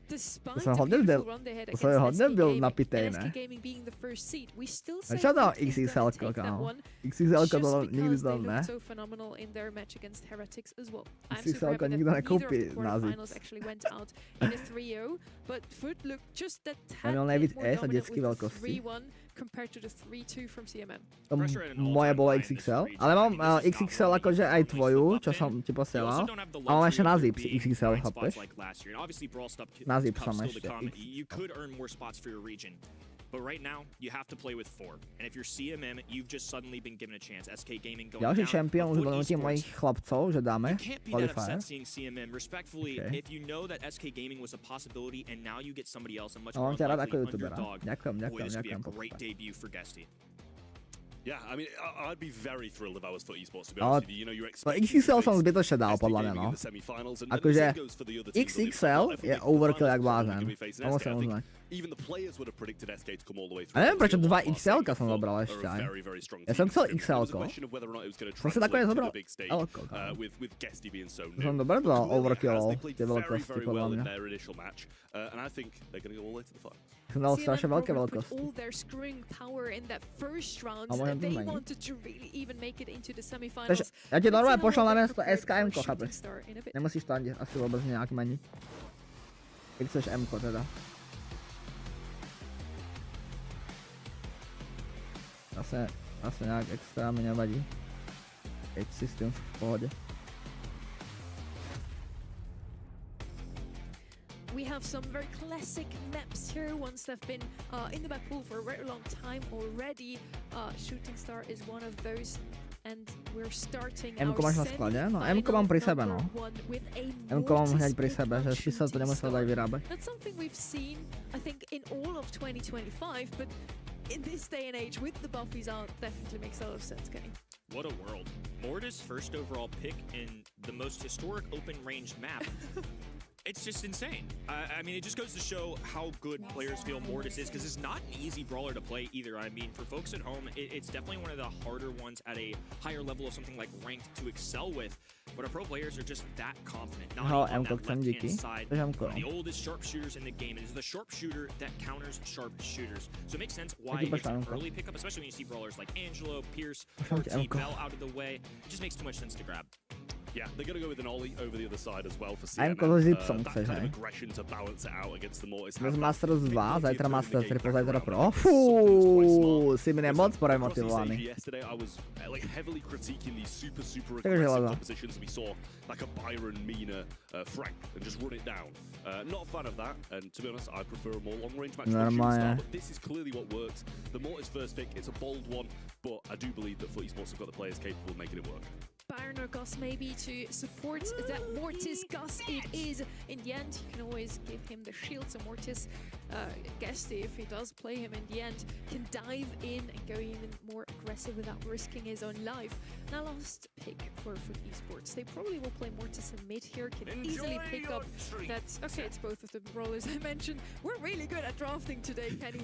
despite som the hodne beautiful run they had to som against hodne SK byl Gaming, napitej, and ne? SK Gaming being the first seed, we still A say čo dal Frit is gonna XXL-ko, take that kámo? one, XXL-ko to just nikdy because to they ne? looked so phenomenal in their match against Heretics as well. I'm XXL-ko super happy nikto that nekúpi neither of the na quarterfinals Zips. actually went out in a 3-0, but Frit looked just that Ja tad měl bit nejvíc more S a dominant dětský with the velkosti. 3-1 compared to the 3-2 from CMM. To Pressure at an moje all-time bolo high in this XXL, region. ale mám I mean, this is not XXL really akože aj normally tvoju, stuff čo in. som ti You also posielal. don't have the A mám ešte luxury na of Zips being XXL, nine spots chápeš? like last year. And obviously Brawl Cup Na Zips Cup's som still to ešte come. X. You could earn more spots for your region. But right now, you have to play with 4. And if you're CMM, you've just suddenly been given a chance. SK Gaming going Ďalší down. čempión už But donúti Esports, mojich chlapcov, že dáme you can't be that qualifier. upset seeing CMM. Respectfully, Okay. if you know that SK Gaming was a possibility and now you get somebody else, a much A more mám ťa rád ako unlikely youtubera. underdog, Ďakujem, boy, this could be a ďakujem. great debut for Guesty. Yeah, I mean, I'd be very thrilled if I was for esports, to be Ale honest with you. You know, you're to expecting XXL to som face zbytočne dal, SK podľa mňa, Gaming no. in the semi-finals, and the Akože same goes for the other teams. XXL je overkill jak blázen. To musím uznať. Even the players would have predicted SK to come all the way through. A neviem, prečo Obviously, dva all XL-ka som Barcelona zobral are ešte a aj. very, very strong Ja som team. chcel It was a XL-ko. question of whether or not it was going to Som si translate nakoniec to zobral the big stage, L-ko, kámo. with Guesty being so To som new. dobre dal Clearly has, overkillol they played tie very, veľkosti, very podľa well in mňa. their initial match, and I think they're going to go all the way to the final. Som dal strašne veľké Robert put veľkosti. all their screwing power in that first round, A môžem and to they zmeniť? wanted to really even make it into the Takže semi-finals. ja ti normálne Let's see pošlem how na they miesto prepared SKM-ko, for chápeš? Shooting Star in a bit. Nemusíš to ani asi vôbec nejak meniť. Keď chceš M-ko teda. Zase nejak extra mi nevadí. Keď si s tým v pohode. We have some very classic maps here, ones that have been in the map pool for a very long time already. Shooting Star is one of those, and we're starting M-ko our máš na sklade? No, M-ko mám pri sebe, no. M-ko mám hneď pri sebe, že by sa to nemusel dať vyrábať. That's something we've seen, I think, in all of 2025, but in this day and age, with the buffies out, definitely makes a lot of sense, Kenny. What a world. Morta's first overall pick in the most historic open-ranged map. It's just insane. I mean, it just goes to show how good players feel Mortis is, because it's not an easy brawler to play either. I mean, for folks at home, it's definitely one of the harder ones at a higher level of something like ranked to excel with. But our pro players are just that confident. Not on that left-hand side, one of the oldest sharpshooters in the game. It is the sharpshooter that counters sharpshooters. So it makes sense why it's an early pickup, especially when you see brawlers like Angelo, Pierce, RT, Bell out of the way. It just makes too much sense to grab. Yeah, they're going to go with an ollie over the other side as well for I'm CMM. That kind of aggression to balance it out against the Mortis. Dnes Masters 2, zajtra Masters 3, pozajtra Pro. Fú, Simin je moc motivovaný. Yesterday I was like heavily critiquing these super aggressive compositions we saw, like a Byron, Mina, Frank, and just run it down. Not a fan of that, and to be honest, I prefer a more long-range match style, but this is clearly what works. The Mortis first pick, it's a bold one, but I do believe that FUT Esports have got the players capable of making it work. Byron or Gus maybe to support that Mortis. Gus it is. In the end, you can always give him the shield, so Mortis, Guesty, if he does play him in the end, can dive in and go even more aggressive without risking his own life. Now last pick for FUT Esports. They probably will play Mortis in mid here, can easily pick up that. Okay, it's both of the brawlers I mentioned. We're really good at drafting today, Kenny.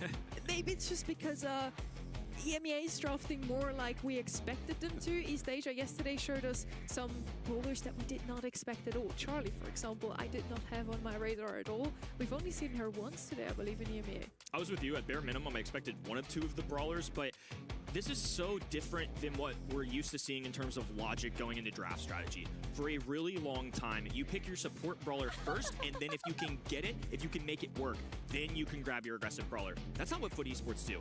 Maybe it's just because EMEA is drafting more like we expected them to. East Asia yesterday showed us some brawlers that we did not expect at all. Charlie, for example, I did not have on my radar at all. We've only seen her once today, I believe, in EMEA. I was with you. At bare minimum, I expected one of two of the brawlers, but this is so different than what we're used to seeing in terms of logic going into draft strategy. For a really long time, you pick your support brawler first, and then if you can get it, if you can make it work, then you can grab your aggressive brawler. That's not what FUT Esports do.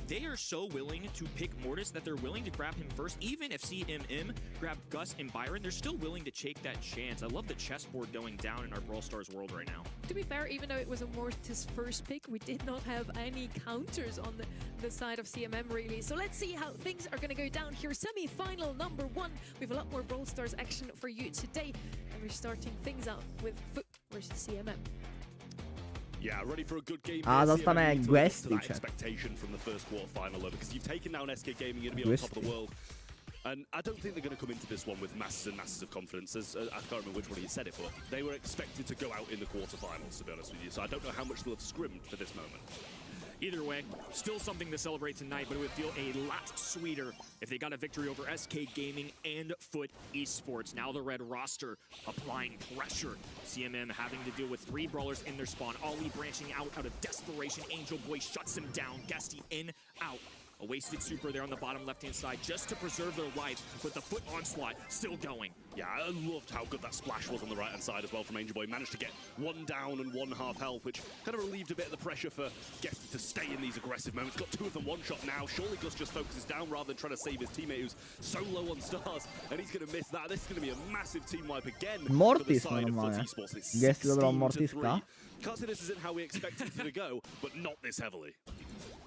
They are so willing to pick Mortis that they're willing to grab him first. Even if CMM grabbed Gus and Byron, they're still willing to take that chance. I love the chessboard going down in our Brawl Stars world right now. To be fair, even though it was a Mortis first pick, we did not have any counters on the side of CMM really. So let's see how things are going to go down here. Semi-final number 1. We have a lot more Brawl Stars action for you today. And we're starting things out with FUT versus CMM. Yeah, ready for a good game. Dostane Guesty. Expectation from the first quarterfinal though, because you've taken down SK Gaming, you're going to be on top of the world. And I don't think they're going to come into this one with masses and masses of confidence. I can't remember which one you said it, but they were expected to go out in the quarterfinals, to be honest with you. So I don't know how much they'll have scrimmed for this moment. Either way, still something to celebrate tonight, but it would feel a lot sweeter if they got a victory over SK Gaming and FUT Esports. Now the red roster applying pressure. CMM having to deal with 3 brawlers in their spawn. Ollie branching out of desperation. Angel Boy shuts him down. Guesty in, out. A wasted super there on the bottom left-hand side just to preserve their life, but the FUT onslaught still going. Yeah, I loved how good that splash was on the right-hand side as well from Angel Boy. Managed to get 1 down and 1 half health, which kind of relieved a bit of the pressure for Guesty to stay in these aggressive moments. Got 2 of them one-shot now. Surely Gus just focuses down rather than trying to save his teammate who's so low on stars, and he's going to miss that. This is going to be a massive team wipe again for the side of FUT Esports. It's 16-3. Can't say this isn't how we expected it to go, but not this heavily.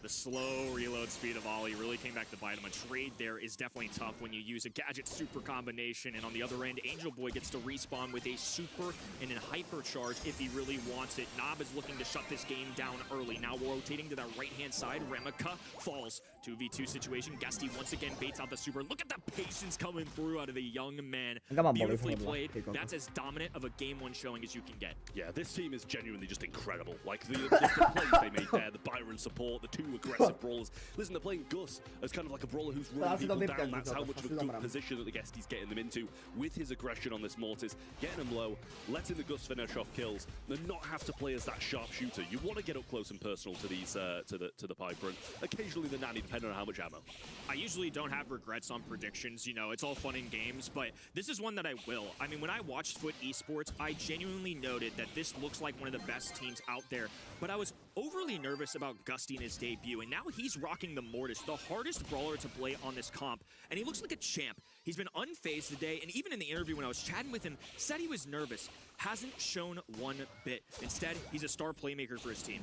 The slow reload speed of Ollie really came back to bite him. A trade there is definitely tough when you use a gadget super combination. And on the other end, Angel Boy gets to respawn with a super and a hyper charge if he really wants it. Nob is looking to shut this game down early. Now rotating to that right-hand side. Remika falls. 2v2 situation. Guesty once again baits out the super. Look at the patience coming through out of the young man. Beautifully played. That's as dominant of a game 1 showing as you can get. Yeah, this team is genuinely just incredible. Like the plays they made there, the Byron support, the 2 aggressive brawlers. Listen, they're playing Gus as kind of like a brawler who's running people down. That's how much of a good position that the Guesty's getting them into with his aggression on this Mortis, getting them low, letting the Gus finish off kills, and not have to play as that sharpshooter. You want to get up close and personal to these to the Piper, and occasionally the Nanny, depending on how much ammo. I usually don't have regrets on predictions. You know, it's all fun and games, but this is one that I will. I mean, when I watched FUT Esports, I genuinely noted that this looks like one of the best teams out there, but I was overly nervous about Guesty in his debut, and now he's rocking the Mortis, the hardest brawler to play on this comp, and he looks like a champ. He's been unfazed today, and even in the interview when I was chatting with him, said he was nervous. Hasn't shown one bit. Instead, he's a star playmaker for his team.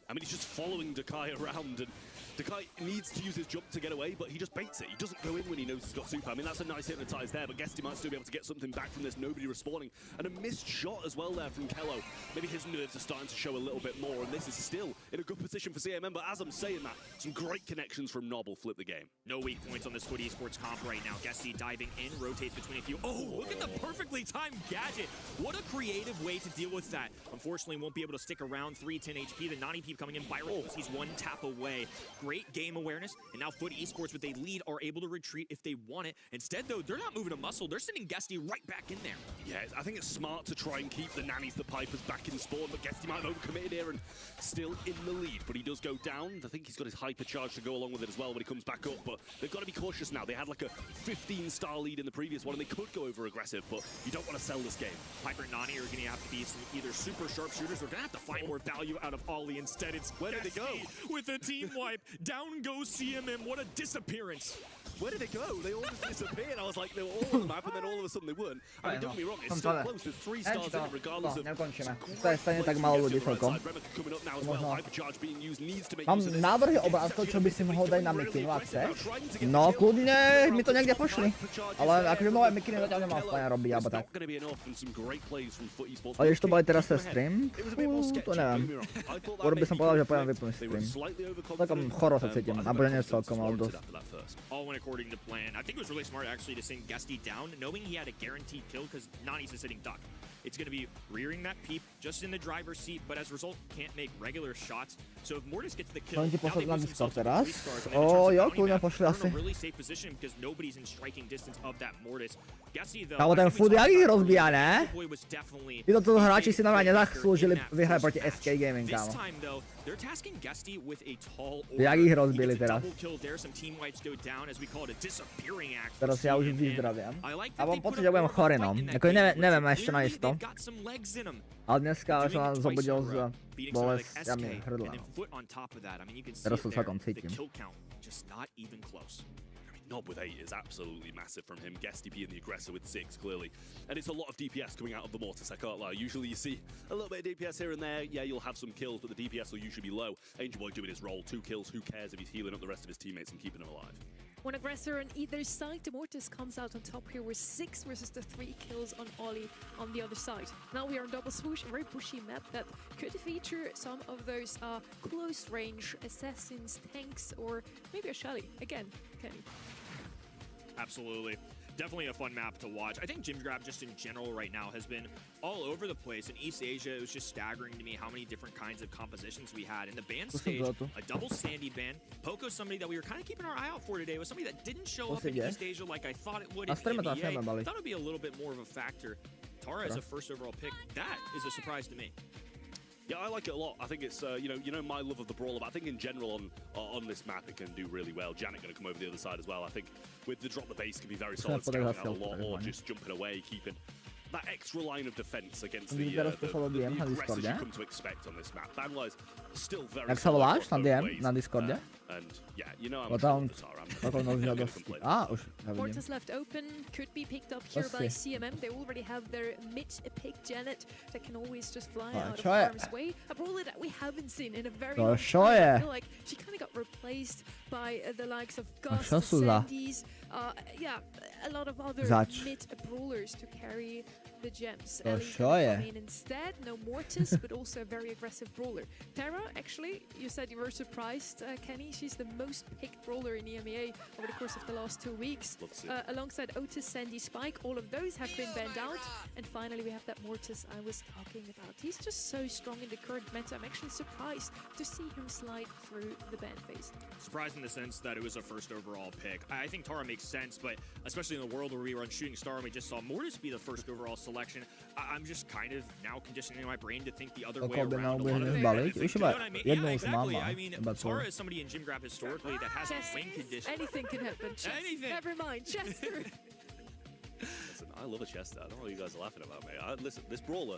I mean, he's just following Dekai around, and Dekai needs to use his jump to get away, but he just baits it. He doesn't go in when he knows he's got super. I mean, that's a nice hypnotize there, but guess he might still be able to get something back from this. Nobody respawning. And a missed shot as well there from Kello. Maybe his nerves are starting to show a little bit more, and this is still in a good position for CMM. But as I'm saying that, some great connections from Nob will flip the game. No weak points on this Foot Esports comp right now. Guesty diving in, rotates between a few. Oh, look at the perfectly timed gadget. What a creative way to deal with that. Unfortunately, won't be able to stick around. 310 HP. The Nani Peep coming in. Byron, he's one tap away. Great game awareness. And now Foot Esports, with a lead, are able to retreat if they want it. Instead, though, they're not moving a muscle. They're sending Guesty right back in there. Yeah, I think it's smart to try and keep the Nannies, the Pipers back in spawn, but Guesty might have overcommitted here and still in the lead. But he does go down. I think he's got his hypercharge to go along with it as well when he comes back up. But they've got to be cautious now. They had like a 15-star lead in the previous one, and they could go over aggressive, but you don't want to sell this game. Piper and Nani are going to have to be some either super sharpshooters or going to have to find more value out of Ollie instead. It's where did they go? With a team wipe. Down goes CMM. What a disappearance. Where did they go? They all just disappeared. I was like, they were all on the map, and then all of a sudden they weren't. I mean, don't get me wrong, it's still close. There's 3 stars in it, regardless of... Nekončíme. To je stejně tak málo ľudí celkom. Mám návrhy obrázkov, čo by si mohol dať na mikinu, ak chceš. No, kľudne mi to niekde pošli. Ale akože nové mikiny zatiaľ nemám v pláne robiť, alebo tak. Ale ešte to boli teraz ten stream? To neviem. Skôr by som povedal, že poviem vyplný stream. Takom choro sa cítim, alebo že nie celkom, ale dosť. All went according to plan. I think it was really smart actually to send Guesty down, knowing he had a guaranteed kill because Nani's a sitting duck. It's going to be rearing that peep just in the driver's seat, but as a result, can't make regular shots. So if Mortis gets the kill, now they lose themselves to 3 stars. Oh, jo, kľudne pošli asi. In a really safe position because nobody's in striking distance of that Mortis. Guesty though, kámo, ten food jak ich rozbíja, ne? Títo hráči si normálne nezaslúžili vyhrať proti SK Gaming, kámo. Jak ich rozbili teraz. Teraz ja už vyzdravím. A mám pocit, že budem chorý, no. Ako neviem ešte na isto. Ale dneska som nás zobudil z bolestiami hrdla. Teraz sa celkom cítim. Nob with 8 is absolutely massive from him. Guesty being the aggressor with 6, clearly. And it's a lot of DPS coming out of the Mortis, I can't lie. Usually you see a little bit of DPS here and there. Yeah, you'll have some kills, but the DPS will usually be low. Angelboy doing his role, 2 kills. Who cares if he's healing up the rest of his teammates and keeping them alive? One aggressor on either side. The Mortis comes out on top here with 6 versus the 3 kills on Ollie on the other side. Now we are on double swoosh, a very bushy map that could feature some of those close range assassins, tanks, or maybe a Shelly. Again, Kenny. Absolutely. Definitely a fun map to watch. I think Gym Grab just in general right now has been all over the place. In East Asia, it was just staggering to me how many different kinds of compositions we had. In the ban stage, a double Sandy ban. Poco's somebody that we were kind of keeping our eye out for today. Was somebody that didn't show up in East Asia like I thought it would in NBA. I thought it would be a little bit more of a factor. Tara as a first overall pick, that is a surprise to me. Yeah, I like it a lot. I think it's, you know my love of the brawler, but I think in general on this map it can do really well. Janet going to come over the other side as well. I think with the drop the base can be very solid, scouting out a lot, or just jumping away, keeping that extra line of defense against the aggressors you come to expect on this map. Ban-wise, still very Jak sa voláš na DM, na Discorde? And yeah, you know I'm Mortis left open, could be picked up here by CMM. They already have their mid-pick Janet that can always just fly out of harm's way. A brawler that we haven't seen in a very long time. I feel like she kind of got replaced by the likes of Gus, Sandy's, yeah, a lot of other mid-brawlers to carry the gems. I mean, instead, no Mortis, but also a very aggressive brawler. Tara, actually, you said you were surprised, Kenny. She's the most picked brawler in EMEA over the course of the last 2 weeks. Alongside Otis, Sandy, Spike, all of those have been banned out. And finally, we have that Mortis I was talking about. He's just so strong in the current meta. I'm actually surprised to see him slide through the ban phase. Surprised in the sense that it was a first overall pick. I think Tara makes sense, but especially in the world where we were on Shooting Star and we just saw Mortis be the first overall selection, I'm just kind of now conditioning my brain to think the other way around. A lot of I mean, Tara is somebody in Gym Grab historically that has a wing condition. Anything can happen. Anything. Never mind. Chester. Listen, I love a Chester. I don't know what you guys are laughing about, mate. Listen, this brawler,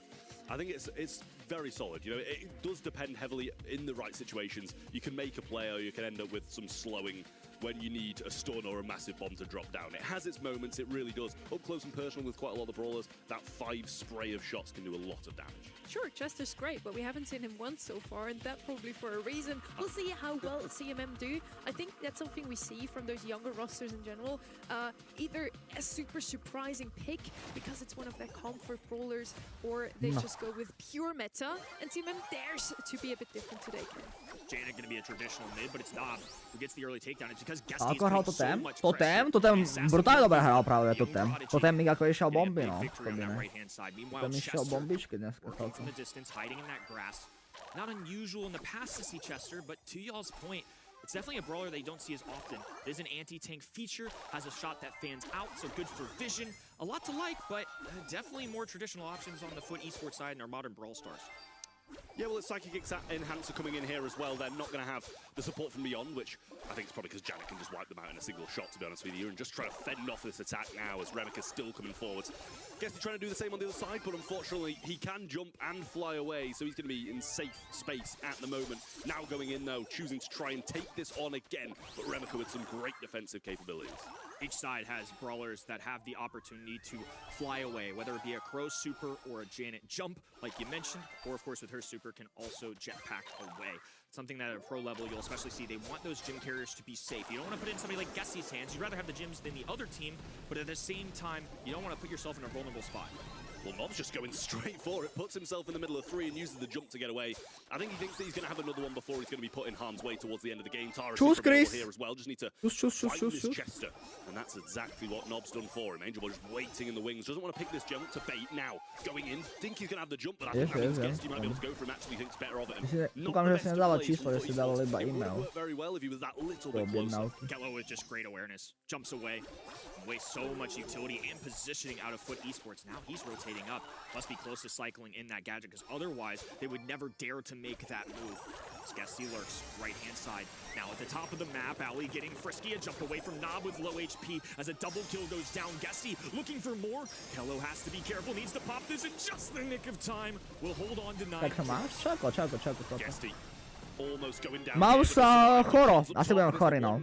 I think it's very solid. You know, it does depend heavily in the right situations. You can make a play or you can end up with some slowing when you need a stun or a massive bomb to drop down. It has its moments, it really does. Up close and personal with quite a lot of the brawlers, that 5 spray of shots can do a lot of damage. Sure, Chester's great, but we haven't seen him once so far, and that probably for a reason. We'll see how well CMM do. I think that's something we see from those younger rosters in general. Either a super surprising pick because it's one of their comfort brawlers, or they just go with pure meta, and CMM dares to be a bit different today, Ken. Janet going to be a traditional mid, but it's Nob who gets the early takedown. It's because Guesty is Ako hral putting so Totem? much Totem pressure. brutálne dobre hral práve Totem. Totem mi ako išiel bomby, no. Victory on that right-hand side. Meanwhile, Totem išiel Chester bombičky dneska working celkom. from the distance, hiding in that grass. Not unusual in the past to see Chester, but to y'all's point, it's definitely a brawler they don't see as often. There's an anti-tank feature, has a shot that fans out, so good for vision. A lot to like, but definitely more traditional options on the Foot esports side and our modern brawl stars. Yeah, well, it's Psychic Enhancer coming in here as well. They're not going to have the support from beyond, which I think is probably because Janet can just wipe them out in a single shot, to be honest with you, and just try to fend off this attack now as Remika's still coming forwards. Guess he's trying to do the same on the other side, but unfortunately he can jump and fly away, so he's going to be in safe space at the moment. Now going in, though, choosing to try and take this on again, but Remika with some great defensive capabilities. Each side has brawlers that have the opportunity to fly away, whether it be a Crow super or a Janet jump, like you mentioned, or of course with her super can also jetpack away. Something that at a pro level you'll especially see. They want those gym carriers to be safe. You don't want to put it in somebody like Guessy's hands. You'd rather have the gyms than the other team, but at the same time, you don't want to put yourself in a vulnerable spot. Well, Nob's just going straight for it, puts himself in the middle of 3 and uses the jump to get away. I think he thinks that he's going to have another one before he's going to be put in harm's way towards the end of the game. Tara here as well, just need to fight this Chester. And that's exactly what Nob's done for him. Angel Boy just waiting in the wings, doesn't want to pick this jump to bait now. Going in, think he's going to have the jump, but I think that means Guesty might be able to go for him, actually thinks better of it. Koukám, že si nedával číslo, že si dával iba e-mail. Very well if he was that little bit closer. Kello with just great awareness, jumps away, wastes so much utility and positioning out of Foot esports. Now he's rotating up. Must be close to cycling in that gadget, because otherwise they would never dare to make that move. Guesty lurks, right-hand side. Now at the top of the map, Ali getting frisky, a jump away from Nob with low HP as a double kill goes down. Guesty looking for more. Kello has to be careful, needs to pop this in just the nick of time. Will hold on to 9. Tak sa máš? Čako. Guesty almost going down. Mám sa choro. Asi budem chorý, no.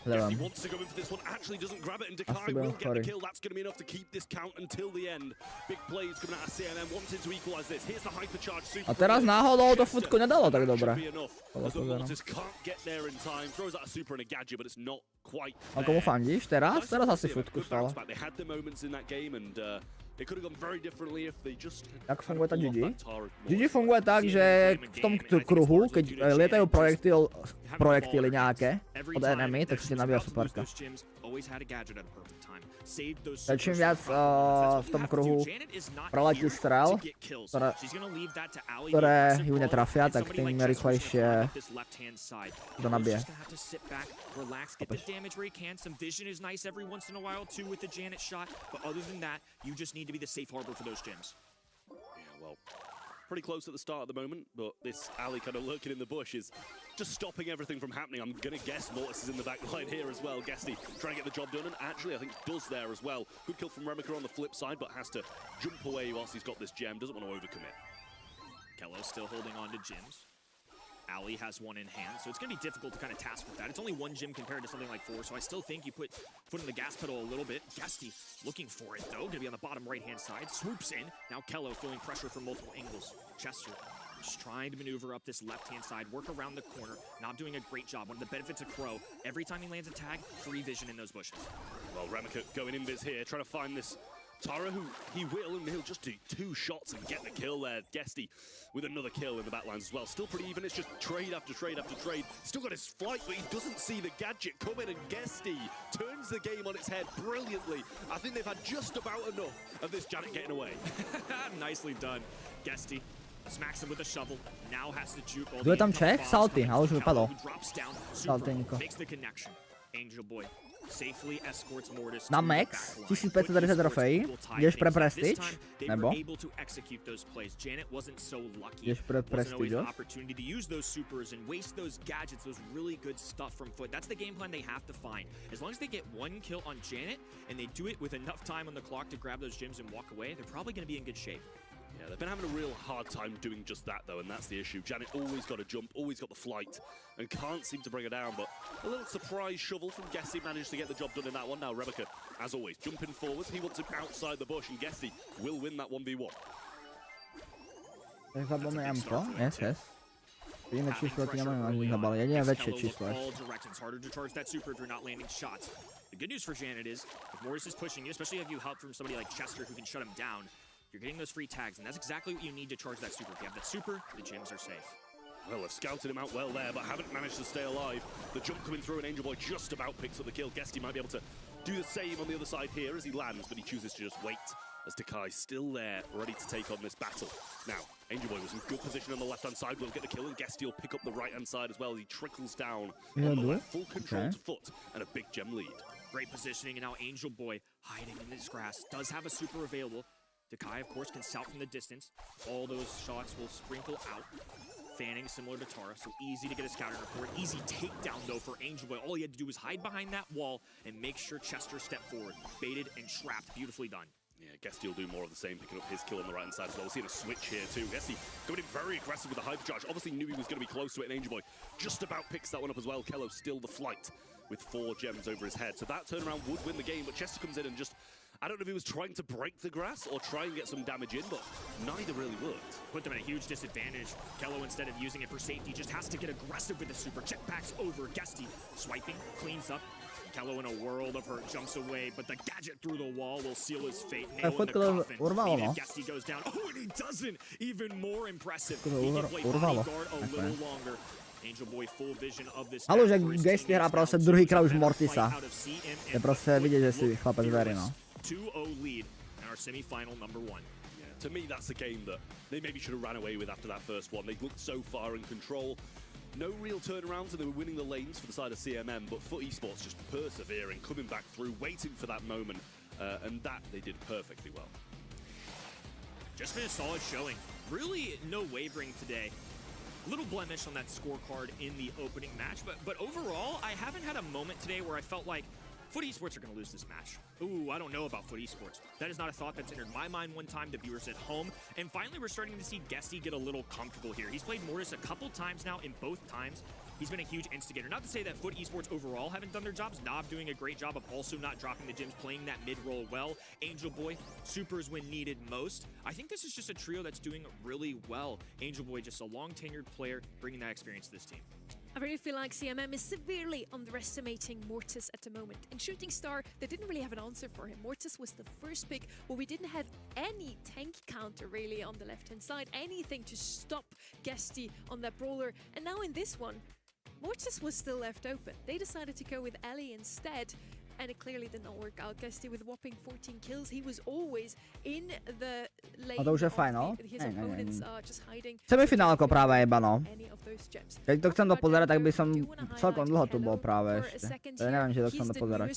He wants to go in for this one, actually doesn't grab it, and Dekai will get the kill. That's going to be enough to keep this count until the end. Big plays coming out of CMM, wanting to equalize this. Here's the hypercharge super. A teraz náhodou to futko nedalo tak dobre. As the Mortis can't get there in time, throws out a super and a gadget, but it's not quite there. A komu fandíš teraz? Teraz asi futku stalo. They had their moments in that game, and it could have gone very differently if they just... Jak funguje tá GG? GG funguje tak, že v tom kruhu, keď lietajú projektily nejaké od enemy, tak si ti nabíja superka. Tak čím viac v tom kruhu preletí strel, ktoré ju netrafia, tak tým rýchlejšie to nabije. Get the damage where he can. Some vision is nice every once in a while too with the Janet shot, but other than that, you just need to be the safe harbor for those gyms. Yeah, well, pretty close at the start at the moment, but this alley kind of lurking in the bush is just stopping everything from happening. I'm gonna guess Mortis is in the back line here as well. Guesty trying to get the job done, and actually I think does there as well. Good kill from Remika on the flip side, but has to jump away whilst he's got this gem. Doesn't want to overcommit. Kello still holding on to gyms. Ali has one in hand, so it's going to be difficult to kind of task with that. It's only one gym compared to something like 4, so I still think you put foot on the gas pedal a little bit. Guesty looking for it, though. Going to be on the bottom right-hand side. Swoops in. Now Kello feeling pressure from multiple angles. Chester just trying to maneuver up this left-hand side, work around the corner. Not doing a great job. One of the benefits of Crow, every time he lands a tag, free vision in those bushes. Well, Remika going in biz here, trying to find this Tara, who he will, and he'll just do 2 shots and get the kill there. Guesty with another kill in the backlines as well. Still pretty even, it's just trade after trade after trade. Still got his flight, but he doesn't see the gadget coming, and Guesty turns the game on its head brilliantly. I think they've had just about enough of this Janet getting away. Nicely done. Guesty smacks him with a shovel. Now has to juke all the je tam Czech? Salty, ale už vypadol. Saltinko. Makes the connection. Angel Boy safely escorts Mortis na max 1530 trofejí. Ideš pre prestige? Nebo? Ideš pre prestige? Opportunity to use those supers and waste those gadgets, those really good stuff from Foot. That's the game plan they have to find. As long as they get 1 kill on Janet and they do it with enough time on the clock to grab those gems and walk away, they're probably going to be in good shape. Yeah, they've been having a real hard time doing just that, though, and that's the issue. Janet always got a jump, always got the flight, and can't seem to bring her down, but a little surprise shovel from Gesty managed to get the job done in that one. Now, Rebecca, as always, jumping forwards. He wants him outside the bush, and Gesty will win that 1v1. Zabome Mko, yes. Jediné číslo, ty nemáme ani zabal, jediné väčšie číslo. It's harder to charge that super if you're not landing shots. The good news for Janet is, if Mortis is pushing you, especially if you help from somebody like Chester who can shut him down, you're getting those free tags, and that's exactly what you need to charge that super. If you have that super, the gyms are safe. Well, they've scouted him out well there, but haven't managed to stay alive. The jump coming through, and Angel Boy just about picks up the kill. Gesty might be able to do the same on the other side here as he lands, but he chooses to just wait, as Takai's still there, ready to take on this battle. Now, Angel Boy was in good position on the left-hand side, will get the kill, and Gesty will pick up the right-hand side as well as he trickles down on the left, full control to foot, and a big gem lead. Great positioning, and now Angel Boy hiding in this grass, does have a super available. Takai, of course, can scout from the distance. All those shots will sprinkle out. Fanning similar to Tara, so easy to get a scouting report. Easy takedown, though, for Angel Boy. All he had to do was hide behind that wall and make sure Chester stepped forward. Baited and trapped. Beautifully done. Yeah, Gesty will do more of the same, picking up his kill on the right-hand side as well. We're seeing a switch here, too. Gesty going in very aggressive with the hypercharge. Obviously knew he was going to be close to it, and Angel Boy just about picks that one up as well. Kello still the flight with 4 gems over his head. So that turnaround would win the game, but Chester comes in and just... I don't know if he was trying to break the grass or try and get some damage in, but neither really worked. Put them at a huge disadvantage. Kello, instead of using it for safety, just has to get aggressive with the super. Jetpacks over. Gesty swiping, cleans up. Kello in a world of hurt, jumps away, but the gadget through the wall will seal his fate. Nail in the coffin. Gesty goes down. Oh, and he doesn't! Even more impressive. He can play bodyguard a little longer. Angel Boy full vision of this. Hallo, že Gesty hrá prostě druhýkrát už Mortisa. Je prostě vidět, že si chlapec verí, no. 2-0 lead in our semi-final number 1. Yeah, to me, that's a game that they maybe should have ran away with after that first one. They looked so far in control. No real turnarounds, and they were winning the lanes for the side of CMM, but FUT Esports just persevering, coming back through, waiting for that moment, and that they did perfectly well. Just been a solid showing. Really no wavering today. Little blemish on that scorecard in the opening match, but overall, I haven't had a moment today where I felt like FUT Esports are going to lose this match. Ooh, I don't know about FUT Esports. That is not a thought that's entered my mind one time, the viewers at home. And finally, we're starting to see Gesty get a little comfortable here. He's played Mortis a couple times now, in both times. He's been a huge instigator. Not to say that FUT Esports overall haven't done their jobs. Nob doing a great job of also not dropping the gems, playing that mid-roll well. Angel Boy, supers when needed most. I think this is just a trio that's doing really well. Angel Boy, just a long-tenured player, bringing that experience to this team. I really feel like CMM is severely underestimating Mortis at the moment. In Shooting Star, they didn't really have an answer for him. Mortis was the first pick, where we didn't have any tank counter really on the left-hand side, anything to stop Gesty on that brawler. And now in this one, Mortis was still left open. They decided to go with Ellie instead, and it clearly did not work out. Gesty with a whopping 14 kills. He was always in the lane. A to už je fajn, no? His opponents are just hiding. Semifinálko práve jeba, no. Keď to chcem dopozerať, tak by som celkom dlho tu bol práve ešte. Ja neviem, či to chcem dopozerať.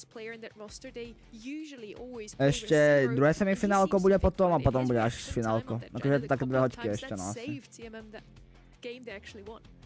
Ešte druhé semifinálko bude potom a potom bude až finálko. Akože je to také 2 hoďky ešte, no asi.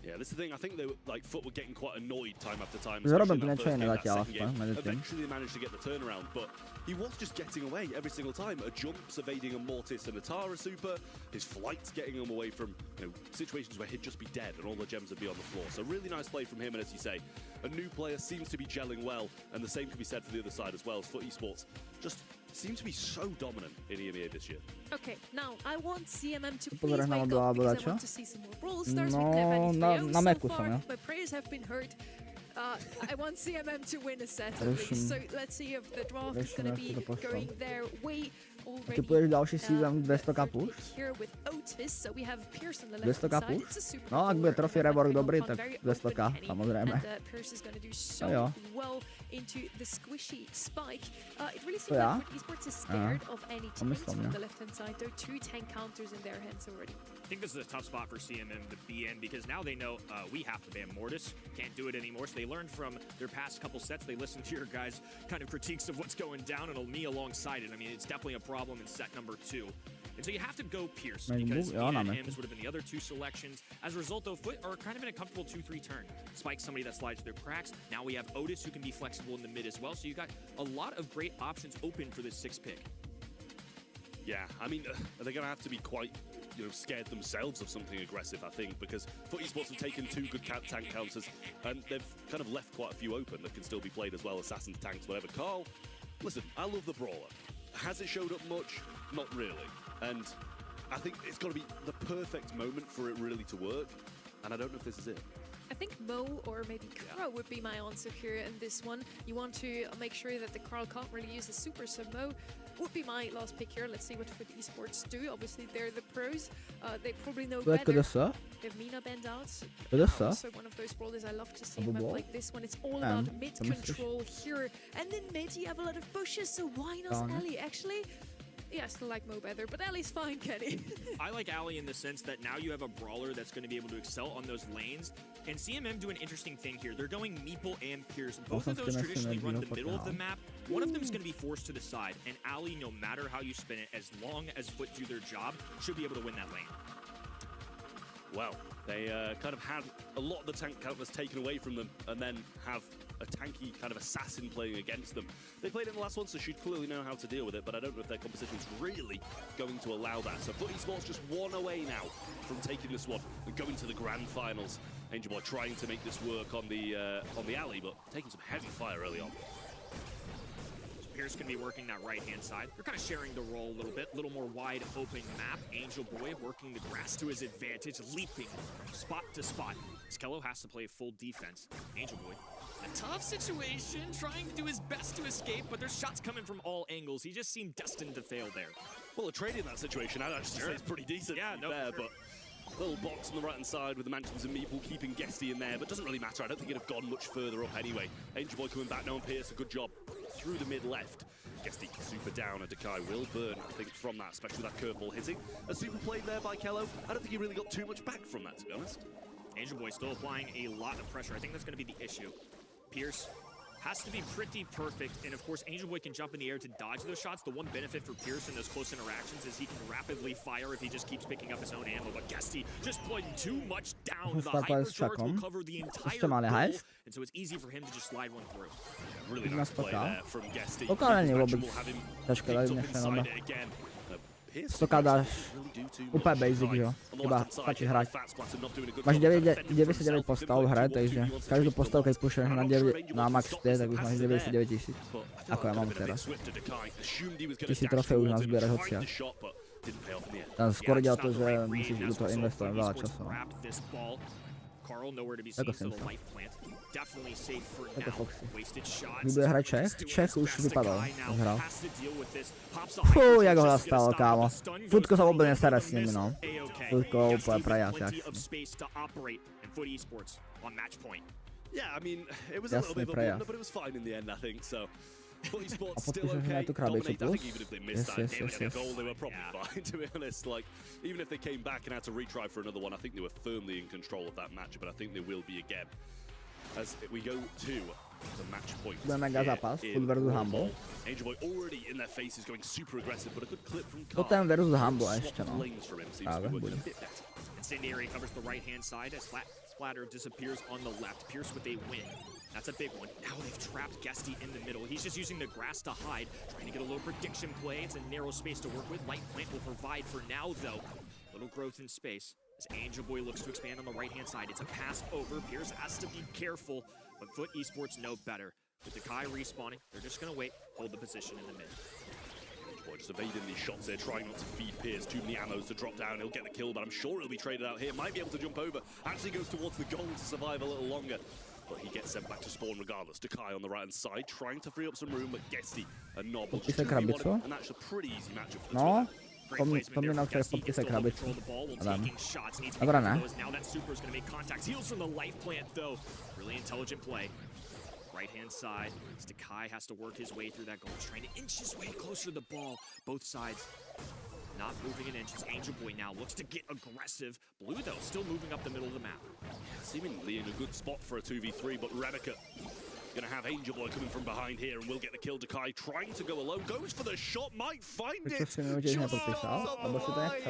Yeah, this is the thing. I think they were, like, FUT were getting quite annoyed time after time. Zrobím tu niečo iné zatiaľ aspoň. Eventually they managed to get the turnaround, but he was just getting away every single time. A jump's evading a Mortis and a Tara super. His flight's getting him away from, you know, situations where he'd just be dead and all the gems would be on the floor. So really nice play from him, and as you say, a new player seems to be gelling well, and the same can be said for the other side as well. FUT Esports just seem to be so dominant in EMEA this year. Okay, now I want CMM to please wake up because I want to see some more brawl stars. We can have any so far. My prayers have been heard. I want CMM to win a set at least. So let's see if the draft is going to be going their way. Ty půjdeš další season 200k push? 200k push? No, ak bude Trophy Rework dobrý, tak 200k, samozrejme. No jo. To ja? Pomyslel mňa. I think this is a tough spot for CMM to be in because now they know we have to ban Mortis. Can't do it anymore. So they learned from their past couple sets. They listened to your guys' kind of critiques of what's going down, and me alongside it. I mean, it's definitely a problem in set number 2. And so you have to go Pierce because Hims would have been the other 2 selections. As a result, though, FUT are kind of in a comfortable 2-3 turn. Spike somebody that slides through cracks. Now we have Otis who can be flexible in the mid as well. So you got a lot of great options open for this 6th pick. Yeah, I mean, they're going to have to be quite scared themselves of something aggressive, I think, because FUT Esports have taken 2 good tank counters, and they've kind of left quite a few open that can still be played as well, assassins, tanks, whatever. Carl, listen, I love the brawler. Has it showed up much? Not really. And I think it's got to be the perfect moment for it really to work, and I don't know if this is it. I think Mo or maybe Crow would be my answer here in this one. You want to make sure that the Carl can't really use a super, so Mo would be my last pick here. Let's see what FUT Esports do. Obviously, they're the pros. They probably know better. If Mina bend out, also one of those brawlers I love to see him up like this one. It's all about mid control here. And then mid, you have a lot of bushes, so why not Ellie? Actually, yeah, I still like Mo better, but Ellie's fine, Kenny. I like Allie in the sense that now you have a brawler that's going to be able to excel on those lanes. And CMM do an interesting thing here. They're going Meeple and Pierce. Both of those traditionally run the middle of the map. One of them is going to be forced to the side. And Allie, no matter how you spin it, as long as FUT do their job, should be able to win that lane. Well, they kind of had a lot of the tank counters taken away from them, and then have a tanky kind of assassin playing against them. They played it in the last one, so she'd clearly know how to deal with it, but I don't know if their composition's really going to allow that. So FUT Esports just 1 away now from taking this one and going to the grand finals. Angel Boy trying to make this work on the alley, but taking some heavy fire early on. Pierce going to be working that right-hand side. They're kind of sharing the role a little more wide open map. Angel Boy working the grass to his advantage, leaping spot to spot. Skello has to play full defense. Angel Boy, a tough situation, trying to do his best to escape, but there's shots coming from all angles. He just seemed destined to fail there. Well, the trade in that situation, I'd actually say it's pretty decent. Yeah, no, there, but little box on the right-hand side with the Mansions and Meeple keeping Guesty in there, but doesn't really matter. I don't think it'd have gone much further up anyway. Angel Boy coming back now on Pierce, a good job through the mid-left. Guesty super down, and Dekai will burn, I think, from that, especially with that curveball hitting. A super play there by Kello. I don't think he really got too much back from that, to be honest. Angel Boy still applying a lot of pressure. I think that's going to be the issue. Pierce has to be pretty perfect, and of course Angel Boy can jump in the air to dodge those shots. The one benefit for Pierce in those close interactions is he can rapidly fire if he just keeps picking up his own ammo, but Guesty just putting too much down. The hypercharge will cover the entire goal, and so it's easy for him to just slide one through. Really nice play there from Guesty. Pokalenie vôbec ťažké dať dnešné dobe. Stoka dáš úplne basic, jo. Iba stačí hrať. Máš 99 postav v hre, takže každú postavu, keď pušuješ na max 5, tak už máš 99 000. Ako ja mám teraz. 1000 trofejí už nazbieraš hociak. Tam skôr ide o to, že musíš do toho investovať veľa času. Ako som sa. Ako Foxy. Kdy bude hrať Čech? Čech už vypadol. Hral. Fú, jak ho zastalo, kámo. Futko sa vôbec nestará s nimi, no. Futko úplne prejaciak. Yeah, I mean, it was a little bit of a blunder, but it was fine in the end, I think, so. FUT Esports still okay, dominating. Even if they missed that goal, they were probably fine, to be honest. Like, even if they came back and had to retry for another one, I think they were firmly in control of that match, but I think they will be again. As we go to the match point. Mega zápas, FUT versus Humble. Angel Boy already in their faces, going super aggressive, but a good clip from Carl. Potom versus Humble ešte, no. Práve, bude. Incendiary covers the right-hand side as Splatter disappears on the left. Pierce with a win. That's a big one. Now they've trapped Guesty in the middle. He's just using the grass to hide, trying to get a little prediction play. It's a narrow space to work with. Light Plant will provide for now, though. Little growth in space as Angel Boy looks to expand on the right-hand side. It's a pass over. Pierce has to be careful, but FUT Esports know better. With Dekai respawning, they're just going to wait, hold the position in the mid. Boy, just evading these shots there, trying not to feed Pierce. Too many ammos to drop down. He'll get the kill, but I'm sure he'll be traded out here. Might be able to jump over. Actually goes towards the goal to survive a little longer. But he gets sent back to spawn regardless. Dekai on the right-hand side, trying to free up some room, but Guesty a knob. And that's a pretty easy matchup for the no, pomínal, ktoré fotky sa krabicu. Adam. Dobre, ne? Now that super is going to make contact. Heals from the life plant, though. Really intelligent play. Right-hand side, Dekai has to work his way through that goal. He's trying to inch his way closer to the ball. Both sides not moving in inches. Angel Boy now looks to get aggressive. Blue, though, still moving up the middle of the map. Seemingly in a good spot for a 2v3, but Rebecca Gonna have Angel Boy coming from behind here, and we'll get the kill. Dekai trying to go alone, goes for the shot, might find it. Just on the line.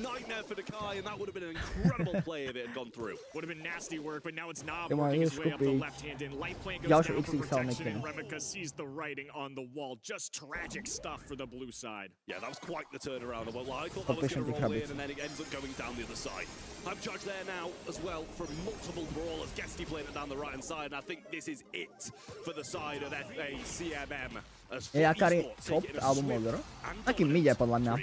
Nightmare for Dekai, and that would have been an incredible play if it had gone through. Would have been nasty work, but now it's Nob working his way up the left hand in. Light plane goes down for protection, and Remika sees the writing on the wall. Just tragic stuff for the blue side. Yeah, that was quite the turnaround. Well, I thought that was going to roll in, and then it ends up going down the other side. I'm charged there now as well from multiple brawlers. Guesty playing it down the right hand side, and I think this is it for the side of CMM. Jakari top album odor. Taký mide podľa mňa.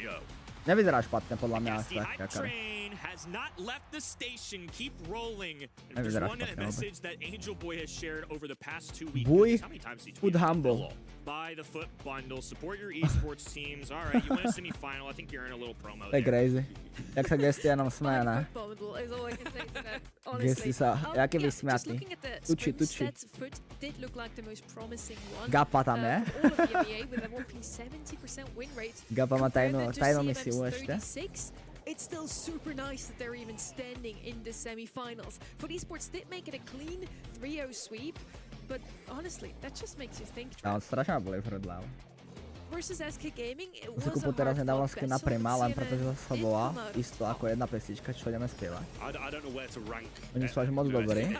Nevyzerá špatne podľa mňa až tak, Jakari. Has not left the station. Keep rolling. And there's one message that Angel Boy has shared over the past 2 weeks. Boy, how many times he food humble. Buy the foot bundle. Support your esports teams. All right, you win a semi-final. I think you're in a little promo. To je crazy. Jak sa gestia nám smeje, ne? Gesty sa, jaký vysmiatý. Tuči. Gapa tam je. Gapa má tajnú misiu ešte. It's still super nice that they're even standing in the semi-finals. For esports did make it a clean 3-0 sweep, but honestly, that just makes you think. On strašne boli vredláv. Versus SK Gaming, it was si kúpil teraz nedávno skin na Prima, len pretože sa bola isto ako jedna pesnička, čo ideme spievať. Oni sú až moc dobrí.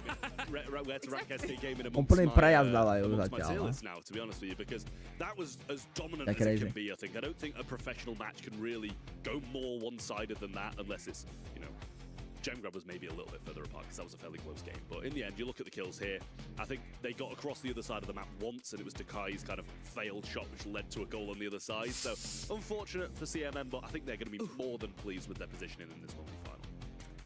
Úplný prejazd dávajú zatiaľ. To je crazy. I don't think a professional match can really go more one-sided than that unless it's, you know, Gem Grab was maybe a little bit further apart because that was a fairly close game. But in the end, you look at the kills here, I think they got across the other side of the map once, and it was Dekai's kind of failed shot which led to a goal on the other side. So unfortunate for CMM, but I think they're going to be more than pleased with their positioning in this multi-final.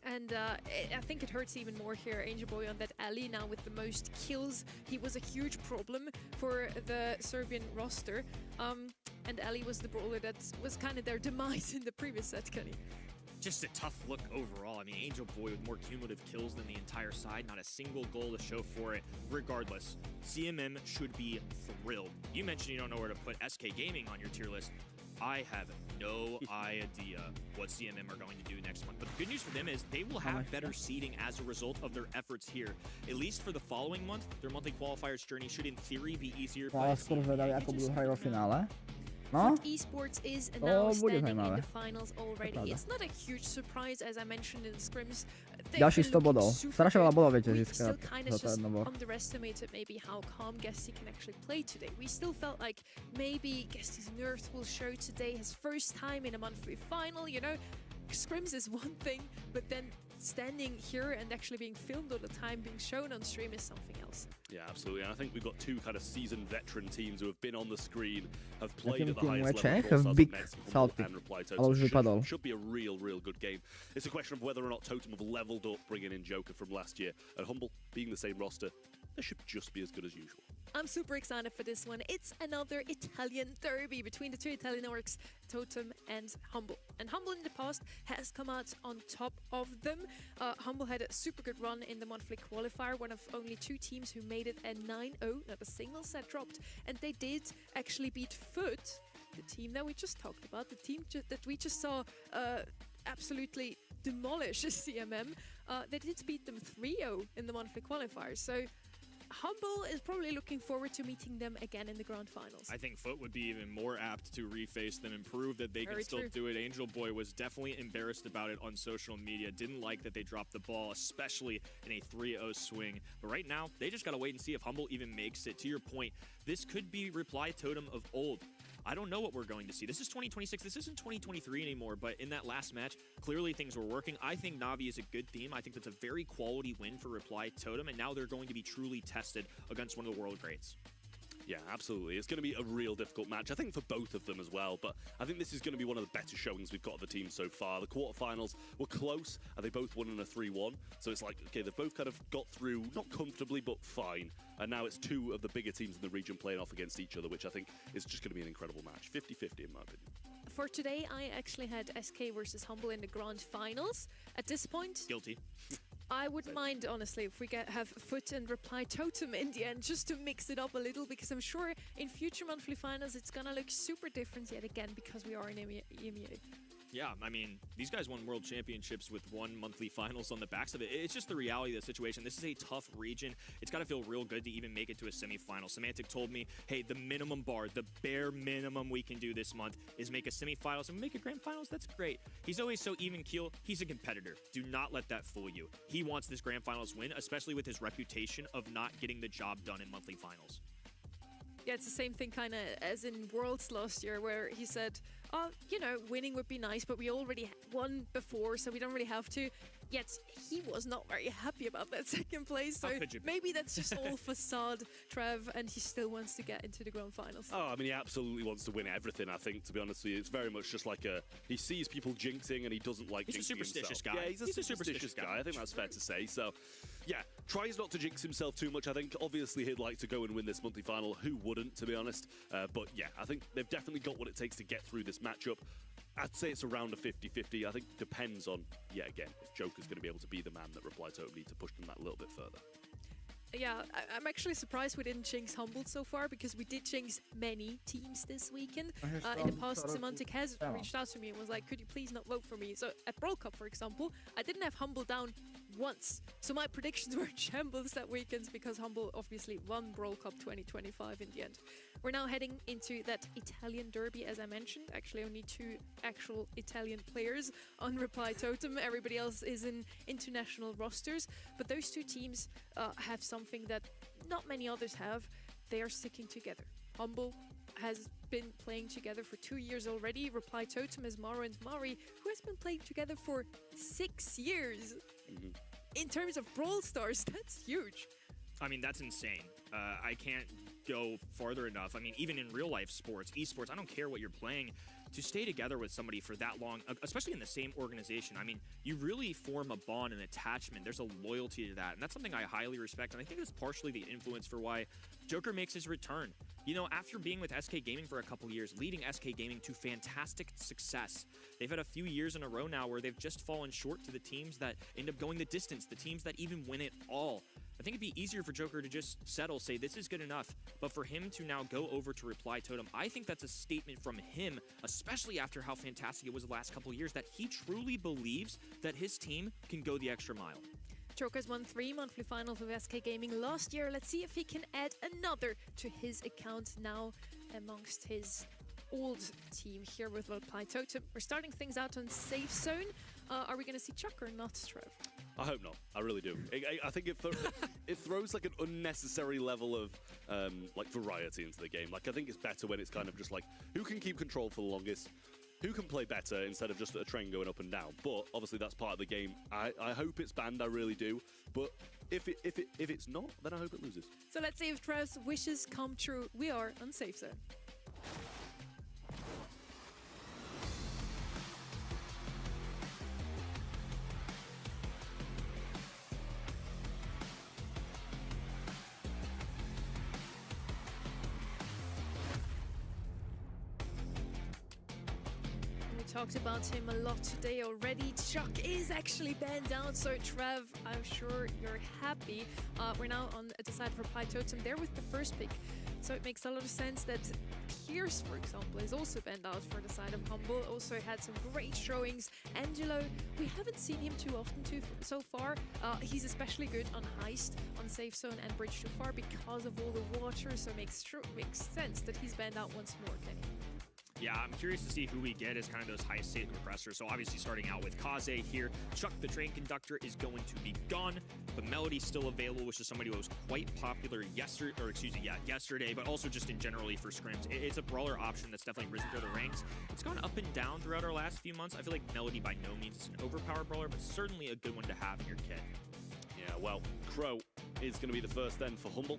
And I think it hurts even more here, Angel Boy on that alley now with the most kills. He was a huge problem for the Serbian roster. And Ali was the brawler that was kind of their demise in the previous set, Kenny. Just a tough look overall. I mean, Angel Boy with more cumulative kills than the entire side, not a single goal to show for it. Regardless, CMM should be thrilled. You mentioned you don't know where to put SK Gaming on your tier list. I have no idea what CMM are going to do next month. But the good news for them is they will have better seeding as a result of their efforts here. At least for the following month, their monthly qualifiers journey should in theory be easier. No? Esports is now standing in the finals already. It's not a huge surprise, as I mentioned in the scrims. Ďalší 100 bodov. Strašne veľa bodov viete získať. We still kind of just underestimated maybe how calm Guesty can actually play today. We still felt like maybe Guesty's nerfs will show today his first time in a monthly final, you know? Scrims is one thing, but then standing here and actually being filmed all the time, being shown on stream is something else. Yeah, absolutely. And I think we've got two kind of seasoned veteran teams who have been on the screen, have played at the highest level, and replied to should be a real good game. It's a question of whether or not Totem have leveled up, bringing in Joker from last year. And Humble, being the same roster, they should just be as good as usual. I'm super excited for this one. It's another Italian derby between the two Italian orcs, Totem and Humble. And Humble in the past has come out on top of them. Humble had a super good run in the monthly qualifier, one of only two teams who made it a 9-0, not a single set dropped. And they did actually beat Foot, the team that we just talked about, the team that we just saw absolutely demolish CMM. They did beat them 3-0 in the monthly qualifier. So Humble is probably looking forward to meeting them again in the grand finals. I think Foot would be even more apt to reface them and prove that they can still do it. Angel Boy was definitely embarrassed about it on social media. Didn't like that they dropped the ball, especially in a 3-0 swing. But right now, they just got to wait and see if Humble even makes it. To your point, this could be Reply Totem of old. I don't know what we're going to see. This is 2026. This isn't 2023 anymore, but in that last match, clearly things were working. I think Navi is a good theme. I think that's a very quality win for Reply Totem, and now they're going to be truly tested against one of the world greats. Yeah, absolutely. It's going to be a real difficult match, I think, for both of them as well. But I think this is going to be one of the better showings we've got of the team so far. The quarterfinals were close, and they both won in a 3-1. So it's like, okay, they've both kind of got through, not comfortably, but fine. And now it's two of the bigger teams in the region playing off against each other, which I think is just going to be an incredible match. 50-50 in my opinion. For today, I actually had SK versus Humble in the grand finals. At this point, guilty. I wouldn't mind, honestly, if we have Foot and Reply Totem in the end, just to mix it up a little, because I'm sure in future monthly finals it's gonna look super different yet again, because we are in EMEA. Yeah, I mean, these guys won world championships with one monthly finals on the backs of it. It's just the reality of the situation. This is a tough region. It's got to feel real good to even make it to a semifinal. Semantic told me, hey, the minimum bar, the bare minimum we can do this month is make a semifinals and make a grand finals. That's great. He's always so even keel. He's a competitor. Do not let that fool you. He wants this grand finals win, especially with his reputation of not getting the job done in monthly finals. Yeah, it's the same thing kind of as in Worlds last year, where he said, oh, you know, winning would be nice, but we already won before, so we don't really have to. Yet he was not very happy about that second place, so maybe that's just all facade, Trev, and he still wants to get into the grand finals. Oh, I mean, he absolutely wants to win everything, I think, to be honest with you. It's very much just like he sees people jinxing and he doesn't like jinxing He's a superstitious guy. Yeah, he's a superstitious guy. I think that's fair to say. So, yeah, tries not to jinx himself too much, I think. Obviously, he'd like to go and win this monthly final. Who wouldn't, to be honest? But yeah, I think they've definitely got what it takes to get through this matchup. I'd say it's around a 50-50. I think it depends on, yeah, again, if Joker's going to be able to be the man that Reply Totem need to push them that a little bit further. Yeah, I'm actually surprised we didn't jinx Humble so far, because we did jinx many teams this weekend. In the past, Semantic has reached out to me and was like, could you please not vote for me? So at Brawl Cup, for example, I didn't have Humble down once. So my predictions were shambles that weekend, because Humble obviously won Brawl Cup 2025 in the end. We're now heading into that Italian derby, as I mentioned. Actually, only 2 actual Italian players on Reply Totem. Everybody else is in international rosters. But those 2 teams have something that not many others have. They are sticking together. Humble has been playing together for 2 years already. Reply Totem is Maro and Mari, who has been playing together for 6 years. In terms of Brawl Stars, that's huge. I mean, that's insane. I can't go farther enough. I mean, even in real life sports, esports, I don't care what you're playing, to stay together with somebody for that long, especially in the same organization, I mean, you really form a bond and attachment. There's a loyalty to that, and that's something I highly respect, and I think that's partially the influence for why Joker makes his return. You know, after being with SK Gaming for a couple years, leading SK Gaming to fantastic success, they've had a few years in a row now where they've just fallen short to the teams that end up going the distance, the teams that even win it all. I think it'd be easier for Joker to just settle, say this is good enough, but for him to now go over to Reply Totem, I think that's a statement from him, especially after how fantastic it was the last couple of years, that he truly believes that his team can go the extra mile. Joker's won 3 monthly finals with SK Gaming last year. Let's see if he can add another to his account now amongst his old team here with Reply Totem. We're starting things out on Safe Zone. Are we going to see Chuck or not, Trev? I hope not. I really do. I think it throws like an unnecessary level of like variety into the game. Like, I think it's better when it's kind of just like, who can keep control for the longest? Who can play better instead of just a train going up and down? But obviously that's part of the game. I hope it's banned, I really do. But if it's not, then I hope it loses. So let's see if Trev's wishes come true. We are on Safe Zone. Talked about him a lot today already. Chuck is actually banned down, so Trev, I'm sure you're happy. We're now on the side of Reply Totem there with the first pick, so it makes a lot of sense that Pierce, for example, is also banned out for the side of Humble. Also had some great showings. Angelo, we haven't seen him too often so far. He's especially good on Heist, on Safe Zone and Bridge Too Far because of all the water, so it makes sense that he's banned out once more, Kenny. Yeah, I'm curious to see who we get as kind of those high-state compressors. So obviously starting out with Kaze here. Chuck the Train Conductor is going to be gone, but Melody's still available, which is somebody who was quite popular yesterday, but also just in generally for scrims. It's a brawler option that's definitely risen through the ranks. It's gone up and down throughout our last few months. I feel like Melody by no means is an overpowered brawler, but certainly a good one to have in your kit. Yeah, well, Crow is going to be the first then for Humble.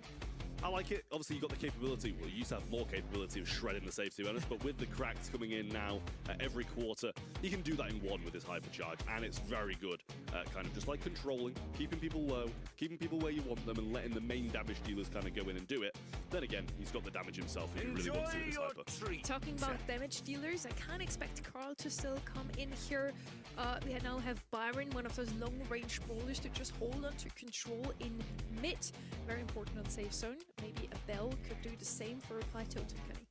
I like it. Obviously, you got the capability. Well, you used to have more capability of shredding the safe, to be honest, but with the cracks coming in now every quarter, you can do that in one with this hypercharge, and it's very good. Kind of just like controlling, keeping people low, keeping people where you want them, and letting the main damage dealers kind of go in and do it. Then again, he's got the damage himself if he really wants to do this hyper. Talking about damage dealers, I can't expect Carl to still come in here. We now have Byron, one of those long-range brawlers to just hold on to control in mid. Very important on Safe Zone. Maybe a Bell could do the same for Reply Totem, Kenny.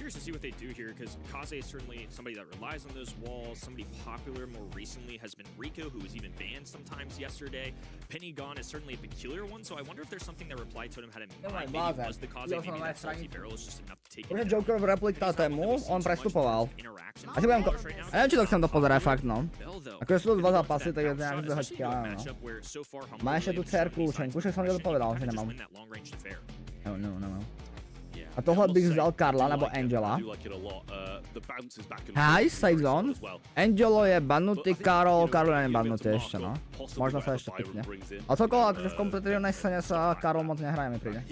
Curious to see what they do here, because Kaze is certainly somebody that relies on those walls. Somebody popular more recently has been Rico, who was even banned sometimes yesterday. Penny Gone is certainly a peculiar one, so I wonder if there's something that Reply Totem had in mind. Maybe it was the Kaze, maybe that salty barrel is just enough to take it down. Joker v replika tému, on prestupoval. A si budem a neviem, či to chcem dopozerať fakt, no. Ako sú to dva zápasy, tak je to nejak dohačky, ale no. Má ešte tú dcerku, Kúšek som to povedal, že nemám. No. A tohle bych vzal Karla nebo Angela. Hej, safe zone. Angelo je banutý, Karol je nebanutý ešte, no. Možno sa ešte pykne. A celkovo, akože v kompetitívnej scéne sa Karol moc nehraje, mi príde.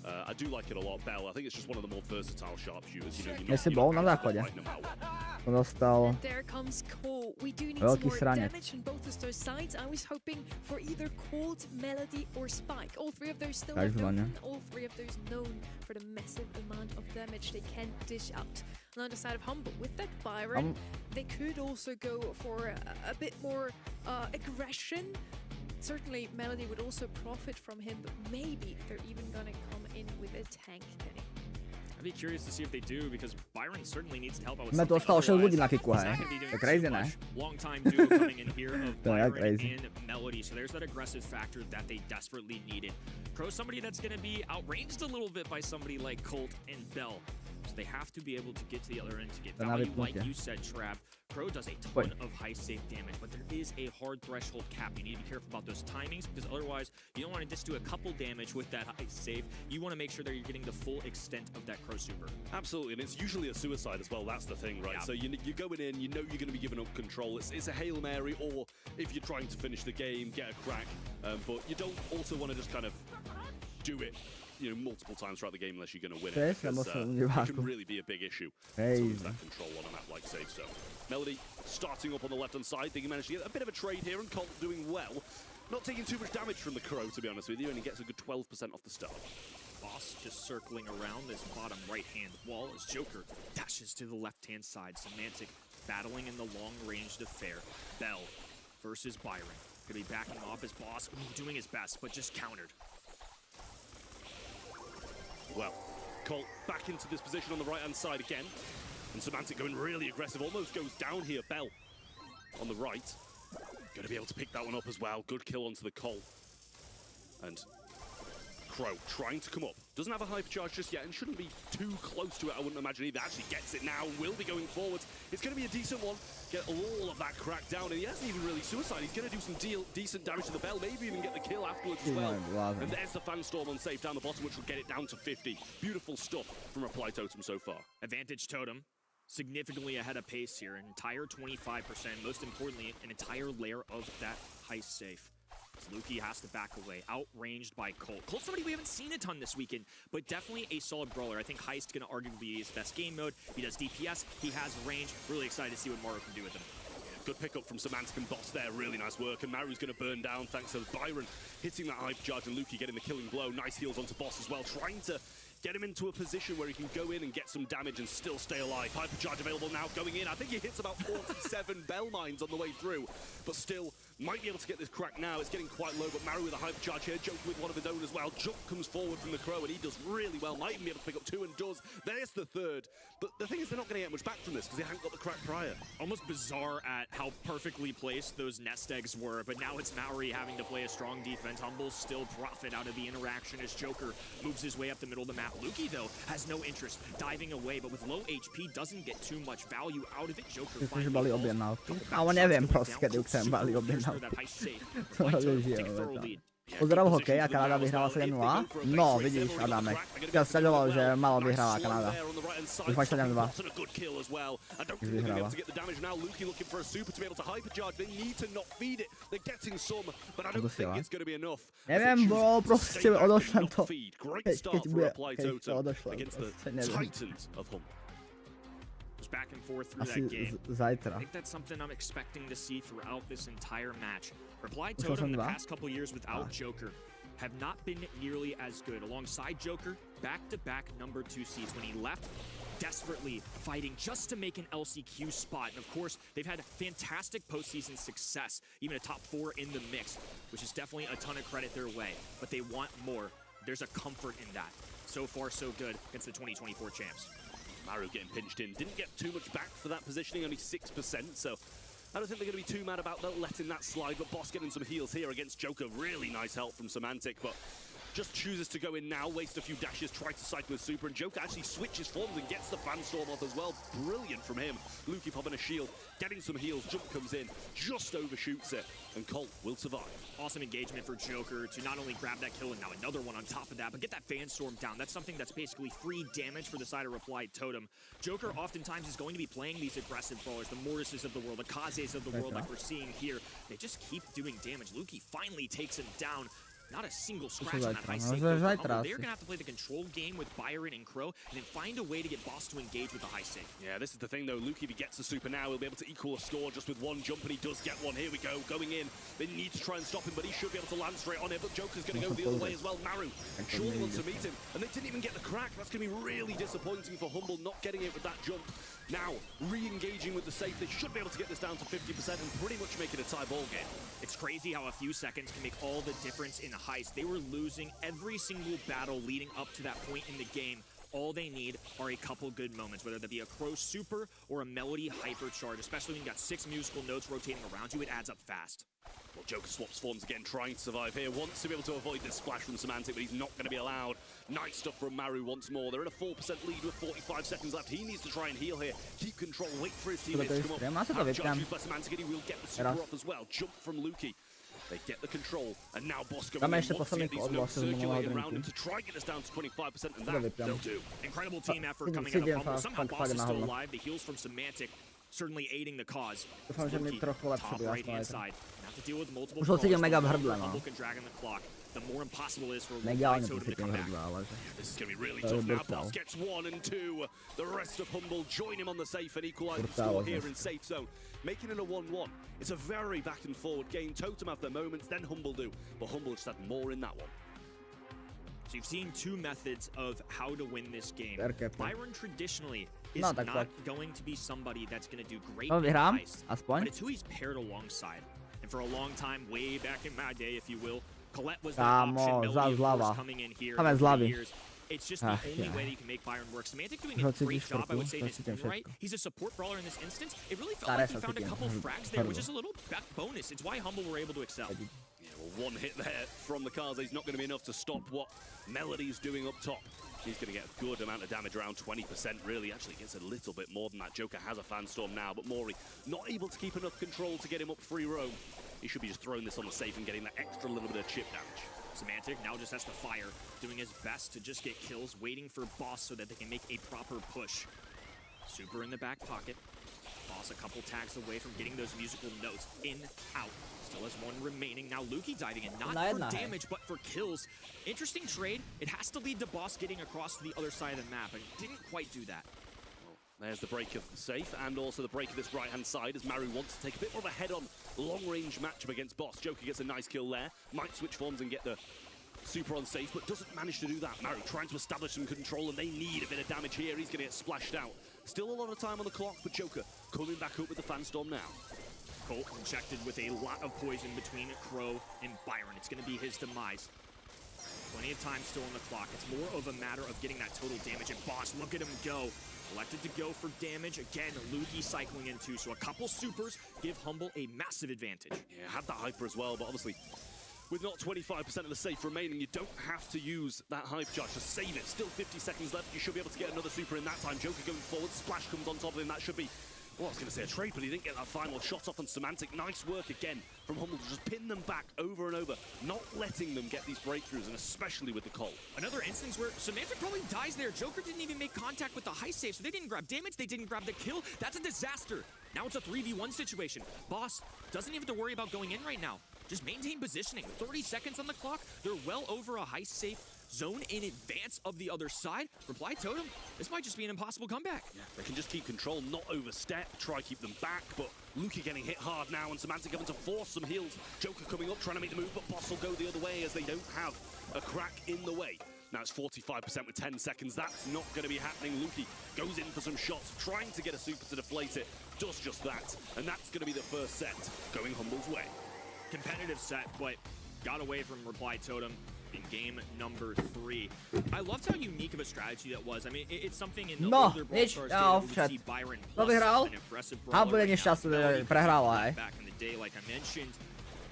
I do like it a lot. Bell, I think it's just one of the more versatile sharpshooters. You know, Jestli bol na záchode. To dostal veľký sranec. I was hoping for either Cold, Melody or Spike. All three of those still known, all three of those known for the massive amount of damage they can dish out. On the side of Humble, with that Byron, they could also go for a bit more aggression. Certainly, Melody would also profit from him, but maybe they're even gonna come in with a tank, Kenny. I'd be curious to see if they do, because Byron certainly needs to help out with something. Otherwise, it's crazy, ne? Long time duo coming in here of Byron and Melody, so there's that aggressive factor that they desperately needed. Crow's somebody that's gonna be outranged a little bit by somebody like Colt and Bell. So they have to be able to get to the other end to get value, like you said, Trap. Crow does a ton of high safe damage, but there is a hard threshold cap. You need to be careful about those timings, because otherwise you don't want to just do a couple damage with that high save. You want to make sure that you're getting the full extent of that Crow super. Absolutely, and it's usually a suicide as well. That's the thing, right? Yeah. So you're going in, you know you're going to be giving up control. It's a Hail Mary, or if you're trying to finish the game, get a crack. But you don't also want to just kind of do it, you know, multiple times throughout the game unless you're going to win it. Because, it can really be a big issue. To lose that control on a map like Save. So Melody starting up on the left-hand side. Think he managed to get a bit of a trade here, and Colt doing well. Not taking too much damage from the Crow, to be honest with you, and he gets a good 12% off the start. Boss just circling around this bottom right-hand wall as Joker dashes to the left-hand side. Semantic battling in the long-ranged affair. Bell versus Byron. Gonna be backing off his Boss, doing his best, but just countered. Well, Colt back into this position on the right-hand side again. And Semantic going really aggressive, almost goes down here. Bell on the right. Going to be able to pick that one up as well. Good kill onto the Colt. And Crow trying to come up. Doesn't have a hypercharge just yet and shouldn't be too close to it, I wouldn't imagine either. Actually gets it now and will be going forwards. It's going to be a decent one. Get all of that crack down, and he hasn't even really suicide. He's going to do some decent damage to the Bell, maybe even get the kill afterwards as well. And there's the Fan Storm on safe down the bottom, which will get it down to 50. Beautiful stuff from Reply Totem so far. Advantage Totem significantly ahead of pace here. An entire 25%, most importantly, an entire layer of that heist safe. Lukey has to back away, outranged by Colt. Colt's somebody we haven't seen a ton this weekend, but definitely a solid brawler. I think Heist going to arguably be his best game mode. He does DPS, he has range. Really excited to see what Maru can do with him. Good pickup from Semantic and Boss there, really nice work. And Maru's going to burn down thanks to Byron hitting that hyper charge and Lukey getting the killing blow. Nice heals onto Boss as well, trying to get him into a position where he can go in and get some damage and still stay alive. Hyper charge available now, going in. I think he hits about 47 bell mines on the way through, but still might be able to get this crack now. It's getting quite low, but Maru with a hyper charge here, Joker with one of his own as well. Jump comes forward from the Crow, and he does really well. Might even be able to pick up two, and does. There's the third. But the thing is, they're not going to get much back from this because they haven't got the crack prior. Almost bizarre at how perfectly placed those nest eggs were, but now it's Maori having to play a strong defense. Humble still profit out of the interaction as Joker moves his way up the middle of the map. Lukey, though, has no interest diving away, but with low HP, doesn't get too much value out of it. Joker finally ale neviem proste, kedy už chcem Bali objednať. To leží, Pozdrav hokej a Kanada vyhrála 7-0. No, vidíš, Adame. Ja sledoval, že malo vyhrála Kanada. Už máš 7-2. Už vyhrála. Neviem, bro, proste odošlem to. Keď to odošlem, proste neviem. Back and forth through that game. I think that's something I'm expecting to see throughout this entire match. Reply Totem in the past couple years without Joker have not been nearly as good. Alongside Joker, back-to-back number 2 seeds. When he left, desperately fighting just to make an LCQ spot. And of course, they've had fantastic postseason success, even a top 4 in the mix, which is definitely a ton of credit their way. But they want more. there's a comfort in that. So far, so good against the 2024 champs. Maru getting pinched in. Didn't get too much back for that positioning, only 6%, so I don't think they're going to be too mad about that, letting that slide, but Boss getting some heals here against Joker. Really nice help from Semantic, but just chooses to go in now, waste a few dashes, try to cycle his super, and Joker actually switches forms and gets the Fanstorm off as well. Brilliant from him. Luki popping a shield, getting some heals, jump comes in, just overshoots it, and Colt will survive. Awesome engagement for Joker to not only grab that kill and now another one on top of that, but get that Fanstorm down. That's something that's basically free damage for the side of Replied Totem. Joker oftentimes is going to be playing these aggressive brawlers, the Mortises of the world, the Kazes of the world like we're seeing here. They just keep doing damage. Luki finally takes him down. Not a single scratch on that high safe. They're going to have to play the control game with Byron and Crow and then find a way to get Boss to engage with the high safe. Yeah, this is the thing though. Luki, if he gets the super now, he'll be able to equal a score just with one jump, and he does get one. Here we go, going in. They need to try and stop him, but he should be able to land straight on it. But Joker's going to go the other way as well. Maru surely wants to meet him, and they didn't even get the crack. That's going to be really disappointing for Humble, not getting it with that jump. Now, re-engaging with the safe, they should be able to get this down to 50% and pretty much make it a tie ball game. It's crazy how a few seconds can make all the difference in a heist. They were losing every single battle leading up to that point in the game. All they need are a couple good moments, whether that be a Crow super or a Melody hypercharge, especially when you got 6 musical notes rotating around you, it adds up fast. Well, Joker swaps forms again, trying to survive here. Wants to be able to avoid this splash from Semantic, but he's not going to be allowed. Nice stuff from Maru once more. They're in a 4% lead with 45 seconds left. He needs to try and heal here. Keep control, wait for his teammates to come up. Charge used by Semantic, and he will get the super off as well. Jump from Luki. They get the control, and now Boss going in, wants to get these notes circulating around him to try and get us down to 25%, and that they'll do. Incredible team effort coming out of Humble. Somehow Boss is still alive. The heals from Semantic certainly aiding the cause. Luki, top right-hand side. Have to deal with multiple calls. Humble can drag in the clock. The more impossible it is for Replied Totem to come back. This is going to be really tough now. Boss gets 1 and 2. The rest of Humble join him on the safe and equalize the score here in safe zone, making it a 1-1. It's a very back and forward game. Totem have their moments, then Humble do, but Humble just had more in that one. So you've seen 2 methods of how to win this game. Byron traditionally is not going to be somebody that's going to do great in heist, but it's who he's paired alongside. And for a long time, way back in my day, if you will, Colette was the option. Melody, of course, coming in here for years. It's just the only way that you can make Byron work. Semantic doing a great job, I would say, in his own right. He's a support brawler in this instance. It really felt like he found a couple frags there, which is a little back bonus. It's why Humble were able to excel. Yeah, well, 1 hit there from the Kaze is not going to be enough to stop what Melody's doing up top. He's going to get a good amount of damage, around 20% really. Actually gets a little bit more than that. Joker has a Fanstorm now, but Mori not able to keep enough control to get him up free roam. He should be just throwing this on the safe and getting that extra little bit of chip damage. Semantic now just has to fire, doing his best to just get kills, waiting for Boss so that they can make a proper push. Super in the back pocket. Boss a couple tags away from getting those musical notes. In, out. Still has 1 remaining. Now Luki diving in, not for damage, but for kills. Interesting trade. It has to lead to Boss getting across to the other side of the map, and didn't quite do that. There's the break of the safe, and also the break of this right-hand side as Maru wants to take a bit more of a head-on, long-range matchup against Boss. Joker gets a nice kill there, might switch forms and get the super on safe, but doesn't manage to do that. Maru trying to establish some control, and they need a bit of damage here. He's going to get splashed out. Still a lot of time on the clock, but Joker coming back up with the Fanstorm now. Colt injected with a lot of poison between Crow and Byron. It's going to be his demise. Plenty of time still on the clock. It's more of a matter of getting that total damage. And Boss, look at him go. Elected to go for damage. Again, Luki cycling in too. So a couple supers give Humble a massive advantage. Yeah, had that hyper as well, but obviously with not 25% of the safe remaining, you don't have to use that hype charge to save it. Still 50 seconds left. You should be able to get another super in that time. Joker going forward. Splash comes on top of him. That should be, well, I was going to say a trade, but he didn't get that final shot off on Semantic. Nice work again from Humble to just pin them back over and over, not letting them get these breakthroughs, and especially with the Colt. Another instance where Semantic probably dies there. Joker didn't even make contact with the high save, so they didn't grab damage, they didn't grab the kill. That's a disaster. Now it's a 3v1 situation. Boss doesn't even have to worry about going in right now. Just maintain positioning. 30 seconds on the clock. They're well over a high safe zone in advance of the other side. Reply Totem, this might just be an impossible comeback. Yeah, they can just keep control, not overstep, try keep them back, but Luki getting hit hard now, and Semantic having to force some heals. Joker coming up, trying to make the move, but Boss will go the other way as they don't have a crack in the way. Now it's 45% with 10 seconds. That's not going to be happening. Luki goes in for some shots, trying to get a super to deflate it. Does just that, and that's going to be the first set going Humble's way. Competitive set, but got away from Reply Totem. in game number 3. I loved how unique of a strategy that was. I mean, it's something in the No, older Brawl Stars data where we see Byron to plus vyhrál? an aggressive A brawler bude right now. nešťastný, Melody že prehrála, hej. back in the day, like I mentioned.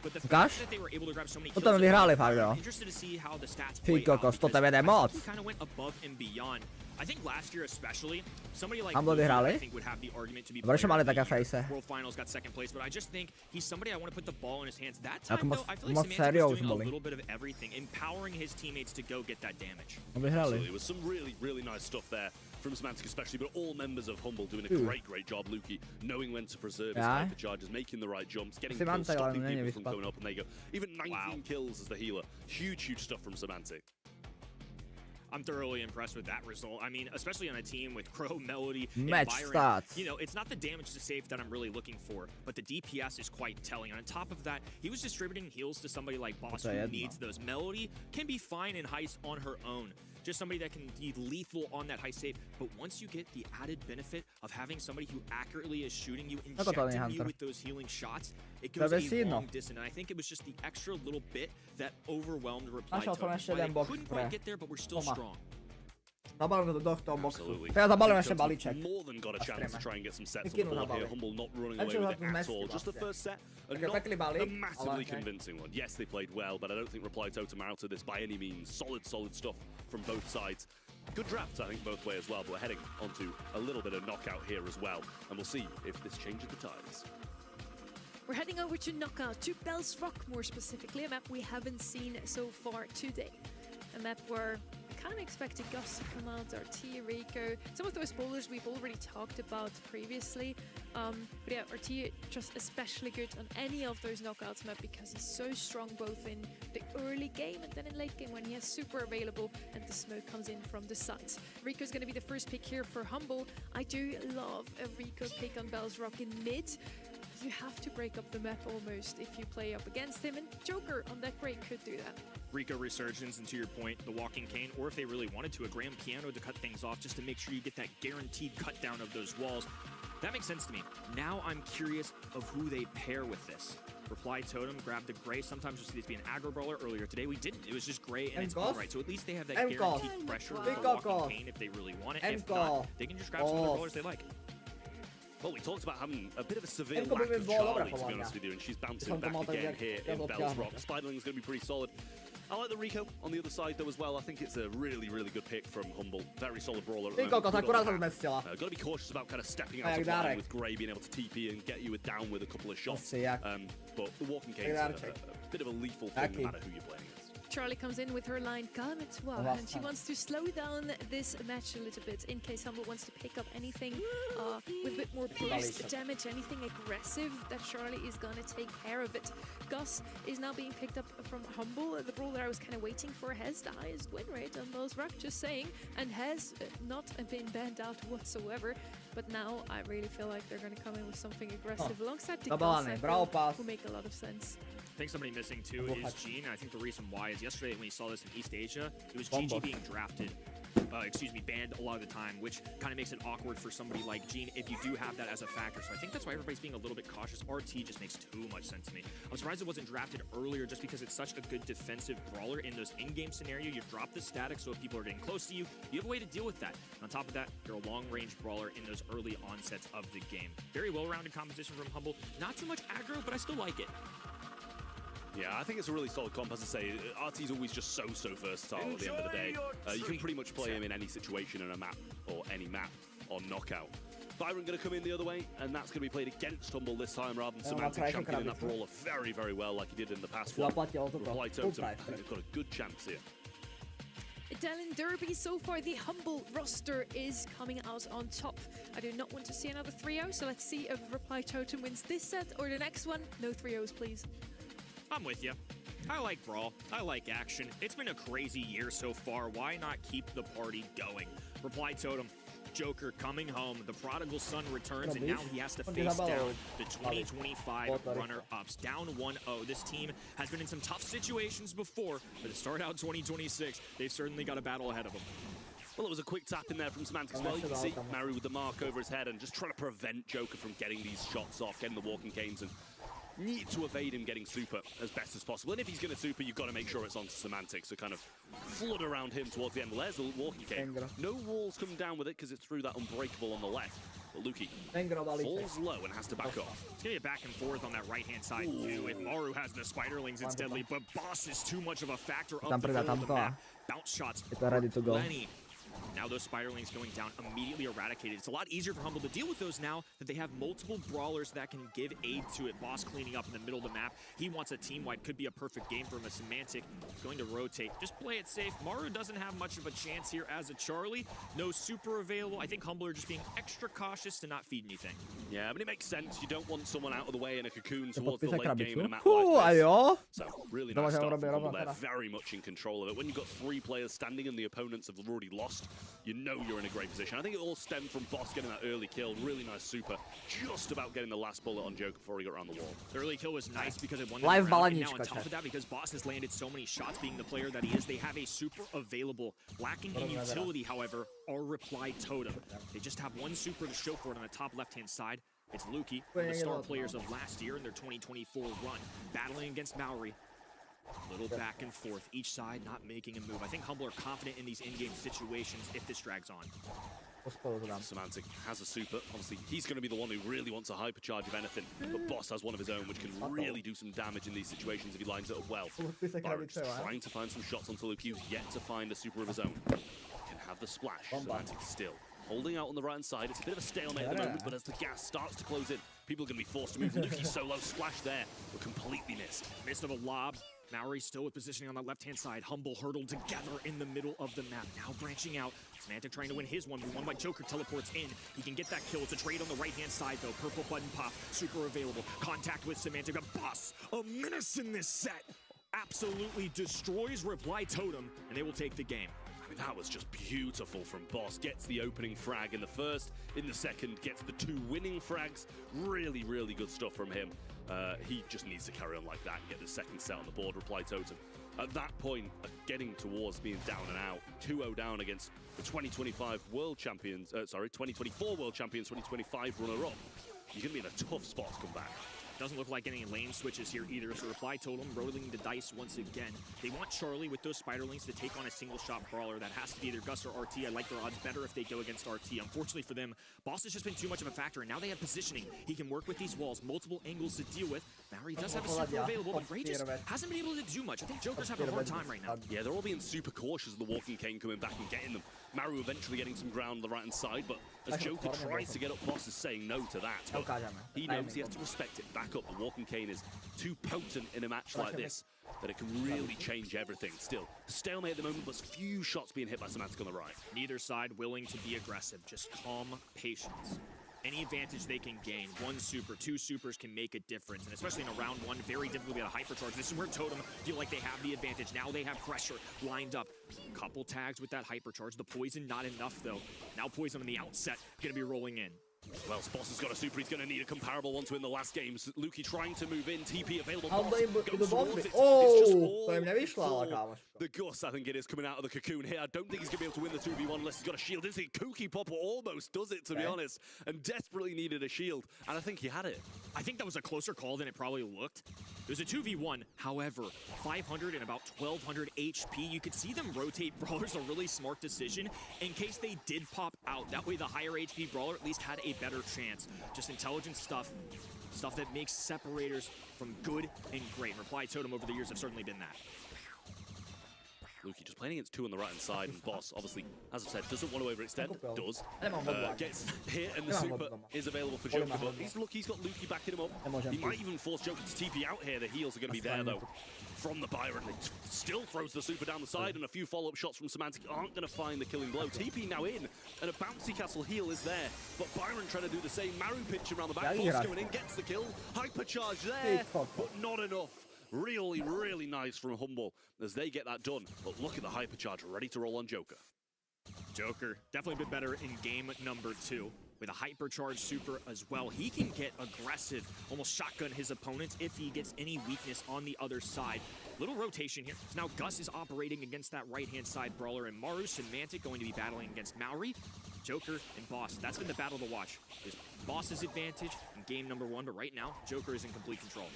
But the Ukáž? fact that they were able to grab so many Potom kills, vyhráli fakt, jo. I'm interested to see how the stats Ty play out, kokos, to because tebe jde I moc. think we kind of went above and beyond. I think last year especially, somebody like Humble Luki, vyhráli? I think would have the argument to be Dobre, že player mali of the také year. face. World Finals got second place, but I just think he's somebody I want to put the ball in his hands. That Ako time moc- though, I feel like moc Semantic sériou was doing boli. a little bit of everything, empowering his teammates to go get that damage. Vyhrali. There was some really nice stuff there from Semantic especially, but all members of Humble doing a great job. Luki knowing when to preserve his Yeah. hyper charges, making the right jumps, getting Semantic, kills, stopping ale není people from vyspal. coming up, and they go. Even 19 kills as the healer. Huge stuff from Semantic. I'm thoroughly impressed with that result. I mean, especially on a team with Crow, Melody, and Match Byron. stats. You know, it's not the damage to safe that I'm really looking for, but the DPS is quite telling. On top of that, he was distributing heals to somebody like Boss who needs those. Melody can be fine in heist on her own. Just somebody that can be lethal on that high save. But once you get the added benefit of having somebody who accurately is shooting you, injecting you with those healing shots, it goes a long distance. And I think it was just the extra little bit that overwhelmed Reply Totem. They couldn't quite get there, but we're still strong. Zabalím to do toho boxu. Absolutely. Ja zabalím ešte balíček. More than got a chance to try and get some sets on the Vykinu board here. zabalím. Humble not running Neviem, away čo with za it tú at all. mesku Just the vlastne. first set, and Taký not pekný balík, a massively ale- convincing one. Yes, they played well, but I don't think Reply Totem are out of this by any means. Solid stuff from both sides. Good drafts, I think, both ways as well, but we're heading onto a little bit of knockout here as well, and we'll see if this changes the tides. We're heading over to Knockout, to Bell's Rock more specifically, a map we haven't seen so far today. A map where I kind of expected Gus to come out, RT, Rico, some of those bowlers we've already talked about previously. But yeah, RT just especially good on any of those knockouts map because he's so strong both in the early game and then in late game when he has super available and the smoke comes in from the sides. Rico's going to be the first pick here for Humble. I do love a Rico pick on Bell's Rock in mid. You have to break up the map almost if you play up against him, and Joker on that break could do that. Rico Resurgence, and to your point, the Walking Cane, or if they really wanted to, a Grand Piano to cut things off just to make sure you get that guaranteed cut down of those walls. That makes sense to me. Now I'm curious of who they pair with this. Reply Totem grabbed the Gray. Sometimes you'll see this be an aggro brawler. Earlier today we didn't. It was just Gray and it's all right. So at least they have that guaranteed pressure with the Walking Cane if they really want it. If not, they can just grab some of the brawlers they like. Well, we talked about having a bit of a severe lack of Charlie, to be honest with you, and she's bouncing back again here in Bell's Rock. Spiderling's going to be pretty solid. I like the Rico on the other side, though, as well. I think it's a really good pick from Humble. Very solid brawler. Got to be cautious about kind of stepping out of line with Gray being able to TP and get you down with a couple of shots. But the Walking Cane's a bit of a lethal thing no matter who you're playing against. Charlie comes in with her line, Calme toi, and she wants to slow down this match a little bit in case Humble wants to pick up anything with a bit more burst damage, anything aggressive, that Charlie is gonna take care of it. Gus is now being picked up from Humble. The brawler I was kind of waiting for has the highest win rate on Bell's Rock, just saying, and has not been banned out whatsoever. But now I really feel like they're gonna come in with something aggressive alongside the Gus, who make a lot of sense. I think somebody missing too is Gene. I think the reason why is yesterday when we saw this in East Asia, it was GG being drafted, banned a lot of the time, which kind of makes it awkward for somebody like Gene if you do have that as a factor. So I think that's why everybody's being a little bit cautious. RT just makes too much sense to me. I'm surprised it wasn't drafted earlier just because it's such a good defensive brawler in those in-game scenario. You drop the static, so if people are getting close to you, you have a way to deal with that. And on top of that, you're a long-range brawler in those early onsets of the game. Very well-rounded composition from Humble. Not too much aggro, but I still like it. Yeah, I think it's a really solid comp. As I say, RT's always just so versatile at the end of the day. You can pretty much play him in any situation in a map, or any map on Knockout. Byron going to come in the other way, and that's going to be played against Humble this time rather than Semantic championing that brawler very well like he did in the past one. Reply Totem, I think they've got a good chance here. Italian Derby, so far the Humble roster is coming out on top. I do not want to see another 3-0, so let's see if Reply Totem wins this set or the next one. No 3-0s, please. I'm with you. I like Brawl. I like action. It's been a crazy year so far. Why not keep the party going? Reply Totem, Joker coming home. The prodigal son returns, and now he has to face down the 2025 runner-ups. Down 1-0. This team has been in some tough situations before, but to start out 2026, they've certainly got a battle ahead of them. Well, it was a quick tap in there from Semantic as well. You can see Mary with the mark over his head and just trying to prevent Joker from getting these shots off, getting the Walking Canes and need to evade him getting super as best as possible. And if he's going to super, you've got to make sure it's onto Semantic. So kind of flood around him towards the end. Well, there's the walking cane. No walls come down with it because it's through that unbreakable on the left. But Luki falls low and has to back off. It's going to be a back and forth on that right-hand side, too. If Maru has the Spiderlings, it's deadly. But Boss is too much of a factor up the field of the map. Bounce shots. Plenty. Now those Spiderlings going down, immediately eradicated. It's a lot easier for Humble to deal with those now that they have multiple brawlers that can give aid to it. Boss cleaning up in the middle of the map. He wants a team-wide. Could be a perfect game for him. A Semantic is going to rotate. Just play it safe. Maru doesn't have much of a chance here as a Charlie. No super available. I think Humble are just being extra cautious to not feed anything. Yeah, but it makes sense. You don't want someone out of the way in a cocoon towards the late game in a map like this. So, really nice stuff from Humble there. Very much in control of it. When you've got 3 players standing and the opponents have already lost, you know you're in a great position. I think it all stemmed from Boss getting that early kill. Really nice super. Just about getting the last bullet on Joker before he got around the wall. The early kill was nice because it won the round. And now on top of that, because Boss has landed so many shots being the player that he is, they have a super available. Lacking in utility, however, are Reply Totem. They just have one super to show for it on the top left-hand side. It's Luki, one of the star players of last year in their 2024 run, battling against Maori. A little back and forth, each side not making a move. I think Humble are confident in these in-game situations if this drags on. Semantic has a super. Obviously, he's going to be the one who really wants a hypercharge of anything. But Boss has one of his own, which can really do some damage in these situations if he lines it up well. Oryx trying to find some shots onto Luke. He's yet to find a super of his own. Can have the splash. Semantic still holding out on the right-hand side. It's a bit of a stalemate at the moment, but as the gas starts to close in, people are going to be forced to move. Luki solo splash there, but completely missed. Missed of a lob. Maori still with positioning on that left-hand side. Humble hurdled together in the middle of the map. Now branching out. Semantic trying to win his 1v1 by Joker teleports in. He can get that kill. It's a trade on the right-hand side, though. Purple button pop. Super available. Contact with Semantic. A Boss. A menace in this set. Absolutely destroys Reply Totem, and they will take the game. I mean, that was just beautiful from Boss. Gets the opening frag in the first. In the second, gets the 2 winning frags. Really, really good stuff from him. He just needs to carry on like that and get the second set on the board. Reply Totem. At that point, getting towards being down and out. 2-0 down against the 2025 World Champions, 2024 World Champions, 2025 runner-up. You're going to be in a tough spot to come back. Doesn't look like any lane switches here either, so Reply Totem rolling the dice once again. They want Charlie with those Spiderlings to take on a single-shot brawler. That has to be either Gus or RT. I like their odds better if they go against RT. Unfortunately for them, Boss has just been too much of a factor, and now they have positioning. He can work with these walls, multiple angles to deal with. Maori does have a super available, but Ray just hasn't been able to do much. I think Joker's having a hard time right now. Yeah, they're all being super cautious of the walking cane coming back and getting them. Maru eventually getting some ground on the right-hand side, but as Joker tries to get up, Boss is saying no to that. But he knows he has to respect it. Back up. The walking cane is too potent in a match like this that it can really change everything. Still, stalemate at the moment, but few shots being hit by Semantic on the right. Neither side willing to be aggressive, just calm patience. Any advantage they can gain, 1 super, 2 supers can make a difference, and especially in a round 1, very difficult to get a hypercharge. This is where Totem feel like they have the advantage. Now they have pressure lined up. Couple tags with that hypercharge. The poison not enough though. Now poison on the outset gonna be rolling in. Well, Boss has got a super. He's going to need a comparable one to in the last game. Luki trying to move in. TP available. The Gus, I think it is, coming out of the cocoon here. I don't think he's going to be able to win the 2v1 unless he's got a shield. This is Kooky Popper almost does it, to be honest, and desperately needed a shield, and I think he had it. I think that was a closer call than it probably looked. It was a 2v1, however, 500 and about 1200 HP. You could see them rotate brawlers, a really smart decision in case they did pop out. That way the higher HP brawler at least had a better chance. Just intelligent stuff that makes separators from good and great. Reply Totem over the years have certainly been that. Luki just playing against 2 on the right-hand side, and Boss, obviously, as I said, doesn't want to overextend. Does. Gets hit, and the super is available for Joker, but he's lucky he's got Luki backing him up. He might even force Joker to TP out here. The heals are going to be there, though, from the Byron. It still throws the super down the side, and a few follow-up shots from Semantic aren't going to find the killing blow. TP now in, and a bouncy castle heal is there, but Byron trying to do the same. Maru pinching around the back, Boss going in, gets the kill. Hypercharge there, but not enough. Really, really nice from Humble as they get that done. But look at the hypercharge ready to roll on Joker. Joker definitely been better in game number 2 with a hypercharge super as well. He can get aggressive, almost shotgun his opponents if he gets any weakness on the other side. Little rotation here. Now Gus is operating against that right-hand side brawler, and Maru Semantic going to be battling against Maori. Joker and Boss, that's been the battle to watch. Is Boss's advantage in game number 1, but right now, Joker is in complete control.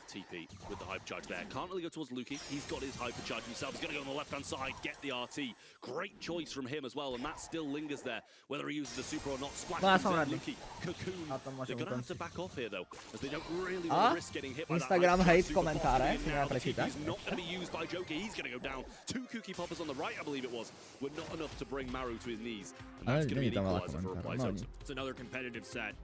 TP with the hyper charge there. Can't really go towards Luki. He's got his hyper charge himself. He's going to go on the left-hand side, get the RT. Great choice from him as well, and that still lingers there. Whether he uses the super or not, splash Luki, Cocoon. They're going to have to back off here, though, as they don't really want to risk getting hit by that. Instagram hate komentáře, si Now, můžeme přečítat. He's not going to be used by Joker. He's going to go down. 2 Cookie Poppers on the right, I believe it was, were not enough to bring Maru to his knees. And that's going to be an equalizer for Reply Totem. It's another competitive set.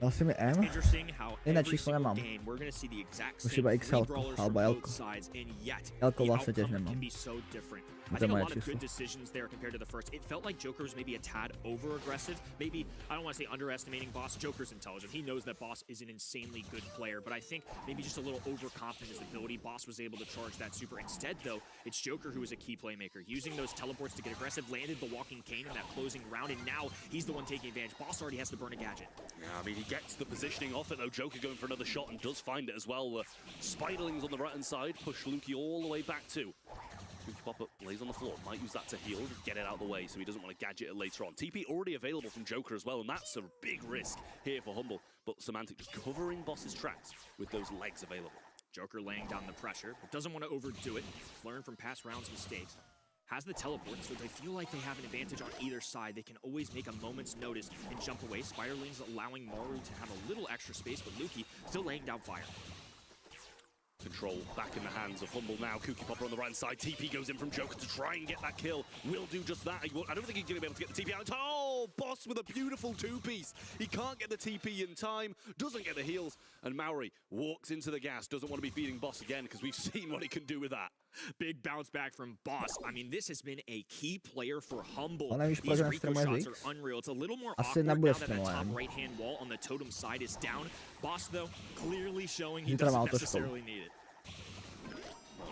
Asi mi M. Interesting how Jiné every číslo single nemám. game we're going to see the exact Už same iba three XL brawlers alebo from L. both sides, and yet L-ko the vlastne tiež outcome nemám. can be so different. To I think a moje lot of číslo. good decisions there compared to the first. It felt like Joker was maybe a tad over-aggressive. Maybe, I don't want to say underestimating Boss. Joker's intelligent. He knows that Boss is an insanely good player, but I think maybe just a little overconfident in his ability. Boss was able to charge that super. Instead, though, it's Joker who is a key playmaker. Using those teleports to get aggressive, landed the walking cane in that closing round, and now he's the one taking advantage. Boss already has to burn a gadget. Yeah, I mean, he gets the positioning off it, though. Joker going for another shot and does find it as well. Spiderlings on the right-hand side push Luki all the way back too. Cookie Popper lays on the floor, might use that to heal, get it out of the way so he doesn't want to gadget it later on. TP already available from Joker as well, and that's a big risk here for Humble. But Semantic just covering Boss's tracks with those legs available. Joker laying down the pressure, but doesn't want to overdo it. Learn from past rounds' mistakes. Has the teleport, so they feel like they have an advantage on either side. They can always make a moment's notice and jump away. Spiderlings allowing Maru to have a little extra space, but Luki still laying down fire. Control back in the hands of Humble now. Cookie Popper on the right side. TP goes in from Joker to try and get that kill. Will do just that. I don't think he's going to be able to get the TP out. Oh, Boss with a beautiful 2-piece. He can't get the TP in time, doesn't get the heals, and Maori walks into the gas. Doesn't want to be feeding Boss again because we've seen what he can do with that. Big bounce back from Boss. I mean, this has been a key player for Humble. Ona już These poza Rico streamuje shots are unreal. It's a little more Asi awkward now nebude that that top streamovat. right-hand wall on the totem side is down. Boss, though, clearly showing he Zítra má doesn't autoškolu. necessarily need it.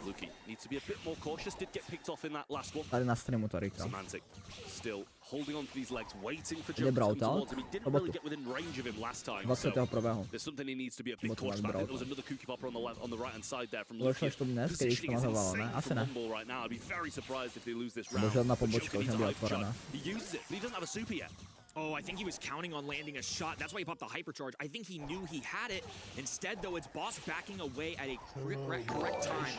Luki needs to be a bit more cautious. Did get picked off in that last one. Tady na streamu to říkám. Semantic still holding on to these legs, waiting for Jde Joker to come Brawl towards him. He didn't really get within range of him last time. 21. There's something he needs to be a bit Botu cautious mám about. I think Brawl. there was another Cookie Popper on the left, on the right hand side there from Lepšie Luki. než to dnes, když to Positioning is nazvalo, ne? insane Asi from ne. Humble right now. I'd be very surprised if they lose this Nebo round. žádná But pobočka Joker už needs a nebyla hyper charge. otvorená. He uses it, but he doesn't have a super yet. Oh, I think he was counting on landing a shot. That's why he popped the hypercharge. I think he knew he had it. Instead, though, it's Boss backing away at a correct time.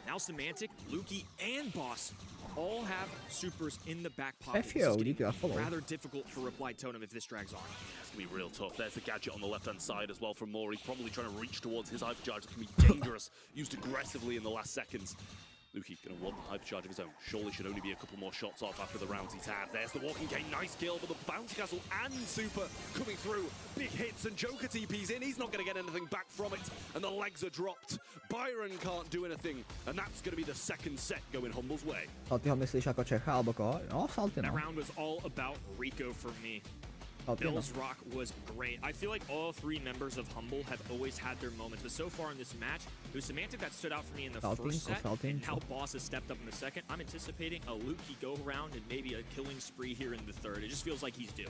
Now Semantic, Luki, and Boss all have supers in the back pocket. This is getting rather difficult for Reply Totem if this drags on. It's going to be real tough. There's the gadget on the left-hand side as well from Moore. He's probably trying to reach towards his hypercharge. It can be dangerous, used aggressively in the last seconds. Luki going to want the hypercharge of his own. Surely should only be a couple more shots off after the rounds he's had. There's the walking cane, nice kill, but the bouncy castle and super coming through. Big hits and Joker TP's in. He's not going to get anything back from it, and the legs are dropped. Byron can't do anything, and that's going to be the second set going Humble's way. Salty ho myslíš jako Čecha alebo koho? No, Salty That no. round was all about Rico for me. Salty no. Bill's Rock was great. I feel like all three members of Humble have always had their moments, but so far in this match, it was Semantic that stood out for me in the first set, and how Boss has stepped up in the second. I'm anticipating a Luki go-around and maybe a killing spree here in the third. It just feels like he's due.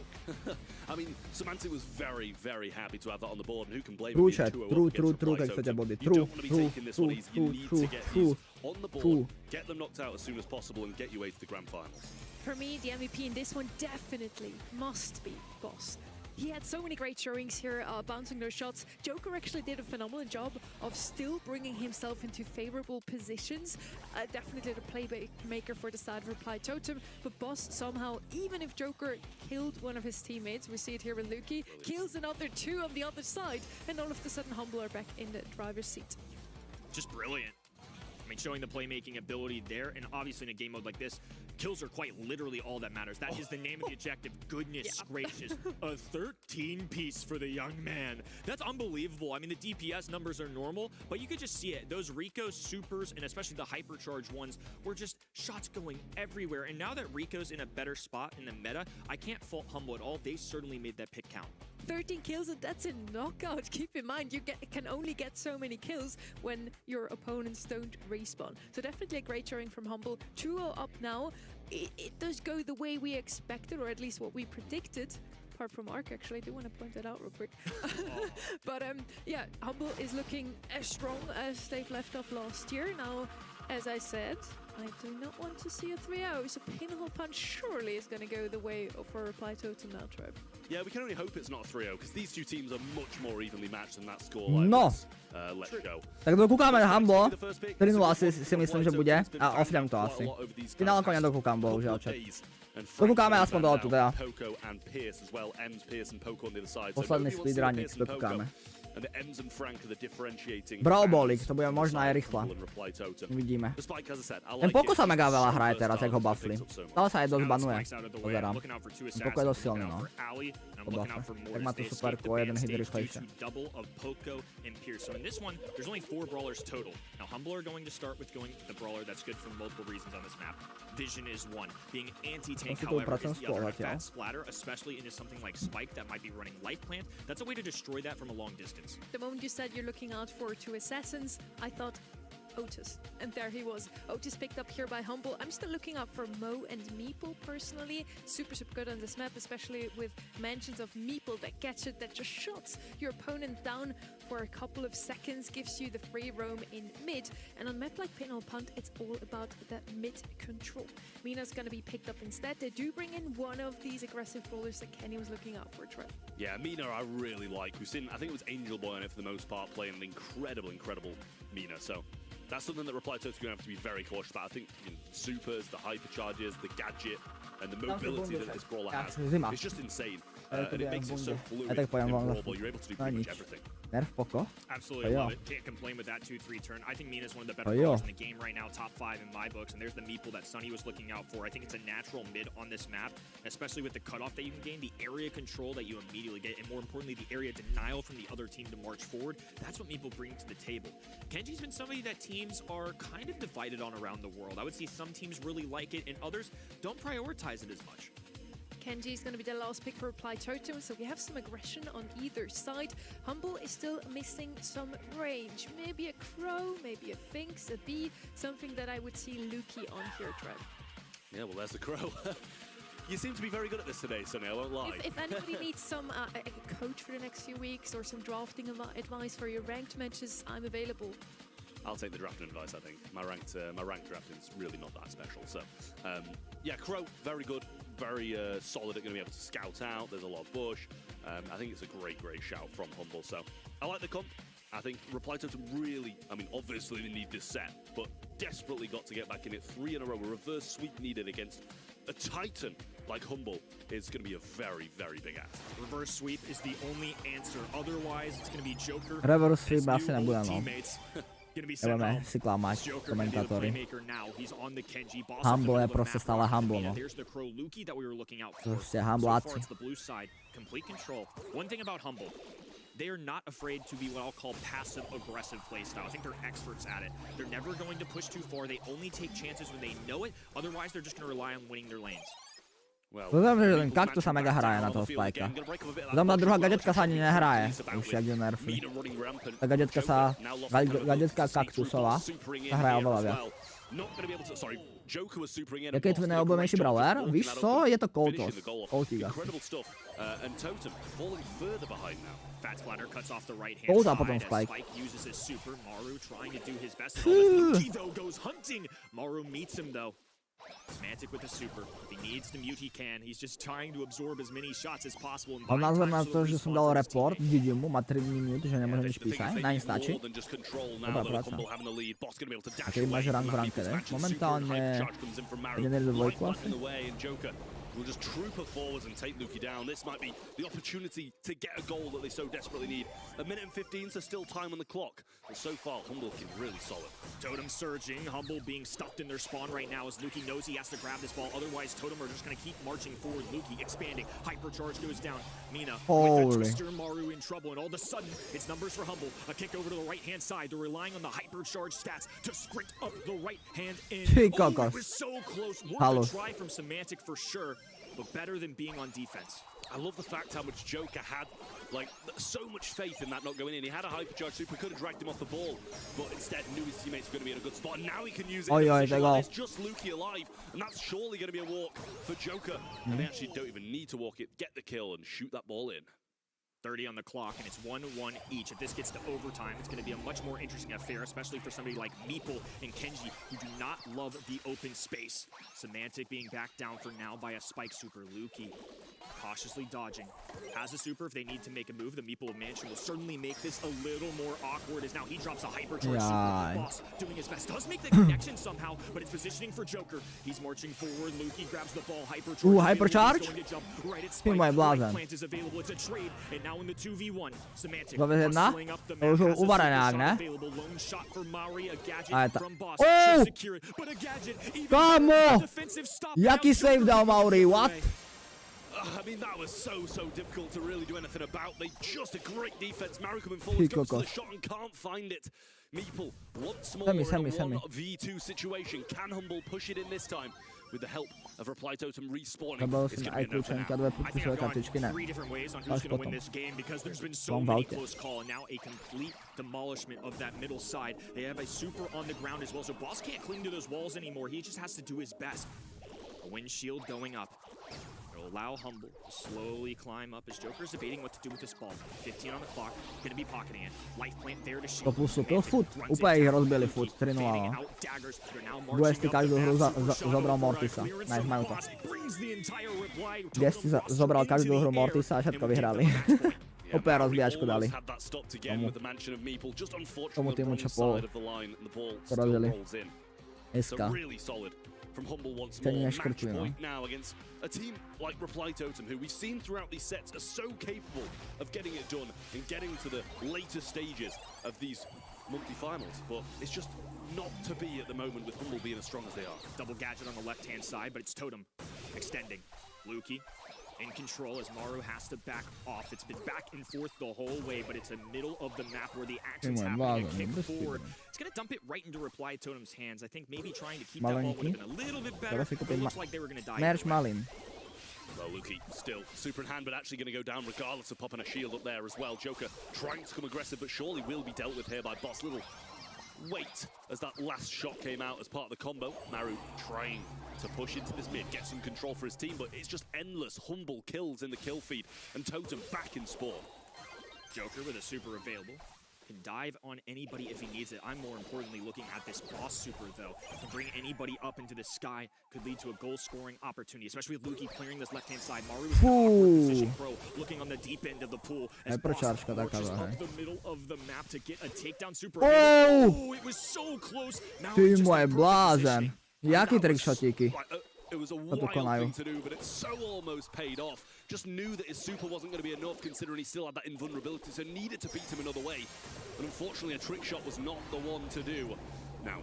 I mean, Semantic was very, very happy to have that on the board, and who can blame him? True, keď chcete body. You don't want to be taking this one easy. You need to get these on the board, get them knocked out as soon as possible, and get your way to the grand finals. For me, the MVP in this one definitely must be Boss. He had so many great showings here, bouncing those shots. Joker actually did a phenomenal job of still bringing himself into favorable positions. Definitely the playmaker for the side of Reply Totem. But Boss somehow, even if Joker killed one of his teammates, we see it here with Luki, kills another two on the other side, and all of a sudden Humble are back in the driver's seat. Just brilliant. I mean, showing the playmaking ability there, and obviously in a game mode like this, kills are quite literally all that matters. That is the name of the objective. Goodness gracious. A 13-piece for the young man. That's unbelievable. I mean, the DPS numbers are normal, but you could just see it. Those Rico supers, and especially the hypercharge ones, were just shots going everywhere. And now that Rico's in a better spot in the meta, I can't fault Humble at all. They certainly made that pick count. 13 kills, and that's a knockout. Keep in mind, you can only get so many kills when your opponents don't respawn. So definitely a great showing from Humble. 2-0 up now. It does go the way we expected, or at least what we predicted. Apart from Ark, actually, I do want to point that out real quick. But yeah, Humble is looking as strong as they've left off last year. Now, as I said, I do not want to see a 3-0, so Pinhole Punch surely is going to go the way of a Reply Totem now, Trev. Yeah, we can only hope it's not a 3-0, because these two teams are much more evenly matched than that score. No. Let's go. Tak dokúkame na Humble, 3-0 asi si myslím, že bude, a offnem to asi. Finále nedokúkam, bohužiaľ, chat. Dokúkame aspoň dole tu teda. Posledný speedrunník dokúkame. Brawbolik, to bude možno aj rýchla. Uvidíme. Ten Poko sa mega veľa hraje teraz, jak ho buffli. Stále sa aj dosť banuje. Pozerám. Ten Poko je dosť silný, no. Po buffe. Tak má tu superku o jeden hit rýchlejšie. So in this one, there's only 4 brawlers total. Now, Humble are going to start with going the brawler. That's good for multiple reasons on this map. Vision is one. Being anti-tank, however, is the other. Fat splatter, especially into something like Spike that might be running Life Plant. That's a way to destroy that from a long distance. The moment you said you're looking out for 2 assassins, I thought Otis. And there he was. Otis picked up here by Humble. I'm still looking out for Mo and Meeple personally. Super good on this map, especially with mentions of Meeple, that gadget that just shuts your opponent down for a couple of seconds, gives you the free roam in mid. And on map like Pinhole Punt, it's all about that mid control. Mina's gonna be picked up instead. They do bring in one of these aggressive brawlers that Kenny was looking out for, Trev. Yeah, Mina I really like. We've seen, I think it was Angel Boy on it for the most part, playing an incredible Mina. So that's something that Reply Totem's going to have to be very cautious about. I think supers, the hypercharges, the gadget, and the mobility that this brawler has. It's just insane. And it makes it so fluid in Brawl Ball. You're able to do pretty much everything. Nerf Poko. Absolutely love it. Can't complain with that 2-3 turn. I think Mina's one of the better brawlers in the game right now, top 5 in my books. And there's the Meeple that Sunny was looking out for. I think it's a natural mid on this map, especially with the cutoff that you can gain, the area control that you immediately get, and more importantly, the area denial from the other team to march forward. That's what Meeple brings to the table. Kenji's been somebody that teams are kind of divided on around the world. I would see some teams really like it, and others don't prioritize it as much. Kenji is going to be the last pick for Reply Totem, so we have some aggression on either side. Humble is still missing some range. Maybe a Crow, maybe a Finks, a B, something that I would see Lukey on here, Trev. Yeah, well, there's the Crow. You seem to be very good at this today, Sonny, I won't lie. If anybody needs some a coach for the next few weeks or some drafting advice for your ranked matches, I'm available. I'll take the drafting advice, I think. My ranked drafting is really not that special. So, yeah, Crow, very good, very solid at going to be able to scout out. There's a lot of bush. I think it's a great shout from Humble. So, I like the comp. I think Reply Totem really, I mean, obviously they need this set, but desperately got to get back in it 3 in a row. A reverse sweep needed against a Titan like Humble is going to be a very big ask. Reverse sweep is the only answer. Otherwise, it's going to be Joker. Reverse sweep asi nebude, no. Nebudeme si klamať, komentátori. Humble je proste stále Humble, no. Proste Humbleáci. One thing about Humble, they are not afraid to be what I'll call passive-aggressive playstyle. I think they're experts at it. They're never going to push too far. They only take chances when they know it. Otherwise, they're just going to rely on winning their lanes. Dodám, že ten kaktus sa mega hraje na toho Spikea. Dodám, druhá gadetka sa ani nehraje, už jak ju nerfli. Tá gadetka kaktusová sa hraje oveľa viac. Jaký je tvoj najobľúbenejší brawler? Víš co? Je to Koltos. Koltík asi. Colt a potom Spike. Semantic with the super. If he needs to mute, he can. He's just trying to absorb as many shots as possible. Mám názor na to, že som dal report Didimu, má 3 minúty, že nemôže nič písať. Na ním stačí. Dobrá práca. A keď máš rank v rankede? Momentálne 1-2 asi. Will just trooper forwards and take Lukey down. This might be the opportunity to get a goal that they so desperately need. 1 minute and 15, so still time on the clock. But so far, Humble looking really solid. Totem surging, Humble being stuffed in their spawn right now as Lukey knows he has to grab this ball. Otherwise, Totem are just going to keep marching forward. Lukey expanding, hypercharge goes down. Mina with the Twister, Maru in trouble, and all of a sudden, it's numbers for Humble. A kick over to the right-hand side. They're relying on the hypercharge stats to sprint up the right hand in. Oh, it was so close. More of a try from Semantic for sure. But better than being on defense. I love the fact how much Joker had, like, so much faith in that not going in. He had a hypercharge super, could have dragged him off the ball, but instead knew his teammates were going to be in a good spot. And now he can use it. It's just Lukey alive, and that's surely going to be a walk for Joker. And they actually don't even need to walk it, get the kill, and shoot that ball in. 30 on the clock, and it's 1-1 each. If this gets to overtime, it's going to be a much more interesting affair, especially for somebody like Meeple and Kenji, who do not love the open space. Semantic being backed down for now by a spike super. Lukey cautiously dodging. Has a super if they need to make a move. The Meeple Mansion will certainly make this a little more awkward, as now he drops a hypercharge super. Boss doing his best. Does make the connection somehow, but it's positioning for Joker. He's marching forward. Lukey grabs the ball. Hypercharge. Hypercharge? Right at Ty moje blázen. Plant is available. It's a trade, and now in the 2v1. Semantic. Jedna? To už jsou uvarené, ne? A je ta. Kámo! Jaký save dal Mauri, what? I mean, that was so difficult to really do anything about. They just a great defense. Maru coming forward, goes to the shot and can't find it. Meeple once more in a 1v2 situation. Can Humble push it in this time with the help of Reply Totem respawning? It's going to be enough now. I think I've gone 3 different ways on who's going to win this game, because there's been so many close calls, and now a complete demolishment of that middle side. They have a super on the ground as well, so Boss can't cling to those walls anymore. He just has to do his best. A windshield going up. It'll allow Humble to slowly climb up as Joker's debating what to do with this ball. 15 on the clock, going to be pocketing it. Life plant there to shoot. Popustupil fut, úplně jich rozbili fut, 3-0. Dvojesti každou hru zobral Mortisa, nice, majú to. Dvojesti zobral každou hru Mortisa a všetko vyhrali. Úplně rozbíjačku dali. Tomu týmu, čo porazili. Iska. From Humble once more, match point now against a team like Reply Totem, who we've seen throughout these sets are so capable of getting it done and getting to the later stages of these multi-finals, but it's just not to be at the moment with Humble being as strong as they are. Double gadget on the left-hand side, but it's Totem extending. Lukey in control as Maru has to back off. It's been back and forth the whole way, but it's a middle of the map where the action's happening. A kick forward. It's going to dump it right into Reply Totem's hands. I think maybe trying to keep that ball would have been a little bit better, but it looks like they were going to die. Well, Lukey still super in hand, but actually going to go down regardless of popping a shield up there as well. Joker trying to come aggressive, but surely will be dealt with here by Boss. Little wait as that last shot came out as part of the combo. Maru trying to push into this mid, get some control for his team, but it's just endless Humble kills in the kill feed, and Totem back in spawn. Joker with a super available. Can dive on anybody if he needs it. I'm more importantly looking at this Boss super, though. To bring anybody up into the sky could lead to a goal-scoring opportunity, especially with Lukey clearing this left-hand side. Maru is in an awkward position, bro, looking on the deep end of the pool. As Boss marches up the middle of the map to get a takedown super. Oh, it was so close. Now Ty moje blázen. Jaký trickshotíky? It was a wild thing to do, but it so almost paid off. Just knew that his super wasn't going to be enough, considering he still had that invulnerability, so needed to beat him another way. But unfortunately, a trick shot was not the one to do. Now,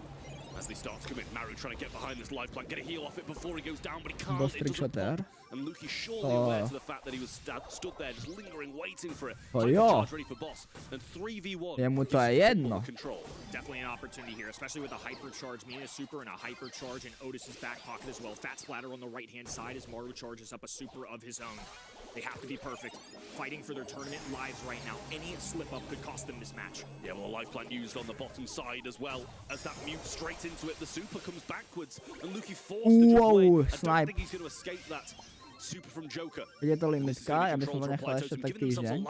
as they start to come in, Maru trying to get behind this life plan, get a heal off it before he goes down, but he can't. It doesn't pop. And Lukey surely aware to the fact that he was stood there, just lingering, waiting for it. Hypercharge ready for Boss. And 3v1. Jemu to je jedno. Definitely an opportunity here, especially with a hypercharge, meaning a super and a hypercharge in Otis's back pocket as well. Fat splatter on the right-hand side as Maru charges up a super of his own. They have to be perfect, fighting for their tournament lives right now. Any slip-up could cost them this match. Yeah, well, life plan used on the bottom side as well. As that mute straight into it, the super comes backwards, and Lukey forced the play. I don't think he's going to escape that. Super from Joker. Je to limitka, já bych to nechal ještě tak týždeň.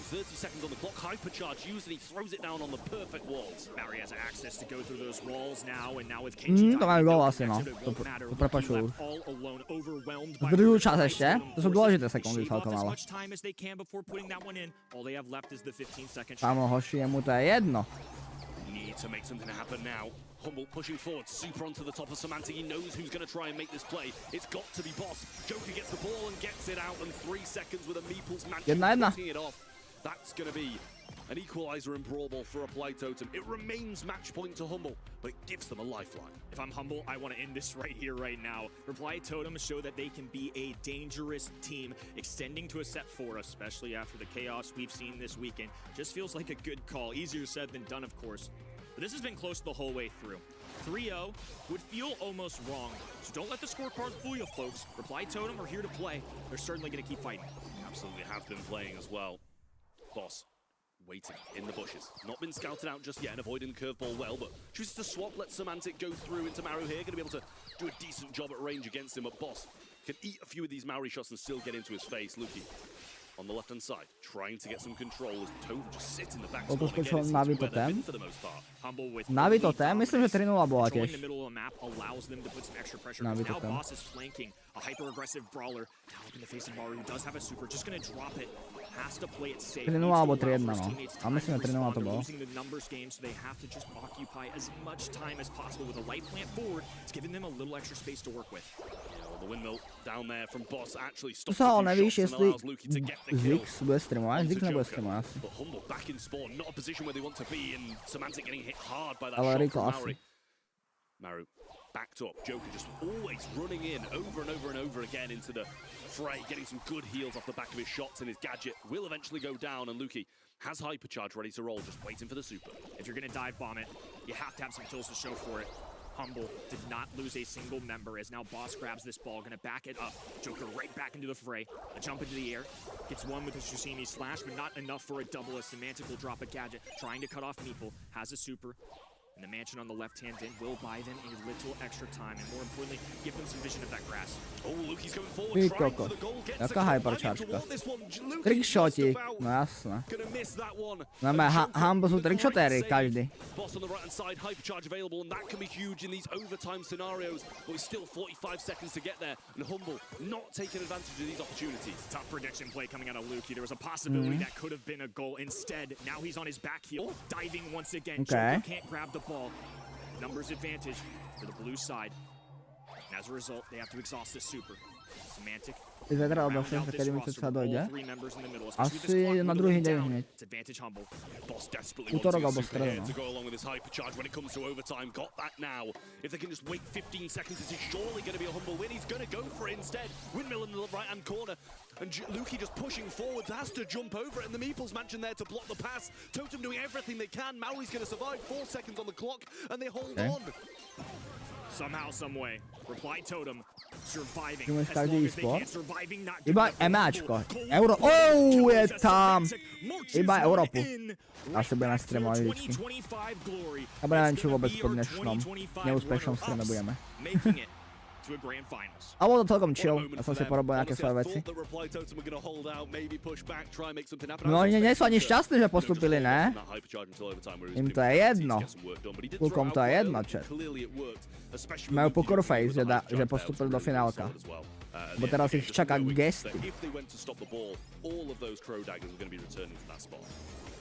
30 seconds on the clock, hypercharge used, and he throws it down on the perfect walls. Barry has access to go through those walls now, and now with Kenji to mají gól asi, no. To propašuju. Zdržuju čas ještě, to jsou důležité sekundy celkom, ale. Kámo, hoši, jemu to je jedno. Need to make something happen now. Humble pushing forward, super onto the top of Semantic. He knows who's going to try and make this play. It's got to be Boss. Joker gets the ball and gets it out in 3 seconds with a Meeple's Mansion putting it off. That's going to be an equalizer and brawl ball for Reply Totem. It remains match point to Humble, but it gives them a lifeline. If I'm Humble, I want to end this right here, right now. Reply Totem show that they can be a dangerous team, extending to a set 4, especially after the chaos we've seen this weekend. Just feels like a good call. Easier said than done, of course. But this has been close the whole way through. 3-0 would feel almost wrong. So don't let the scorecard fool you, folks. Reply Totem are here to play. They're certainly going to keep fighting. Absolutely have been playing as well. Boss waiting in the bushes. Not been scouted out just yet and avoiding the curveball well, but chooses to swap, let Semantic go through into Maru here. Going to be able to do a decent job at range against him, but Boss can eat a few of these Maori shots and still get into his face. Lukey on the left-hand side, trying to get some control as Totem just sits in the back. Toto skočil Navi totem. Navi totem, myslím, že 3-0 bola tiež. Navi totem. A hyper-aggressive brawler now up in the face of Maru, who does have a super, just gonna drop it, has to play it safe. 3-0 alebo 3-1, no. A myslím, že 3-0 to bolo. Losing the numbers game, so they have to just occupy as much time as possible with a light plant forward. It's giving them a little extra space to work with. The windmill down there from Boss actually Tu stops sa a few nevíš, shots and jestli allows Luki to get the kill. Zix bude streamovať, Zix nebude streamovať asi. But Humble back in spawn, not a position where they want to be, and Semantic getting hit hard by that Ale shot Rico from asi. Maru backed up, Joker just always running in over and over and over again into the fray, getting some good heals off the back of his shots, and his gadget will eventually go down, and Luki has Hypercharge ready to roll, just waiting for the super. If you're gonna dive bomb it, you have to have some kills to show for it. Humble did not lose a single member as now Boss grabs this ball, gonna back it up. Joker right back into the fray. A jump into the air. Gets one with a Shushimi slash, but not enough for a double as Semantic will drop a gadget. Trying to cut off Meeple. Has a super. And the mansion on the left-hand end will buy them a little extra time, and more importantly, give them some vision of that grass. Oh, Luki's going forward, Ty trying for kokos. the goal, gets Jaká the hyperchargeka. toward this one. Luki Trickshotík, just about no jasné. gonna miss that one. No Humble sú trickshotéry, každý. Boss on the right-hand side, hypercharge available, and that can be huge in these overtime scenarios, but it's still 45 seconds to get there, and Humble not taking advantage of these opportunities. Tough prediction play coming out of Luki. There was a possibility that could have been a goal. Instead, now he's on his back heel, diving once again. Okay. Joker can't grab the ball. Numbers advantage for the blue side. And as a result, they have to exhaust this super. Semantic. Vyzerá obavšem, kedy mi to sa dojde. Asi na druhý deň hneď. Útorok alebo stredu, no. To go along with this hypercharge when it comes to overtime. Got that now. If they can just wait 15 seconds, this is surely going to be a Humble win. He's going to go for it instead. Windmill in the right-hand corner. And Luki just pushing forward, has to jump over it. And the Meeple's mansion there to block the pass. Totem doing everything they can. Mauri's going to survive. 4 seconds on the clock. And they hold on. Somehow, some way. Reply Totem surviving Ty máš as každý long as they e-sport? can. Surviving not Iba emáčko. Euro... Oh, je tam! Iba Európu. Asi bude nastreamovať vždycky. Alebo neviem, či vôbec po dnešnom neúspešnom streame budeme. Alebo to celkom chill, ja som si porobil nejaké svoje veci. No oni nie sú ani šťastní, že postupili, ne? Im to je jedno. Klukom to je jedno, chat. Majú poker face, že postupili do finálka. Bo teraz ich čaká gesty.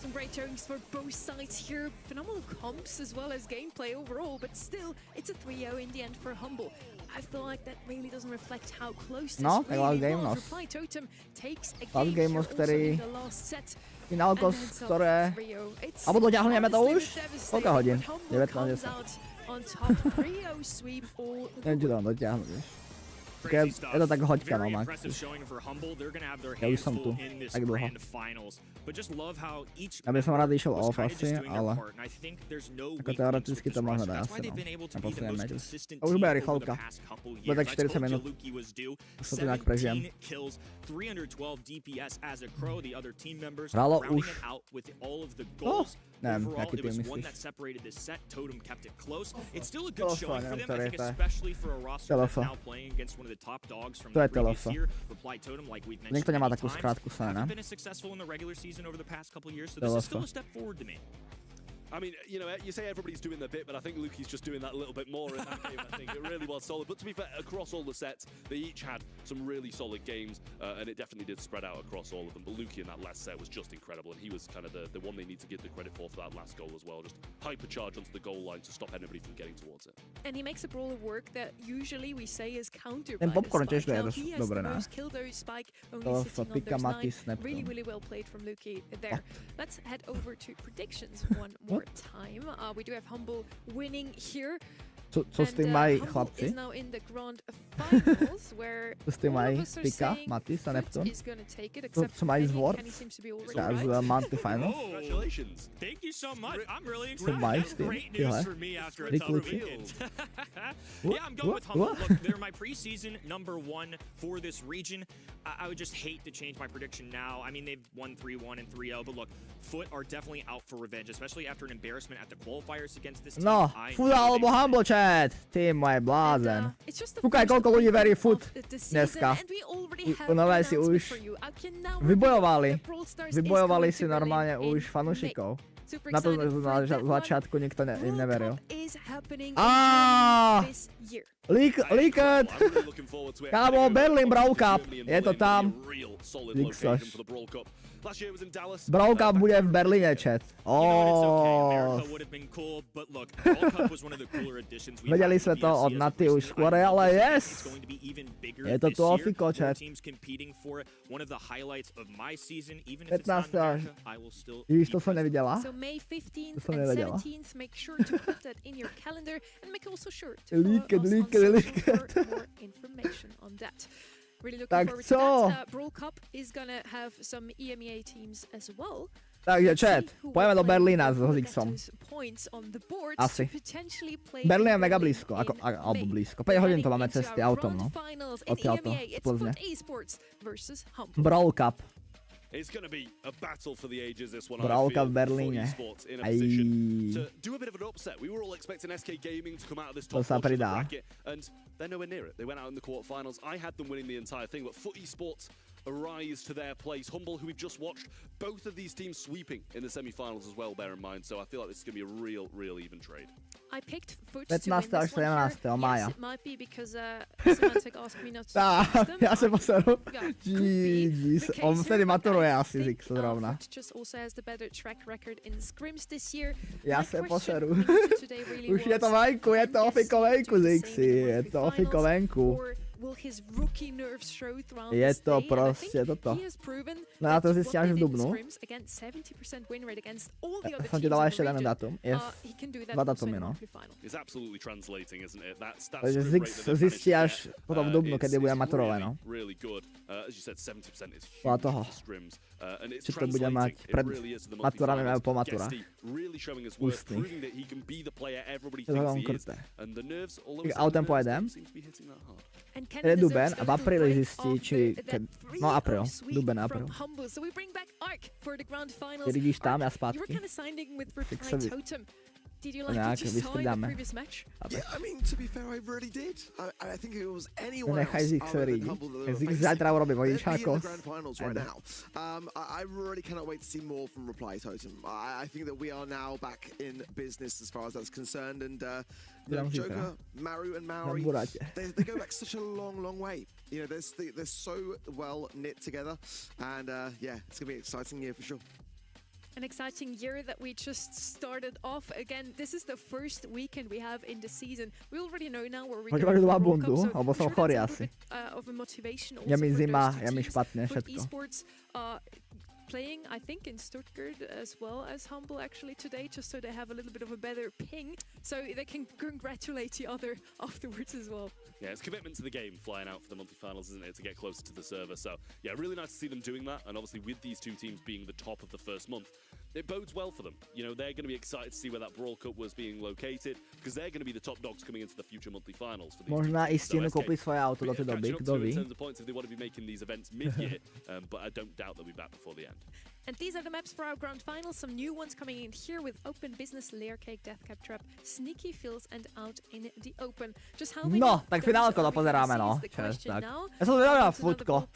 Some great showings for both sides here. Phenomenal comps as well as gameplay overall, but still, it's a 3-0 in the end for Humble. I feel like that really doesn't reflect how close this really was. Reply Totem takes a game here also in the last set. Finálko, ktoré... Alebo doťahneme to už? Koľko hodín? 19:10. Neviem, či to mám dotiahnuť, vieš. Je to tak hoďka, no, Max. Ja už som tu, tak dlho. Ja by som rád išiel off asi, ale... Ako teoreticky to možno dá asi, no. Na poslednej meči. A už bude rýchlovka. Bude tak 40 minút. Už to tu nejak prežijem. Hralo už... neviem, aký ty myslíš. Telefón, neviem, ktoré je to je. Telefón. To je telefón. Nikto nemá takú skrátku sa, ne? Telefón. I mean, you know, you say everybody's doing their bit, but I think Luki's just doing that a little bit more in that game. I think it really was solid. But to be fair, across all the sets, they each had some really solid games, and it definitely did spread out across all of them. But Luki in that last set was just incredible, and he was kind of the one they need to give the credit for that last goal as well. Just hypercharge onto the goal line to stop anybody from getting towards it. And he makes a brawler work that usually we say is countered Ten by popcorn the tiež Spike. je Now dosť he has dobré, the ne? most kill those Spike, To only sitting on pika those Mati 9. Snapcom. Really well played from Luki there. Let's head over to predictions one more time. We do have Humble winning here. Co s tým mají chlapci? Co s tým mají Pika, Matis a Neptun? Co mají z Words? Z Monty Finals? Co mají s tým? Tyhle? Ty kluci? Yeah, I'm going with Humble. Look, they're my preseason #1 for this region. I would just hate to change my prediction now. I mean, they've won 3-1 and 3-0, but look, Foot are definitely out for revenge, especially after an embarrassment at the qualifiers against this team. No, Foot alebo Humble chat. Ty môj blázen. Kúkaj, koľko ľudí verí Foot dneska. Nové si už vybojovali si normálne už fanúšikov. Na to na začiatku nikto im neveril. Leaked! Kámo, Berlin Brawl Cup. Je to tam. Brawl Cup bude v Berlíne, chat. Vedeli sme to od Naty už skôr, ale yes! Je to tu ofiko, chat. 15. až. Víš, to som nevidela. To som nevedela. Leaked. Tak co? Takže chat, pojďme do Berlína s Hozixom. Asi. Berlín je mega blízko, alebo blízko. 5 hodín to máme cesty autom, no. Odtiaľto, z Plzne. Brawl Cup. It's going to be a battle for the ages, this one. Brálka v Berlíne. To do a bit of an upset. We were all expecting SK Gaming to come out of this top bracket, and they're nowhere near it. They went out in the quarterfinals. I had them winning the entire thing, but Foot Esports arise to their place. Humble, who we've just watched, both of these teams sweeping in the semi-finals as well, bear in mind. So I feel like this is going to be a real even trade. I picked Foot to win 15. až 17. mája. Yes, it might be because Semantic asked me not to use them. Ja se poseru. Jeez. On vtedy maturuje asi Zix zrovna. Just also has the better track record in scrims this year. Ja se poseru. Už je to venku, je to ofiko venku, Zixi. Je to ofiko venku. Je to proste toto. No ja to zistím až v dubnu. Som ti dal ešte jeden datum. Je 2 datumy, no. Takže Zix zistí až potom v dubnu, kedy bude maturové, no. Podľa toho. Či to bude mať pred maturami alebo po maturách. Ústny. To je veľmi kruté. Autem pojedem. Je duben a v apríli zistí, či... No apríl, duben, apríl. Ty vidíš tam, ja spátky. Tak sa Did you like it? Did you saw in the previous match? Yeah, I mean, to be fair, I really did. I think if it was anyone else, Nechaj Zix ridiť. Zix zajtra urobí vodičákos. I really cannot wait to see more from Reply Totem. I think that we are now back in business as far as that's concerned, and Joker, Maru and Maori, they go back such a long way. You know, they're so well knit together, and yeah, it's gonna be an exciting year for sure. An exciting year that we just started off. Again, this is the first weekend we have in the season. We already know now where we're going to World Cup, so of a motivation also for those esports playing, I think, in Stuttgart as well as Humble actually today, just so they have a little bit of a better ping, so they can congratulate the other afterwards as well. Yeah, it's commitment to the game, flying out for the monthly finals, isn't it, to get closer to the server. So, yeah, really nice to see them doing that. And obviously, with these two teams being the top of the first month, it bodes well for them. You know, they're going to be excited to see where that Brawl Cup was being located, because they're going to be the top dogs coming into the future monthly finals. For these Možná i Steam koupí svoje auto do té doby, kdo ví. In terms of points, if they want to be making these events mid-year, but I don't doubt they'll be back before the end. And these are the maps for our grand finals. Some new ones coming in here with Open Business, Layer Cake, Death Cap Trap, Sneaky Fills, and Out in the Open. Just how many tak finálko to pozeráme, no. Tak. Ja som zvedavý na futko,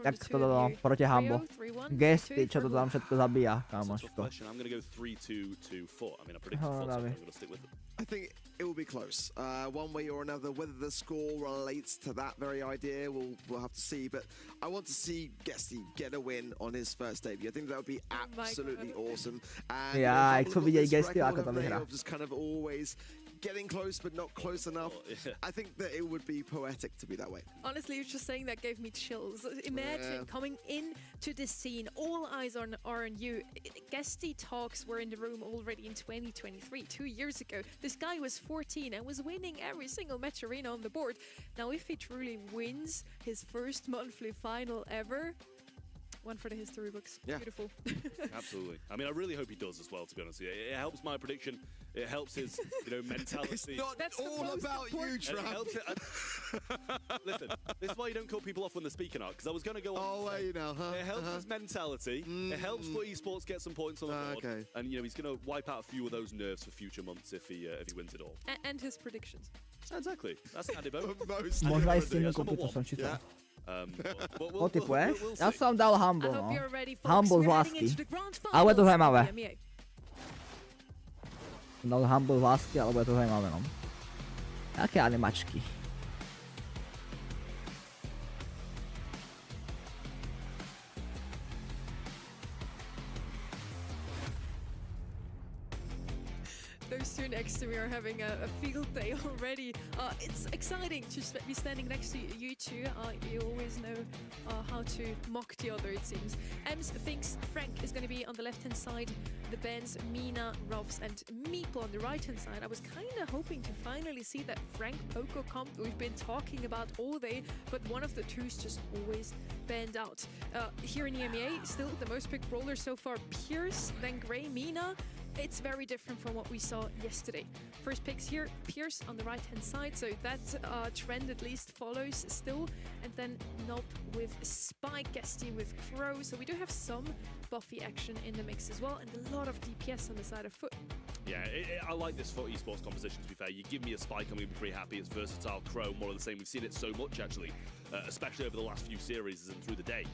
jak to proti Humble. Gesty, čo to tam všetko zabíja, kámoško. I'm gonna go 3-2-2-4. I mean, I predict 4, so I'm gonna stick with it. I think it will be close, one way or another. Whether the score relates to that very idea, we'll have to see. But I want to see Gesty get a win on his first debut. I think that would be absolutely awesome. And ja, chcú vidieť Gesty, ako to vyhrá. Just kind of always getting close but not close enough. I think that it would be poetic to be that way. Honestly, just saying that gave me chills. Imagine coming into this scene, all eyes are on you. Gesty talks were in the room already in 2023, 2 years ago. This guy was 14 and was winning every single match arena on the board. Now, if he truly wins his first monthly final ever, One for the history books. Yeah. Beautiful. Absolutely. I mean, I really hope he does as well, to be honest. It helps my prediction. It helps his, mentality. It's not That's all about you, It Trump. helps it. Listen, this is why you don't call people off when they're speaking out, because I was going to go on. Oh, where are you now, huh? It helps his mentality. It helps for esports get some points on the board. Okay. And, he's going to wipe out a few of those nerves for future months if he wins it all. And his predictions. Exactly. That's Andy Bo. Možná i s tím koupit, to jsem čítal. But Co typuješ? we'll Já see. jsem dal I Humble, hope no. you're ready, folks. Humble z We're heading lásky. into the grand Ale bude to finals zajímavé. of the EMEA. Jsem dal Humble z lásky, ale bude to zajímavé, no. Jaké animačky. Those two next to me are having a field day already. It's exciting to be standing next to you two. You always know how to mock the other, it seems. Ems thinks Frank is going to be on the left-hand side, the Bens, Mina, Ruffs, and Meeple on the right-hand side. I was kind of hoping to finally see that Frank Poco comp we've been talking about all day, but one of the two's just always banned out. Here in EMEA, still the most picked brawler so far, Pierce, then Gray, Mina. It's very different from what we saw yesterday. First picks here, Pierce on the right-hand side, so that trend at least follows still. And then Nob with Spike, Guesty with Crow, so we do have some Buffy action in the mix as well, and a lot of DPS on the side of Foot. Yeah, I like this for esports composition, to be fair. You give me a Spike, I'm going to be pretty happy. It's versatile, Crow, more of the same. We've seen it so much, actually, especially over the last few series and through the day.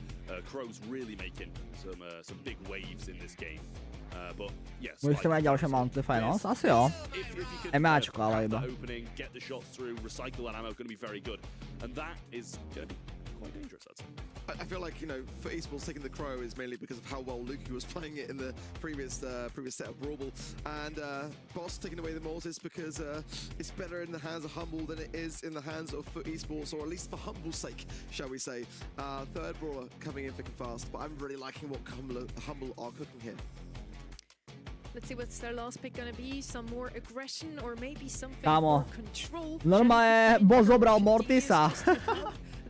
Crow's really making some big waves in this game. But yeah, Budeš mít další Monthly Finals? Asi jo. MAčko, ale iba. Opening, get the shots through, recycle that ammo, going to be very good. And that is going to be quite dangerous, I'd say. I feel like, for esports, taking the Crow is mainly because of how well Luki was playing it in the previous set of Brawl Ball. And Boss taking away the Mortis because it's better in the hands of Humble than it is in the hands of Foot Esports, or at least for Humble's sake, shall we say. Third Brawler coming in thick and fast, but I'm really liking what Humble are cooking here. Let's see what's their last pick gonna be. Some more aggression or maybe something Kámo, more control. normálně Boss zobral Mortisa.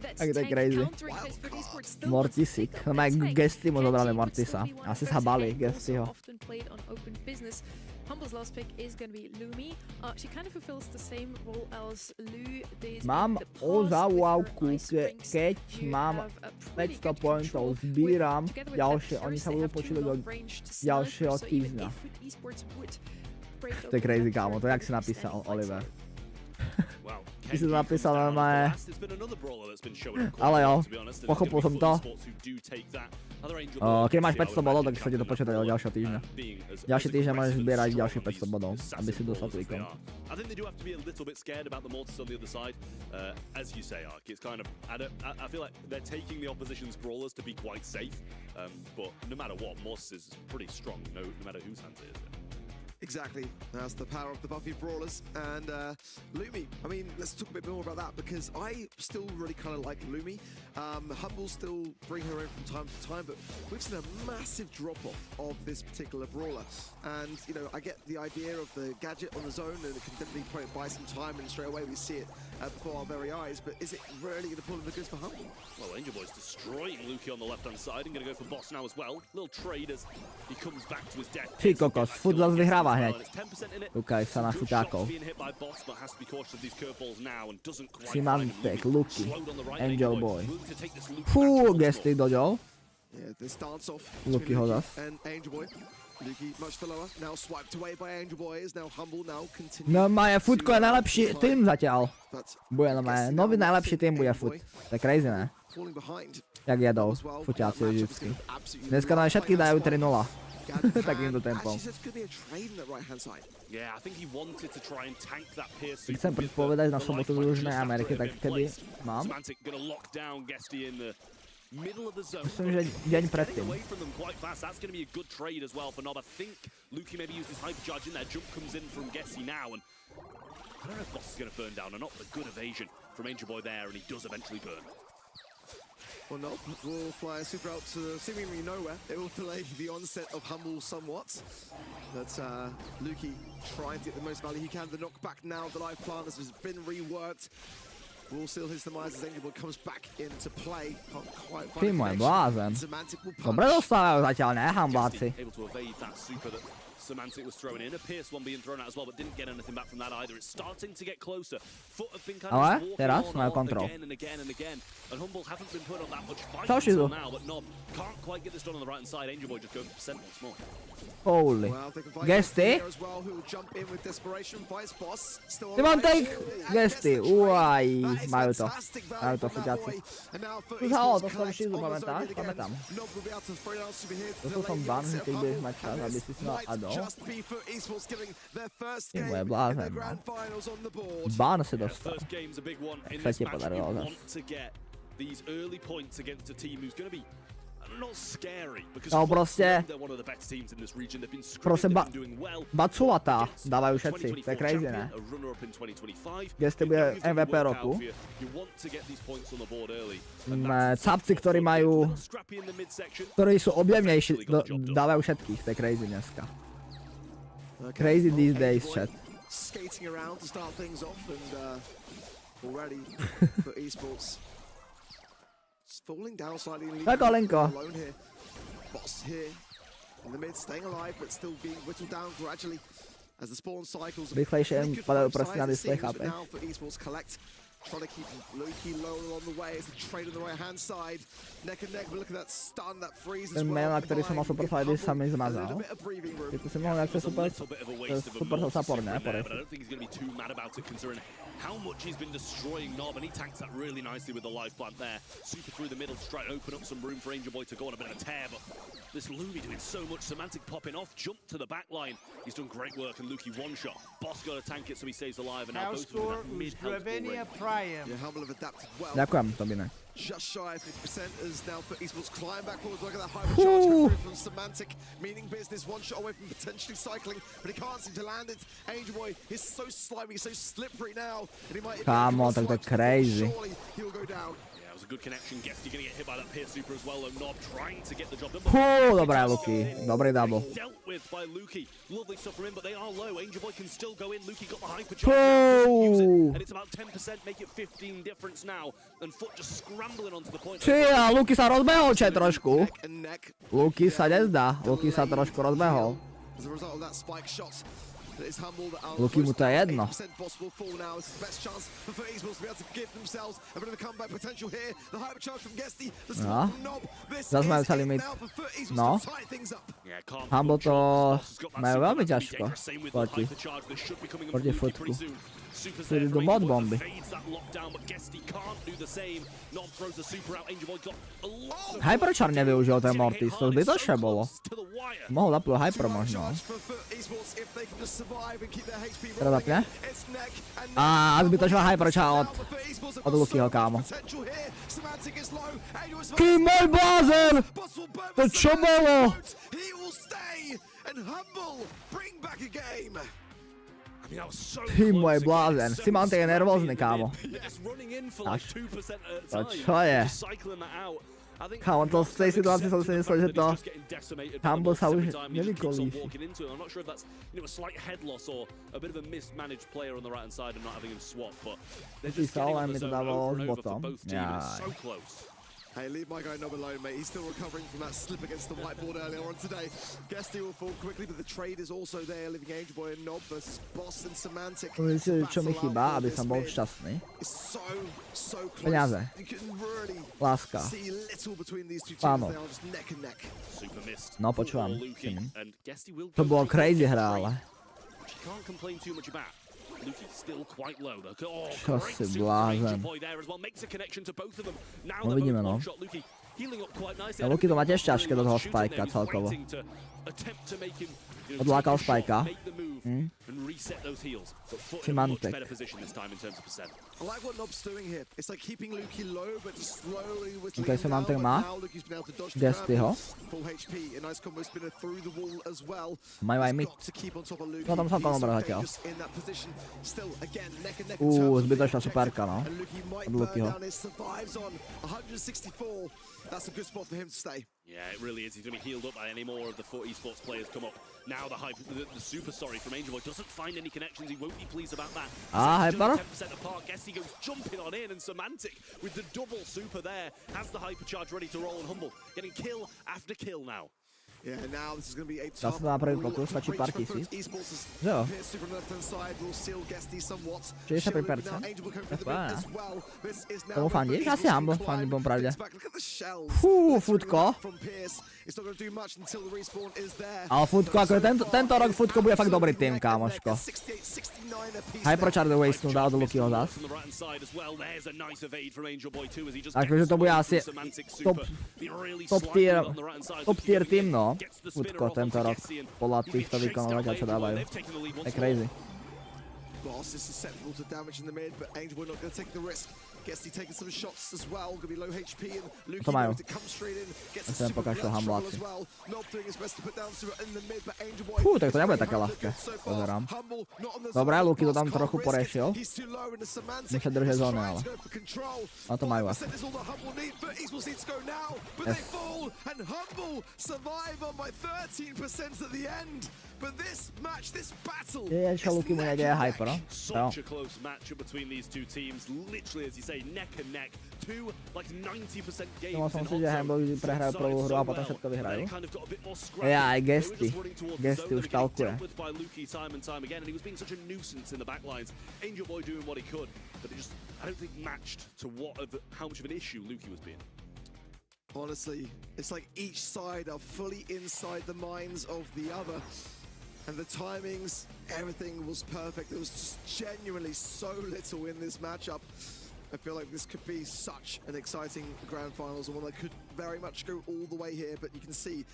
Tak to je crazy. Mortisik, normálně Gesty mu zobrali Mortisa. Asi zhabali Gestyho. Humble's last pick is going to be Lumi. She kind of fulfills the same role as Lu did. Mám ozauavku, keď mám 500 pointov, zbíram ďalšie, oni sa budú počítať do ďalšieho týždňa. To je crazy, kámo, to je jak si napísal, Oliver. Ty si to napísal normálne. Ale jo, pochopil som to. Keď máš 500 bodov, tak sa ti to počíta do ďalšieho týždňa. Ďalší týždeň môžeš zbierať ďalších 500 bodov, aby si dostal tweakom. I think they do have to be a little bit scared about the Mortis on the other side. As you say, Ark, it's kind of... I feel like they're taking the opposition's brawlers to be quite safe, but no matter what, Mortis is pretty strong, no matter whose hands it is. Exactly, that's the power of the Buffy Brawlers. And Lumi, I mean, let's talk a bit more about that, because I still really kind of like Lumi. Humble still bring her in from time to time, but we've seen a massive drop-off of this particular brawler. And, I get the idea of the gadget on the zone, and it can definitely buy some time, and straight away we see it before our very eyes, but is it really going to pull in the goods for Humble? Well, Angel Boy's destroying Luki on the left-hand side, and going to go for Boss now as well. Little trade as he comes back to his death. Ty kokos, Foot zase vyhráva hneď. Kúkaj sa na fuťákov. Simantek, Luki, Angel Boy. Fú, Gesty doďol. Luki ho zas. Normálne, Footko je najlepší tým zatiaľ. Bude normálne, nový najlepší tým bude Foot. To je crazy, ne? Jak jedou fuťáci vždycky. Dneska nám všetky dajú 3-0. Takýmto tempom. Chcem predpovedať na sobotu do Južnej Ameriky, tak kedy mám? Myslím, že deň predtým. Well, no, will fly super out to seemingly nowhere. It will delay the onset of Humble somewhat. But Luki trying to get the most value he can. The knockback now, the live planters has been reworked. will seal his demise as Angel comes back into play. Can't quite find Ty a môj connection. blázen. Semantic will Dobre punch. dostávajú zatiaľ, ne, hambáci. Able to evade that super that Semantic was throwing in. A Pierce one being thrown out as well, but didn't get anything back from that either. It's starting to get closer. Foot have been kind of Ale walking teraz on majú kontrol. again and again and again. And Humble haven't been put on that much fight Čau, until Šizu. now, but Nob can't quite get this done on the right hand side. Angel Boy just goes percent once more. Holy. Well, they can find Gesty. here as well, who will jump in with desperation. Vice Boss still Ty mám alive. take. And Gesty. gets the trade. Uaj. That is Majú to. fantastic value Majú to from that fuťaci. boy. And now for Tu Esports halo, dostal Collect Šizu, on his pamätáš? own again. Pamätám. Nob will be able to throw down super here to Toto som delay ban, the že set keď of budeš Humble. mať čas, And aby this si si mal might adol. just be for Esports getting their first Ty game moje in blázen, the no. grand finals on the board. Ban si dostal. First game's a big one in Sa this ti match. You podarilo zas. want to get these early points against a team who's going to be not scary because No proste, they're one of the best teams in this region. They've been proste scrimming, they've been doing well. baculatá dávajú všetci, to je crazy, ne? A runner-up in 2025. Gesty bude MVP roku. You want to get these points on the board early. Capci, ktorí majú, ktorí sú objemnejší, dávajú všetkých, to je crazy dneska. Crazy these days, chat. Skating around to start things off and already for Esports. It's falling down slightly and leaving Linko. alone here. Boss here in the mid, staying alive but still being whittled down gradually as the spawn cycles. Rýchlejšie im padajú proste na display, But chápeš? now for Esports Collect, trying to keep low-key low on the way as the trade on the right-hand side. Neck and neck, but look at that stun, that freeze as Ten well. mail, na ktorý som mal super fighty, sa mi A zmazal. little bit of breathing room. Ty tu si mohol nejak super, super support, ne? But I don't think he's going to be too mad about it considering how much he's been destroying Nob, and he tanks that really nicely with the life plant there. Super through the middle to try to open up some room for Angel Boy to go on a bit of a tear, but this Lumi doing so much. Semantic popping off, jump to the back line. He's done great work, and Luki one shot. Boss got to tank it so he stays alive, and now both of them in that mid-health range. Yeah, Humble have adapted well. Ďakujem, Tobine. Just shy of 50% as now for Esports climb back forward. Look at that hypercharge coming through from Semantic, meaning business. One shot away from potentially cycling, but he can't seem to land it. Angel Boy is so slimy, so slippery now, and he might. Come on, that's crazy. Surely he will go down. Yeah, it was a good connection. Guess you're going to get hit by that Pierce Super as well, though. Nob trying to get the job done. Dobré, Luky. Dobrý double. Dealt with by Luki. Lovely stuff from him, but they are low. Angel Boy can still go in. Luki got the hypercharge. Use it, and it's about 10%, make it 15 difference now. And Foot just scrambling onto the point. Či, Luky sa rozbehol, čet, trošku. Luky sa nezdá. Luky sa trošku rozbehol. As a result of that spike shot, that is Humble. Luky mu to je jedno. 8% possible fall now. It's the best chance for Esports to be able to give themselves a bit of a comeback potential here. The hypercharge from Gesty, the No. spot from Nob. This Zas majú is celý it mid. now for Esports No. to tie things up. Humble to majú veľmi ťažko. Proti Footku. Sú idú do mod bomby. Hyperchar nevyužil ten Mortis, to zbytočne bolo. Mohol zapnúť Hyper možno. Teraz zapne? A zbytočná Hyperchar od Lukyho, kámo. Kým môj blázen! To čo bolo? Ty môj blázen, Semantic je nervózny, kámo. Až. To čo je? Kámo, to z tej situácii som si myslel, že to Humble sa už nevykolíši. Písal, len mi to dávalo s botom. Jaj. Hey, leave my guy Nob alone, mate. He's still recovering from that slip against the whiteboard earlier on today. Gesty will fall quickly, but the trade is also there, leaving Angel Boy and Nob versus Boss and Semantic. Čo mi chýba, aby som bol šťastný? So close. Peniaze. You can really Láska. see little between these two teams. Áno. They are just neck and neck. No, počúvam. To bolo crazy hra, ale. Čo si blázen. No vidíme, no. Luky to má tiež ťažké do toho spajka celkovo. Odlákal spajka. Semantic. Okay, Semantic má Gestyho. Majú aj mid. No tam celkom dobré zatiaľ. Zbytočná superka, no. Od Lukyho. That's a good spot for him to stay. Yeah, it really is. He's going to be healed up by any more of the FUT esports players come up. Now the super sorry from Angel Boy doesn't find any connections. He won't be pleased about that. Hyper. 10% apart. Guess he goes jumping on in, and Semantic with the double super there has the hypercharge ready to roll, and Humble getting kill after kill now. Yeah, now this is going to be a tough prvý pokus, stačí pár tisíc. Jo. 65%. Tomu fandíš? Asi Humble fandím popravdě. Futko. Ale Futko, ako tento rok Futko bude fakt dobrý tým, kámoško. Hypercharge wastenú dal do Lukyho zas. Takže to bude asi top tier tým, no. Futko tento rok, podľa týchto výkonov, čo dávajú. Je crazy. Boss, this is susceptible to damage in the mid, but Angel Boy not going to take the risk. Guess he's taking some shots as well. Going to be low HP, and Luky knows it comes straight in. Gets a super as well. Not doing his best to put down super in the mid, but Angel Boy. Tak to nebude také ľahké. Pozerám. Dobre, Luky to tam trochu porešil. Musia držať zónu, ale. A to majú asi. Yes. Je, čo Luky mu nedeje hyper, no? Such a close matchup between these two teams. Literally, as you say, neck and neck. Two, like 90% games. Думал som si, že Handball prehrajú prvú hru a potom všetko vyhrajú. Ja, aj gesty. Gesty už talkuje. He was being such a nuisance in the backlines. Angel Boy doing what he could, but it just, I don't think, matched to how much of an issue Luky was being. Honestly, it's like each side are fully inside the minds of the other. And the timings, everything was perfect. There was just genuinely so little in this matchup. I feel like this could be such an exciting grand finals, and one that could very much go all the way here. But you can see,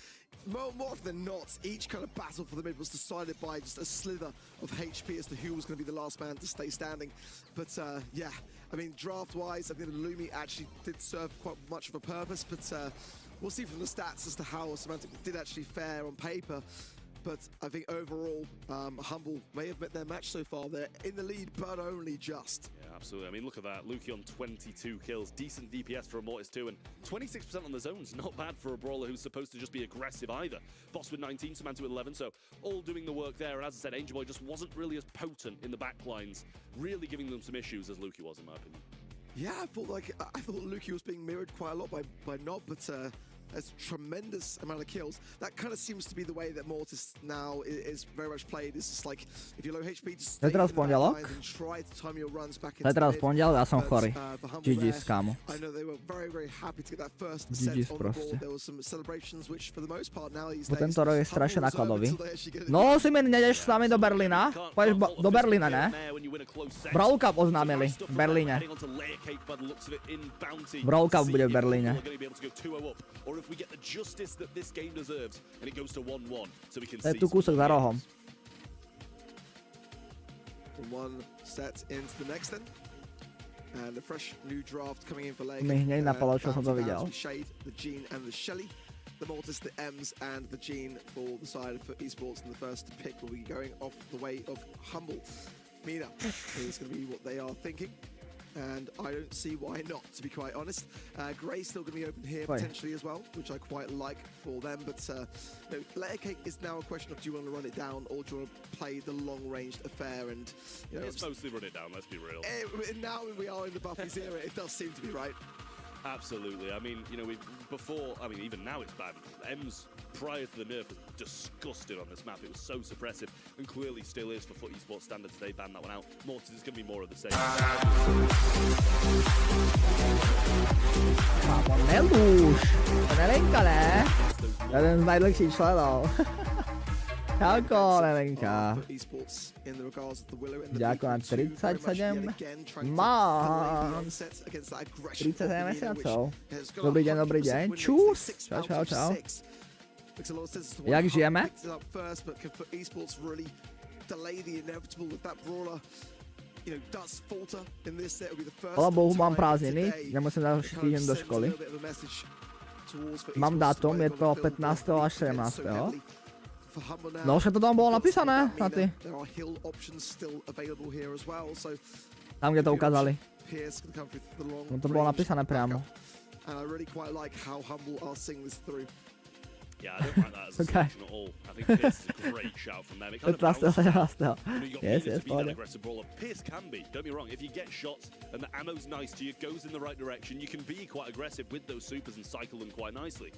more often than not, each kind of battle for the mid was decided by just a slither of HP as to who was going to be the last man to stay standing. But yeah, I mean, draft-wise, I think the Lumi actually did serve quite much of a purpose. But we'll see from the stats as to how Semantic did actually fare on paper. But I think overall, Humble may have met their match so far. They're in the lead, but only just. Yeah, absolutely. I mean, look at that. Luky on 22 kills. Decent DPS for Immortus too, and 26% on the zones. Not bad for a brawler who's supposed to just be aggressive either. Boss with 19, Samantha with 11, so all doing the work there. And as I said, Angel Boy just wasn't really as potent in the backlines, really giving them some issues as Luky was, in my opinion. Yeah, I thought Luky was being mirrored quite a lot by Nob, but there's a tremendous amount of kills. That kind of seems to be the way that Mortis now is very much played. It's just like, if you're low HP, just stay in the backline and try to time your runs back into the mid. Ja som chorý. GG's, kámo. I know they were very, very happy to get that first set on the board. There was some celebrations, which for the most part now these days... Tento rok je strašne nákladový. No, si mi nejdeš s nami do Berlína? Pôjdeš do Berlína, ne? Brawl Cup oznámili v Berlíne. Brawl Cup bude v Berlíne. If we get the justice that this game deserves, and it goes to 1-1, so we can see. Tu kúsok za rohom. One set into the next then, and a fresh new draft coming in for Leg. Mi hneď napadlo, čo som to videl. Shade, the Gene and the Shelly, the Mortis, the Ems, and the Gene for the side for esports. And the first pick will be going off the way of Humble. Mina is going to be what they are thinking. And I don't see why not, to be quite honest. Gray's still going to be open here potentially as well, which I quite like for them. But no, Layer Cake is now a question of do you want to run it down or do you want to play the long-ranged affair? And you know, it's mostly run it down. Let's be real. Now we are in the Buffy's era. It does seem to be right. Absolutely. I mean, you know, even now it's bad. Ems, prior to the nerf, was disgusting on this map. It was so suppressive, and clearly still is for FUT esports standards. They banned that one out. Mortis is going to be more of the same. Vamos, Neluš! Nelenka, ne? Jeden z najlepších členov. Čauko, Nelenka. Ďakujem na 37. Mám 37 mesiacov. Dobrý deň, dobrý deň. Čus! Čau, čau, čau. Jak žijeme? Ale bohu, mám prázdniny, nemusím ďalší týždeň do školy. Mám dátum, je to 15. až 17. No, však to tam bolo napísané na ty. Tam, kde to ukázali. No to bolo napísané priamo. And I really quite like how Humble are seeing this through. Yeah, I don't like that as a selection at all. I think Pierce is a great shout from them. It kind of balances you know, you got Yes, to yes, be that aggressive brawler. Pierce can be, don't be wrong. If you get shots and the ammo's nice to you, goes in the right direction, you can be quite aggressive with those supers and cycle them quite nicely.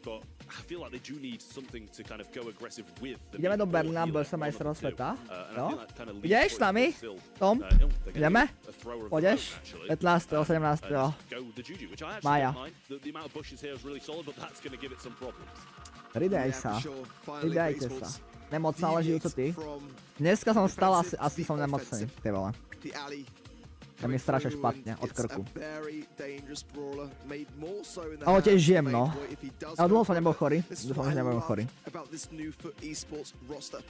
But I feel like they do need something to kind of go aggressive with. Jdeme do Berlína, byl jsem majstrov světa. Jo? Jdeš s námi? Tom? Jdeme? Půjdeš? 15. 17. mája. Vydej sa. Vydejte sa. Nemoc záleží, co ty. Dneska som vstal, asi som nemocný, ty vole. To mi strašne špatne od krku. Ale tiež žijem, no. Ale dlho som nebol chorý. Dúfam, že nebudem chorý.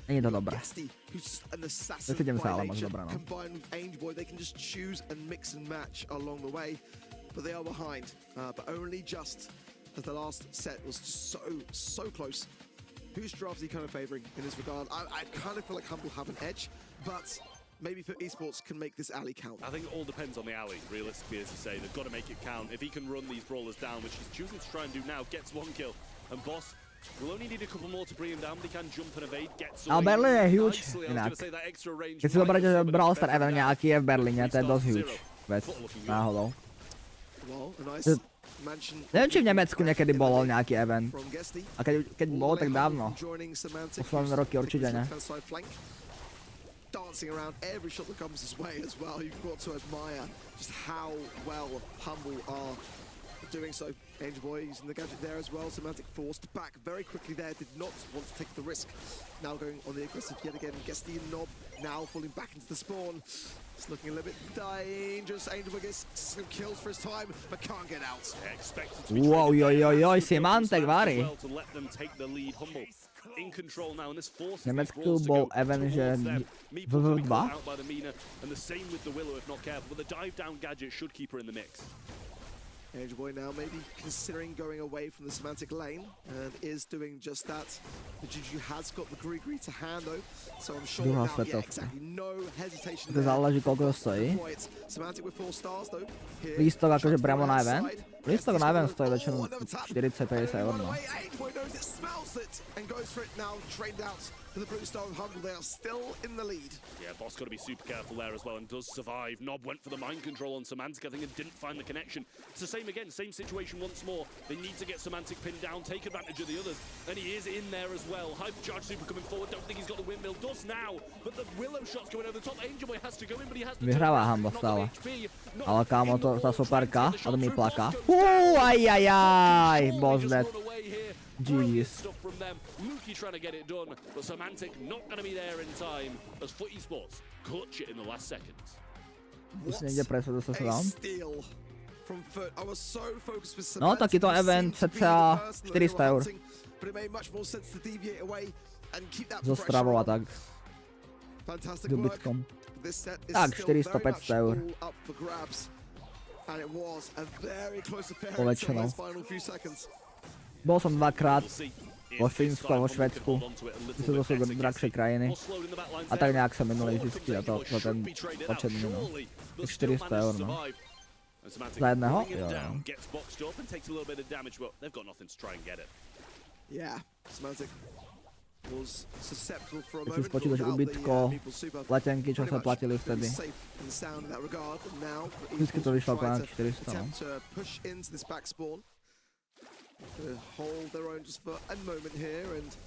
Nie je to dobré. Necítim sa ale moc dobré, no. As the last set was so close. Whose draft is he kind of favouring in this regard? I kind of feel like Humble have an edge, but maybe for esports can make this alley count. I think it all depends on the alley, realistically, as you say. They've got to make it count. If he can run these brawlers down, which he's choosing to try and do now, gets one kill. And Boss will only need a couple more to bring him down, but he can jump and evade, get some. Ale Berlín je huge, inak. Keď si zoberiete, že Brawl Star event nejaký je v Berlíne, to je dosť huge vec, náhodou. Neviem, či v Nemecku niekedy bolo nejaký event. A keď bolo, tak dávno. Posledné roky určite ne. Dancing around every shot that comes his way as well. You've got to admire just how well Humble are doing so. Geňoman using the gadget there as well. Semantic forced back very quickly there. Did not want to take the risk. Now going on the aggressive yet again. Gesty and Nob now falling back into the spawn. It's looking a little bit dangerous. Geňoman gets some kills for his time, but can't get out. Wow, joj, Semantek varí. In control now, and this forces v Nemecku bol event, že VV2. And the same with the Willow if not careful, but the dive down gadget should keep her in the mix. Geňoman now maybe considering going away from the Semantic lane, and is doing just that. The Juju has got the Gree to hand though, so I'm sure now, yeah, exactly, no hesitation To záleží, koľko to stojí. Semantic with 4 stars though. Lístok akože priamo na event. Lístok na event stojí väčšinou 40-50 eur, no. For the Blue Star and Humble, they are still in the lead. Yeah, Boss got to be super careful there as well and does survive. Nob went for the mind control on Semantic, I think, and didn't find the connection. It's the same again, same situation once more. They need to get Semantic pinned down, take advantage of the others, and he is in there as well. Hypercharge super coming forward, don't think he's got the windmill, does now, but the Willow shot's going over the top. Geňoman has to go in, but he has to Vyhráva Humble stále. Ale kámo, tá superka od Miplaka. Ajajaj, Boss dead. GG's. Luki trying to get it done, but Semantic not going to be there in time as Foot Esports clutch it in the last seconds. Už nejde presvedol sa vám. From Foot. I was so focused with No, takýto event cca 400 eur. But it made much more sense to deviate away and keep that So stravou a tak. Fantastic work. This set is tak, still 400-500 eur. up for grabs. And it was a very close affair until those final few seconds. Bol som dvakrát vo Fínsku a vo Švédsku. Myslím, že to sú drahšie krajiny. A tak nejak sa minuli vždycky na to ten počet minul. 400 eur, no. Za jedného? Jo. Keď si spočítaš ubytko, letenky, čo sa platili vtedy. Vždycky to vyšlo okolo 400, no.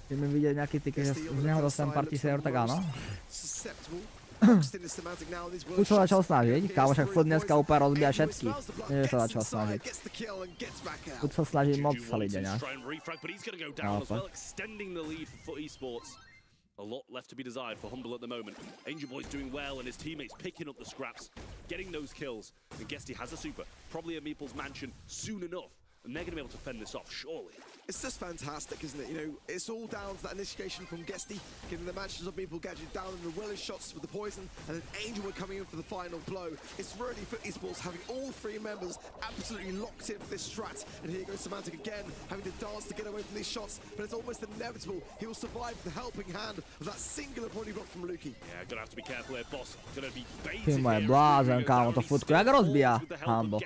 Keď mi vidieť nejaký tiket, že z neho dostanem pár tisíc eur, tak áno. Už sa začal snažiť, kámo, však Foot dneska úplne rozbíja všetky. Nie, že sa začal snažiť. Foot sa snaží moc celý deň, naopak. A lot left to be desired for Humble at the moment. Geňoman's doing well and his teammates picking up the scraps, getting those kills. And Gesty has a super, probably a Meeple's mansion soon enough. And they're going to be able to fend this off, surely. It's just fantastic, isn't it? You know, it's all down to that initiation from Gesty, giving the mansions of Meeple gadget down in the Willis shots with the poison, and then Geňoman coming in for the final blow. It's really for esports having all three members absolutely locked in for this strat. And here goes Semantic again, having to dance to get away from these shots, but it's almost inevitable. He will survive the helping hand of that singular body block from Luki. Yeah, gonna have to be careful here, Boss. Gonna be Ty moje blázen, kámo, to Footku, jak rozbíja Humble.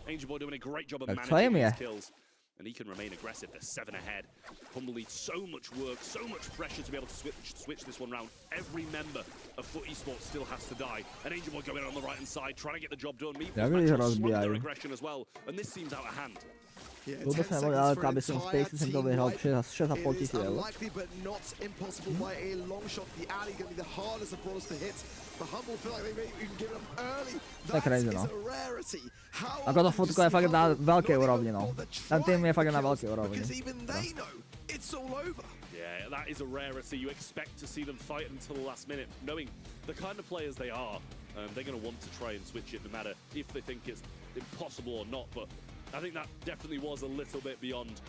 Angel Boy doing a great job of Tak managing his kills. And he can remain aggressive. They're 7 ahead. Humble needs so much work, so much pressure to be able to switch this one round. Every member of FUT Esports still has to die. And Angel Boy going on the right hand side, trying to get the job done. Meeple's their aggression as well, and this seems out of hand. Vůbec nemohl, ale aby jsem Space jsem to vyhrál 6,5 tisíc eur. Unlikely, but not impossible by a long shot. The alley going to be the hardest of brawlers to hit. The Humble feel like they can give them early. That is a rarity. Ako to futko je fakt na velké úrovni, no. Ten tým je fakt na velké úrovni. Because even they know it's all over. Yeah, that is a rarity. You expect to see them fight until the last minute, knowing the kind of players they are. They're going to want to try and switch it no matter if they think it's impossible or not, but I think that definitely was a little bit beyond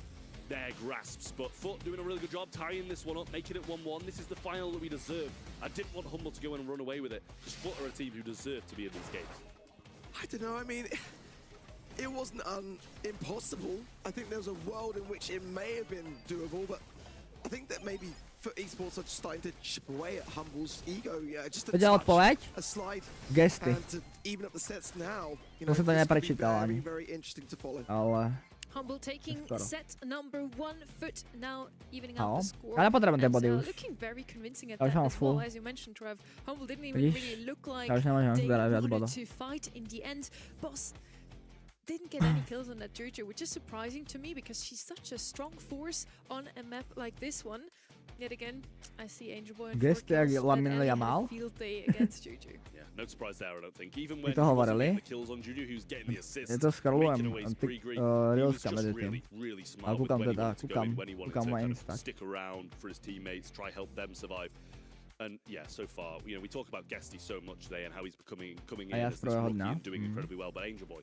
their grasps. But FUT doing a really good job tying this one up, making it 1-1. This is the final that we deserve. I didn't want Humble to go in and run away with it, because FUT are a team who deserve to be in these games. I don't know, I mean, it wasn't impossible. I think there was a world in which it may have been doable, but I think that maybe FUT Esports are just starting to chip away at Humble's ego. Yeah, just a touch, a slide, and to even up the sets now. You know, to this could be very, very interesting to follow. Ale Humble taking set number 1, FUT now evening out the score. Ale potrebujem tie body už. Looking very convincing at that as well, as you mentioned, Trev. Humble didn't even really look like they wanted to fight in the end. Boss didn't get any kills on that Jojo, which is surprising to me because she's such a strong force on a map like this one. Yet again, I see Angel Boy and field day against Juju. Yeah, no surprise there, I don't think. Even when the kills on Juju, who's getting the assist, making away Spree-Green, he was just really smart with when he wanted to go in, when he wanted to kind of stick around for his teammates, try help them survive. And yeah, so far, you know, we talk about Guesty so much today and how he's coming in as this rookie and doing incredibly well, but Angel Boy,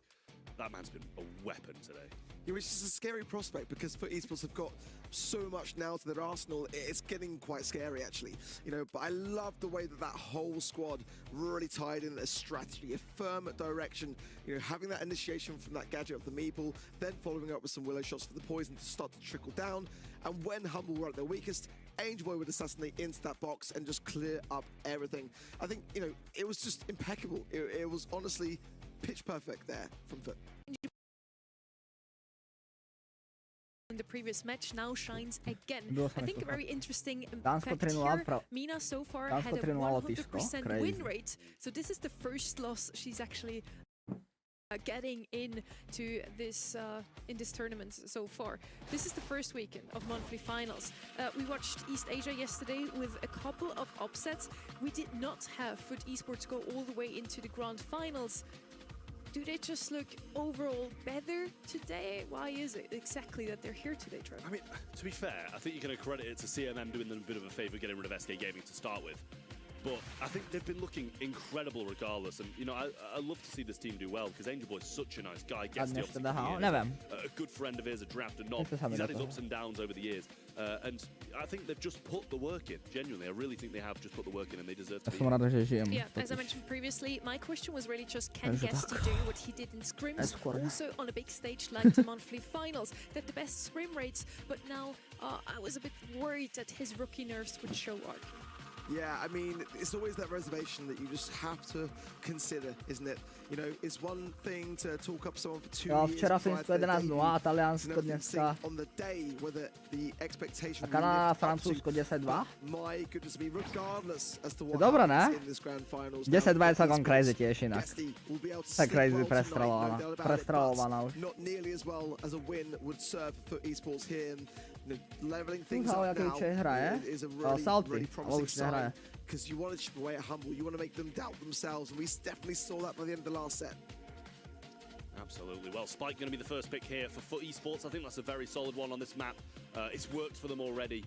that man's been a weapon today. Yeah, which is a scary prospect because FUT Esports have got so much now to their arsenal. It's getting quite scary, actually. You know, but I love the way that that whole squad really tied in a strategy, a firm direction. You know, having that initiation from that gadget of the Meeple, then following up with some Willow shots for the poison to start to trickle down. And when Humble were at their weakest, Angel Boy would assassinate into that box and just clear up everything. I think, you know, it was just impeccable. It was honestly pitch perfect there from FUT. The previous match now shines again. I think a very interesting fact here. Mina so far had a 100% win rate. So this is the first loss she's actually getting into this in this tournament so far. This is the first weekend of monthly finals. We watched East Asia yesterday with a couple of upsets. We did not have FUT Esports go all the way into the grand finals. Do they just look overall better today? Why is it exactly that they're here today, Trevor? I mean, to be fair, I think you're going to credit it to CMM doing them a bit of a favour getting rid of SK Gaming to start with. But I think they've been looking incredible regardless. And, you know, I love to see this team do well because Angel Boy's such a nice guy. Gets a good friend of his, a draft and knob. He's had his ups and downs over the years. And I think they've just put the work in, genuinely. I really think they have just put the work in and they deserve to be. Yeah, as I mentioned previously, my question was really just, can Guesty do what he did in scrims, also on a big stage like the monthly finals? They had the best scrim rates, but now I was a bit worried that his rookie nerfs would show up. Yeah, I mean, it's always that reservation that you just have to consider, isn't it? You know, it's one thing to talk up someone for 2 years. Včera Finsko 11-0 a Taliansko dneska. On the day whether the expectation. A Kanada, Francúzsko 10-2. My goodness me, regardless as to what happens in this grand finals. 10-2 je celkom crazy tiež inak. Tak crazy prestrelovaná už. Not nearly as well as a win would serve for esports here. Leveling things up now is a really promising sign because you want to chip away at Humble, you want to make them doubt themselves, and we definitely saw that by the end of the last set. Absolutely. Well, Spike going to be the first pick here for FUT Esports. I think that's a very solid one on this map. It's worked for them already,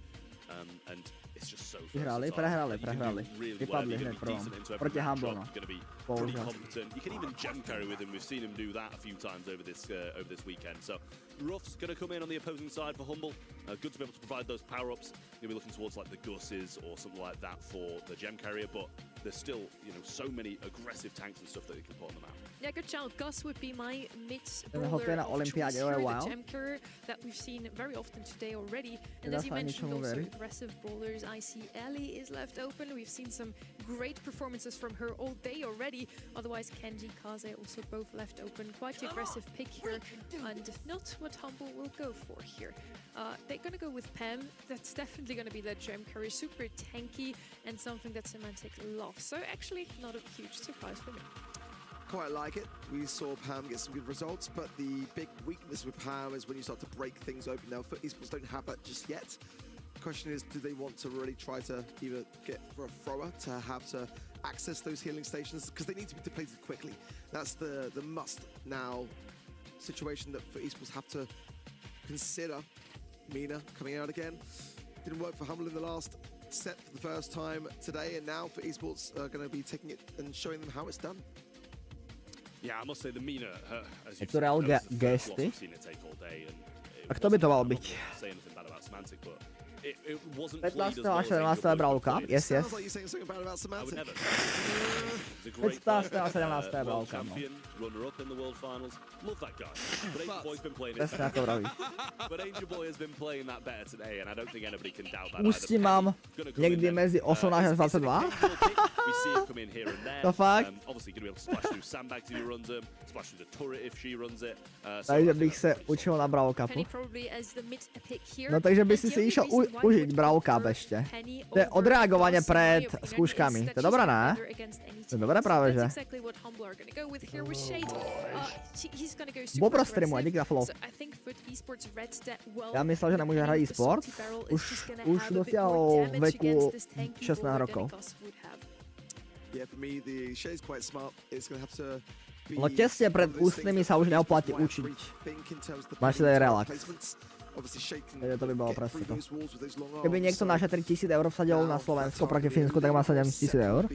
and it's just so prehrali. Vypadli hneď prvom. Proti Humble, no. Pretty competent. You can even gem carry with him. We've seen him do that a few times over this weekend. So Ruff's going to come in on the opposing side for Humble. Good to be able to provide those power-ups. You'll be looking towards like the Gus's or something like that for the gem carrier, but there's still, you know, so many aggressive tanks and stuff that you can put on the map. Yeah, good shout. Gus would be my mid-brawler of choice here, the gem carrier that we've seen very often today already. And as you mentioned, also aggressive brawlers I see Ellie is left open. We've seen some great performances from her all day already. Otherwise, Kenji, Kaze also both left open. Quite the aggressive pick here, and not what Humble will go for here. They're gonna go with Pam. That's definitely gonna be that gem carry, super tanky, and something that Semantic loves. So actually, not a huge surprise for me. Quite like it. We saw Pam get some good results, but the big weakness with Pam is when you start to break things open. Now, FUT Esports don't have that just yet. The question is, do they want to really try to either get for a thrower to have to access those healing stations? Because they need to be depleted quickly. That's the must now situation that FUT Esports have to consider. Mina coming out again. Didn't work for Humble in the last set for the first time today, and now FUT Esports are going to be taking it and showing them how it's done. Yeah, I must say the Mina, as you've seen, gesty. A kto by to mal byť? 15. a 17. bravka. Yes, yes. 15. a 17. bravka. Presne ako vravíš. Ústí mám niekde medzi 18 a 22. To fakt? Takže bych se učil na bravkapu. No takže by si išiel užiť bravkap ešte. To je odreagovanie pred skúškami. To je dobré, ne? To je dobré práve, že? Bobro streamuje, dík za follow. Ja myslel, že nemôže hrať e-sport. Už dosiahol veku 16 rokov. No tesne pred ústnymi sa už neoplatí učiť. Máš si dať relax. Takže to by bolo presne to. Keby niekto na 3000 eur vsadil na Slovensko proti Fínsku, tak má 7000 eur.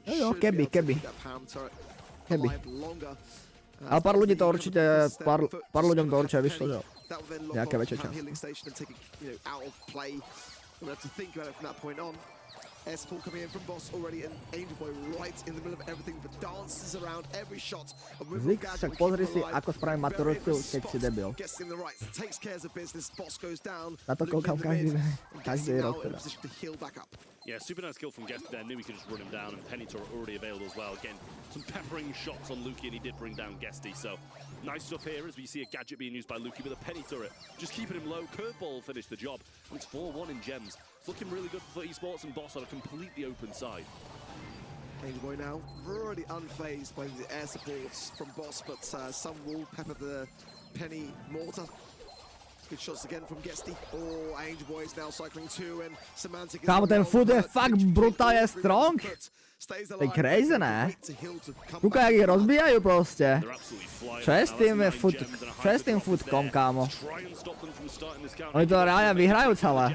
Jo, keby. Ale pár ľudí to určite, pár ľuďom to určite vyšlo, že nejaké väčšie čas. S4 coming in from Boss already, and Niceboy right in the middle of everything, but dances around every shot. Zik, však pozri si, ako spravím maturitu, keď si debil. Na to koľkám každý rok teda. Yeah, super nice kill from Guest there. Knew he could just run him down, and Penny Turret already available as well. Again, some peppering shots on Lukey, and he did bring down Guesty. So nice stuff here as we see a gadget being used by Lukey with a Penny Turret, just keeping him low. Curveball finished the job, and it's 4-1 in gems. It's looking really good for Esports and Boss on a completely open side. Niceboy now really unfazed by the air supports from Boss, but some will pepper the Penny mortar. Good shots again from Guesty. Oh, Niceboy is now cycling too, and Semantic. Kámo, ten food je fakt brutálne strong. To je crazy, ne? Kúkaj, jak ich rozbijajú proste. Čo je s tým foodkom, kámo? Oni to reálne vyhrajú celé.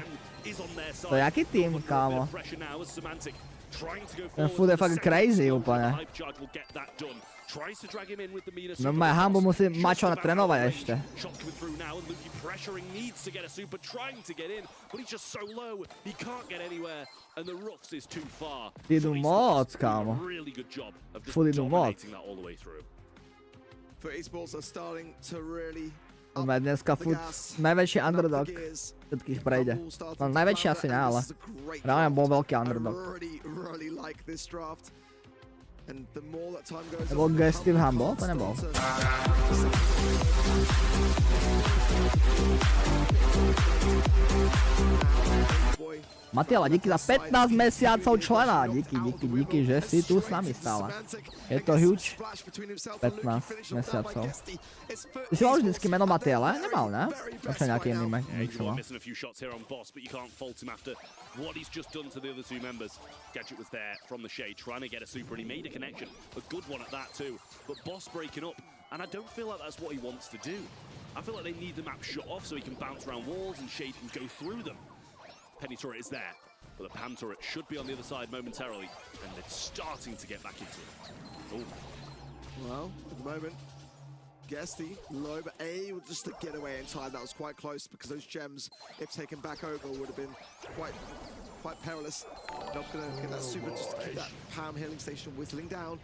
To je jaký tým, kámo? Ten food je fakt crazy úplne. No má Humble musí mať čo trénovať ešte. Idú moc, kámo. Food idú moc. Máme dneska food najväčší underdog. Všetkých prejde. No najväčší asi ne, ale reálne bol veľký underdog. Nebol Guesty v Humble? To nebol. Matiela, díky za 15 mesiacov člena. Díky, že si tu s nami stále. Je to huge. 15 mesiacov. Ty si mal vždycky meno Matiela? Nemal, ne? Možno nejaký iný nik som mal. What he's just done to the other two members. Gadget was there from the shade, trying to get a super, and he made a connection. A good one at that too. But Boss breaking up, and I don't feel like that's what he wants to do. I feel like they need the map shut off so he can bounce around walls and Shade can go through them. Penny turret is there, but the Pam turret should be on the other side momentarily, and they're starting to get back into it. Ooh. Well, at the moment, Guesty low, but able just to get away in time. That was quite close because those gems, if taken back over, would have been quite perilous. Not gonna get that super just to keep that Pam healing station whistling down.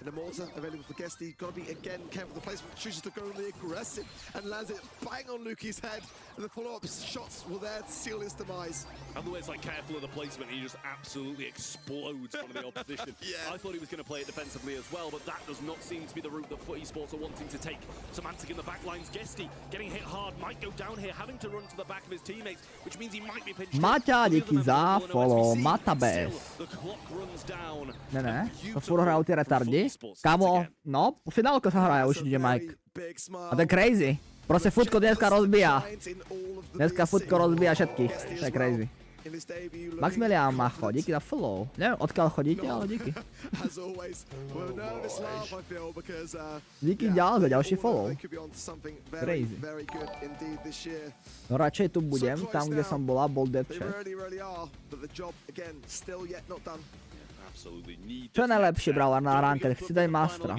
And the mortar available for Guesty. Got to be again careful the placement. Chooses to go on the aggressive and lands it bang on Luki's head. And the follow-up shots were there to seal his demise. And the way it's like careful of the placement, he just absolutely explodes from the opposition. I thought he was going to play it defensively as well, but that does not seem to be the route that FUT Esports are wanting to take. Semantic in the back lines. Guesty getting hit hard, might go down here, having to run to the back of his teammates, which means he might be pinched. Maťa, díky za follow, Matabes. Ne, to furt hrajou ty retardi. Kámo, no, finálko sa hraje už, Mike. A to je crazy. Prostě futko dneska rozbíja. Dneska futko rozbíja všetkých. To je crazy. Maximilián Macho, díky za follow. Nevím, odkiaľ chodíte, ale díky. Díky ďal za ďalší follow. Crazy. No radšej tu budem, tam kde som bola, bol dev chat. Čo je najlepší brawler na ranked? Chci dať Mastra.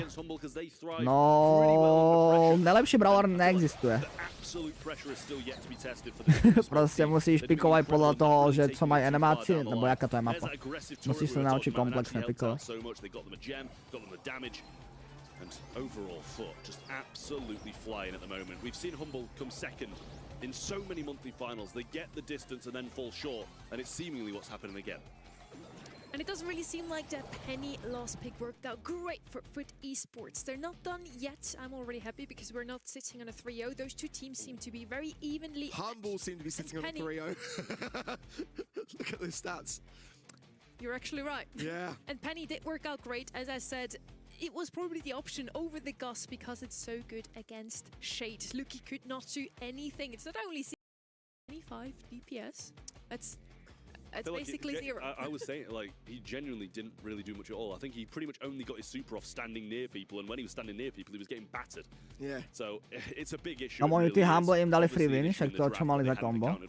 No, najlepší brawler neexistuje. Prostě musíš pikovať podľa toho, že co mají animáci, nebo jaká to je mapa. Musíš se naučit komplexně pikovat. In so many monthly finals, they get the distance and then fall short, and it's seemingly what's happening again. And it doesn't really seem like that Penny last pick worked out great for FUT Esports. They're not done yet. I'm already happy because we're not sitting on a 3-0. Those two teams seem to be very evenly. Humble seem to be sitting on a 3-0. Look at those stats. You're actually right. Yeah. And Penny did work out great. As I said, it was probably the option over the Gus because it's so good against Shade. Luki could not do anything. It's not only 25 DPS. That's basically like zero. I was saying, like, he genuinely didn't really do much at all. I think he pretty much only got his super off standing near people, and when he was standing near people, he was getting battered. Yeah. So it's a big issue. No, oni ty Humble im dali free win, však to, čo mali za kombo.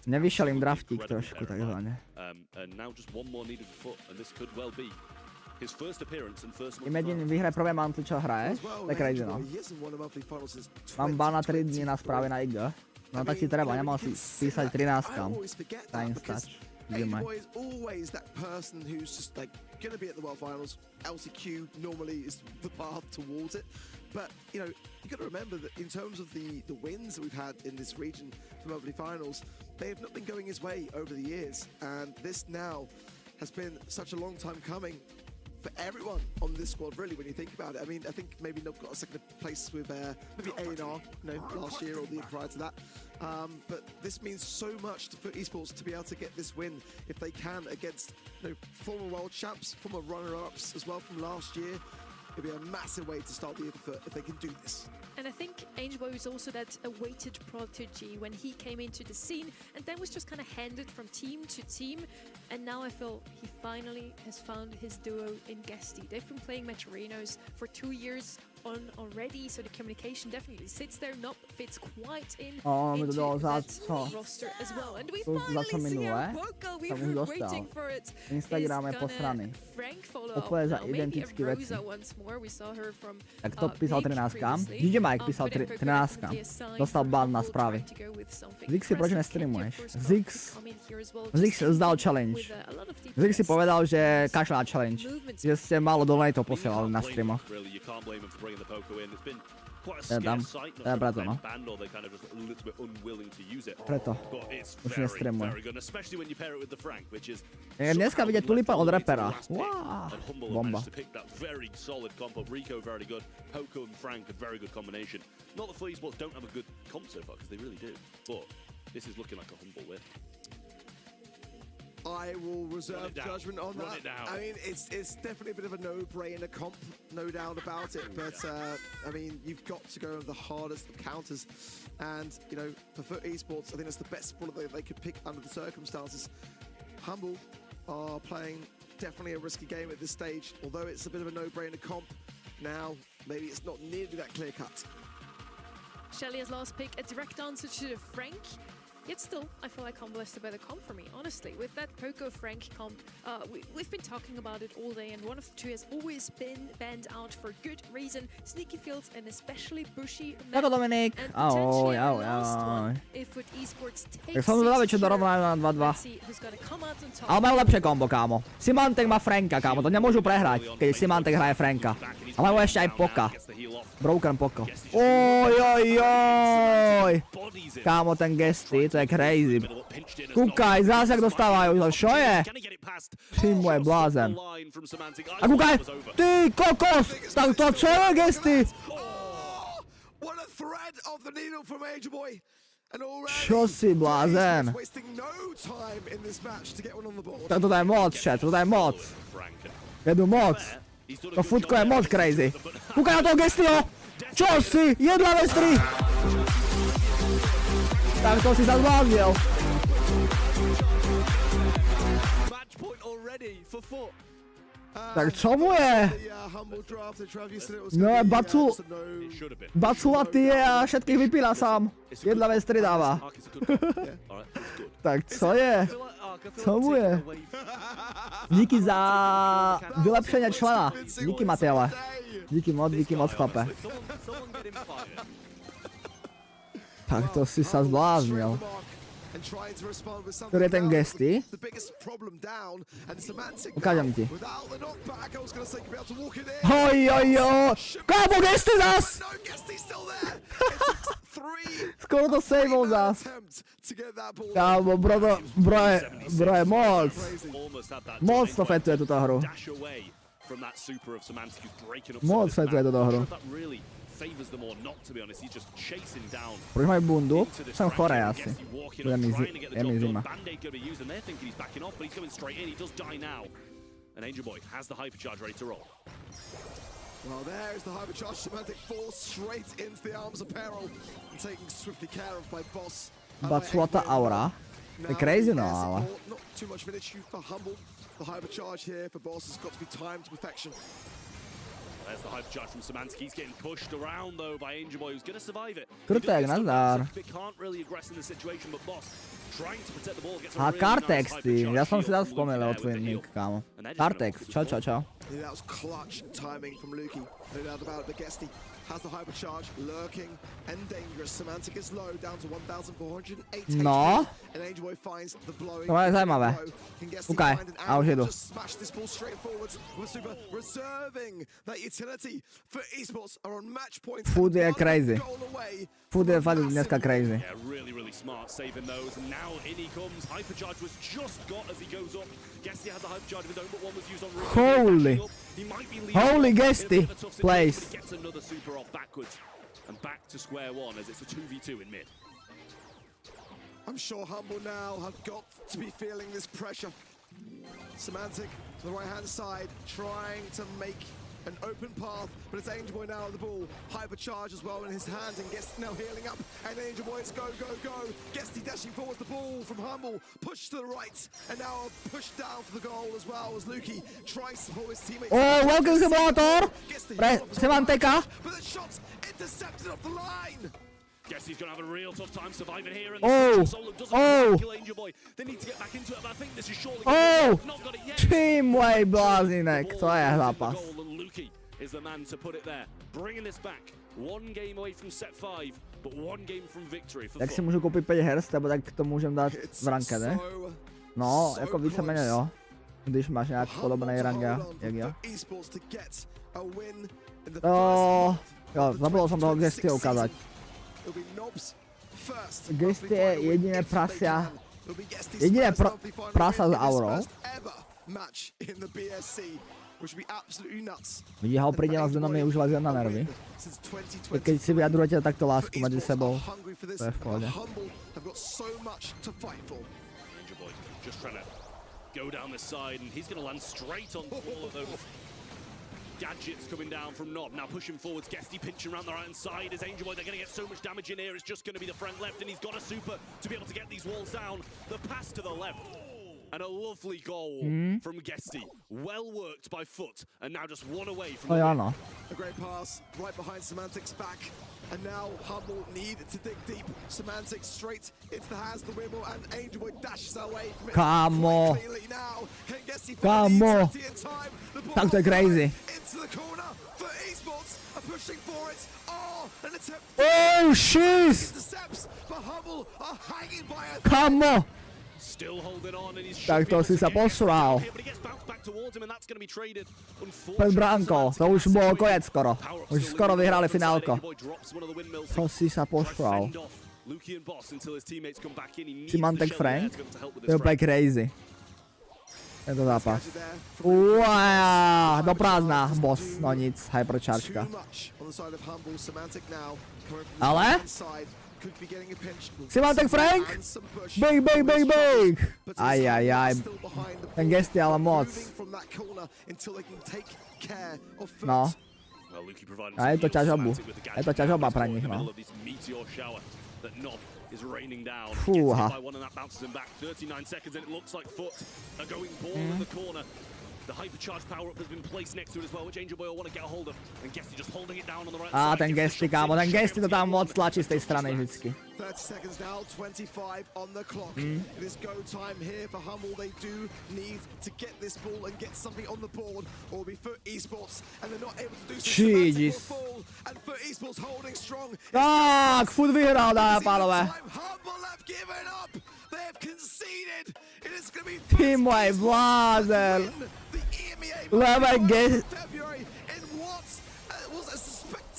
Nevyšel im draftík trošku, takzvané. And now just one more needed for FUT, and this could well be his first appearance and first. Imagine vyhraje prvé mantu, čo hraje. To je crazy, no. Mám ban na 3 dní na správy na IG. No tak ti treba, nemal si písať 13-kam. Time stať. Niceboy is always that person who's just like going to be at the World Finals. LCQ normally is the path towards it. But, you know, you got to remember that in terms of the wins that we've had in this region from Monthly Finals, they have not been going his way over the years. And this now has been such a long time coming for everyone on this squad, really, when you think about it. I mean, I think maybe not got a second place with maybe A&R, you know, last year or the year prior to that. But this means so much for esports to be able to get this win if they can against, you know, former world champs, former runner-ups as well from last year. It'd be a massive way to start the year if they can do this. And I think Niceboy was also that awaited prodigy when he came into the scene and then was just kind of handed from team to team. And now I feel he finally has found his duo in Guesty. They've been playing Metarinos for 2 years on already, so the communication definitely sits there, not fits quite in into that roster as well. And we finally see our Webka. We were waiting for it. Instagram je posraný. Úplne za identické veci. Tak to písal 13-kam. DJ Mike písal 13-kam. Dostal ban na správy. Zixi, proč nestreamuješ? Zix zdal challenge. Zix si povedal, že kašľa na challenge. Že ste málo donateov posielali na streamoch. Preto, no. Preto. Už nestreamuje. Dneska vidieť tulipa od rapera. Wow. Bomba. I will reserve judgment on that. I mean, it's definitely a bit of a no-brainer comp, no doubt about it. But I mean, you've got to go with the hardest of counters, and you know, for FUT Esports, I think that's the best spot that they could pick under the circumstances. Humble are playing definitely a risky game at this stage, although it's a bit of a no-brainer comp. Now, maybe it's not nearly that clear cut. Shelly's last pick, a direct answer to Frank. Yet still, I feel like Humble is the better comp for me, honestly. With that Poco Frank comp, we've been talking about it all day, and one of the two has always been banned out for good reason. Sneaky fields and especially bushy map. Dominik. Ahoj, ahoj, ahoj. If with esports Tak som zvedavý, čo dorovnajú na 2-2. Ale majú lepšie kombo, kámo. Simantek má Franka, kámo, to nemôžu prehrať, keď Simantek hraje Franka. A majú ešte aj Poka. Broken Poko. Oj. Kámo, ten gesty, to je crazy. Kúkaj, zás jak dostávajú, čo je? Ty môj blázen. A kúkaj, ty kokos, tak to čo je gesty? Čo si blázen? Tak toto je moc, chat, toto je moc. Jedu moc. To futko je moc crazy. Kúkaj na toho gestyho! Čo si? Jedla vestry! Tak to si sa zbláznil. Tak čo mu je? No baculatý je a všetkých vypíla sám. Jedla vestry dáva. Tak co je? Co mu je? Díky za vylepšenie člena. Díky Matele. Díky moc chlape. Tak to si sa zbláznil. Ktorý je ten gesty? Ukážem ti. Hoj. Kámo, gesty zas! Skoro to saveol zas. Kámo, bro je moc. Moc to fetuje túto hru. Moc fetuje túto hru. Proč mají bundu? Jsem chorý asi. Je mi zima. Well, there's the hypercharge. Semantic falls straight into the arms of Peril and taken swiftly care of by Boss. Baculata aura. To je crazy, no, ale. Not too much of an issue for Humble. The hypercharge here for Boss has got to be timed to perfection. There's the hypercharge from Semantic. He's getting pushed around though by Angelboy, who's going to survive it. Krtek, nazdar. Can't really aggress in the situation, but Boss trying to protect the ball. Gets A Kartex, ty. Ja som si dal spomínal o tvoj nick, kámo. Kartex, čau. Yeah, that was clutch timing from Lukey. No doubt about it, but Gesty has the hypercharge, lurking and dangerous. Semantic is low, down to 1,408. No. And Angelboy finds the blowing. To je zajímavé. Ukaj, a už jedu. Smash this ball straight forwards with Super reserving that utility for esports are on match point. Food je crazy. Food je fakt dneska crazy. Yeah, really smart saving those. And now in he comes. Hypercharge was just got as he goes up. Gesty has the hypercharge of his own, but one was used on Holy. Holy Gesty plays. Gets another super off backwards and back to square one as it's a 2v2 in mid. I'm sure Humble now have got to be feeling this pressure. Semantic to the right-hand side, trying to make an open path, but it's Angelboy now at the ball. Hypercharge as well in his hands, and Gesty now healing up. And Angelboy is go. Gesty dashing forwards the ball from Humble, push to the right, and now a push down for the goal as well as Lukey tries to pull his teammates. Oh, welcome simulator! Semanteka! But the shot's intercepted off the line! Guess he's gonna have a real tough time surviving here. And Angelboy. They need to get back into it, but I think this is surely not got it yet. Team way blázinek, to je zápas. Lukey is the man to put it there, bringing this back. One game away from set 5, but one game from victory. Jak si můžu koupit 5 her, nebo tak to můžem dát v ranked, ne? No, jako víceméně jo. Když máš nějak podobný rank, jak já. Jo, zabudol jsem toho Gesty ukázat. Gesty je jediné prasa z aurou. Vidí ho pridělá s Denomí už leze na nervy. Keď si vyjadrujete takto lásku mezi sebou, to je v pohodě. Gadgets coming down from Nob, now pushing forwards, Gesty pinching around the right hand side as Angelboy, they're going to get so much damage in here, it's just going to be the friend left, and he's got a super to be able to get these walls down. The pass to the left, And a lovely goal from Gesty. Well worked by Foot, and now just one away from Oh, the yeah, win. no. A great pass right behind Semantics back. And now Humble need to dig deep. Semantics straight into the hands of the Wimble, and Angelboy dashes away from it. Come on. Cleanly now. Can Gesty Come on. find the in time? The ball Tak to je crazy. into the corner for esports. Are pushing for it. Oh, an attempt. Oh, shiz! Intercepts, but Humble are hanging by a Come on. Still holding on, and he's Tak to si sa posral. but he gets bounced back towards him, and that's going to be traded. Pred bránkou, to už bolo koniec skoro. Už skoro vyhrali finálko. To si sa posral. Semantic Frank, to je úplne crazy. Tento zápas. Uaaaa, do prázdna, boss, no nic, hyperchargeka. Ale? Semantic Frank? Big, big, big, big! Ajajaj. Ten gest je ale moc. No. A je to ťažobu. Je to ťažoba pre nich, no. Fúha. Á, ten Gesty, kámo, ten Gesty to tam moc tlačí z tej strany vždycky. 30 seconds now, 25 on the clock. It is go time here for Humble. They do need to get this ball and get something on the board, or be for esports, and they're not able to do so. Jeez. And for esports holding strong. Tak, furt vyhral, dámy a pánové. Humble have given up. They have conceded. It is going to be Ty môj blázen. Leve Gesty.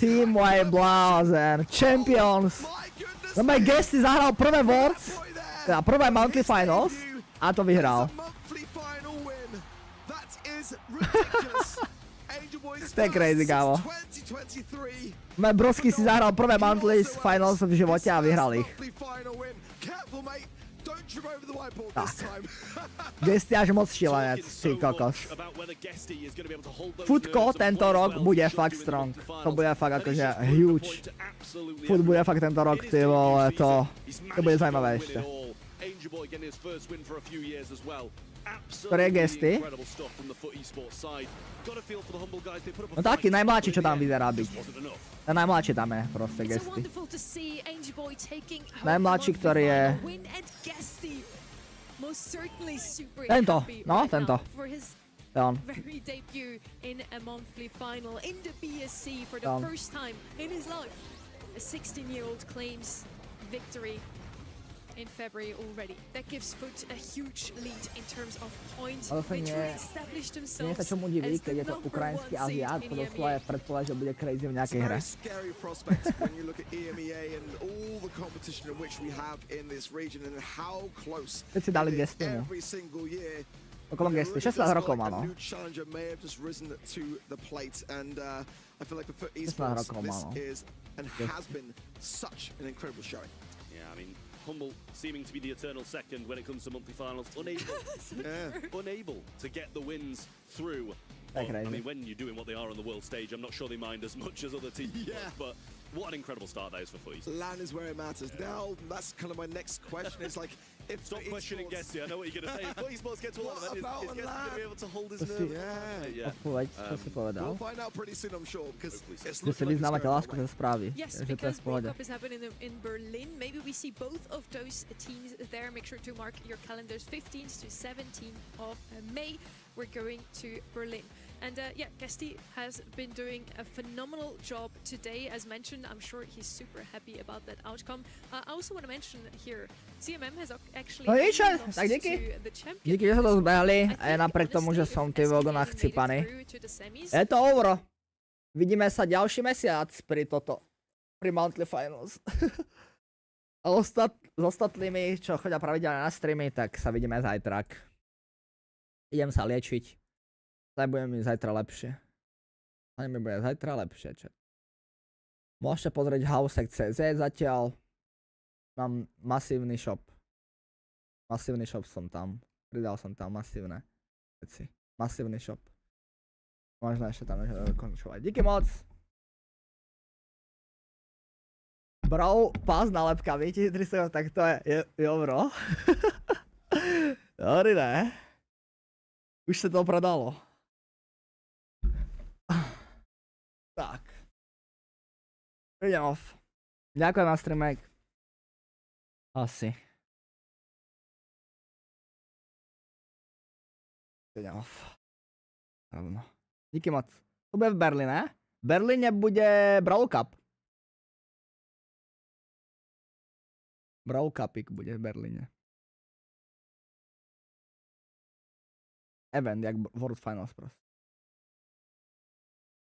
Ty môj blázen. Champions. Leve Gesty zahral prvé Worlds, teda prvé Monthly Finals a to vyhral. To je crazy, kámo. Brosky si zahral prvé Monthly Finals v živote a vyhral ich. Tak. Gesty až moc šilenec, ty kokos. Futko tento rok bude fakt strong. To bude fakt akože huge. Fut bude fakt tento rok, ty vole, to bude zajímavé ešte. Ktorý je Gesty? No taký najmladší, čo tam vyzerá byť. Ten najmladší tam je proste Gesty. Najmladší, ktorý je... Tento, no tento. To je on. In February already. That gives Foot a huge lead in terms of points. Ale sa nie sa čomu diví, keď je to ukrajinský Aziát, to doslova je predpoklad, že bude crazy v nejakej hre. Teď si dali Gesty, no. Okolo Gesty, 16 rokov má, no. 16 rokov má, no. Humble seeming to be the eternal second when it comes to monthly finals, unable to get the wins through. I mean, when you're doing what they are on the world stage, I'm not sure they mind as much as other teams, but what an incredible start that is for Footies. LAN is where it matters. Now, that's kind of my next question. It's like, if stop questioning Gesty, I know what you're going to say. If esports get to one of them, is Gesty going to be able to hold his nerve? We'll find out pretty soon, I'm sure, because it's looking like Yes, because World Cup is happening in Berlin. Maybe we see both of those teams there. Make sure to mark your calendars 15th to 17th of May. We're going to Berlin. And yeah, Gesty has been doing a phenomenal job today. As mentioned, I'm sure he's super happy about that outcome. I also want to mention here, CMM has actually lost to the champion. Díky, že sa to zbehli, aj napriek tomu, že som ty vogo nachcipaný. Je to over. Vidíme sa ďalší mesiac pri Monthly Finals. A s ostatnými, čo chodia pravidelne na streamy, tak sa vidíme zajtrak. Idem sa liečiť. Bude mi zajtra lepšie. A mi bude zajtra lepšie, čo? Môžete pozrieť Haouseek CZ zatiaľ. Mám masívny shop. Masívny shop som tam. Pridal som tam masívne veci. Masívny shop. Možno ešte tam dokončovať. Díky moc! Bro, pás nálepka, viete, 300, tak to je bro. Sorry, ne? Už se to prodalo. Tak. Idem off. Ďakujem na streamek. Asi. Idem off. Rovno. Díky moc. To bude v Berlíne. V Berlíne bude Brawl Cup. Brawl Cupik bude v Berlíne. Event, jak World Finals prostě.